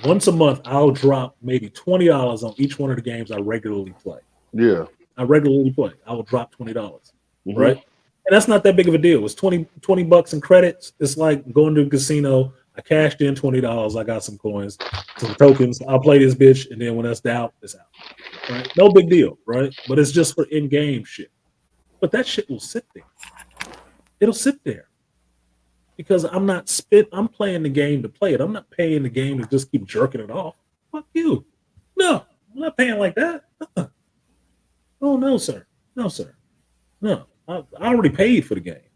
once a month. I'll drop maybe $20 on each one of the games I regularly play. Yeah. I regularly play. I will drop $20, right? And that's not that big of a deal. It's $20 in credits. It's like going to a casino. I cashed in $20. I got some coins, some tokens. I'll play this bitch, and then when that's out, it's out. Right? No big deal, right? But it's just for in-game shit. But that shit will sit there. It'll sit there because I'm playing the game to play it. I'm not paying the game to just keep jerking it off. Fuck you. No, I'm not paying like that. Oh, no, sir. No, sir. No, I already paid for the game.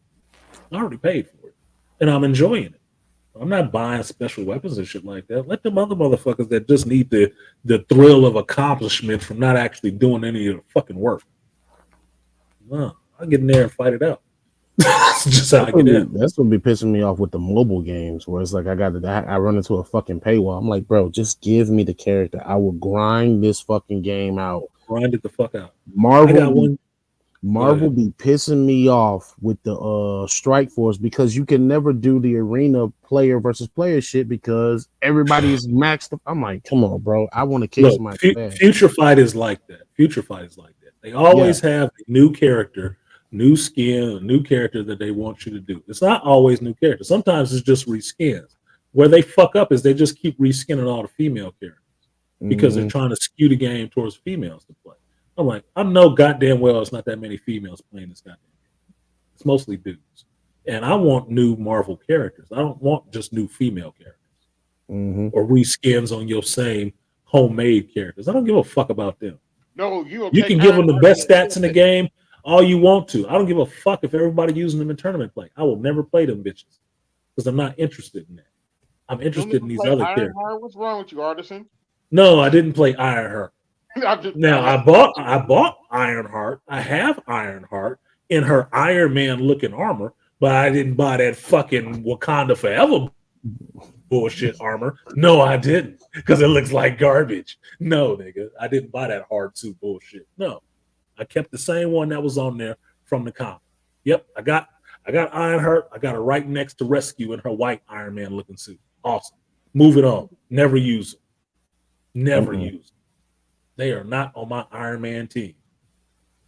I already paid for it. And I'm enjoying it. I'm not buying special weapons and shit like that. Let them other motherfuckers that just need the thrill of accomplishment from not actually doing any of the fucking work. No, I'll get in there and fight it out. That's just how I get in. That's what be pissing me off with the mobile games where it's like I run into a fucking paywall. I'm like, bro, just give me the character. I will grind this fucking game out. Grind it the fuck out. Marvel be pissing me off with the Strike Force because you can never do the arena player versus player shit because everybody is maxed up. I'm like, come on, bro. I want to kiss my ass. Future Fight is like that. They always have a new character, new skin, a new character that they want you to do. It's not always new characters. Sometimes it's just reskins. Where they fuck up is they just keep reskinning all the female characters because they're trying to skew the game towards females to play. I'm like, I know goddamn well it's not that many females playing this goddamn game. It's mostly dudes. And I want new Marvel characters. I don't want just new female characters or reskins on your same homemade characters. I don't give a fuck about them. No, you can give them the best stats in the game all you want to. I don't give a fuck if everybody using them in tournament play. I will never play them bitches because I'm not interested in that. I'm interested in these other characters. What's wrong with you, Artisan? No, I didn't play Ironheart. Now I bought Ironheart. I have Ironheart in her Iron Man looking armor, but I didn't buy that fucking Wakanda Forever bullshit armor. No, I didn't, because it looks like garbage. No, nigga, I didn't buy that hard suit bullshit. No, I kept the same one that was on there from the comic. Yep, I got Ironheart. I got her right next to Rescue in her white Iron Man looking suit. Awesome. Move it on. Never use them. Never use them. They are not on my Iron Man team.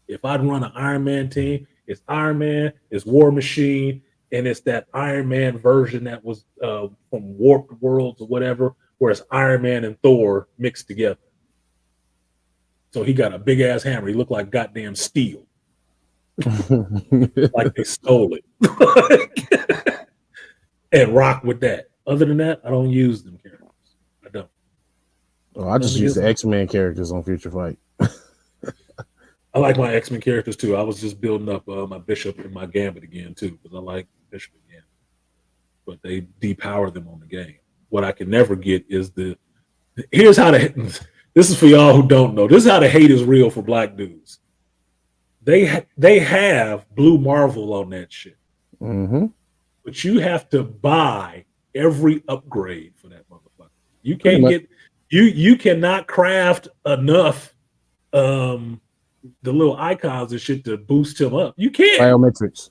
If I'd run an Iron Man team, it's Iron Man, it's War Machine, and it's that Iron Man version that was from Warped Worlds or whatever, where it's Iron Man and Thor mixed together. So he got a big ass hammer. He looked like goddamn steel. Like they stole it. And rock with that. Other than that, I don't use them characters. I don't. Oh, I just use the X-Men characters on Future Fight. I like my X-Men characters too. I was just building up my Bishop and my Gambit again too, because I like Bishop and Gambit. But they depower them on the game. What I can never get is here's how this is for y'all who don't know. This is how the hate is real for black dudes. They have Blue Marvel on that shit. But you have to buy every upgrade for that motherfucker. You can't get you cannot craft enough the little icons and shit to boost him up. You can't. Biometrics.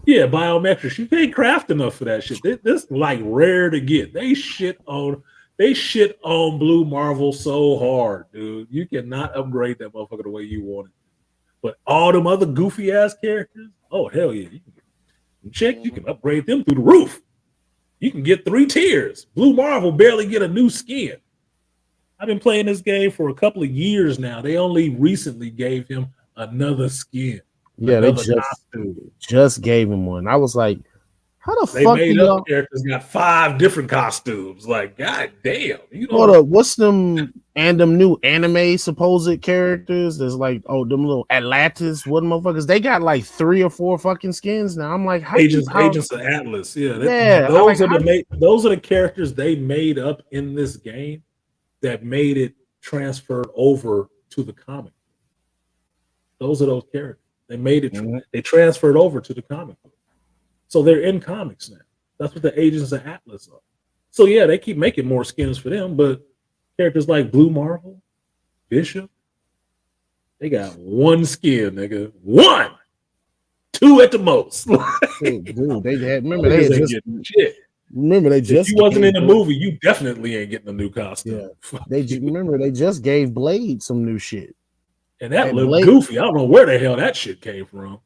Yeah, biometrics. You can't craft enough for that shit. This like rare to get. They shit on Blue Marvel so hard, dude. You cannot upgrade that motherfucker the way you want it. But all them other goofy ass characters, oh hell yeah. You can upgrade them through the roof. You can get 3 tiers. Blue Marvel barely get a new skin. I've been playing this game for a couple of years now. They only recently gave him another skin. Yeah, they just gave him one. I was like, how the fuck made up characters got 5 different costumes? Like, god damn. Hold up, what's them new anime supposed characters? There's like, them little Atlantis, what motherfuckers? They got like 3 or 4 fucking skins now. I'm like, Agents of Atlas. Yeah, those are the characters they made up in this game that made it transferred over to the comic. Those are those characters. They made it. They transferred over to the comic book. So they're in comics now. That's what the Agents of Atlas are. So yeah, they keep making more skins for them, but characters like Blue Marvel, Bishop, they got 1 skin, nigga. 1, 2 at the most. Dude, they had remember they just if you wasn't in the movie, you definitely ain't getting a new costume. Yeah. They just gave Blade some new shit. And that looked goofy. I don't know where the hell that shit came from.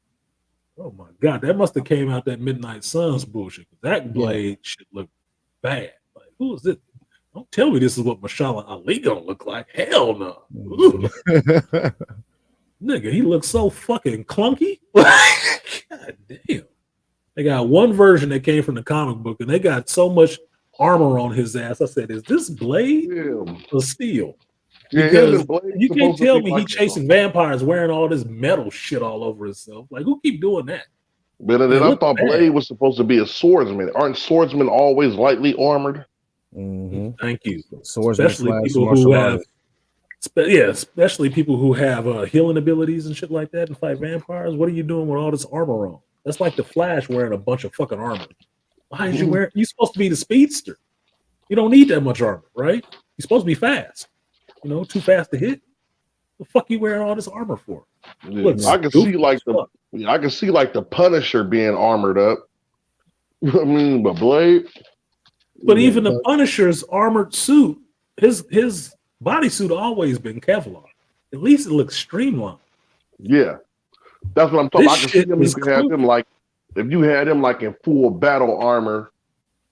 Oh my god, that must have came out that Midnight Suns bullshit. That Blade shit looked bad. Like, who is this? Don't tell me this is what Mashallah Ali gonna look like. Hell no. Nigga, he looks so fucking clunky. God damn. They got 1 version that came from the comic book, and they got so much armor on his ass. I said, is this Blade or steel? Because you can't tell me he chasing vampires wearing all this metal shit all over himself. Like, who keep doing that? But then I thought Blade was supposed to be a swordsman. Aren't swordsmen always lightly armored? Thank you. Swordsman, especially people who have, especially people who have healing abilities and shit like that and fight vampires. What are you doing with all this armor on? That's like the Flash wearing a bunch of fucking armor. Why is you wearing? You're supposed to be the speedster. You don't need that much armor, right? You're supposed to be fast. Too fast to hit. The fuck you wearing all this armor for? Yeah, I can see like the Punisher being armored up. I mean, but Blade. But even the Punisher's armored suit, his bodysuit always been Kevlar. At least it looks streamlined. Yeah, that's what I'm talking about. I This can see shit them. You is can have them cool. like if you had them like in full battle armor.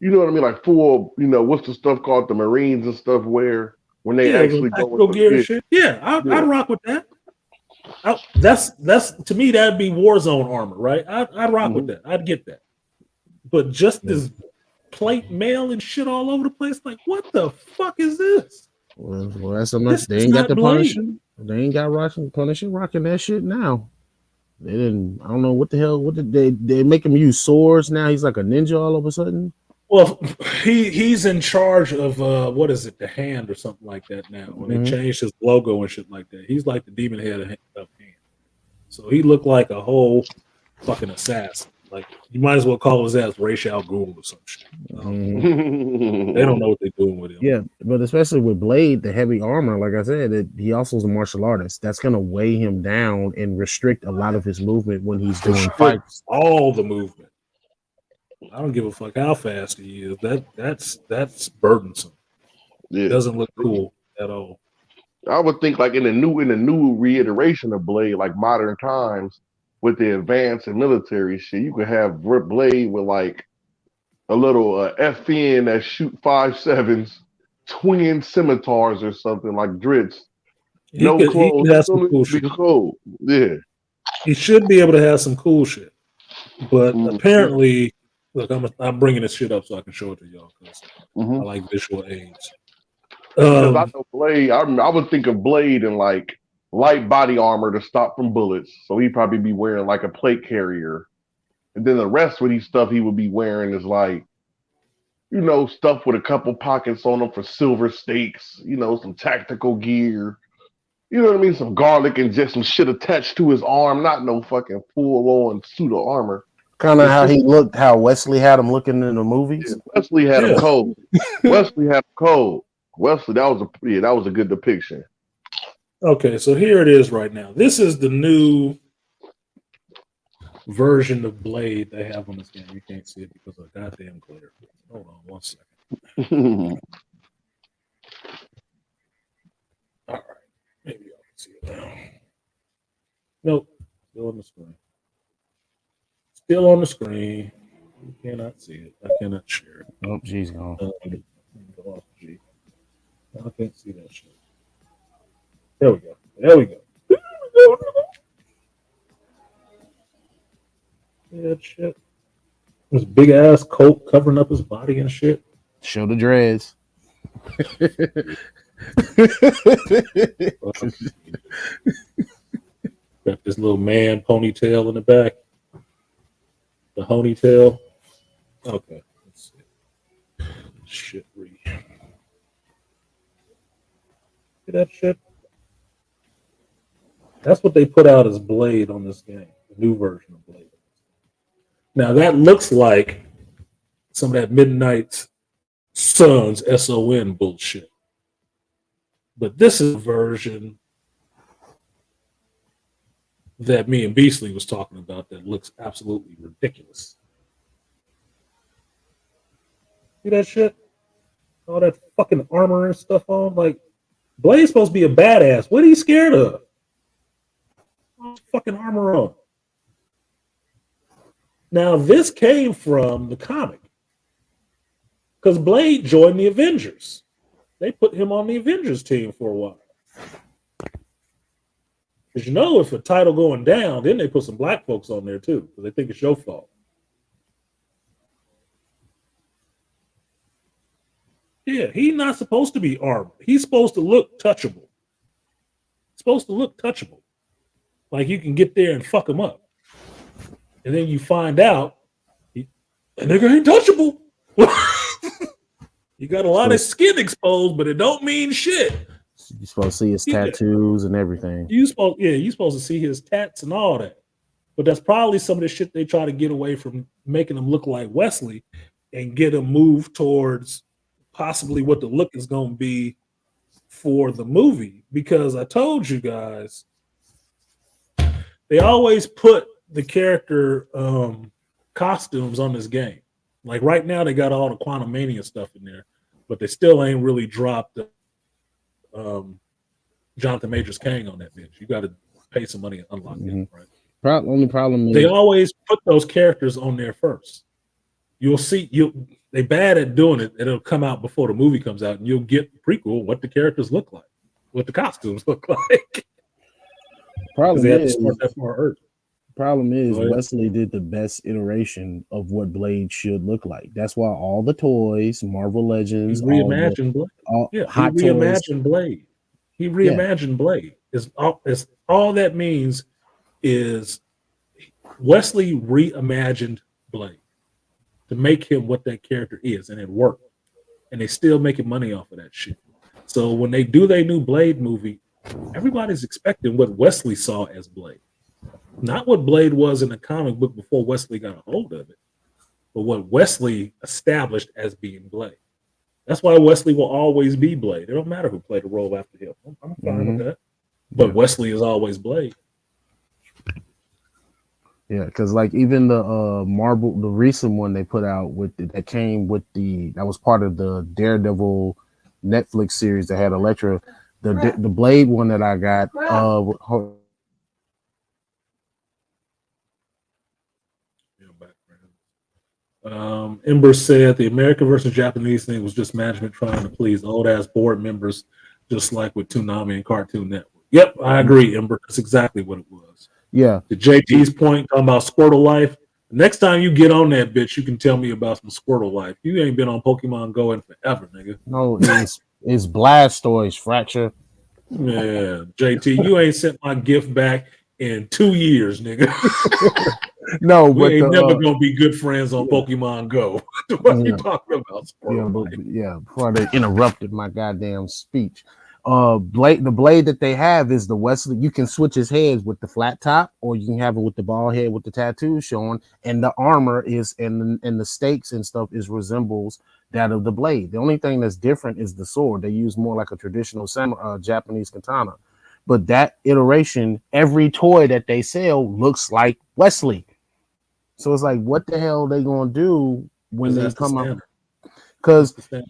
You know what I mean? Like full. You know what's the stuff called the Marines and stuff wear when they Yeah, the actually go tactical into gear and yeah, shit. Yeah, yeah. I'd rock with that. That's to me that'd be Warzone armor, right? I'd rock with Mhm. that. I'd get that. But just Yeah. this plate mail and shit all over the place, like what the fuck is this? Well, that's enough. This They is ain't got not the Blade. Punisher. They ain't got Punisher rocking that shit now. They didn't. I don't know what the hell. What did they make him use swords now? He's like a ninja all of a sudden. Well, he's in charge of what is it, the Hand or something like that now. When they Mhm. changed his logo and shit like that, he's like the demon head of Hand. So he looked like a whole fucking assassin. Like you might as well call his ass Ra's al Ghul or some shit. They don't know what they're doing with him. Yeah, but especially with Blade, the heavy armor, like I said, he also is a martial artist. That's gonna weigh him down and restrict a lot of his movement when he's doing fights. All the movement. I don't give a fuck how fast he is. That's burdensome. Yeah. Doesn't look cool at all. I would think like in the new reiteration of Blade, like modern times, with the advance and military shit, you could have Blade with like a little FN that shoot 5.7s, twin scimitars or something like Dritz. No He clothes, could have some only cool be shit. cold. Yeah. He should be able to have some cool shit. But Mhm. apparently, look, I'm bringing this shit up so I can show it to y'all because Mhm. I like visual aids. Because I know Blade, I would think of Blade in like light body armor to stop from bullets. So he'd probably be wearing like a plate carrier. And then the rest of these stuff he would be wearing is like, you know, stuff with a couple pockets on them for silver stakes, you know, some tactical gear. You know what I mean? Some garlic and just some shit attached to his arm, not no fucking full on pseudo armor. Kind of It's how just he looked, how Wesley had him looking in the movies. Wesley had him Yeah. cold. Wesley had him cold. Wesley, that was a good depiction. Okay, so here it is right now. This is the new version of Blade they have on this game. You can't see it because of goddamn glare. Hold on one second. All right, maybe y'all can see it now. Nope, still on the screen. Still on the screen. You cannot see it. I cannot share it. Oh, she's gone. Go off G. I can't see that shit. There we go. There we go. Yeah, shit. This big ass coat covering up his body and shit. Show the dreads. Got this little man ponytail in the back. The ponytail. Okay. Let's see. Shit. See that shit? That's what they put out as Blade on this game. The new version of Blade. Now that looks like some of that Midnight Suns SON bullshit. But this is a version that me and Beastly was talking about that looks absolutely ridiculous. See that shit? All that fucking armor and stuff on. Like, Blade's supposed to be a badass. What are you scared of? All this fucking armor on. Now, this came from the comic. Because Blade joined the Avengers. They put him on the Avengers team for a while. Because you know, if a title going down, then they put some black folks on there too, because they think it's your fault. Yeah, he's not supposed to be armored. He's supposed to look touchable. Supposed to look touchable. Like you can get there and fuck him up. And then you find out, a nigga ain't touchable. You got a lot of skin exposed, but it don't mean shit. You're supposed to see his tattoos and everything. You supposed to see his tats and all that. But that's probably some of the shit they try to get away from, making him look like Wesley and get him moved towards possibly what the look is going to be for the movie. Because I told you guys, they always put the character costumes on this game. Like right now, they got all the Quantum Mania stuff in there, but they still ain't really dropped Jonathan Majors Kang on that bitch. You got to pay some money and unlock Mhm. it. Right? Only problem They is always put those characters on there first. You'll see they bad at doing it, and it'll come out before the movie comes out, and you'll get the prequel what the characters look like, what the costumes look like. Because they have to start that part early. problem is Go ahead. Wesley did the best iteration of what Blade should look like. That's why all the toys, Marvel He Legends, reimagined Blade. all Yeah, hot he toys. reimagined Blade. He reimagined Blade. It's all that means is Wesley reimagined Blade to make him what that character is, and it worked. And they still making money off of that shit. So when they do their new Blade movie, everybody's expecting what Wesley saw as Blade. Not what Blade was in the comic book before Wesley got a hold of it, but what Wesley established as being Blade. That's why Wesley will always be Blade. It don't matter who played the role after him. I'm fine with that. But Wesley is always Blade. Yeah, because like even the Marvel, the recent one they put out that came with that was part of the Daredevil Netflix series that had Elektra. The Blade one that I got. Ember said the American versus Japanese thing was just management trying to please old ass board members, just like with Toonami and Cartoon Network. Yep, I agree, Ember. That's exactly what it was. Yeah. To JT's point, talking about Squirtle Life. Next time you get on that bitch, you can tell me about some Squirtle Life. You ain't been on Pokemon Go in forever, nigga. No, it's Blastoise Fracture. Yeah, JT, you ain't sent my gift back in 2 years, nigga. No, we but ain't never gonna be good friends on Pokemon Go. What you talking about? Before they interrupted my goddamn speech. The blade that they have is the Wesley. You can switch his heads with the flat top, or you can have it with the bald head with the tattoos showing, and the armor is and the stakes and stuff resembles that of the blade. The only thing that's different is the sword. They use more like a traditional Japanese katana. But that iteration, every toy that they sell looks like Wesley. So it's like, what the hell are they gonna do when they come out? Because you're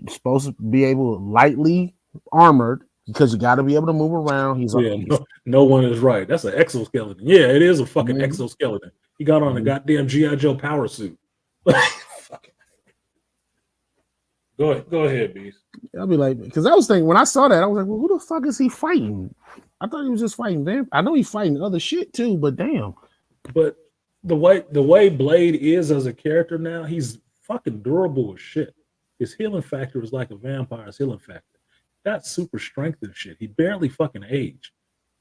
supposed to be able lightly armored, because you got to be able to move around. No one is right. That's an exoskeleton. Yeah, it is a fucking exoskeleton. He got on a goddamn G.I. Joe power suit. Go ahead, Beast. I'll be like, because I was thinking when I saw that, I was like, well, who the fuck is he fighting? I thought he was just fighting vamp. I know he's fighting other shit too, but damn. But the way Blade is as a character now, he's fucking durable as shit. His healing factor is like a vampire's healing factor. That's super strength and shit. He barely fucking aged.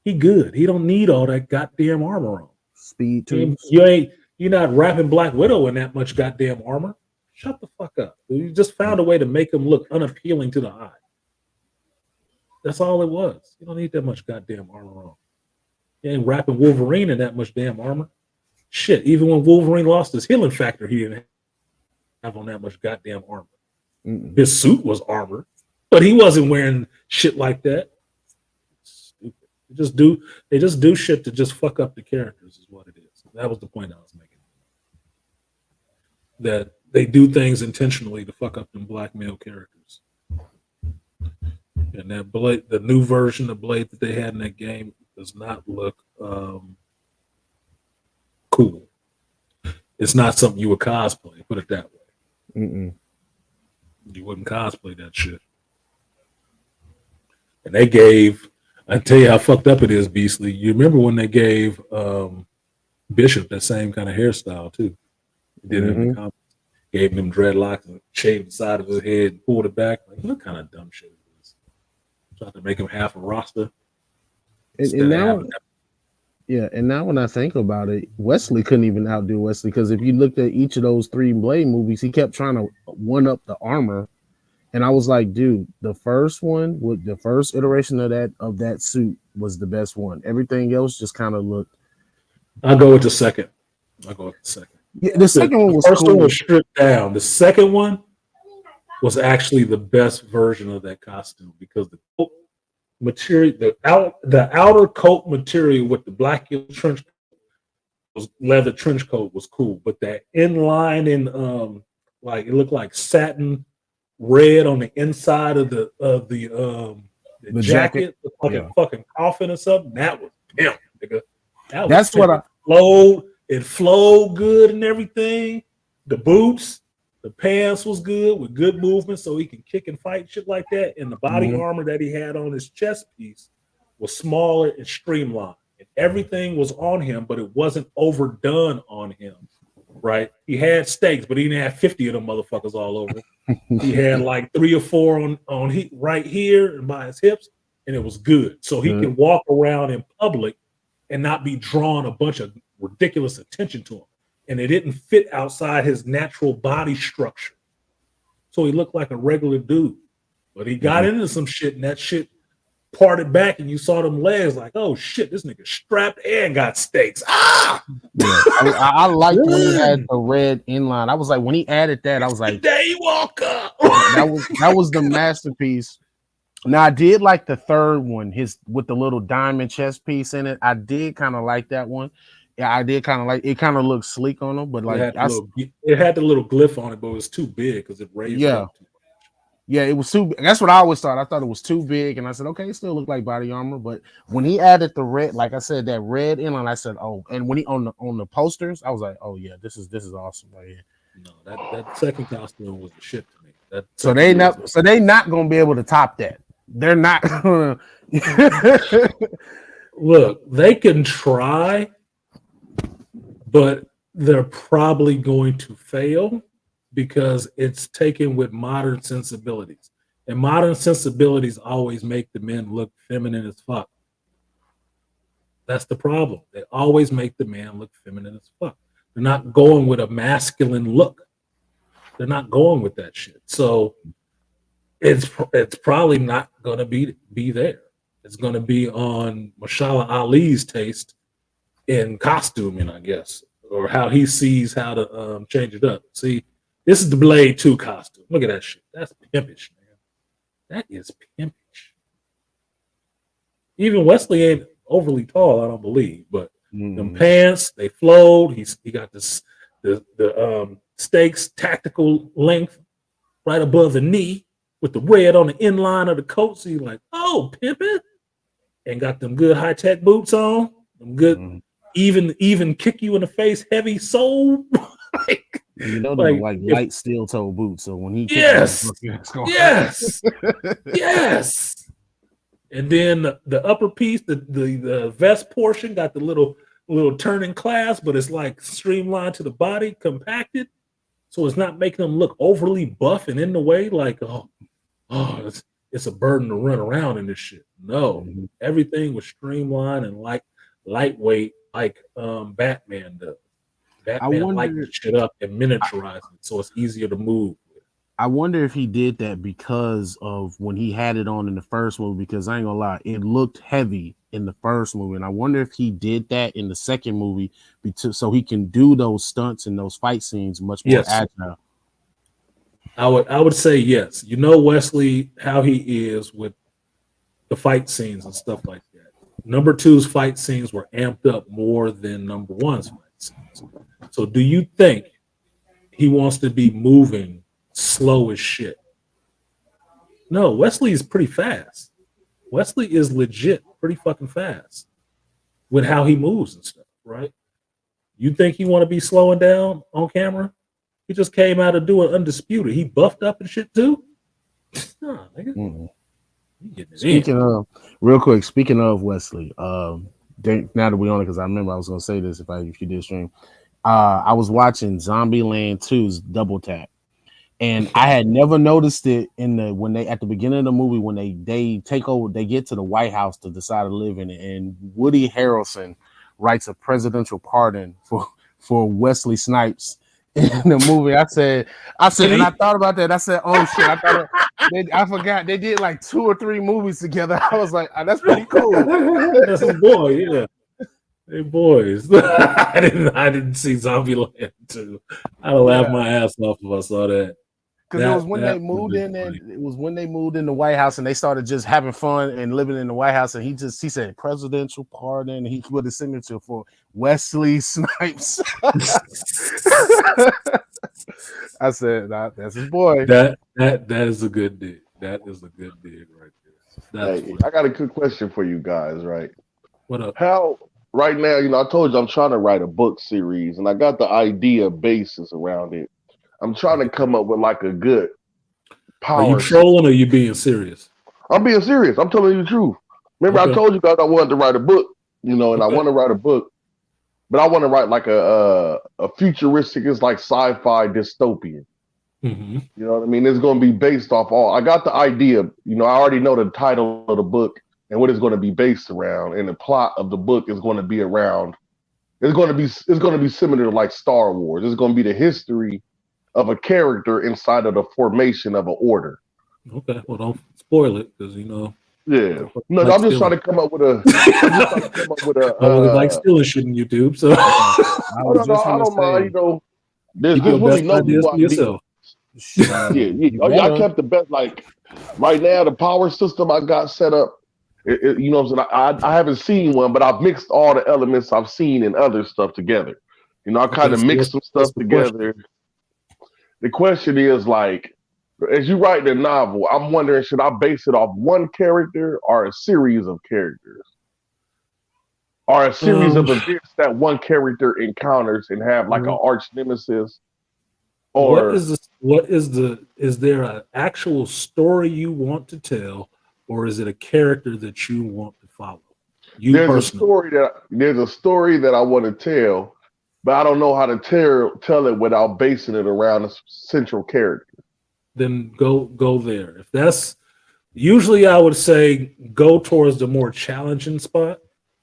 He good. He don't need all that goddamn armor on. Speed too. You're not wrapping Black Widow in that much goddamn armor. Shut the fuck up. You just found a way to make him look unappealing to the eye. That's all it was. You don't need that much goddamn armor on. You ain't wrapping Wolverine in that much damn armor. Shit, even when Wolverine lost his healing factor, he didn't have on that much goddamn armor. His suit was armored, but he wasn't wearing shit like that. Stupid. They just do shit to just fuck up the characters, is what it is. That was the point I was making. That they do things intentionally to fuck up them black male characters. And that Blade, the new version of Blade that they had in that game, does not look cool. It's not something you would cosplay, put it that way. You wouldn't cosplay that shit. And they gave, I tell you how fucked up it is, Beastly. You remember when they gave Bishop that same kind of hairstyle too? They did it in the comics. Gave him dreadlocks and shaved the side of his head and pulled it back. Like, what kind of dumb shit is this? Tried to make him half a roster. And now when I think about it, Wesley couldn't even outdo Wesley, because if you looked at each of those 3 Blade movies, he kept trying to one up the armor. And I was like, dude, the first one, with the first iteration of that suit was the best one. Everything else just kind of looked. I'll go with the second. Yeah, the second one was first cool. one was stripped down. The second one was actually the best version of that costume, because the coat material, the outer coat material with the black trench leather trench coat was cool, but that inline in like it looked like satin red on the inside of the jacket, like a fucking coffin or something. That was pimp, nigga. That's what It flowed good and everything. The boots, the pants was good with good movement, so he can kick and fight shit like that. And the body armor that he had on his chest piece was smaller and streamlined. And everything was on him, but it wasn't overdone on him. Right? He had steaks, but he didn't have 50 of them motherfuckers all over. He had like 3 or 4 on right here and by his hips, and it was good. So he can walk around in public and not be drawing a bunch of ridiculous attention to him. And it didn't fit outside his natural body structure. So he looked like a regular dude. But he got into some shit, and that shit parted back, and you saw them legs like, oh shit, this nigga strapped and got steaks. Ah! Yeah, I liked when he had the red inline. I was like, when he added that, I was like, Daywalker. that was the masterpiece. Now I did like the third one, his with the little diamond chest piece in it. I did kind of like that one. Yeah, I did kind of like it. Kind of looked sleek on him, but like it had the little glyph on it, but it was too big because it raised up too much. Yeah, it was too. That's what I always thought. I thought it was too big, and I said, okay, it still looked like body armor. But when he added the red, like I said, that red inline, I said, oh. And when he on the posters, I was like, oh yeah, this is awesome right here. No, that second costume was the shit to me. So they not gonna be able to top that. They're not gonna look. They can try, but they're probably going to fail. Because it's taken with modern sensibilities. And modern sensibilities always make the men look feminine as fuck. That's the problem. They always make the man look feminine as fuck. They're not going with a masculine look. They're not going with that shit. So it's probably not going to be there. It's going to be on Mashallah Ali's taste in costuming, I guess, or how he sees how to change it up. See, this is the Blade 2 costume. Look at that shit. That's pimpish, man. That is pimpish. Even Wesley ain't overly tall, I don't believe, but them pants, they flowed. He got the stakes tactical length right above the knee with the red on the inline of the coat. So you're like, oh, pimpin'. And got them good high-tech boots on. Them good, even kick you in the face, heavy sole. You know, they're like light steel toe boots. So when he yes, and then the upper piece, the vest portion got the little turning clasp, but it's like streamlined to the body, compacted, so it's not making them look overly buff and in the way. Like it's a burden to run around in this shit. No, everything was streamlined and lightweight, like Batman does. Batman lights shit up and miniaturizes it, so it's easier to move. I wonder if he did that because of when he had it on in the first movie, because I ain't gonna lie, it looked heavy in the first movie. And I wonder if he did that in the second movie so he can do those stunts and those fight scenes much more agile. I would say yes. You know Wesley, how he is with the fight scenes and stuff like that. Number 2's fight scenes were amped up more than number 1's fight scenes. So do you think he wants to be moving slow as shit? No, Wesley is pretty fast. Wesley is legit pretty fucking fast with how he moves and stuff, right? You think he want to be slowing down on camera? He just came out of doing Undisputed. He buffed up and shit too. Nah, nigga. Speaking of Wesley, now that we're on it, because I remember I was going to say this if you did stream. I was watching Zombieland 2's Double Tap, and I had never noticed it when they at the beginning of the movie when they take over, they get to the White House to decide to live in it, and Woody Harrelson writes a presidential pardon for Wesley Snipes in the movie. I said, and I thought about that. I said, oh shit, I forgot they did like 2 or 3 movies together. I was like, oh, that's pretty cool. That's his boy, yeah. Hey boys, I didn't see Zombieland 2. I'd have laughed my ass off if I saw that. Because it was when they moved in, and it was when they moved in the White House, and they started just having fun and living in the White House. And he said presidential pardon, and he put a signature for Wesley Snipes. I said, that's his boy. That is a good dig. That is a good dig right there. I got a good question for you guys, right? What up? How right now, I told you I'm trying to write a book series, and I got the idea basis around it. I'm trying to come up with like a good Are you power system. trolling or are you being serious? I'm being serious. I'm telling you the truth. Remember, I Okay. told you guys I wanted to write a book, and I Okay. want to write a book, but I want to write like a futuristic, it's like sci-fi dystopian. Mm-hmm. You know what I mean? It's going to be based off all. I got the idea. I already know the title of the book and what it's going to be based around, and the plot of the book is going to be around. It's going to be similar to like Star Wars. It's going to be the history of a character inside of the formation of an order. Okay. Well, don't spoil it because Yeah. No, like I'm just trying stealing. to come up with a. I only like stealing shit on YouTube, so I was just I gonna don't mind. say, There's keep your really best no ideas new for idea. yourself. you I better. kept the best. Like right now, the power system I got set up. You know what I'm saying? I haven't seen one, but I've mixed all the elements I've seen in other stuff together. I kind of so mixed some stuff what's the question? together. The question is like, as you write the novel, I'm wondering, should I base it off one character or a series of characters? Or a series of events that one character encounters and have like an arch nemesis? Or is there an actual story you want to tell, or is it a character that you want to follow? there's a story that I want to tell, but I don't know how to tell it without basing it around a central character. Then go there. If that's usually, I would say go towards the more challenging spot.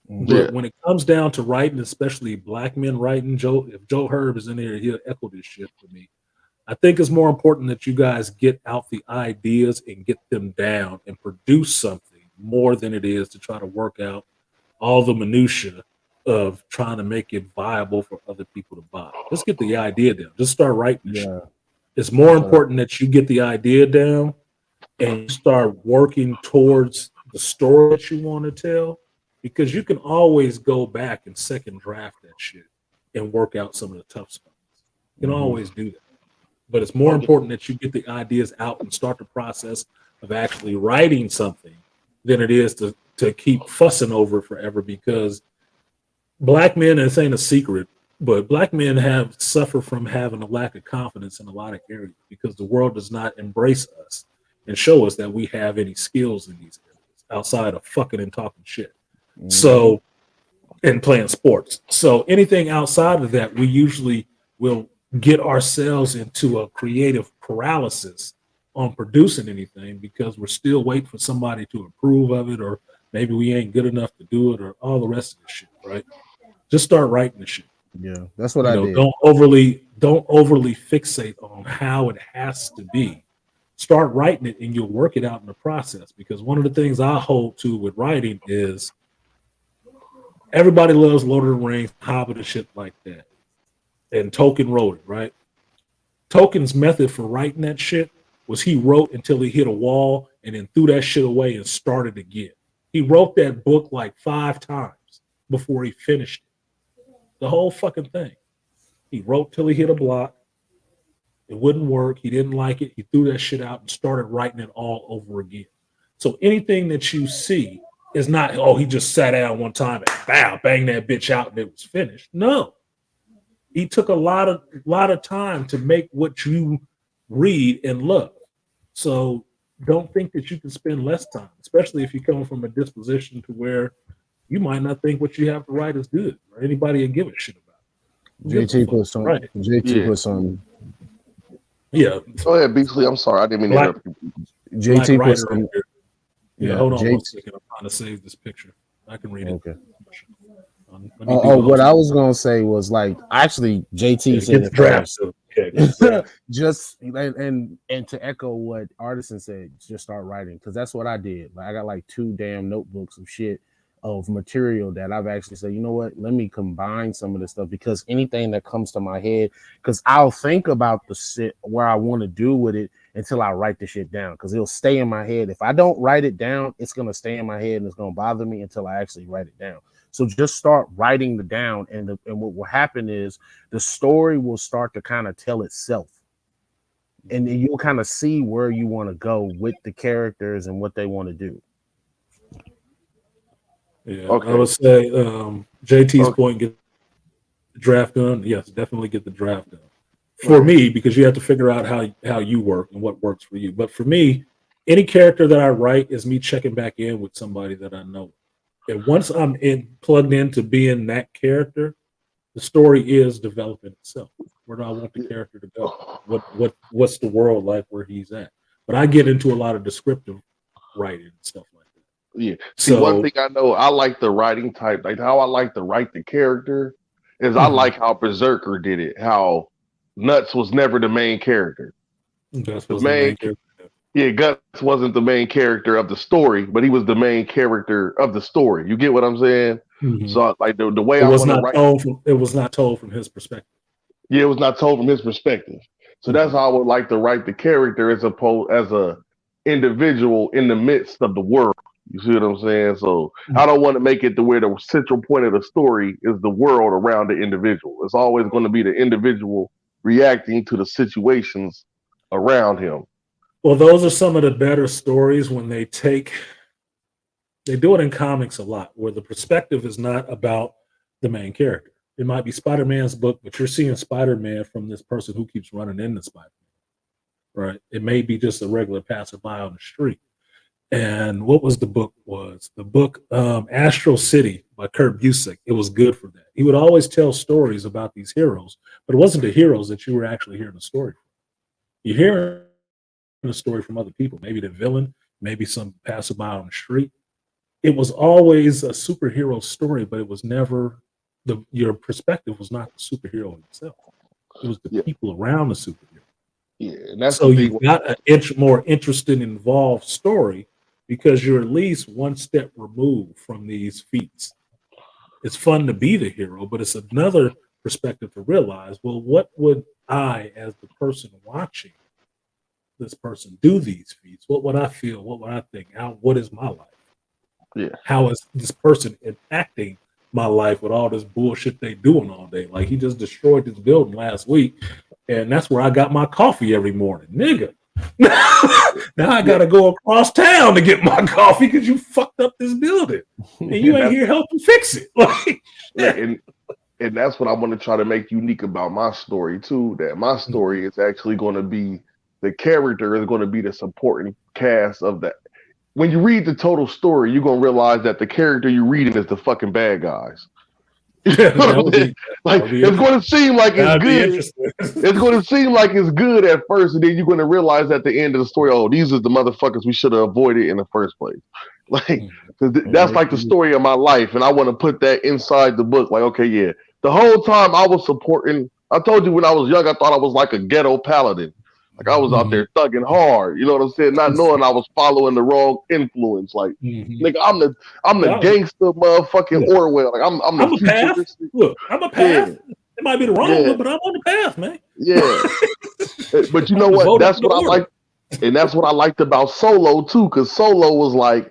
But when it comes down to writing, especially black men writing, if Joe Herb is in here, he'll echo this shit for me. I think it's more important that you guys get out the ideas and get them down and produce something more than it is to try to work out all the minutia of trying to make it viable for other people to buy. Just get the idea down. Just start writing the shit. It's more important that you get the idea down and you start working towards the story that you want to tell, because you can always go back and second draft that shit and work out some of the tough spots. You can always do that. But it's more important that you get the ideas out and start the process of actually writing something than it is to keep fussing over it forever, because black men, and this ain't a secret, but black men suffer from having a lack of confidence in a lot of areas because the world does not embrace us and show us that we have any skills in these areas outside of fucking and talking shit. So, and playing sports. So anything outside of that, we usually will get ourselves into a creative paralysis on producing anything because we're still waiting for somebody to approve of it, or maybe we ain't good enough to do it, or all the rest of the shit, right? Just start writing the shit. Yeah, that's what I did. Don't overly fixate on how it has to be. Start writing it and you'll work it out in the process, because one of the things I hold to with writing is everybody loves Lord of the Rings, Hobbit, and shit like that. And Tolkien wrote it, right? Tolkien's method for writing that shit was he wrote until he hit a wall and then threw that shit away and started again. He wrote that book like 5 times before he finished it. The whole fucking thing. He wrote till he hit a block. It wouldn't work. He didn't like it. He threw that shit out and started writing it all over again. So anything that you see is not, oh, he just sat down one time and bang that bitch out and it was finished. No. He took a lot of time to make what you read and love. So don't think that you can spend less time, especially if you come from a disposition to where you might not think what you have to write is good, or anybody will give a shit about it. JT put some. Right. JT put some. Yeah. Go ahead, Beasley. I'm sorry, I didn't mean to interrupt you. JT put some. Yeah, hold on 1 second. I'm trying to save this picture. I can read it. Okay. What I was gonna say was like actually JT said it first. Just and to echo what Artisan said, just start writing, because that's what I did. Like I got like 2 damn notebooks of shit of material that I've actually said, you know what, let me combine some of this stuff, because anything that comes to my head, because I'll think about the shit where I want to do with it until I write the shit down, because it'll stay in my head. If I don't write it down, it's gonna stay in my head and it's gonna bother me until I actually write it down. So just start writing it down, and what will happen is the story will start to kind of tell itself, and then you'll kind of see where you want to go with the characters and what they want to do. Yeah, Okay. I would say JT's Okay. point, get the draft done. Yes, definitely get the draft done. For Okay. me, because you have to figure out how you work and what works for you. But for me, any character that I write is me checking back in with somebody that I know. And once I'm plugged into being that character, the story is developing itself. Where do I want the character to go? What's the world like where he's at? But I get into a lot of descriptive writing and stuff like that. Yeah. See, one So thing I know, I like the writing type. Like how I like to write the character is I mhm, like how Berserker did it. How Nuts was never the main character. Gus The was the main, main character. yeah, Guts wasn't the main character of the story, but he was the main character of the story. You get what I'm saying? Mhm. So like the way It I was want to not write, told from it was not told from his perspective. yeah, it was not told from his perspective. So that's Mhm. how I would like to write the character as opposed as a individual in the midst of the world. You see what I'm saying? So I don't want to make it to where the central point of the story is the world around the individual. It's always going to be the individual reacting to the situations around him. Well, those are some of the better stories when they do it in comics a lot, where the perspective is not about the main character. It might be Spider-Man's book, but you're seeing Spider-Man from this person who keeps running into Spider-Man, right? It may be just a regular passerby on the street. And what was the book? Was the book Astral City by Kurt Busiek? It was good for that. He would always tell stories about these heroes, but it wasn't the heroes that you were actually hearing the story from. You're hearing the story from other people, maybe the villain, maybe some passerby on the street. It was always a superhero story, but it was never your perspective was not the superhero himself. It was the Yeah, people around the superhero. yeah, and that's So the thing. you've got an more interested, involved story because you're at least one step removed from these feats. It's fun to be the hero, but it's another perspective to realize, well, what would I, as the person watching this person do these feats, what would I feel? What would I think? What is my life? Yeah, How is this person impacting my life with all this bullshit they doing all day? Like he just destroyed this building last week, and that's where I got my coffee every morning, nigga. Now I gotta go across town to get my coffee because you fucked up this building, and you and ain't here helping fix it. Like, and that's what I want to try to make unique about my story too. That my story is actually going to be the character is going to be the supporting cast of that. When you read the total story, you're gonna realize that the character you're reading is the fucking bad guys. that would be Like it's going to seem like it's that'd be good. interesting. It's going to seem like it's good at first, and then you're going to realize at the end of the story, oh, these are the motherfuckers we should have avoided in the first place. Like, that's like the story of my life, and I want to put that inside the book. Like, okay, yeah, the whole time I was supporting. I told you when I was young, I thought I was like a ghetto paladin. Like I was out there thugging hard, you know what I'm saying? Not knowing I was following the wrong influence. Like, nigga, I'm the gangster motherfucking Orwell. Like I'm the a path. futuristic. Look, I'm a path. It might be the wrong one, but I'm on the path, man. Yeah. But you know what? That's what I like, and that's what I liked about Solo too. Because Solo was like,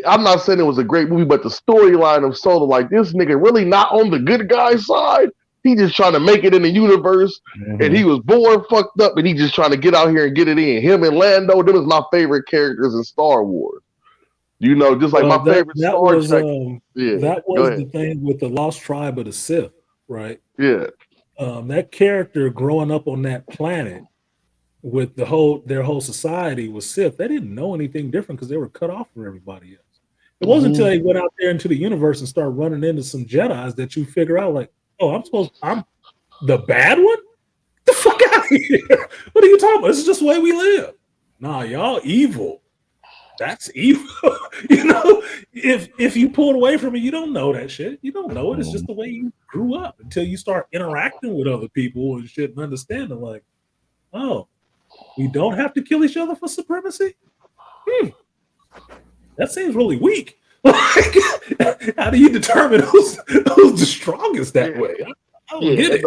I'm not saying it was a great movie, but the storyline of Solo, like this nigga really not on the good guy side. He just trying to make it in the universe, and he was born fucked up, and he just trying to get out here and get it in. Him and Lando, them is my favorite characters in Star Wars. You know, just like my favorite Star Trek. That was the thing with the Lost Tribe of the Sith, right? Yeah. That character growing up on that planet with their whole society was Sith. They didn't know anything different because they were cut off from everybody else. It wasn't until they went out there into the universe and started running into some Jedis that you figure out, like, oh, I'm the bad one? Get the fuck out of here. What are you talking about? This is just the way we live. Nah, y'all evil. That's evil. You know, if you pulled away from it, you don't know that shit. You don't know it. It's just the way you grew up until you start interacting with other people and shit and understanding, like, oh, we don't have to kill each other for supremacy? That seems really weak. Like, how do you determine who's the strongest that way? I don't get it.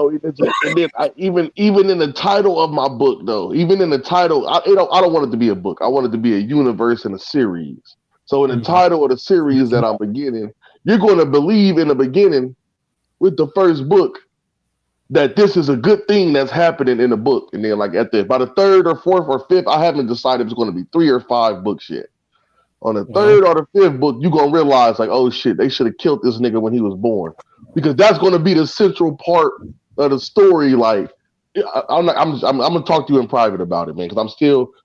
And then even in the title of my book, though, even in the title, I don't want it to be a book. I want it to be a universe and a series. So in the title of the series that I'm beginning, you're going to believe in the beginning with the first book that this is a good thing that's happening in the book. And then like by the third or fourth or fifth, I haven't decided if it's going to be 3 or 5 books yet. On the third or the fifth book, you're gonna realize like, oh shit, they should have killed this nigga when he was born, because that's gonna be the central part of the story. Like, I'm gonna talk to you in private about it, man, because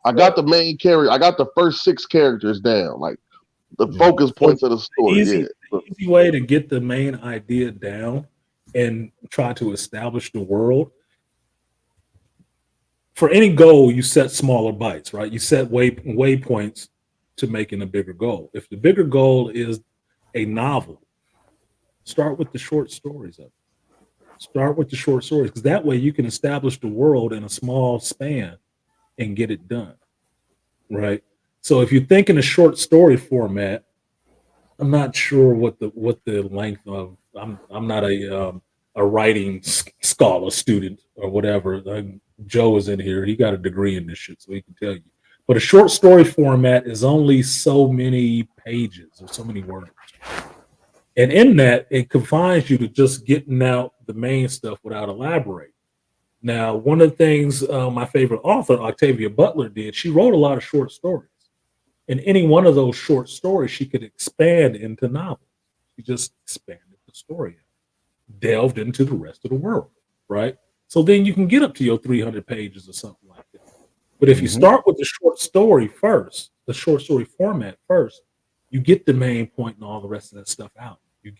I got the main character, I got the first 6 characters down, like the focus points of the story. The easy way to get the main idea down and try to establish the world. For any goal, you set smaller bites, right? You set waypoints to making a bigger goal. If the bigger goal is a novel, start with the short stories of it. Start with the short stories, because that way you can establish the world in a small span and get it done, right? So if you think in a short story format, I'm not sure what the length of. I'm not a writing scholar student or whatever. Joe is in here; he got a degree in this shit, so he can tell you. But a short story format is only so many pages or so many words. And in that, it confines you to just getting out the main stuff without elaborating. Now, one of the things my favorite author, Octavia Butler, did, she wrote a lot of short stories. And any one of those short stories, she could expand into novels. She just expanded the story out, delved into the rest of the world, right? So then you can get up to your 300 pages or something like that. But if you start with the short story first, the short story format first, you get the main point and all the rest of that stuff out. You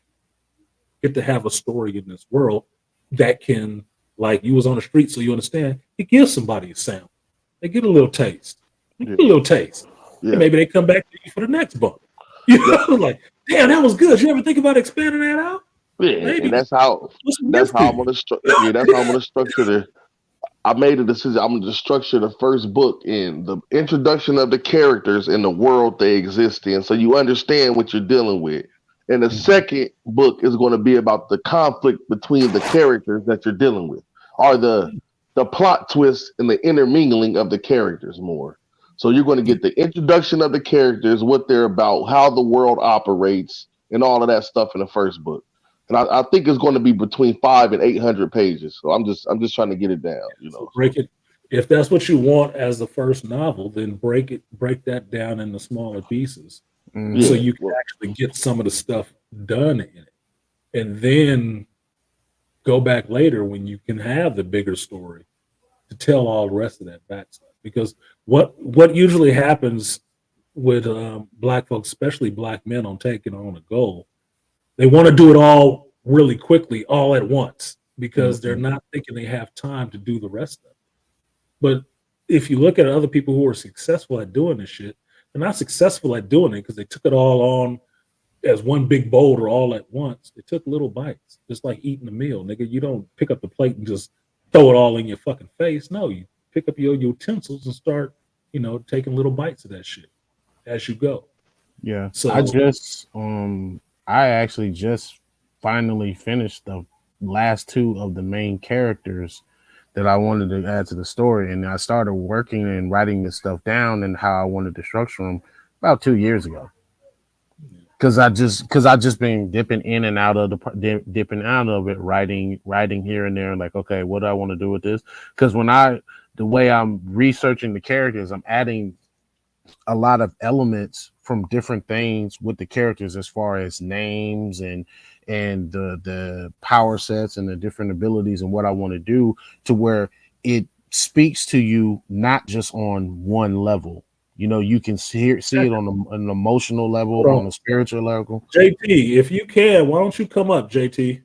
get to have a story in this world that can, like you was on the street, so you understand, it gives somebody a sample. They get a little taste. They get a little taste. Yeah. And maybe they come back to you for the next bump. You know, like, damn, that was good. You ever think about expanding that out? Yeah, Maybe. and that's how I'm gonna structure the. I made a decision. I'm going to structure the first book in the introduction of the characters and the world they exist in, so you understand what you're dealing with. And the second book is going to be about the conflict between the characters that you're dealing with, or the plot twist and the intermingling of the characters more. So you're going to get the introduction of the characters, what they're about, how the world operates, and all of that stuff in the first book. And I think it's going to be between 500 and 800 pages. So I'm just trying to get it down, you know. So break it. If that's what you want as the first novel, then break that down into smaller pieces, so you can actually get some of the stuff done in it, and then go back later when you can have the bigger story to tell all the rest of that back stuff. Because what usually happens with Black folks, especially Black men, on taking on a goal, they want to do it all really quickly, all at once, because they're not thinking they have time to do the rest of it. But if you look at other people who are successful at doing this shit, they're not successful at doing it because they took it all on as one big boulder all at once. They took little bites, just like eating a meal, nigga. You don't pick up the plate and just throw it all in your fucking face. No, you pick up your utensils and start, taking little bites of that shit as you go. Yeah. So I actually just finally finished the last 2 of the main characters that I wanted to add to the story, and I started working and writing this stuff down and how I wanted to structure them about 2 years ago. Because I just been dipping in and out of it, writing here and there, like, okay, what do I want to do with this? Because the way I'm researching the characters, I'm adding a lot of elements from different things with the characters, as far as names and the power sets and the different abilities and what I want to do, to where it speaks to you not just on one level. You can see it on an emotional level, on a spiritual level. JT, if you can, why don't you come up, JT?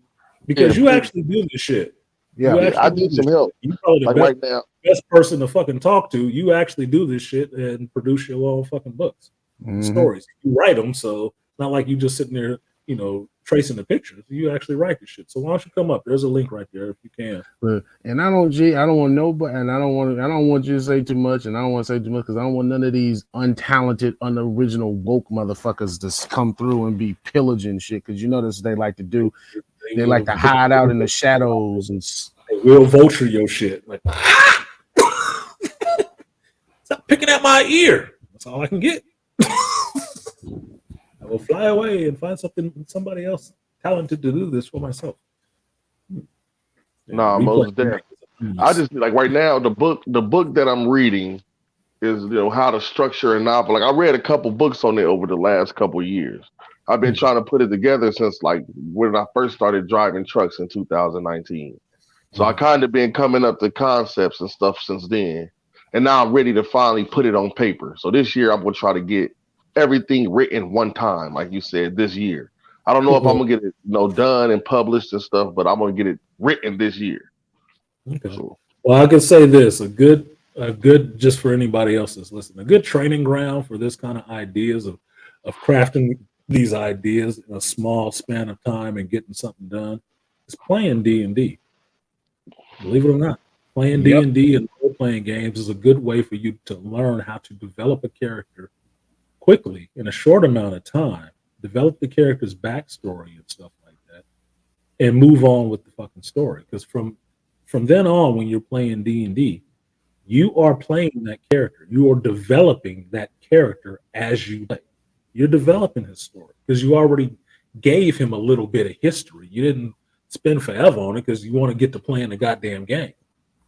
Because you actually do this shit. Yeah, I need some help. You probably the right now. Best person to fucking talk to. You actually do this shit and produce your own fucking books, stories. You write them, so it's not like you just sitting there, tracing the pictures. You actually write the shit. So why don't you come up? There's a link right there if you can. And I don't want nobody, and I don't want you to say too much, and I don't want to say too much because I don't want none of these untalented, unoriginal woke motherfuckers to come through and be pillaging shit. Because that's what they like to do. They like to hide out in the shadows and will vulture your shit. Like, stop picking at my ear. That's all I can get. I will fly away and find somebody else talented to do this for myself. Nah, most definitely. I just, like, right now, the book that I'm reading is how to structure a novel. Like I read a couple books on it over the last couple of years. I've been trying to put it together since like when I first started driving trucks in 2019. So I kind of been coming up with concepts and stuff since then. And now I'm ready to finally put it on paper. So this year I'm gonna try to get everything written one time, like you said, this year. I don't know if I'm gonna get it done and published and stuff, but I'm gonna get it written this year. Okay. So, Well, I can say this: a good just for anybody else that's listening, a good training ground for this kind of ideas of crafting these ideas in a small span of time and getting something done is playing D&D. Believe it or not, playing D&D and role-playing games is a good way for you to learn how to develop a character quickly in a short amount of time, develop the character's backstory and stuff like that, and move on with the fucking story. Because from then on, when you're playing D&D, you are playing that character. You are developing that character as you play. You're developing his story because you already gave him a little bit of history. You didn't spend forever on it because you want to get to playing the goddamn game.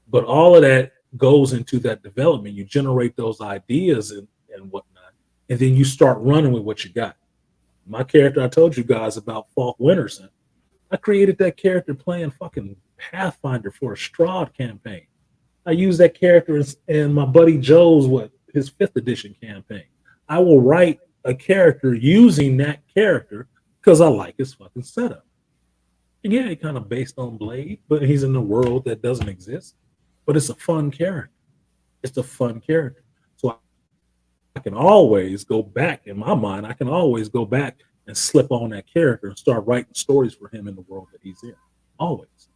But all of that goes into that development. You generate those ideas and whatnot, and then you start running with what you got. My character I told you guys about, Falk Winterson, I created that character playing fucking Pathfinder for a Strahd campaign. I used that character in my buddy Joe's his 5th edition campaign. I will write a character using that character because I like his fucking setup. And yeah, he kind of based on Blade, but he's in a world that doesn't exist. But it's a fun character. It's a fun character. So I can always go back in my mind. I can always go back and slip on that character and start writing stories for him in the world that he's in. Always.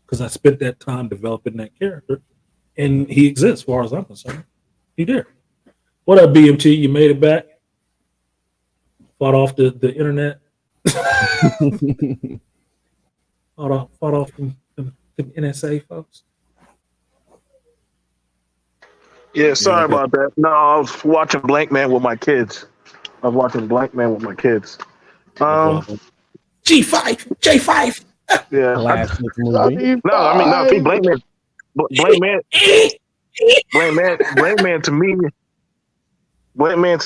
Because I spent that time developing that character, and he exists, as far as I'm concerned. He did. What up, BMT? You made it back? Fought off the internet? fought off the NSA folks? Yeah, sorry about that. No, I was watching Blank Man with my kids. G5! Yeah. Classic movie. No, see, Blank Man to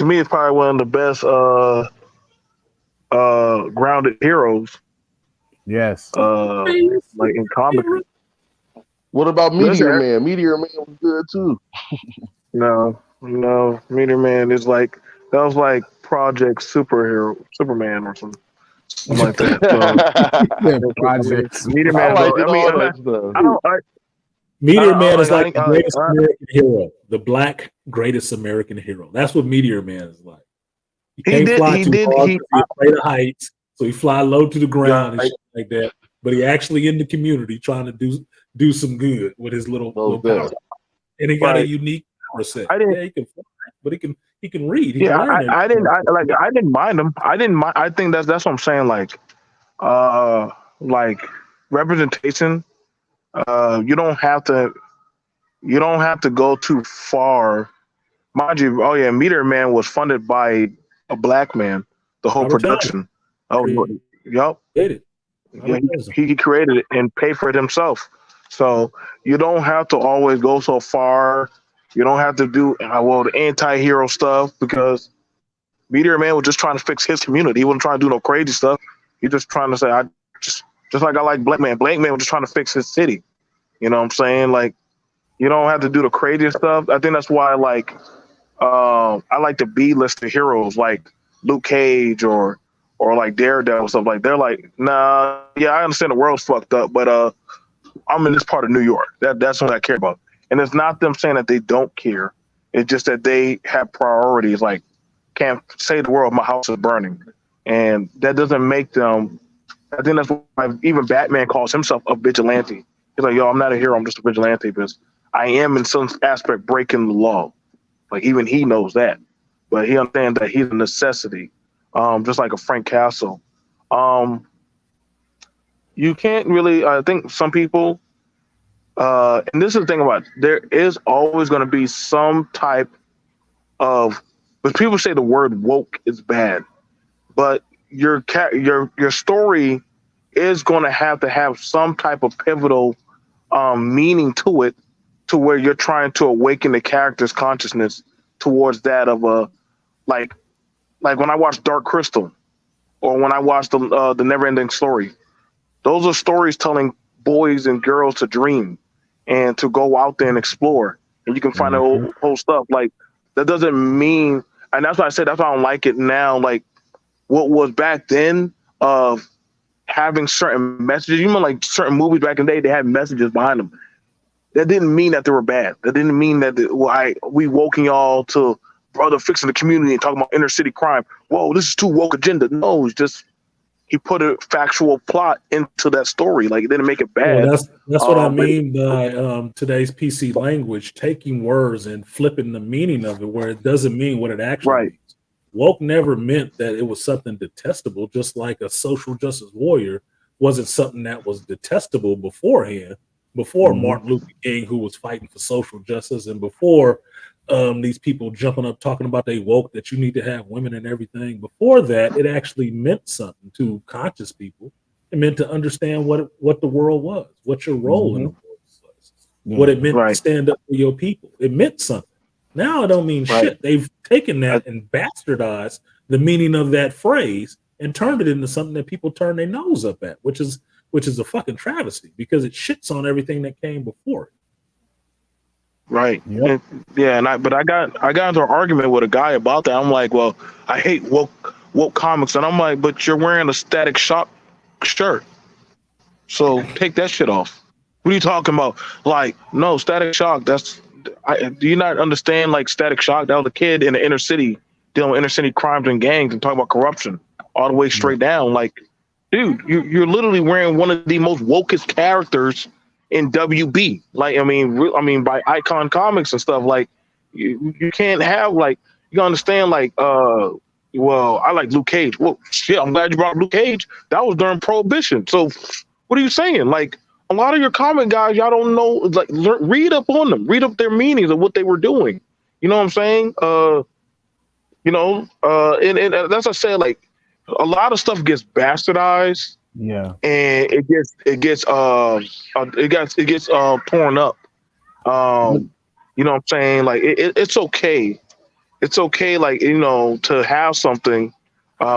me is probably one of the best grounded heroes. Yes. Like in comic. What about Meteor Man? Meteor Man was good too. No, Meteor Man is like that was like Project Superman or something like that. Project Meteor Man. Meteor Man is like the greatest American hero, the black greatest American hero. That's what Meteor Man is like. He can't fly too far because he's afraid of heights, so he fly low to the ground and shit like that. But he actually in the community trying to do some good with his little power. And he got a unique power set. Yeah, he can fly, but he can read. He can learn I didn't mind him. I think that's what I'm saying. Like representation. You don't have to go too far. Mind you, Meteor Man was funded by a black man, the whole production. Yep. Yeah, he created it and paid for it himself. So you don't have to always go so far. You don't have to do the anti-hero stuff because Meteor Man was just trying to fix his community. He wasn't trying to do no crazy stuff. He's just trying to say, just like I like Blank Man. Blank Man was just trying to fix his city. You know what I'm saying? Like, you don't have to do the crazy stuff. I think that's why I like the B-listed heroes like Luke Cage or like Daredevil stuff. Like they're like, nah, yeah, I understand the world's fucked up, but I'm in this part of New York. That's what I care about. And it's not them saying that they don't care. It's just that they have priorities. Like, can't save the world, my house is burning, and that doesn't make them. I think that's why even Batman calls himself a vigilante. He's like, yo, I'm not a hero. I'm just a vigilante because I am in some aspect breaking the law. Like even he knows that, but he understands that he's a necessity. Just like a Frank Castle. You can't really. I think some people, and this is the thing about it, there is always going to be some type of. But people say the word woke is bad, but your story is going to have some type of pivotal meaning to it to where you're trying to awaken the character's consciousness towards that of a like when I watch Dark Crystal or when I watch the Neverending Story. Those are stories telling boys and girls to dream and to go out there and explore. And you can find the whole stuff. Like that doesn't mean, and that's why I said that's why I don't like it now. Like what was back then of having certain messages. You know, like certain movies back in the day, they had messages behind them. That didn't mean that they were bad. That didn't mean that we woking y'all to brother fixing the community and talking about inner city crime. Whoa, this is too woke agenda. No, it's just he put a factual plot into that story. Like it didn't make it bad. Well, that's what I mean by today's PC language, taking words and flipping the meaning of it where it doesn't mean what it actually means. Woke never meant that it was something detestable, just like a social justice warrior wasn't something that was detestable beforehand, before Martin Luther King, who was fighting for social justice, and before these people jumping up talking about they woke, that you need to have women and everything. Before that, it actually meant something to conscious people. It meant to understand what the world was, what your role in the world was, what it meant to stand up for your people. It meant something. Now it don't mean shit. They've taken that and bastardized the meaning of that phrase and turned it into something that people turn their nose up at, which is a fucking travesty because it shits on everything that came before it. Right. Yep. But I got into an argument with a guy about that. I'm like, well, I hate woke comics, and I'm like, but you're wearing a Static Shock shirt, so take that shit off. What are you talking about? Like, no, Static Shock. Do you not understand? Like Static Shock, that was a kid in the inner city dealing with inner city crimes and gangs and talking about corruption all the way straight down. Like, dude, you're literally wearing one of the most wokest characters in WB. Like, I mean, by Icon Comics and stuff. Like, you can't have like you understand like well, I like Luke Cage. Well, shit, I'm glad you brought up Luke Cage. That was during Prohibition. So, what are you saying? Like, a lot of your comic guys, y'all don't know. Like, read up on them. Read up their meanings of what they were doing. You know what I'm saying? And that's what I said. Like, a lot of stuff gets bastardized. Yeah, and it gets torn up. You know what I'm saying? Like, it's okay. It's okay, like, you know, to have something.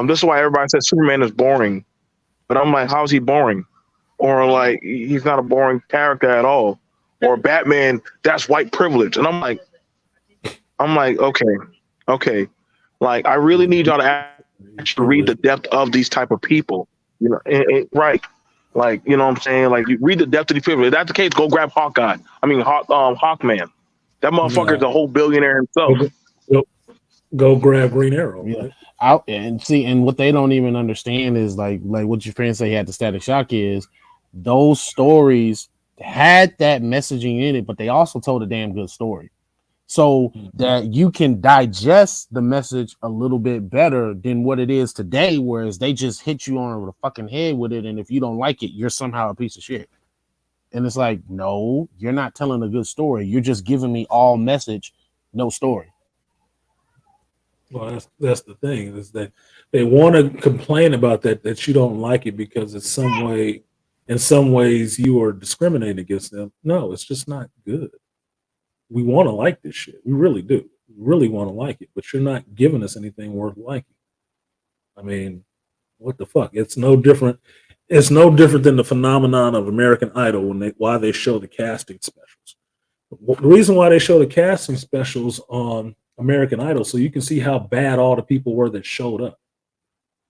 This is why everybody says Superman is boring. But I'm like, how is he boring? Or like, he's not a boring character at all. Or Batman, that's white privilege. And I'm like, okay. Like, I really need y'all to actually read the depth of these type of people. You know, right. Like, you know what I'm saying? Like, you read the depth of these people. If that's the case, go grab Hawkeye. I mean, Hawkman. That motherfucker's a whole billionaire himself. Go grab Green Arrow. Yeah. Out and see, and what they don't even understand is like what your friend say he had the Static Shock is those stories had that messaging in it, but they also told a damn good story. So that you can digest the message a little bit better than what it is today, whereas they just hit you on the fucking head with it, and if you don't like it, you're somehow a piece of shit. And it's like, no, you're not telling a good story. You're just giving me all message, no story. Well, that's the thing, is that they want to complain about that you don't like it because in some ways you are discriminating against them. No, it's just not good. We want to like this shit. We really do. We really want to like it, but you're not giving us anything worth liking. I mean, what the fuck? It's no different. It's no different than the phenomenon of American Idol why they show the casting specials. The reason why they show the casting specials on American Idol, so you can see how bad all the people were that showed up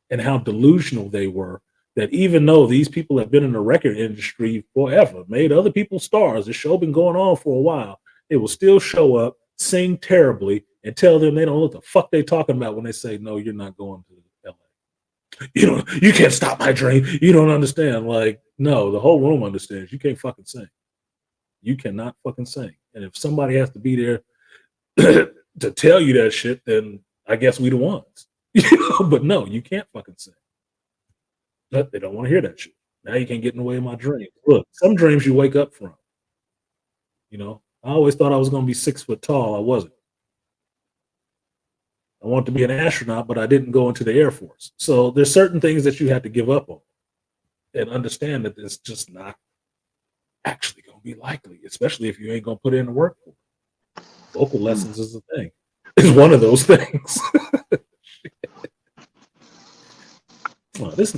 and how delusional they were, that even though these people have been in the record industry forever, made other people stars, the show been going on for a while, they will still show up, sing terribly, and tell them they don't know what the fuck they talking about when they say, no, you're not going to LA. You know, you can't stop my dream. You don't understand. Like, no, the whole room understands. You can't fucking sing. You cannot fucking sing. And if somebody has to be there to tell you that shit, then I guess we the ones. But no, you can't fucking sing. But they don't want to hear that shit. Now you can't get in the way of my dreams. Look, some dreams you wake up from. You know, I always thought I was going to be 6 foot tall. I wasn't. I wanted to be an astronaut, but I didn't go into the Air Force. So there's certain things that you have to give up on and understand that it's just not actually going be likely, especially if you ain't gonna put in the work for it. Vocal lessons is a thing. It's one of those things. This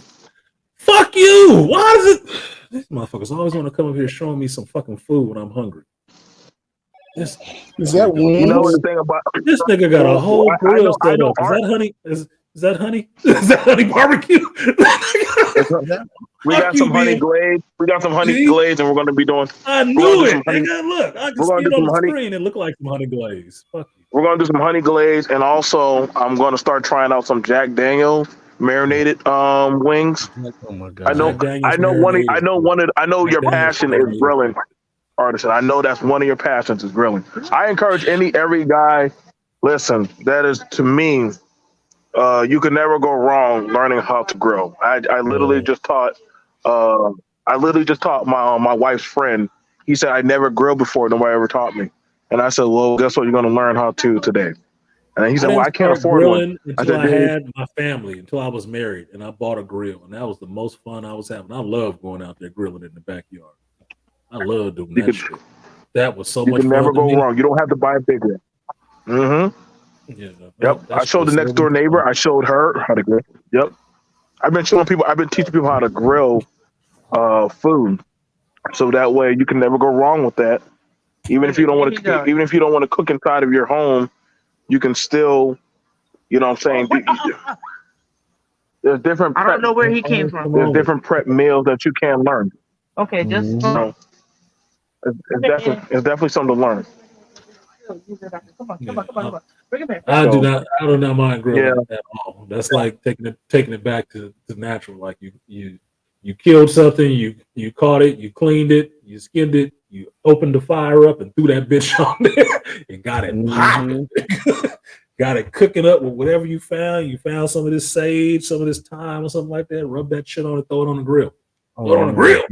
fuck you. Why does it? These motherfuckers always want to come up here showing me some fucking food when I'm hungry. This Is that You know wings? the thing about this nigga got a whole grill set up. Is that honey? Is that honey? Is that honey barbecue? We got some honey glaze. We got some honey glaze, and we're going to be doing. I knew it. Nigga, look, I can see it on the honey, screen. It looked like some honey glaze. Fuck you. We're going to do some honey glaze, and also I'm going to start trying out some Jack Daniel's marinated wings. Oh my god! I know your passion is grilling, artisan. I know that's one of your passions is grilling. I encourage every guy. Listen, that is to me. You can never go wrong learning how to grill. I literally just taught. My wife's friend. He said I never grilled before. Nobody ever taught me. And I said, well, guess what? You're going to learn how to today. And he said, well, I can't afford one. Until I had my family, until I was married, and I bought a grill, and that was the most fun I was having. I love going out there grilling in the backyard. I love doing that shit. That was so much fun. You can never go wrong. You don't have to buy a big one. Mm-hmm. Yeah. Yep. I showed the next door neighbor. I showed her how to grill. Yep. I've been teaching people how to grill food, so that way you can never go wrong with that. Even if you don't want to cook inside of your home, you can still, you know what I'm saying? There's different. I don't know where he came from. There's different prep meals that you can learn. Okay, just. It's definitely something to learn. Come on. Bring it back. I do not mind grilling at all. That's like taking it back to natural. Like you killed something, you caught it, you cleaned it, you skinned it, you opened the fire up and threw that bitch on there and got it popping. Got it cooking up with whatever you found. You found some of this sage, some of this thyme or something like that. Rub that shit on it, throw it on the grill. Throw it on the grill.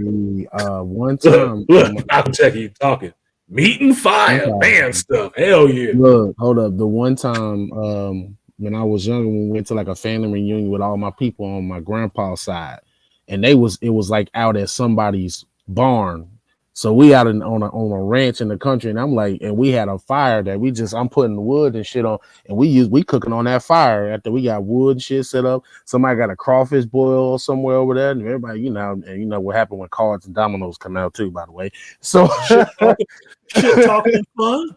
One time, look, I'll check you talking. Meat and fire, man stuff. Hell yeah. Look, hold up. The one time when I was younger, when we went to like a family reunion with all my people on my grandpa's side, and it was like out at somebody's barn. So we out on a ranch in the country, and I'm like, and we had a fire that I'm putting wood and shit on, and we cooking on that fire after we got wood and shit set up. Somebody got a crawfish boil somewhere over there, and everybody, you know what happened when cards and dominoes come out too, by the way. So shit talking and fun.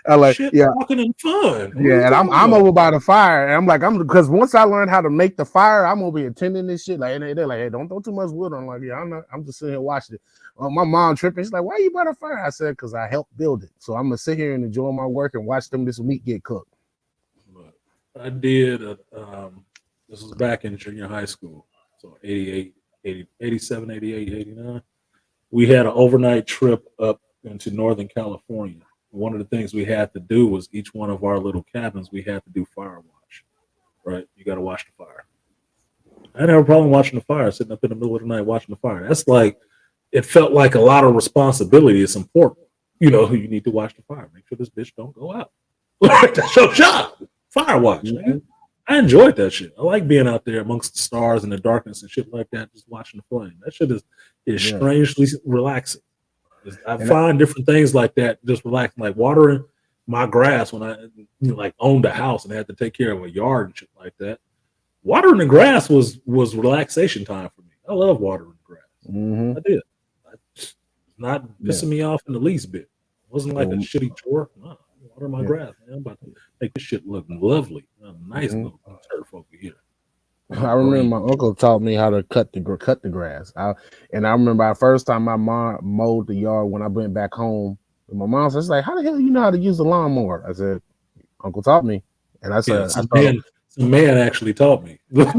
I like talking and fun. Yeah, and I'm over by the fire, and I'm like, because once I learned how to make the fire, I'm gonna be attending this shit. Like, and they're like, hey, don't throw too much wood on. I'm like, yeah, I'm just sitting here watching it. My mom tripping. She's like, why you by the fire? I said, because I helped build it. So I'm gonna sit here and enjoy my work and watch this meat get cooked. I did. This was back in junior high school, so 87, 88, 89. We had an overnight trip up into Northern California. One of the things we had to do was each one of our little cabins, we had to do fire watch, right? You got to watch the fire. I didn't have a problem watching the fire, sitting up in the middle of the night watching the fire. That's like, it felt like a lot of responsibility. It's important. You know, you need to watch the fire. Make sure this bitch don't go out. That's your job. Fire watch. Man. I enjoyed that shit. I like being out there amongst the stars and the darkness and shit like that, just watching the flame. That shit is strangely relaxing. I find different things like that just relaxing, like watering my grass when I owned a house and had to take care of a yard and shit like that. Watering the grass was relaxation time for me. I love watering the grass. I did. It's not pissing me off in the least bit. It wasn't like a shitty chore. No, water my grass, man. I'm about to make this shit look lovely. Nice little turf over here. I remember my uncle taught me how to cut the grass. I remember the first time my mom mowed the yard when I went back home. And my mom said, like, how the hell you know how to use the lawnmower? I said, Uncle taught me. And I said, some man actually taught me. We don't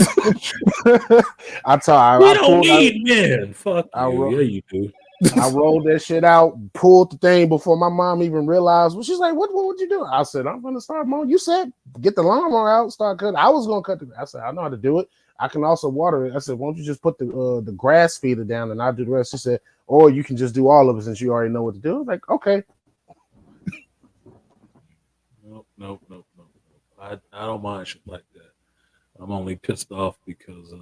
need men. Fuck you. Yeah, you do. I rolled that shit out, pulled the thing before my mom even realized. Well, she's like, what would you do? I said, I'm gonna start mowing. You said get the lawnmower out, start cutting. I was gonna cut the grass. I said, I know how to do it. I can also water it. I said, won't you just put the grass feeder down and I'll do the rest? She said, or you can just do all of it since you already know what to do. I was like, okay. Nope. I don't mind shit like that. I'm only pissed off because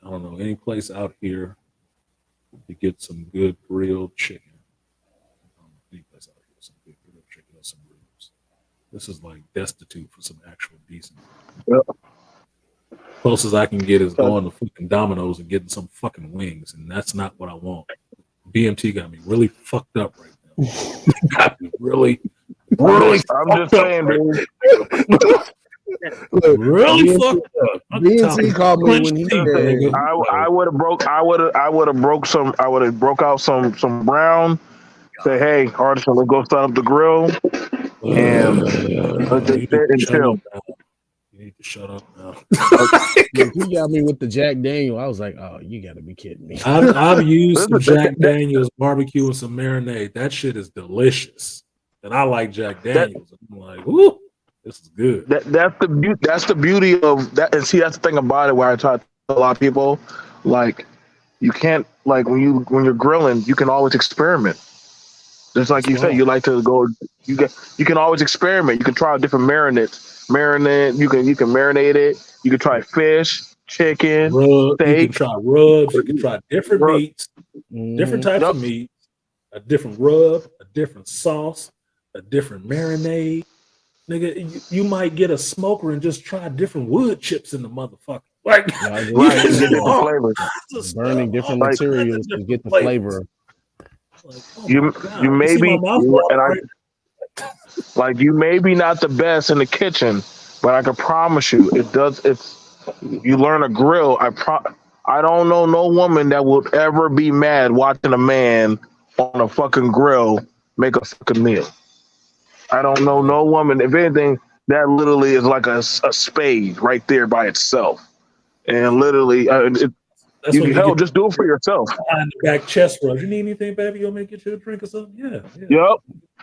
I don't know, any place out here to get some good grilled chicken. Some good grilled chicken or some ribs. This is like destitute for some actual decent. Yep. Closest I can get is going to fucking Domino's and getting some fucking wings, and that's not what I want. BMT got me really fucked up right now. Got me really. I'm just saying, dude. Really fucked up. BNC called me when he said, I would have broke out some brown. Say, hey, artisan, let's go start up the grill and let's just sit and chill. You need to shut up now. He got me with the Jack Daniel. I was like, oh, you got to be kidding me. I've used some Jack Daniels barbecue and some marinade. That shit is delicious, and I like Jack Daniels. I'm like, ooh, this is good. That's the beauty of that. And see, that's the thing about it. Where I try to tell a lot of people, like, you can't, like, when you're grilling, you can always experiment. Just like you said, you like to go. You can always experiment. You can try different marinades. You can marinate it. You can try fish, chicken, steak. You can try rubs. You can try different meats, different types of meat, a different rub, a different sauce, a different marinade. Nigga, you might get a smoker and just try different wood chips in the motherfucker. Like, burning different materials to get the flavor. Like, you may be, you may be not the best in the kitchen, but I can promise you, you learn a grill. I don't know no woman that would ever be mad watching a man on a fucking grill make a fucking meal. I don't know no woman. If anything, that literally is like a spade right there by itself, and literally, just do it for yourself. Behind the back chest rub. You need anything, baby? You want me to get you a drink or something? Yeah. Yep.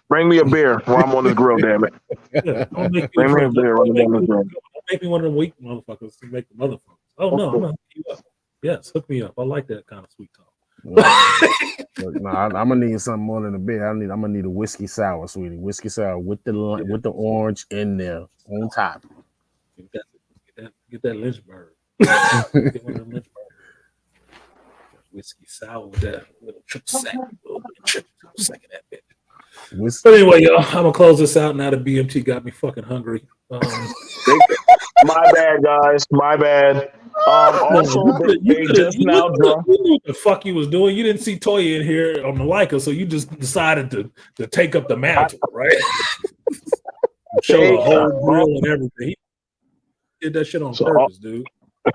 Bring me a beer while I'm on this grill, damn it. Yeah. Bring me a beer while I'm on this grill. Make me one of the weak motherfuckers to make the motherfuckers. Oh no, I'm gonna hook you up. Yes, hook me up. I like that kind of sweet talk. I'm gonna need something more than a beer. I'm gonna need a whiskey sour, sweetie. Whiskey sour with the orange in there on top. Get that Lynchburg. Get one of them Lynchburg. Whiskey sour with that little triple sec in that bitch. But anyway, y'all, I'm gonna close this out now. The BMT got me fucking hungry. My bad, guys. My bad. Also, they just now drunk. You knew what the fuck you was doing. You didn't see Toya in here on Malika, so you just decided to take up the mantle, right? Show the whole grill and everything. He did that shit on purpose, dude.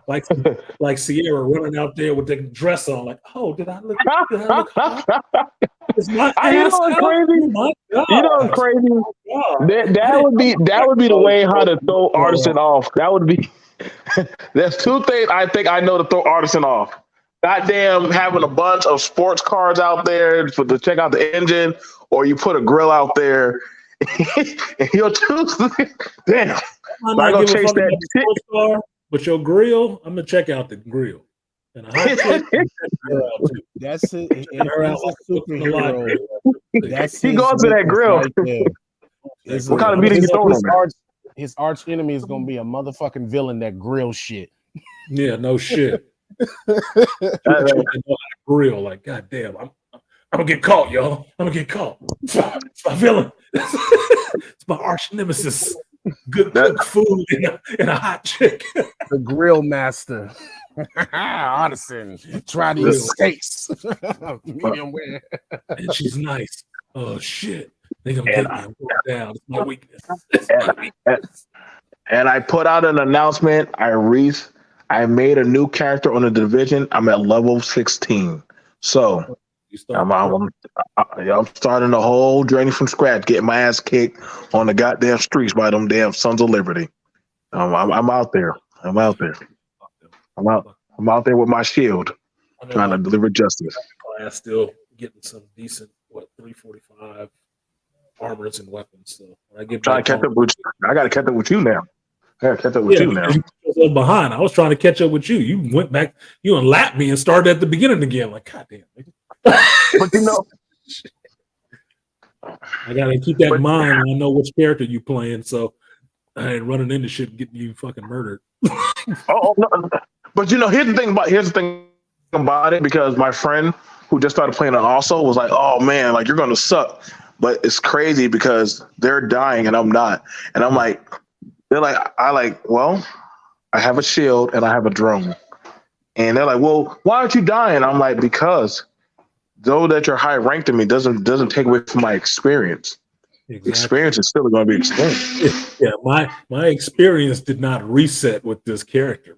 Like Sierra running out there with the dress on, like, oh, did I look hot? Is my ass out? Crazy? Oh my God. You know what's crazy? That would be the way how to throw Artisan off. That would be. There's two things I think I know to throw Artisan off. Goddamn, having a bunch of sports cars out there to check out the engine, or you put a grill out there. And you'll choose. Damn, I'm not gonna chase that sports car. But your grill, I'm gonna check out the grill. And a hot chick, that's it. He's a superhero. He goes to that grill. Right, what kind of meeting you throwing him? His arch enemy is gonna be a motherfucking villain that grill shit. Yeah, no shit. Grill, like, goddamn, I'm gonna get caught, y'all. I'm gonna get caught. It's my villain. It's my arch nemesis. Good food and a hot chick. The grill master. Artisan. Try these steaks. Medium rare. And she's nice. Oh shit. They gonna get me down. It's my weakness. And I put out an announcement. I made a new character on the division. I'm at level 16. So I'm starting the whole journey from scratch, getting my ass kicked on the goddamn streets by them damn Sons of Liberty. I'm out there. I'm out there with my shield, trying to deliver justice. Class still getting some decent 345 armors and weapons. So when I get back I gotta catch up with you now. You behind. I was trying to catch up with you. You went back. You unlapped me and started at the beginning again. Like, goddamn. But you know, I gotta keep that in mind. I know which character you playing, so I ain't running into shit and getting you fucking murdered. No. But you know, here's the thing about it, because my friend who just started playing it also was like, "Oh man, like you're gonna suck." But it's crazy because they're dying and I'm not, and I'm like, they're like, well, I have a shield and I have a drone, and they're like, well, why aren't you dying? I'm like, because though that you're high ranked in me doesn't take away from my experience. Exactly. Experience is still going to be experience. Yeah, my experience did not reset with this character.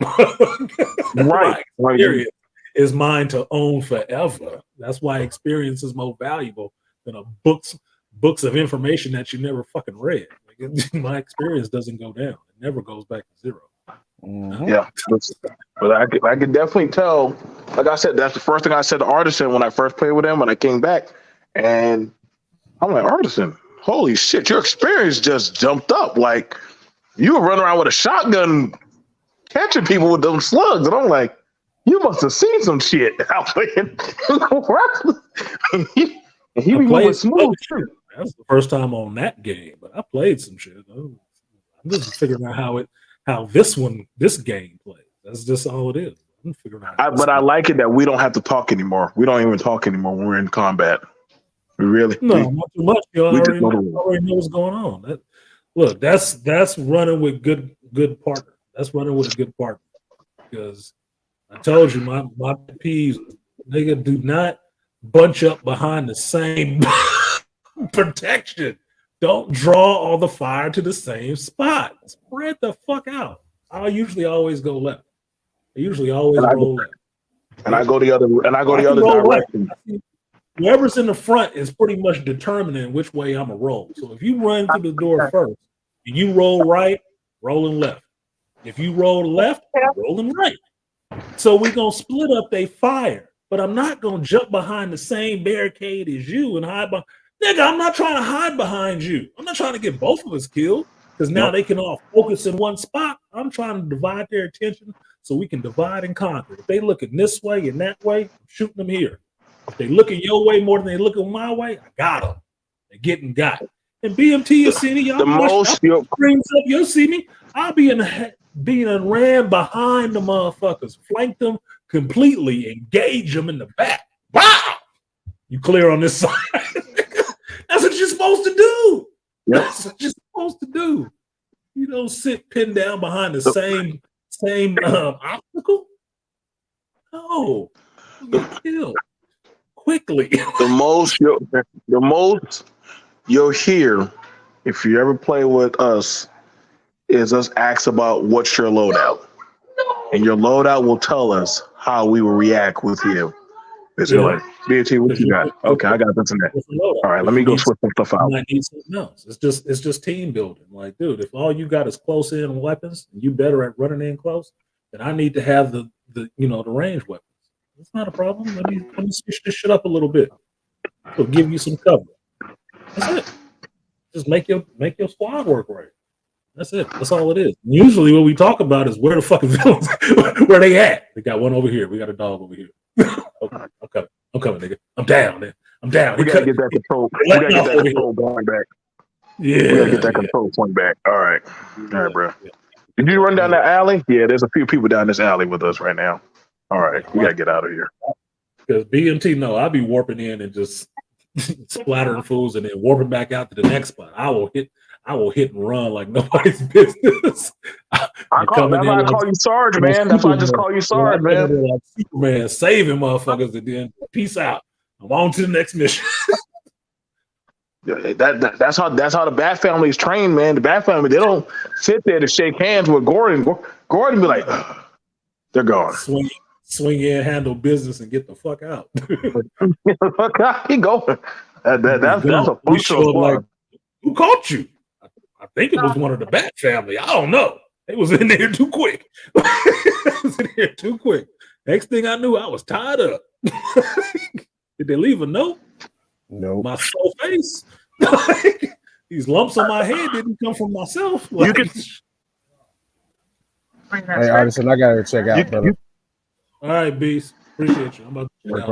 Right. My experience is mine to own forever. That's why experience is more valuable than a books of information that you never fucking read. Like, my experience doesn't go down. It never goes back to zero. Mm-hmm. Yeah, but I could definitely tell. Like I said, that's the first thing I said to Artisan when I first played with him when I came back, and I'm like, Artisan, holy shit, your experience just jumped up. Like you were running around with a shotgun, catching people with those slugs, and I'm like, you must have seen some shit out there. And he be moving smooth too. That's the first time on that game, but I played some shit. I'm just figuring out how this game plays. That's just all it is. I'm figuring out. But I like it that we don't have to talk anymore. We don't even talk anymore when we're in combat. We really not too much. You already know what's going on. That's running with good partner. That's running with a good partner. Because I told you my peeves, nigga, do not bunch up behind the same protection. Don't draw all the fire to the same spot. Spread the fuck out. I usually always go left. I usually always roll left. And I go the other direction. Right. Whoever's in the front is pretty much determining which way I'm gonna roll. So if you run through the door first, and you roll right, rolling left. If you roll left, rolling right. So we're gonna split up they fire. But I'm not gonna jump behind the same barricade as you and hide behind. Nigga, I'm not trying to hide behind you. I'm not trying to get both of us killed because now they can all focus in one spot. I'm trying to divide their attention so we can divide and conquer. If they looking this way and that way, I'm shooting them here. If they looking your way more than they looking my way, I got them. They're getting got. And BMT, you see me, y'all screams up, you'll see me. I'll be being ran behind the motherfuckers, flank them completely, engage them in the back. Wow! You clear on this side. That's what you're supposed to do. Yep. That's what you're supposed to do. You don't sit pinned down behind the same obstacle. No, you get killed quickly. The most you'll hear if you ever play with us is us ask about what's your loadout, and your loadout will tell us how we will react with you. It's like, BT, what you got? Okay, I got this and that. All right, let me go switch some stuff out. I need something else. It's just team building. Like, dude, if all you got is close in weapons, and you better at running in close, then I need to have the range weapons. That's not a problem. Let me switch this shit up a little bit. It'll give you some cover. That's it. Just make your squad work right. That's it. That's all it is. Usually what we talk about is where the fucking villains, where they at. We got one over here. We got a dog over here. Okay, I'm coming, nigga. I'm down, man. I'm down. We gotta get that control. We gotta get that control point back. Yeah. We gotta get that control point back. All right, bro. Did you run down that alley? Yeah, there's a few people down this alley with us right now. All right, we gotta get out of here. Because BMT, no, I'll be warping in and just splattering fools and then warping back out to the next spot. I will hit and run like nobody's business. That's why I call you Sarge, man. That's why I just call you Sarge, man. Like Superman, saving motherfuckers, and then peace out. I'm on to the next mission. That's how the Bat family is trained, man. The Bat family, they don't sit there to shake hands with Gordon. Gordon be like, they're gone. Swing in, handle business, and get the fuck out. He going. That's a functional squad. Like, who caught you? I think it was one of the Bat family. I don't know. They was in there too quick. Next thing I knew, I was tied up. Did they leave a note? No. My soul face. These lumps on my head didn't come from myself. Hey, Artisan, I gotta check out, brother. All right, Beast. Appreciate you. I'm about to check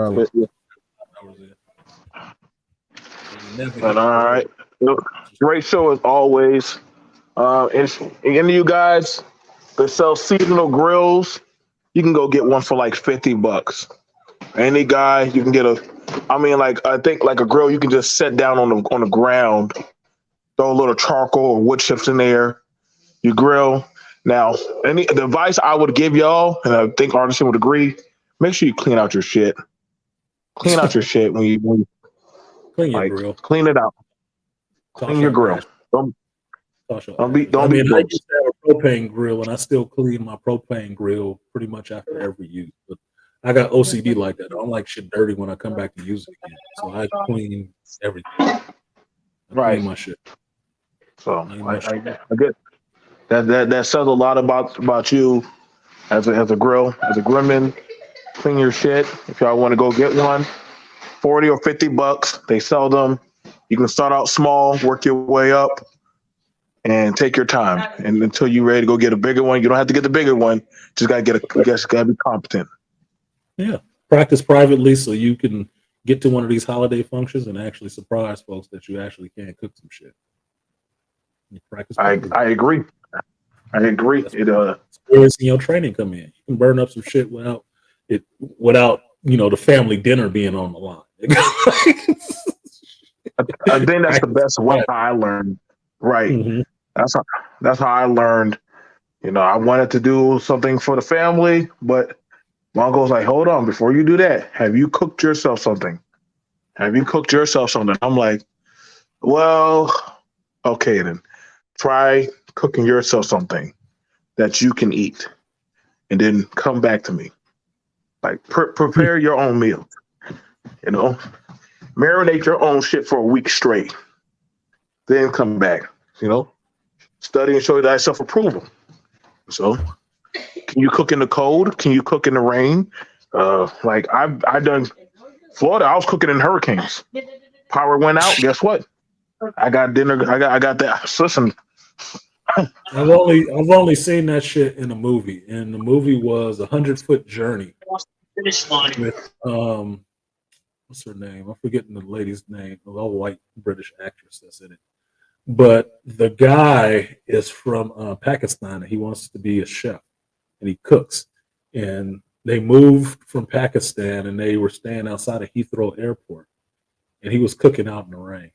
out. All right. Great show as always. And any of you guys that sell seasonal grills, you can go get one for like $50. Any guy, you can get a. I mean, like I think like a grill, you can just set down on the ground, throw a little charcoal or wood chips in there. You grill. Now, any the advice I would give y'all, and I think Artisan would agree, make sure you clean out your shit. Clean out your shit when you Clean your like grill. clean it out. Clean Toss your your grill. ash. Toss your Don't ashes. be don't I be mean, I gross. used to have a propane grill, and I still clean my propane grill pretty much after every use. But I got OCD like that. I don't like shit dirty when I come back to use it again. So I clean everything. I Right. clean my shit. So Clean my shit. I get that says a lot about you as a grill, as a grillman. Clean your shit. If y'all want to go get one, $40 or $50, they sell them. You can start out small, work your way up, and take your time. And until you're ready to go get a bigger one, you don't have to get the bigger one. Just gotta be competent. Yeah. Practice privately so you can get to one of these holiday functions and actually surprise folks that you actually can cook some shit. You practice privately. I agree. I agree. That's where your training come in. You can burn up some shit without the family dinner being on the line. I think that's the best way I learned. Right. Mm-hmm. That's how I learned. I wanted to do something for the family, but my uncle's like, hold on, before you do that, have you cooked yourself something? I'm like, well, okay then. Try cooking yourself something that you can eat, and then come back to me. Like prepare your own meal. Marinate your own shit for a week straight. Then come back. Study and show thyself approval. So, can you cook in the cold? Can you cook in the rain? Like I've done Florida. I was cooking in hurricanes. Power went out. Guess what? I got dinner. I got that. Listen, I've only seen that shit in a movie, and the movie was 100-Foot Journey with what's her name? I'm forgetting the lady's name. The little white British actress that's in it. But the guy is from Pakistan, and he wants to be a chef, and he cooks. And they moved from Pakistan, and they were staying outside of Heathrow Airport, and he was cooking out in the rain.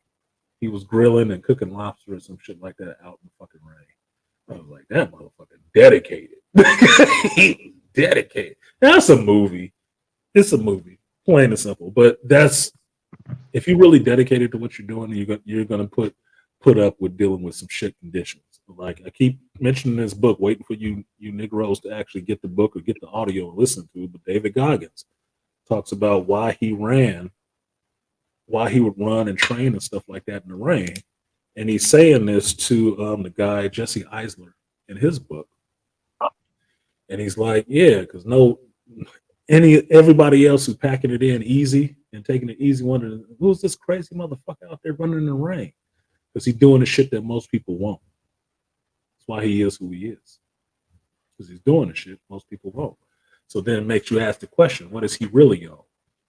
He was grilling and cooking lobster or some shit like that out in the fucking rain. I was like, that motherfucker dedicated. Dedicated. That's a movie. It's a movie, plain and simple. But that's if you're really dedicated to what you're doing, you're gonna put up with dealing with some shit conditions. Like I keep mentioning this book, waiting for you Negroes to actually get the book or get the audio and listen to it. But David Goggins talks about why he would run and train and stuff like that in the rain. And he's saying this to the guy, Jesse Eisler, in his book. And he's like, yeah, because everybody else who's packing it in easy and taking it easy, wondering, who's this crazy motherfucker out there running in the rain? Because he's doing the shit that most people won't. That's why he is who he is. Because he's doing the shit most people won't. So then it makes you ask the question, what is he really on?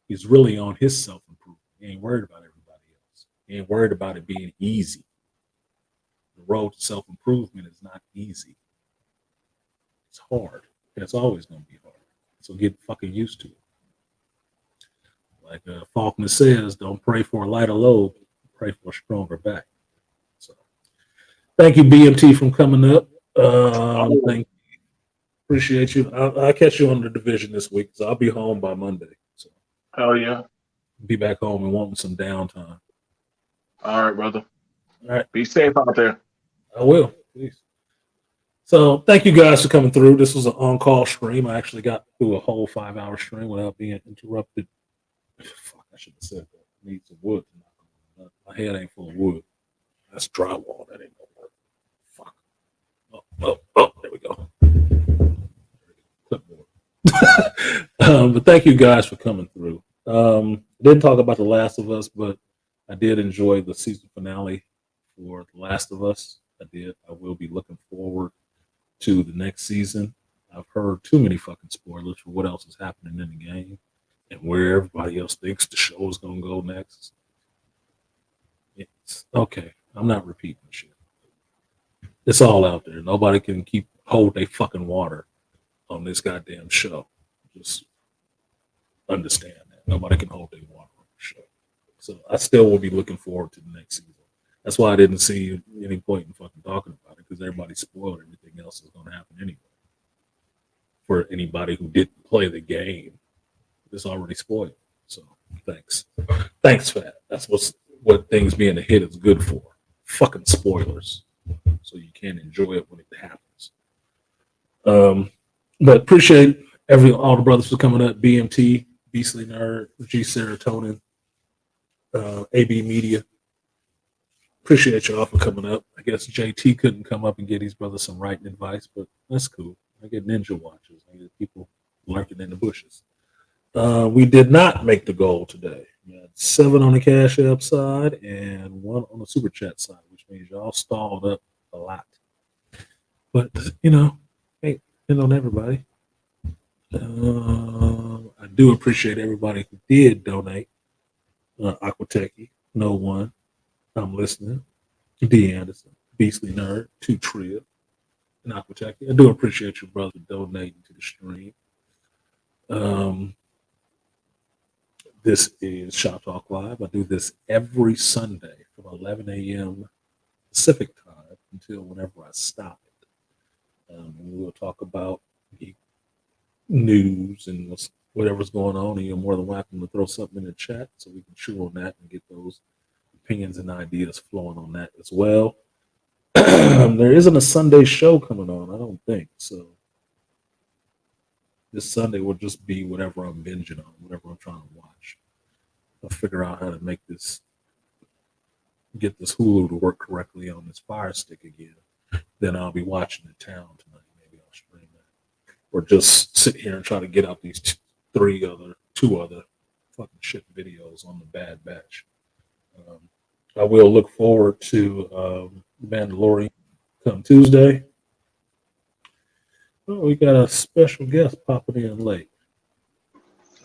He's really on his self-improvement. He ain't worried about everybody else. He ain't worried about it being easy. The road to self-improvement is not easy. It's hard. And it's always going to be hard. So get fucking used to it. Like Faulkner says, don't pray for a lighter load, pray for a stronger back. So thank you, BMT, for coming up. Thank you. Appreciate you. I'll catch you on the division this week, so I'll be home by Monday. So hell yeah. Be back home and wanting some downtime. All right, brother. All right. Be safe out there. I will. Please. So thank you guys for coming through. This was an on-call stream. I actually got through a whole 5-hour stream without being interrupted. Fuck, I should have said that. I need some wood. My head ain't full of wood. That's drywall. That ain't gonna work. Fuck. Oh, there we go. Clipboard. But thank you guys for coming through. Didn't talk about The Last of Us, but I did enjoy the season finale for The Last of Us. I did. I will be looking forward to the next season. I've heard too many fucking spoilers for what else is happening in the game and where everybody else thinks the show is going to go next. It's okay. I'm not repeating shit. It's all out there. Nobody can hold their fucking water on this goddamn show. Just understand that. Nobody can hold their water on the show. So I still will be looking forward to the next season. That's why I didn't see any point in fucking talking about it, because everybody spoiled everything else is going to happen anyway. For anybody who didn't play the game, it's already spoiled. So thanks for that. That's what things being a hit is good for. Fucking spoilers, so you can't enjoy it when it happens. But appreciate all the brothers for coming up. BMT, Beastly Nerd, G Serotonin, AB Media. Appreciate y'all for coming up. I guess JT couldn't come up and get his brothers some writing advice, but that's cool. I get ninja watches. I get people lurking in the bushes. We did not make the goal today. We had 7 on the Cash App side and 1 on the Super Chat side, which means y'all stalled up a lot. But, hey, on everybody. I do appreciate everybody who did donate. Aquateki, No One, I'm Listening, D. Anderson, Beastly Nerd, 2 Tria, and Aquateki. I do appreciate you, brother, donating to the stream. This is Shop Talk Live. I do this every Sunday from 11 a.m. Pacific time until whenever I stop it. We will talk about geek news and whatever's going on, and you're more than welcome to throw something in the chat so we can chew on that and get those opinions and ideas flowing on that as well. There isn't a Sunday show coming on, I don't think. So this Sunday will just be whatever I'm binging on, whatever I'm trying to watch. I'll figure out how to get this Hulu to work correctly on this Fire Stick again. Then I'll be watching The Town tonight. Maybe I'll stream that. Or just sit here and try to get out these two other fucking shit videos on the Bad Batch. I will look forward to Mandalorian come Tuesday. Oh, we got a special guest popping in late.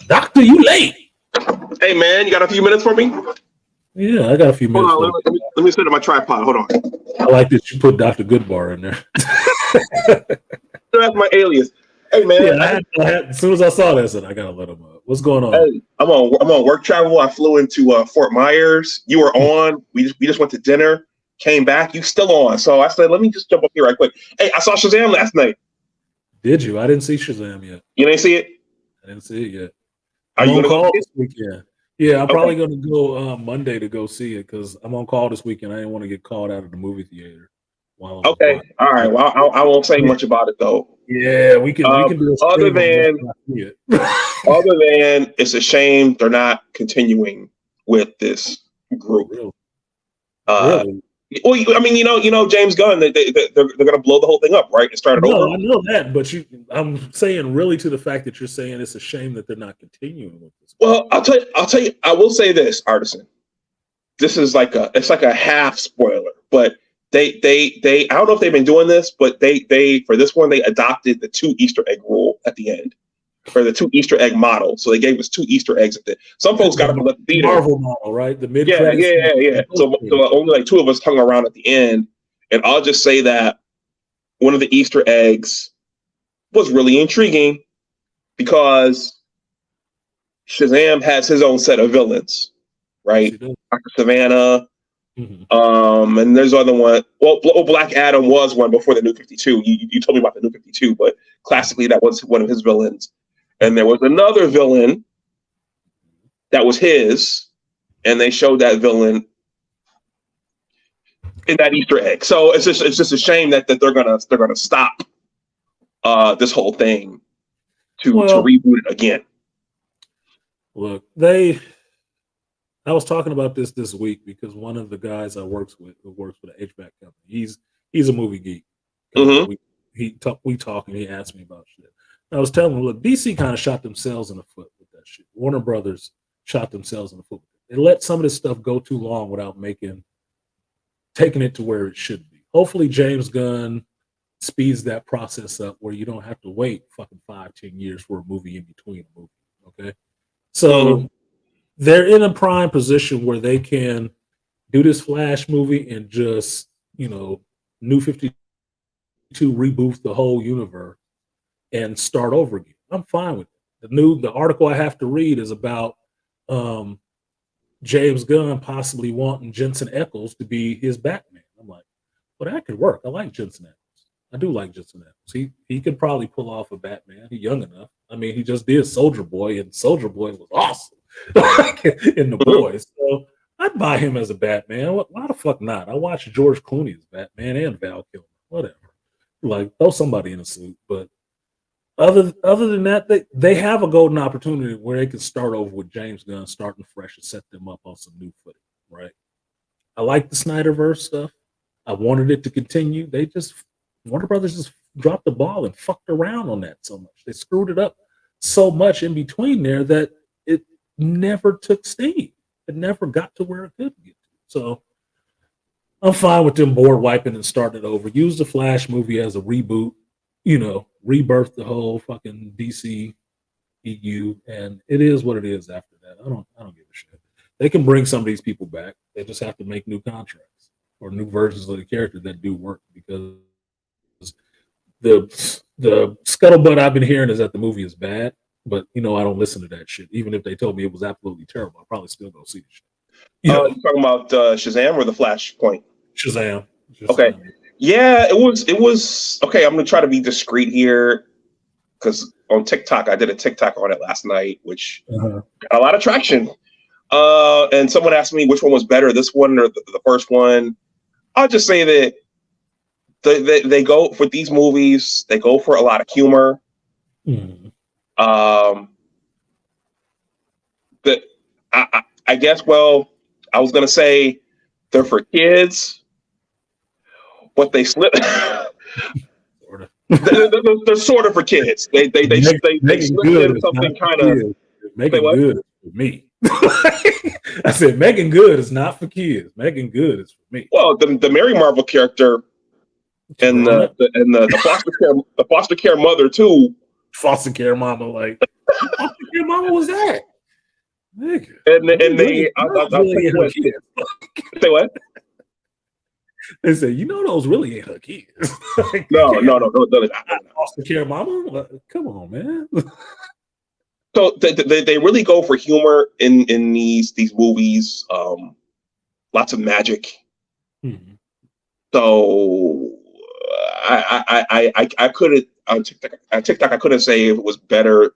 Doctor, you late? Hey man, you got a few minutes for me? Yeah, I got a few minutes. Hold on, let me sit on my tripod. Hold on. I like that you put Dr. Goodbar in there. That's my alias. Hey man, yeah, as soon as I saw that, I said I gotta let him up. What's going on? Hey, I'm on work travel. I flew into Fort Myers. You were on. We just went to dinner. Came back. You still on? So I said, let me just jump up here right quick. Hey, I saw Shazam last night. Did you? I didn't see Shazam yet. You didn't see it? I didn't see it yet. Are you on gonna call go this weekend? Yeah, I'm probably going to go Monday to go see it because I'm on call this weekend. I didn't want to get called out of the movie theater. Okay, all right. Well, I won't say much about it though. Yeah, we can do a other than it's a shame they're not continuing with this group. Really? Well, I mean, James Gunn, they're going to blow the whole thing up, right? And start it over. I know that, but I'm saying really to the fact that you're saying it's a shame that they're not continuing with this. Well, I'll tell you. I will say this, Artisan. This is like a half spoiler, but they I don't know if they've been doing this, but they for this one they adopted the 2 Easter egg rule at the end, or the 2 Easter egg model. So they gave us 2 Easter eggs at the. Some folks got up and left the theater. Marvel model, right? The mid. Yeah. So only like 2 of us hung around at the end, and I'll just say that one of the Easter eggs was really intriguing because Shazam has his own set of villains, right? Dr. Savannah. Mm-hmm. And there's other one. Well, Black Adam was one before the New 52. You told me about the New 52, but classically that was one of his villains. And there was another villain that was his, and they showed that villain in that Easter egg. So it's just a shame that they're gonna stop this whole thing to reboot it again. Look, I was talking about this week because one of the guys I works with who works for the HVAC company, he's a movie geek. Mm-hmm. We talk and he asked me about shit. I was telling him, look, DC kind of shot themselves in the foot with that shit. Warner Brothers shot themselves in the foot. They let some of this stuff go too long without taking it to where it should be. Hopefully James Gunn speeds that process up where you don't have to wait fucking 5-10 years for a movie in between a movie. Okay. So they're in a prime position where they can do this Flash movie and just, New 52 reboot the whole universe and start over again. I'm fine with it. The article I have to read is about James Gunn possibly wanting Jensen Ackles to be his Batman. I'm like, well, that could work. I like Jensen Ackles. I do like Jensen Ackles. He could probably pull off a Batman. He's young enough. I mean, he just did Soldier Boy, and Soldier Boy was awesome in The Boys. So I'd buy him as a Batman. Why the fuck not? I watched George Clooney as Batman and Val Kilmer. Whatever. Like, throw somebody in a suit. But other than that, they have a golden opportunity where they can start over with James Gunn, starting fresh and set them up on some new footing, right? I like the Snyderverse stuff. I wanted it to continue. Warner Brothers just dropped the ball and fucked around on that so much. They screwed it up so much in between there that it never took steam. It never got to where it could get to. So I'm fine with them board wiping and starting it over. Use the Flash movie as a reboot, rebirth the whole fucking DC EU, and it is what it is after that. I don't give a shit. They can bring some of these people back. They just have to make new contracts or new versions of the character that do work, because the scuttlebutt I've been hearing is that the movie is bad, but I don't listen to that shit. Even if they told me it was absolutely terrible, I'll probably still go see the shit. You're talking about Shazam or the Flashpoint? Shazam. Okay. Yeah, it was okay. I'm gonna try to be discreet here, because on TikTok, I did a TikTok on it last night, which got a lot of traction. And someone asked me which one was better, this one or the first one. I'll just say that they go for these movies. They go for a lot of humor. I guess. Well, I was gonna say they're for kids, but they slip. They're sort of for kids. They slip in something kind of. Megan Good is for me. I said Megan Good is not for kids. Megan Good is for me. Well, the Mary Marvel character and the foster care mother too. Foster care mama, like foster care mama was that? Nigga. And they say what? They said, those really ain't her kids. No. Foster care mama? Come on, man. So they really go for humor in these movies. Lots of magic. Mm-hmm. So I couldn't on TikTok I couldn't say if it was better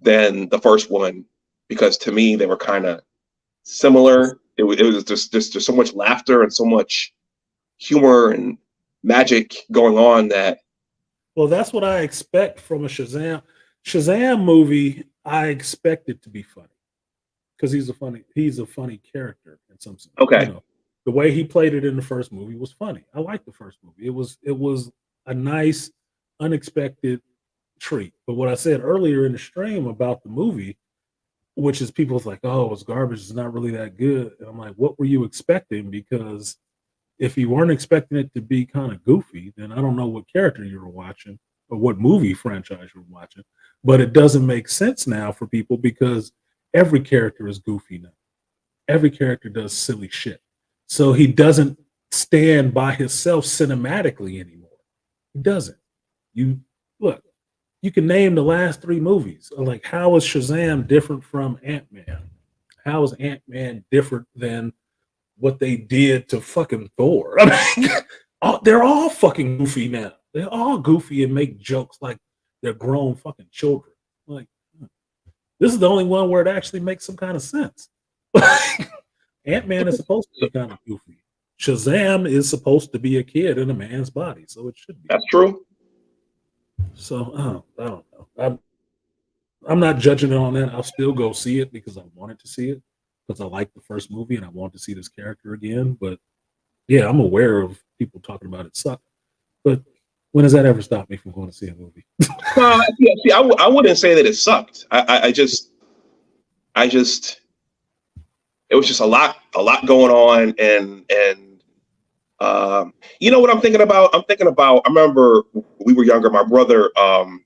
than the first one, because to me they were kind of similar. It was just so much laughter and so much humor and magic going on that. Well, that's what I expect from a Shazam movie. I expect it to be funny, because he's a funny character in some sense. Okay. The way he played it in the first movie was funny. I liked the first movie. It was a nice, unexpected treat. But what I said earlier in the stream about the movie, which is people's like, oh, it's garbage, it's not really that good. And I'm like, what were you expecting? Because if you weren't expecting it to be kind of goofy, then I don't know what character you were watching or what movie franchise you were watching. But it doesn't make sense now for people, because every character is goofy now. Every character does silly shit. So he doesn't stand by himself cinematically anymore. He doesn't. You can name the last 3 movies. Like, how is Shazam different from Ant-Man? How is Ant-Man different than what they did to fucking Thor? I mean, they're all fucking goofy now. They're all goofy and make jokes like they're grown fucking children. Like, this is the only one where it actually makes some kind of sense. Ant-Man is supposed to be kind of goofy. Shazam is supposed to be a kid in a man's body, so it should be. That's true. So I don't know. I'm not judging it on that. I'll still go see it because I wanted to see it, because I liked the first movie and I want to see this character again. But yeah, I'm aware of people talking about it suck. But when does that ever stop me from going to see a movie? I wouldn't say that it sucked. I just it was just a lot going on, and you know what I'm thinking about? I remember we were younger, my brother, I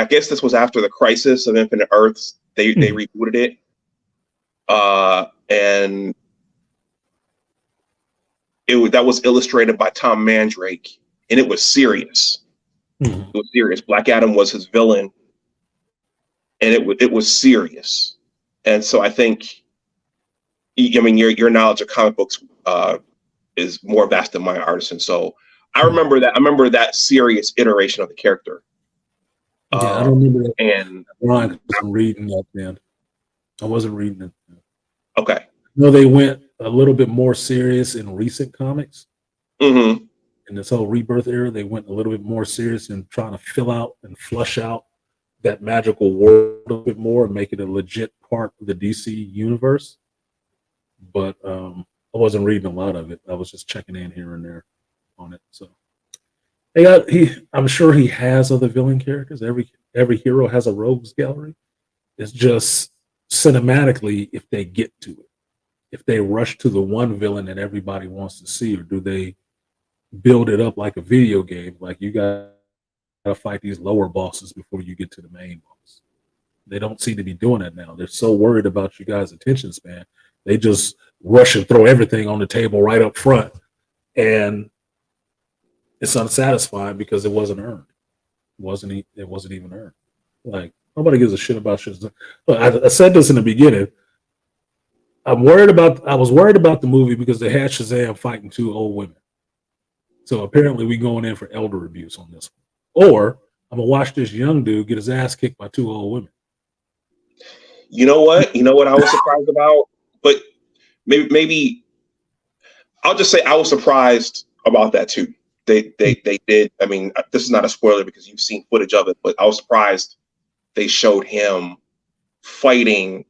guess this was after the Crisis of Infinite Earths, they rebooted it. And that was illustrated by Tom Mandrake, and it was serious. Mm-hmm. It was serious. Black Adam was his villain. and it was serious. And so I think, I mean, your knowledge of comic books is more vast than mine, Artisan. So I remember that. I remember that serious iteration of the character. Yeah, I don't remember that. And Ron, I'm reading that then. I wasn't reading it. Okay. No, they went a little bit more serious in recent comics. Mm-hmm. In this whole Rebirth era, they went a little bit more serious in trying to fill out and flush out that magical world a bit more and make it a legit part of the DC universe. But I wasn't reading a lot of it. I was just checking in here and there on it. So I'm sure he has other villain characters. Every hero has a rogues gallery. It's just cinematically if they get to it. If they rush to the one villain that everybody wants to see, or do they build it up like a video game? Like you got to fight these lower bosses before you get to the main boss. They don't seem to be doing that now. They're so worried about you guys' attention span. They just rush and throw everything on the table right up front, and it's unsatisfying because it wasn't earned. It wasn't even earned. Like nobody gives a shit about shit. I said this in the beginning. I was worried about the movie because they had Shazam fighting two old women. So apparently we going in for elder abuse on this one. Or I'm gonna watch this young dude get his ass kicked by two old women. You know what? I was surprised about, but maybe I'll just say I was surprised about that too. They did. I mean, this is not a spoiler because you've seen footage of it, but I was surprised they showed him fighting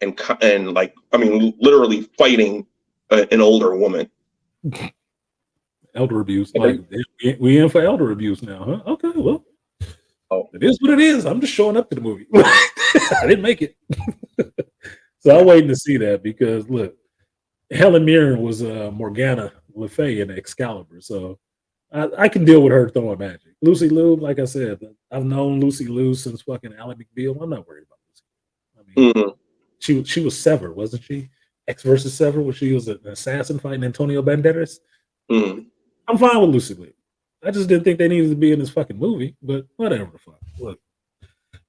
and like, I mean, literally fighting an older woman. Elder abuse. Like we in for elder abuse now, huh? Okay, well, it is what it is. I'm just showing up to the movie. I didn't make it, so I'm waiting to see that because look, Helen Mirren was Morgana Le Fay in Excalibur, so I can deal with her throwing magic. Lucy Liu, like I said, I've known Lucy Liu since fucking Ally McBeal. I'm not worried about Lucy. I mean, she was Sever, wasn't she? X versus Sever, where she was an assassin fighting Antonio Banderas. I'm fine with Lucy Liu. I just didn't think they needed to be in this fucking movie, but whatever the fuck. Look,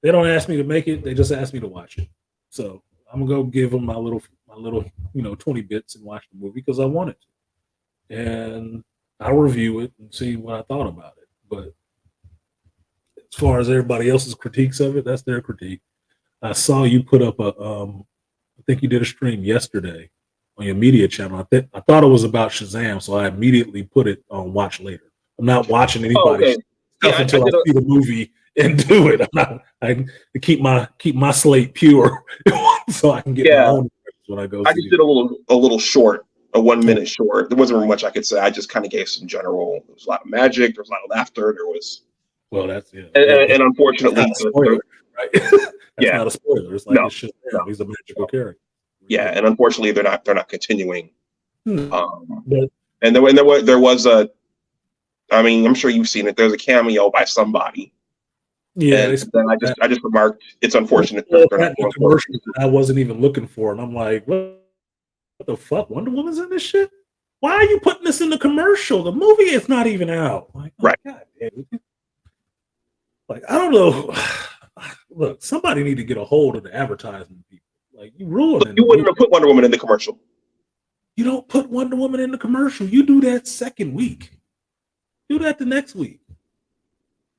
they don't ask me to make it; they just ask me to watch it. So I'm gonna go give them my little 20 bits and watch the movie because I wanted to, and I'll review it and see what I thought about it. But as far as everybody else's critiques of it, that's their critique. I saw you put up I think you did a stream yesterday on your media channel. I thought it was about Shazam, so I immediately put it on watch later. I'm not watching anybody's stuff until I see the movie and do it. I keep my slate pure so I can get my own when I go. I just did a little short, a 1 minute short. There wasn't much I could say. I just kind of gave some general. There was a lot of magic. There was a lot of laughter. There was. Well, that's and unfortunately, right? That's not a spoiler. It's like it's just he's a magical character. Yeah, and unfortunately, they're not continuing. And there was a. I mean, I'm sure you've seen it. There's a cameo by somebody. Yeah, and then I just remarked it's unfortunate they're not going commercial I wasn't even looking for, and I'm like, what the fuck? Wonder Woman's in this shit? Why are you putting this in the commercial? The movie is not even out. Like, right? God, like I don't know. Look, somebody need to get a hold of the advertising people. Like you ruined it. You wouldn't have put Wonder Woman in the commercial. You don't put Wonder Woman in the commercial. You do that second week. Do that the next week.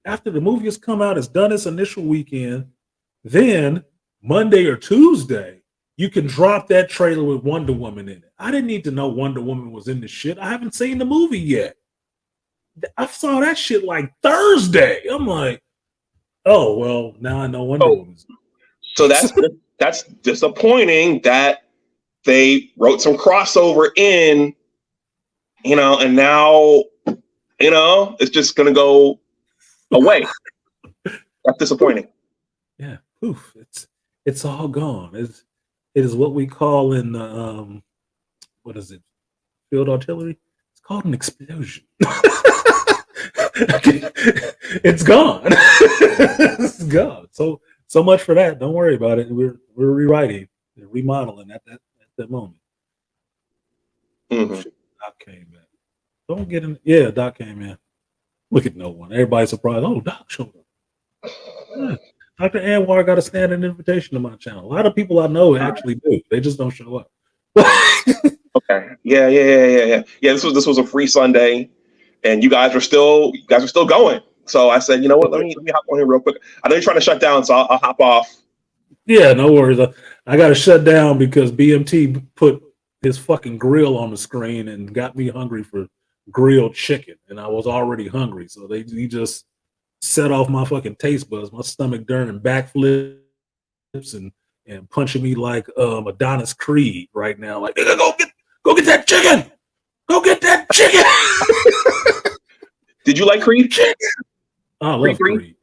After the movie has come out, it's done its initial weekend. Then Monday or Tuesday, you can drop that trailer with Wonder Woman in it. I didn't need to know Wonder Woman was in the shit. I haven't seen the movie yet. I saw that shit like Thursday. I'm like, oh well, now I know Wonder Woman's. So that's disappointing that they wrote some crossover in, and now, it's just gonna go away. That's disappointing. Yeah, poof. It's all gone. It is what we call in the what is it? Field artillery. It's called an explosion. It's gone. It's gone. So much for that. Don't worry about it. We're rewriting, remodeling at that moment. Doc came in. Don't get in. Yeah, Doc came in. Look at no one. Everybody's surprised. Oh, Doc showed up. Yeah. Dr. Anwar got a standing invitation to my channel. A lot of people I know actually do. They just don't show up. Okay. Yeah. Yeah. This was a free Sunday, and you guys were still going. So I said, you know what? Let me hop on here real quick. I know you're trying to shut down, so I'll hop off. Yeah, no worries. I got to shut down because BMT put his fucking grill on the screen and got me hungry for grilled chicken, and I was already hungry, so he just set off my fucking taste buds. My stomach doing backflips and punching me like Adonis Creed right now. Like, nigga, go get that chicken. Go get that chicken. Did you like Creed? I love Creed.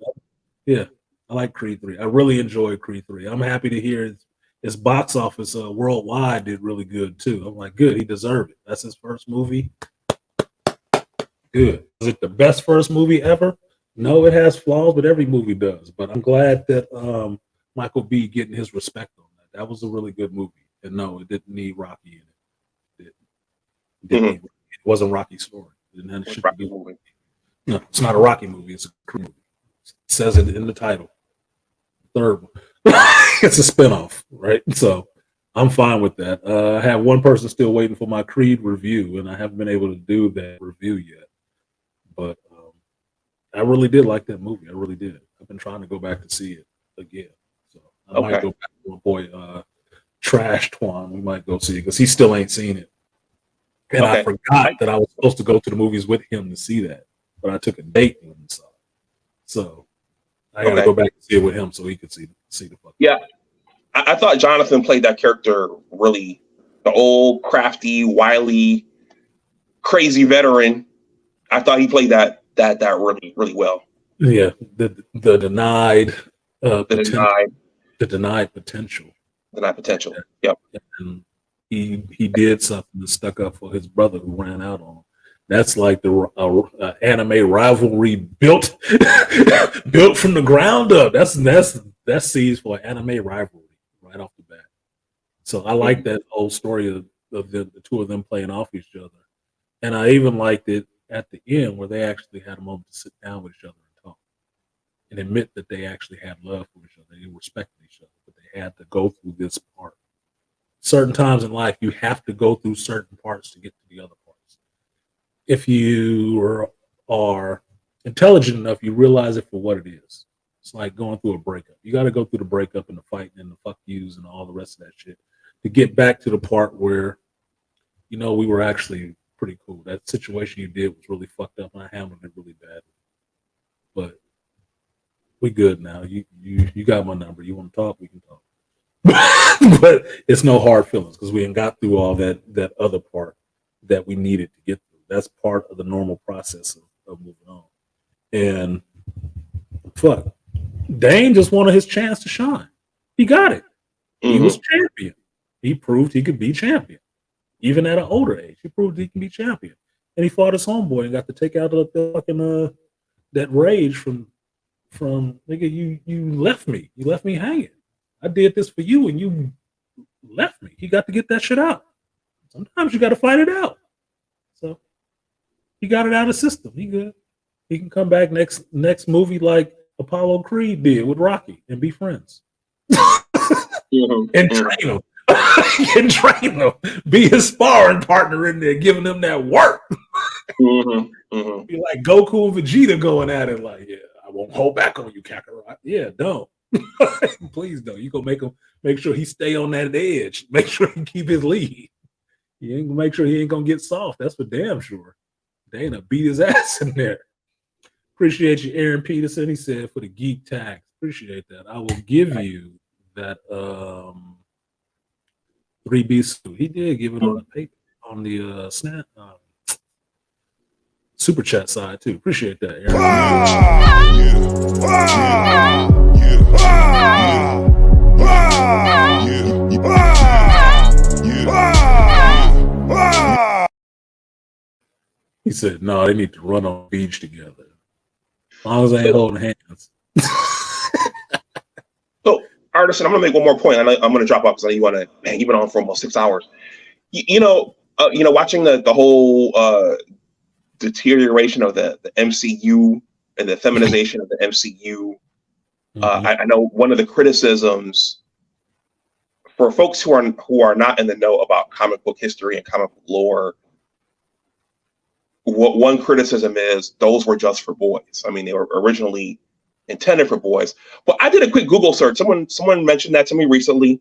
Yeah, I like Creed 3. I really enjoyed Creed 3. I'm happy to hear his box office worldwide did really good too. I'm like, good, he deserved it. That's his first movie. Good. Is it the best first movie ever? No, it has flaws, but every movie does. But I'm glad that Michael B getting his respect on that. That was a really good movie. And no, it didn't need Rocky in it. It wasn't Rocky's story. It didn't have shit to do with it. No, it's not a Rocky movie. It's a Creed movie. It says it in the title. Third one. It's a spinoff, right? So I'm fine with that. I have one person still waiting for my Creed review, and I haven't been able to do that review yet. But I really did like that movie. I really did. I've been trying to go back to see it again. So I might go back to my boy Trash Twan. We might go see it because he still ain't seen it. And I forgot that I was supposed to go to the movies with him to see that. But I took a date and saw it. So I got to go back and see it with him so he could see the fuck. Yeah. I thought Jonathan played that character really, the old, crafty, wily, crazy veteran. I thought he played that really, really well. Yeah, the denied potential. The denied potential. Denied potential. Yep. And he did something and stuck up for his brother who ran out on him. That's like the anime rivalry built from the ground up. That's seeds for anime rivalry right off the bat. So I like that whole story of the two of them playing off each other, and I even liked it at the end where they actually had a moment to sit down with each other and talk and admit that they actually had love for each other. They respected each other, but they had to go through this part. Certain times in life, you have to go through certain parts to get to the other parts. If you are intelligent enough, you realize it for what it is. It's like going through a breakup. You got to go through the breakup and the fight and the fuck yous and all the rest of that shit to get back to the part where, we were actually pretty cool. That situation you did was really fucked up and I handled it really badly. But we good now. You got my number. You want to talk? We can talk. But it's no hard feelings because we ain't got through all that other part that we needed to get through. That's part of the normal process of moving on. And fuck, Dane just wanted his chance to shine. He got it. He was champion. He proved he could be champion. Even at an older age, he proved he can be champion. And he fought his homeboy and got to take out the fucking that rage from nigga, you left me. You left me hanging. I did this for you and you left me. He got to get that shit out. Sometimes you got to fight it out. So he got it out of the system. He good. He can come back next movie like Apollo Creed did with Rocky and be friends. And train him. And train him. Be his sparring partner in there, giving him that work. Be like Goku and Vegeta going at it like, yeah, I won't hold back on you, Kakarot. Yeah, don't. Please don't. You go make sure he stay on that edge. Make sure he keep his lead. You ain't gonna make sure he ain't gonna get soft. That's for damn sure. Dana beat his ass in there. Appreciate you, Aaron Peterson. He said for the geek tags. Appreciate that. I will give you that 3B suit. He did give it on the paper on the snap super chat side too. Appreciate that, Aaron. He said, no, they need to run on the beach together. As long as they ain't holding hands. So, Artisan, I'm gonna make one more point. I'm gonna drop off because I know you want to. Man, you've been on for almost 6 hours. Watching the whole deterioration of the MCU and the feminization of the MCU. I know one of the criticisms for folks who are not in the know about comic book history and comic book lore, what one criticism is, those were just for boys. I mean, they were originally intended for boys. But I did a quick Google search. Someone mentioned that to me recently.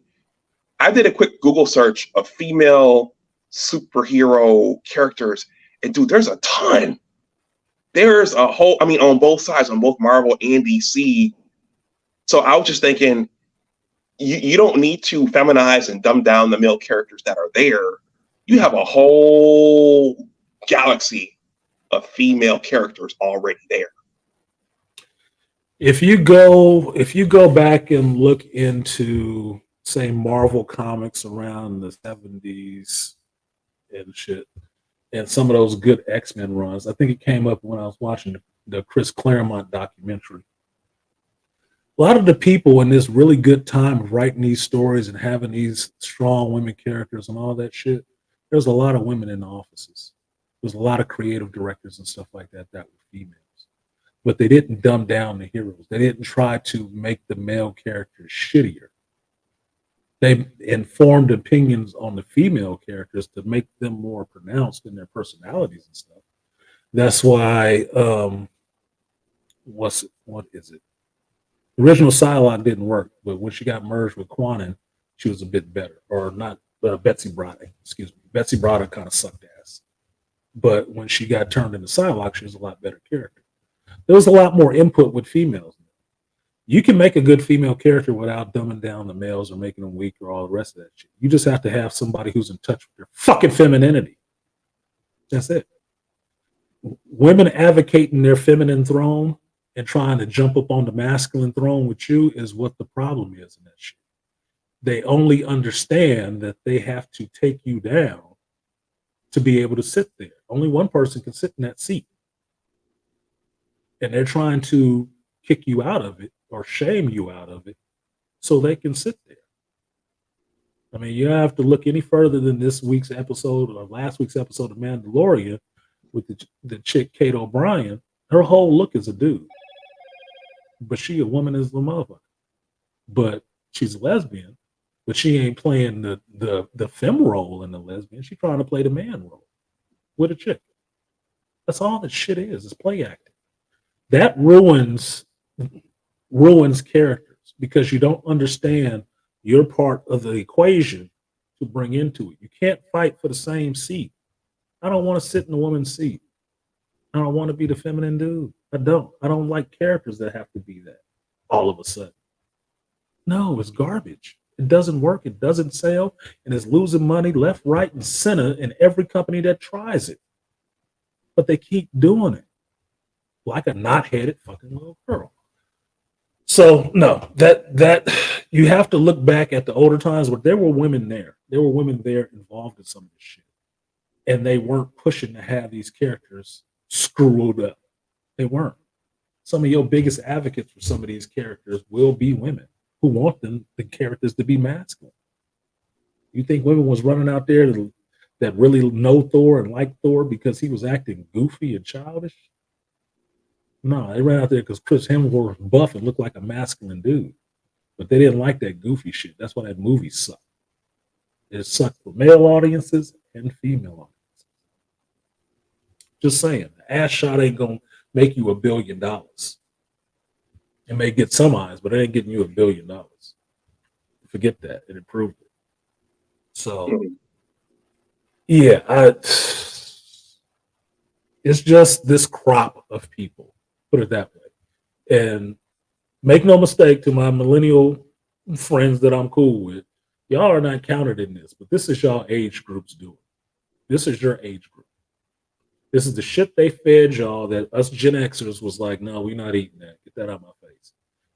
I did a quick Google search of female superhero characters, and dude, there's a ton. There's a whole, I mean, on both sides, on both Marvel and DC. So I was just thinking, you don't need to feminize and dumb down the male characters that are there. You have a whole galaxy of female characters already there. If you go back and look into, say, Marvel comics around the 70s and shit, and some of those good X-Men runs, I think it came up when I was watching the Chris Claremont documentary. A lot of the people in this really good time of writing these stories and having these strong women characters and all that shit, there's a lot of women in the offices. There's a lot of creative directors and stuff like that that were females. But they didn't dumb down the heroes. They didn't try to make the male characters shittier. They informed opinions on the female characters to make them more pronounced in their personalities and stuff. That's why, what is it? The original Psylocke didn't work, but when she got merged with Quanon, she was a bit better. Or not, Betsy Braddock, excuse me. Betsy Braddock kind of sucked ass. But when she got turned into Psylocke, she was a lot better character. There was a lot more input with females. You can make a good female character without dumbing down the males or making them weak or all the rest of that shit. You just have to have somebody who's in touch with their fucking femininity. That's it. Women advocating their feminine throne and trying to jump up on the masculine throne with you is what the problem is in that shit. They only understand that they have to take you down to be able to sit there. Only one person can sit in that seat. And they're trying to kick you out of it or shame you out of it so they can sit there. I mean, you don't have to look any further than this week's episode or last week's episode of Mandalorian with the chick Kate O'Brien. Her whole look is a dude. But she a woman is the motherfucker. But she's a lesbian, but she ain't playing the femme role in the lesbian. She's trying to play the man role with a chick. That's all that shit is. It's play acting. That ruins characters because you don't understand your part of the equation to bring into it. You can't fight for the same seat. I don't want to sit in a woman's seat. I don't want to be the feminine dude. I don't like characters that have to be that all of a sudden. No, it's garbage. It doesn't work. It doesn't sell. And it's losing money left, right, and center in every company that tries it. But they keep doing it. Like a knot-headed fucking little girl. So no, that you have to look back at the older times where there were women there. There were women there involved in some of this shit. And they weren't pushing to have these characters screwed up. They weren't. Some of your biggest advocates for some of these characters will be women who want the characters to be masculine. You think women was running out there that really know Thor and like Thor because he was acting goofy and childish? No, they ran out there because Chris Hemsworth was buff and looked like a masculine dude. But they didn't like that goofy shit. That's why that movie sucked. It sucked for male audiences and female audiences. Just saying, the ass shot ain't going to make you $1 billion. It may get some eyes, but it ain't getting you $1 billion. Forget that. It improved it. So, yeah, it's just this crop of people. Put it that way. And make no mistake to my millennial friends that I'm cool with, y'all are not counted in this, but this is y'all age groups doing. This is your age group. This is the shit they fed y'all that us Gen Xers was like, no, we're not eating that. Get that out of my face.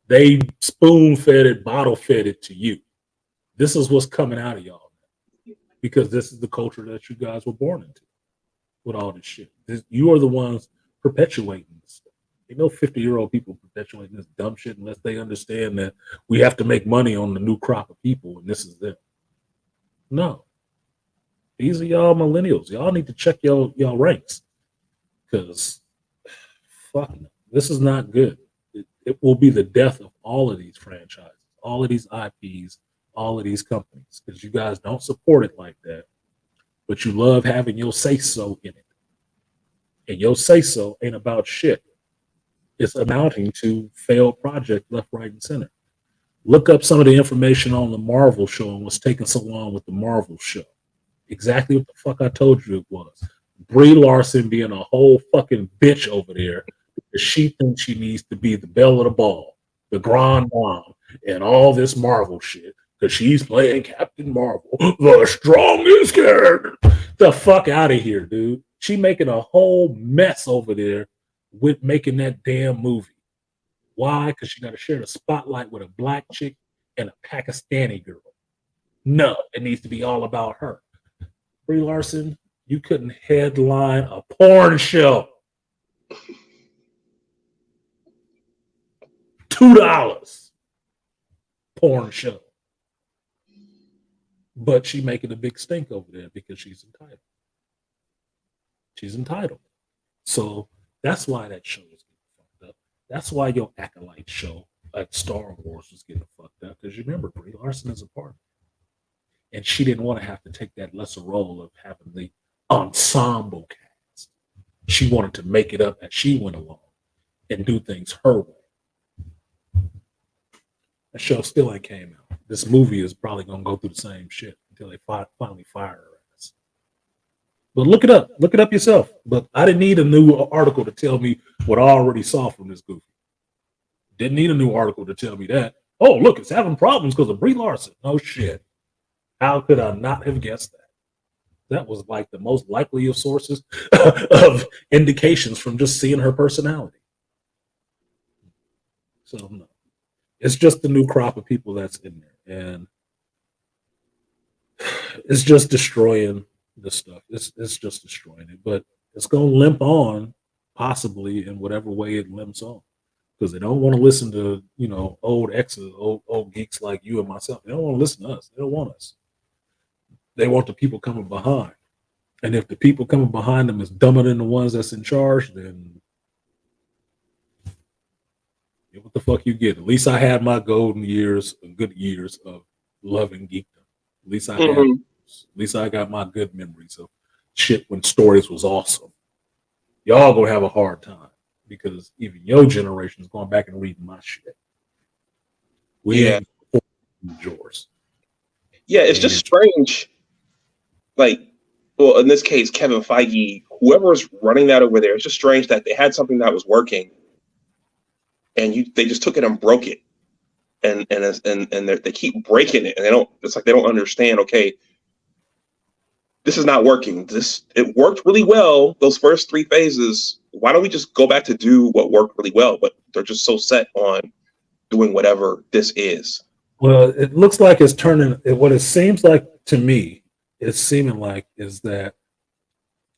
They spoon fed it, bottle fed it to you. This is what's coming out of y'all now. Because this is the culture that you guys were born into with all this shit. You are the ones perpetuating this stuff. Ain't no 50-year-old people perpetuating this dumb shit unless they understand that we have to make money on the new crop of people and this is them. No. These are y'all millennials. Y'all need to check y'all ranks. Because fuck no. This is not good. it will be the death of all of these franchises, all of these IPs, all of these companies, because you guys don't support it like that, but you love having your say so in it. And your say so ain't about shit. It's amounting to failed project left, right, and center. Look up some of the information on the Marvel show and what's taking so long with the Marvel show. Exactly what the fuck I told you it was. Brie Larson being a whole fucking bitch over there because she thinks she needs to be the belle of the ball, the grand dame, and all this Marvel shit because she's playing Captain Marvel, the strongest character. The fuck out of here, dude. She making a whole mess over there with making that damn movie. Why? Because she got to share the spotlight with a black chick and a Pakistani girl. No, it needs to be all about her. Brie Larson, you couldn't headline a porn show. $2 porn show. But she making a big stink over there because she's entitled. She's entitled. So that's why that show was getting fucked up. That's why your Acolyte show like Star Wars was getting fucked up. Because you remember, Brie Larson is a part of it. And she didn't want to have to take that lesser role of having the ensemble cast. She wanted to make it up as she went along and do things her way. That show still ain't came out. This movie is probably going to go through the same shit until they finally fire her ass. But look it up. Look it up yourself. But I didn't need a new article to tell me what I already saw from this goofy. Didn't need a new article to tell me that. Oh, look, it's having problems because of Brie Larson. No shit. How could I not have guessed that? That was like the most likely of sources of indications from just seeing her personality. So no. It's just the new crop of people that's in there. And it's just destroying the stuff. It's just destroying it. But it's going to limp on, possibly in whatever way it limps on. Because they don't want to listen to, old exes, old geeks like you and myself. They don't want to listen to us. They don't want us. They want the people coming behind. And if the people coming behind them is dumber than the ones that's in charge, then what the fuck you get? At least I had my golden years, good years of loving geekdom. At least I had. At least I got my good memories of shit when stories was awesome. Y'all gonna have a hard time because even your generation is going back and reading my shit. We ain't yours. Yeah, it's just strange. Like, well, in this case, Kevin Feige, whoever's running that over there, it's just strange that they had something that was working, and they just took it and broke it, and they keep breaking it, and they don't. It's like they don't understand. Okay, this is not working. It worked really well those first 3 phases. Why don't we just go back to do what worked really well? But they're just so set on doing whatever this is. Well, it looks like it's turning. What it seems like to me. It's seeming like is that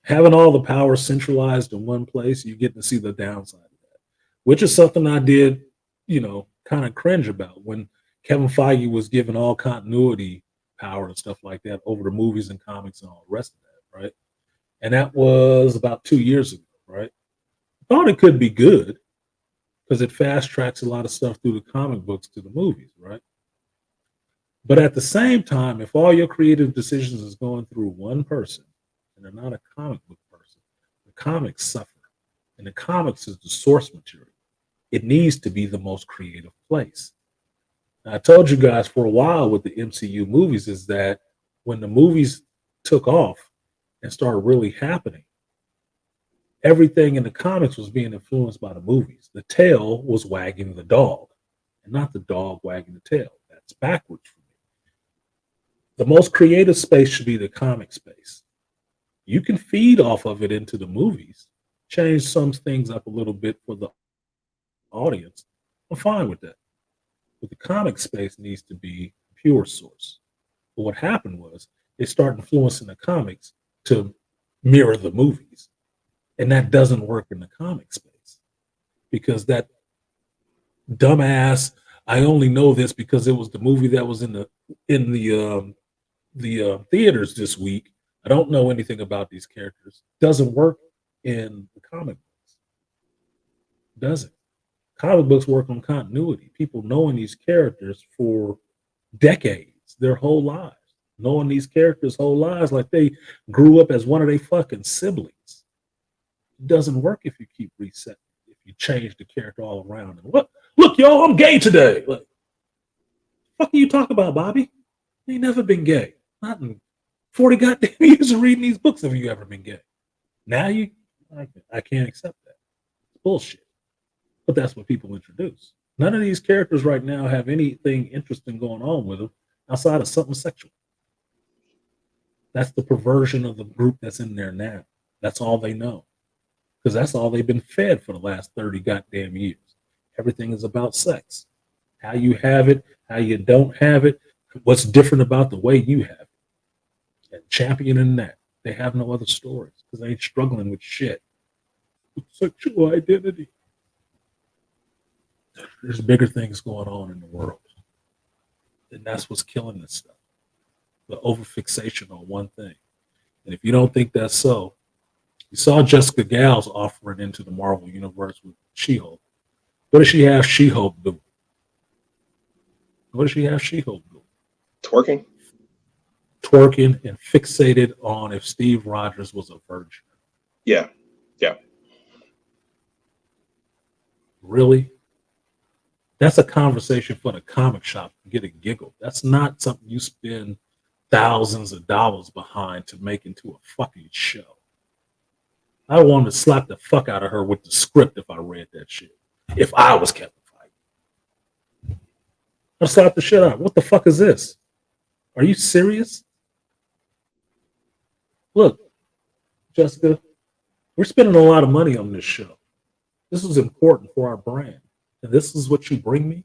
having all the power centralized in one place, you get to see the downside of that, which is something I did, kind of cringe about when Kevin Feige was given all continuity power and stuff like that over the movies and comics and all the rest of that, right? And that was about 2 years ago, right? I thought it could be good because it fast tracks a lot of stuff through the comic books to the movies, right? But at the same time, if all your creative decisions is going through one person and they're not a comic book person, the comics suffer. And the comics is the source material. It needs to be the most creative place. Now, I told you guys for a while with the MCU movies is that when the movies took off and started really happening, everything in the comics was being influenced by the movies. The tail was wagging the dog and not the dog wagging the tail. That's backwards. The most creative space should be the comic space. You can feed off of it into the movies, change some things up a little bit for the audience. I'm fine with that. But the comic space needs to be pure source. But what happened was they started influencing the comics to mirror the movies. And that doesn't work in the comic space because that dumbass, I only know this because it was the movie that was in the theaters this week. I don't know anything about these characters. Doesn't work in the comic books. Doesn't. Comic books work on continuity. People knowing these characters for decades, their whole lives, knowing these characters' whole lives like they grew up as one of their fucking siblings. It doesn't work if you keep resetting, if you change the character all around. And what? Look, y'all, I'm gay today. Like, fuck are you talking about, Bobby? You ain't never been gay. Not in 40 goddamn years of reading these books have you ever been gay. Now I can't accept that. It's bullshit. But that's what people introduce. None of these characters right now have anything interesting going on with them outside of something sexual. That's the perversion of the group that's in there now. That's all they know. Because that's all they've been fed for the last 30 goddamn years. Everything is about sex. How you have it, how you don't have it, what's different about the way you have it. And championing that. They have no other stories because they ain't struggling with shit. Sexual identity. There's bigger things going on in the world. And that's what's killing this stuff. The overfixation on one thing. And if you don't think that's so, you saw Jessica Gale's offering into the Marvel Universe with She-Hulk. What does she have She-Hulk do? What does she have She-Hulk do? Twerking. Twerking and fixated on if Steve Rogers was a virgin. Yeah. Yeah. Really? That's a conversation for the comic shop to get a giggle. That's not something you spend thousands of dollars behind to make into a fucking show. I wanted to slap the fuck out of her with the script if I read that shit. If I was Kevin Feige. I'd slap the shit out. What the fuck is this? Are you serious? Look, Jessica, we're spending a lot of money on this show. This is important for our brand. And this is what you bring me?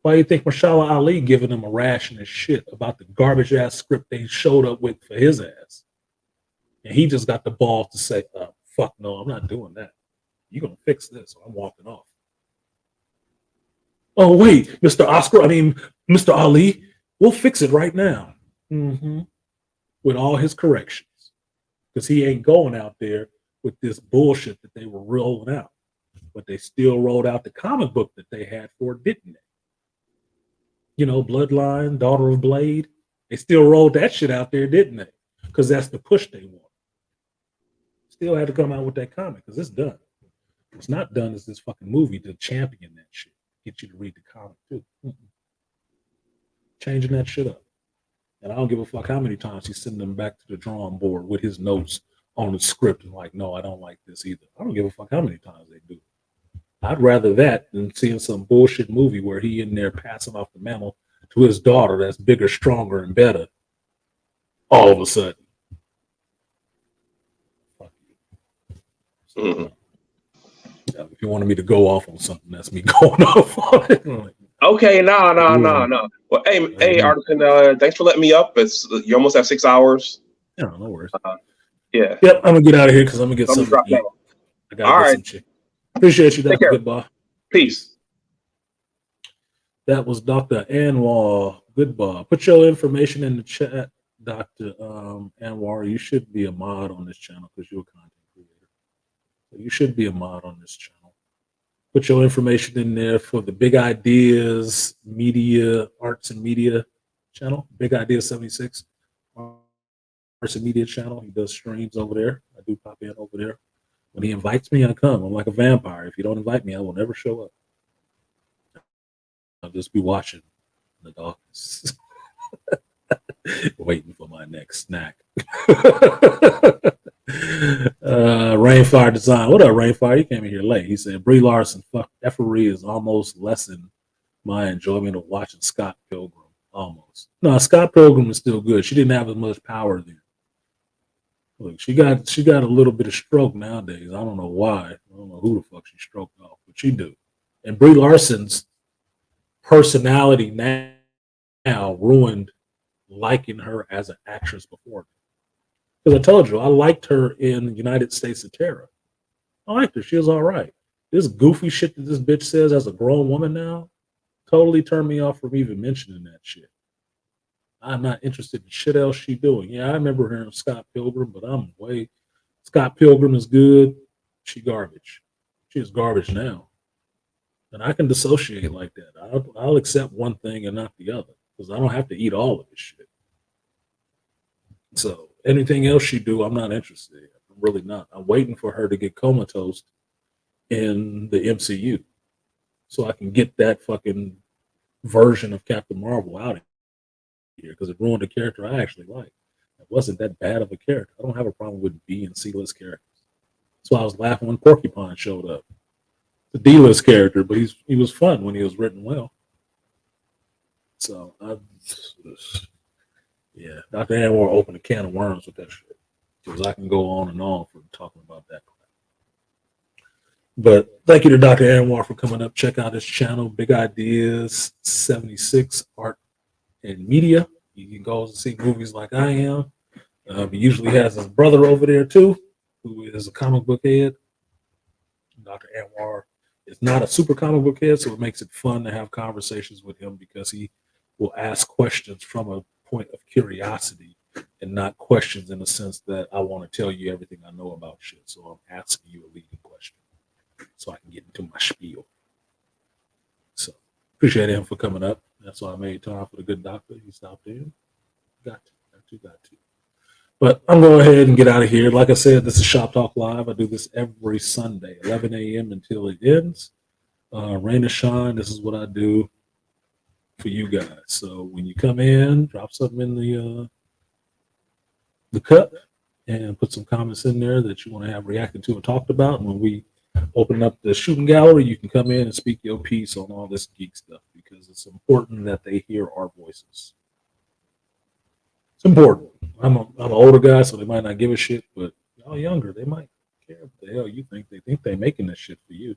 Why do you think Mashallah Ali giving him a rash and his shit about the garbage ass script they showed up with for his ass? And he just got the balls to say, fuck no, I'm not doing that. You're going to fix this or I'm walking off. Oh, wait, Mr. Ali, we'll fix it right now. Mm-hmm. With all his corrections. Because he ain't going out there with this bullshit that they were rolling out. But they still rolled out the comic book that they had for it, didn't they? You know, Bloodline, Daughter of Blade. They still rolled that shit out there, didn't they? Because that's the push they want. Still had to come out with that comic because it's done. What's not done is this fucking movie to champion that shit. Get you to read the comic too. Changing that shit up. And I don't give a fuck how many times he's sending them back to the drawing board with his notes on the script and like, no, I don't like this either. I don't give a fuck how many times they do. I'd rather that than seeing some bullshit movie where he in there passing off the mantle to his daughter that's bigger, stronger, and better all of a sudden. Fuck you. Mm-hmm. If you wanted me to go off on something, that's me going off on it. Okay, no. Well, hey, Artisan, thanks for letting me up. You almost have 6 hours. Yeah, no worries. Yeah. Yep, I'm gonna get out of here because I'm gonna get something to eat. I gotta get some chicken. Appreciate you, Dr. Goodbye. Peace. That was Dr. Anwar Goodbye. Put your information in the chat, Dr. Anwar. You should be a mod on this channel because you're a content creator. So you should be a mod on this channel. Put your information in there for the Big Ideas Media, Arts and Media channel. Big Ideas 76. Arts and Media channel. He does streams over there. I do pop in over there. When he invites me, I come. I'm like a vampire. If you don't invite me, I will never show up. I'll just be watching in the darkness, waiting for my next snack. Rainfire Design. What up, Rainfire? He came in here late. He said, Brie Larson, fuck, effery has almost lessened my enjoyment of watching Scott Pilgrim. Almost. No, Scott Pilgrim is still good. She didn't have as much power then. Look, she got a little bit of stroke nowadays. I don't know why. I don't know who the fuck she stroked off, but she do. And Brie Larson's personality now ruined liking her as an actress before. Because I told you, I liked her in United States of Terror. I liked her. She was all right. This goofy shit that this bitch says as a grown woman now totally turned me off from even mentioning that shit. I'm not interested in shit else she doing. Yeah, I remember her in Scott Pilgrim, but Scott Pilgrim is good. She garbage. Shit's garbage now. And I can dissociate like that. I'll accept one thing and not the other because I don't have to eat all of this shit. So anything else she do, I'm not interested in. I'm really not. I'm waiting for her to get comatose in the MCU so I can get that fucking version of Captain Marvel out of here because it ruined a character I actually like. It wasn't that bad of a character. I don't have a problem with B and C-list characters. That's why I was laughing when Porcupine showed up. The D-list character, but he was fun when he was written well. So, yeah, Dr. Anwar opened a can of worms with that shit because I can go on and on for talking about that. But thank you to Dr. Anwar for coming up. Check out his channel, Big Ideas 76 Art and Media. You can go and see movies like I am. He usually has his brother over there too, who is a comic book head. Dr. Anwar is not a super comic book head, so it makes it fun to have conversations with him because he will ask questions from a point of curiosity and not questions in the sense that I want to tell you everything I know about shit. So I'm asking you a leading question so I can get into my spiel. So appreciate him for coming up. That's why I made time for the good doctor. He stopped in. Got to. But I'm going to go ahead and get out of here. Like I said, this is Shop Talk Live. I do this every Sunday, 11 a.m. until it ends. Rain or shine, this is what I do for you guys. So when you come in, drop something in the cup and put some comments in there that you want to have reacted to and talked about. And when we open up the shooting gallery, you can come in and speak your piece on all this geek stuff because it's important that they hear our voices. It's important. I'm an older guy, so they might not give a shit, but y'all younger, they might care what the hell you think. They think they're making this shit for you.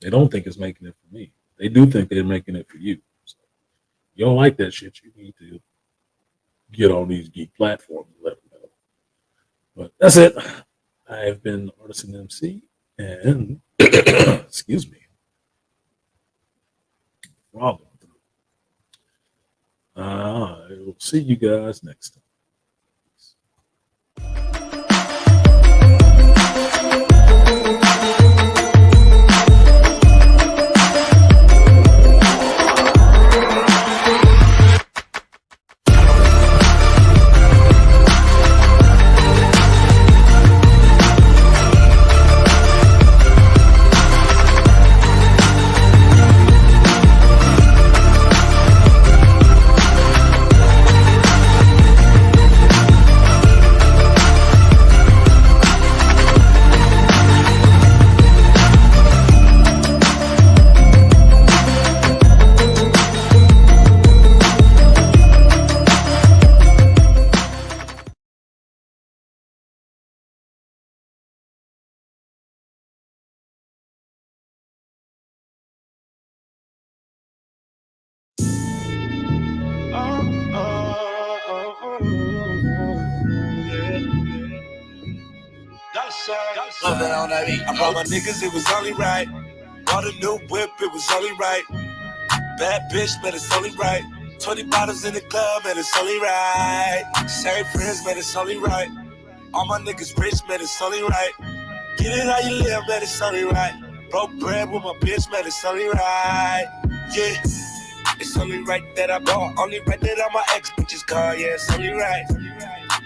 They don't think it's making it for me. They do think they're making it for you. So you don't like that shit, you need to get on these geek platforms and let them know. But that's it. I have been artisanmc and excuse me. Problem. I will see you guys next time. Love that on that beat. I brought my niggas, it was only right. Bought a new whip, it was only right. Bad bitch, but it's only right. 20 bottles in the club, man, it's only right. Same friends, man, it's only right. All my niggas rich, man, it's only right. Get it how you live, man, it's only right. Broke bread with my bitch, man, it's only right. Yeah, it's only right that I bought. Only right that all my ex bitches call, yeah, it's only right.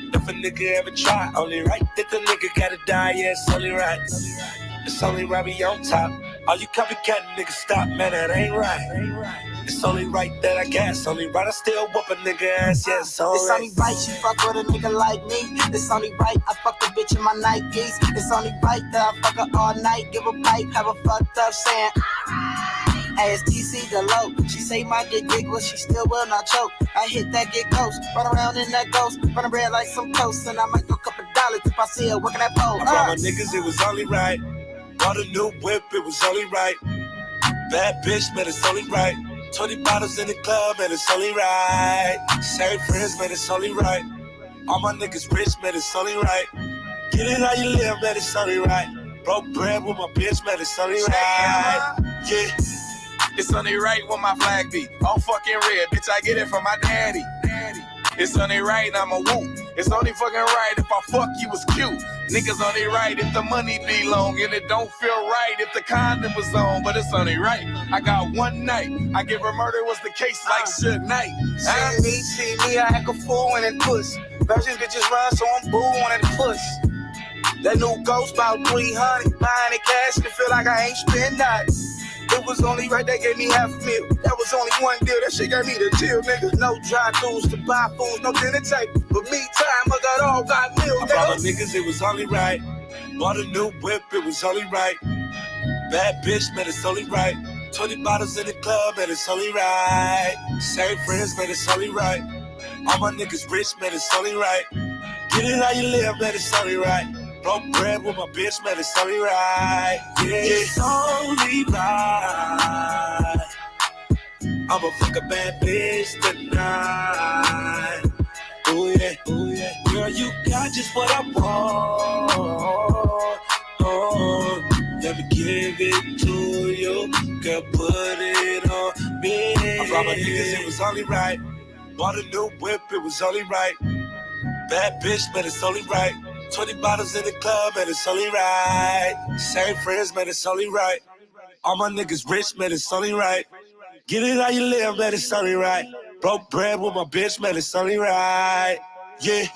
If a nigga ever try, only right that the nigga gotta die, yeah, it's only right. It's only right we on top. All you copycat niggas stop, man, that ain't right. It's only right that I guess, only right I still whoop a nigga ass, yeah, it's alright. It's only right you fuck with a nigga like me. It's only right I fuck a bitch in my Nikes. It's only right that I fuck her all night, give a pipe, have a fucked up saying ask TC the low. She say my dick big, but she still will not choke. I hit that get ghost, run around in that ghost, run bread like some toast, and I might go $2 if I see her working that pole. I brought my niggas, it was only right. Bought a new whip, it was only right. Bad bitch, man, it's only right. 20 bottles in the club, man, it's only right. Same friends, man, it's only right. All my niggas rich, man, it's only right. Get it how you live, man, it's only right. Broke bread with my bitch, man, it's only right. Yeah. It's only right when my flag be all fucking red. Bitch, I get it from my daddy. It's only right, I'm a whoop. It's only fucking right if I fuck you was cute. Niggas only right if the money be long. And it don't feel right if the condom was on. But it's only right. I got one night. I give her murder was the case like Suge Knight. See me, I act a fool and it puss. Virgin bitches run, so I'm booing and puss. That new ghost about 300. Buying it cash and feel like I ain't spend nothing. It was only right they gave me $500,000. That was only one deal, that shit gave me the deal, nigga. No drive-thrus to buy food, no dinner table. But me time, I got all got meal, I brought my niggas, it was only right. Bought a new whip, it was only right. Bad bitch, man, it's only right. 20 bottles in the club, man, it's only right. Same friends, man, it's only right. All my niggas rich, man, it's only right. Get it how you live, man, it's only right. Broke bread with my bitch, man, it's only right. Yeah, it's only right. I'ma fuck a bad bitch tonight. Oh yeah, girl, you got just what I want. Oh, let me give it to you, girl, put it on me. I brought my niggas, it was only right. Bought a new whip, it was only right. Bad bitch, man, it's only right. 20 bottles in the club, man, it's only right. Same friends, man, it's only right. All my niggas rich, man, it's only right. Get it how you live, man, it's only right. Broke bread with my bitch, man, it's only right. Yeah.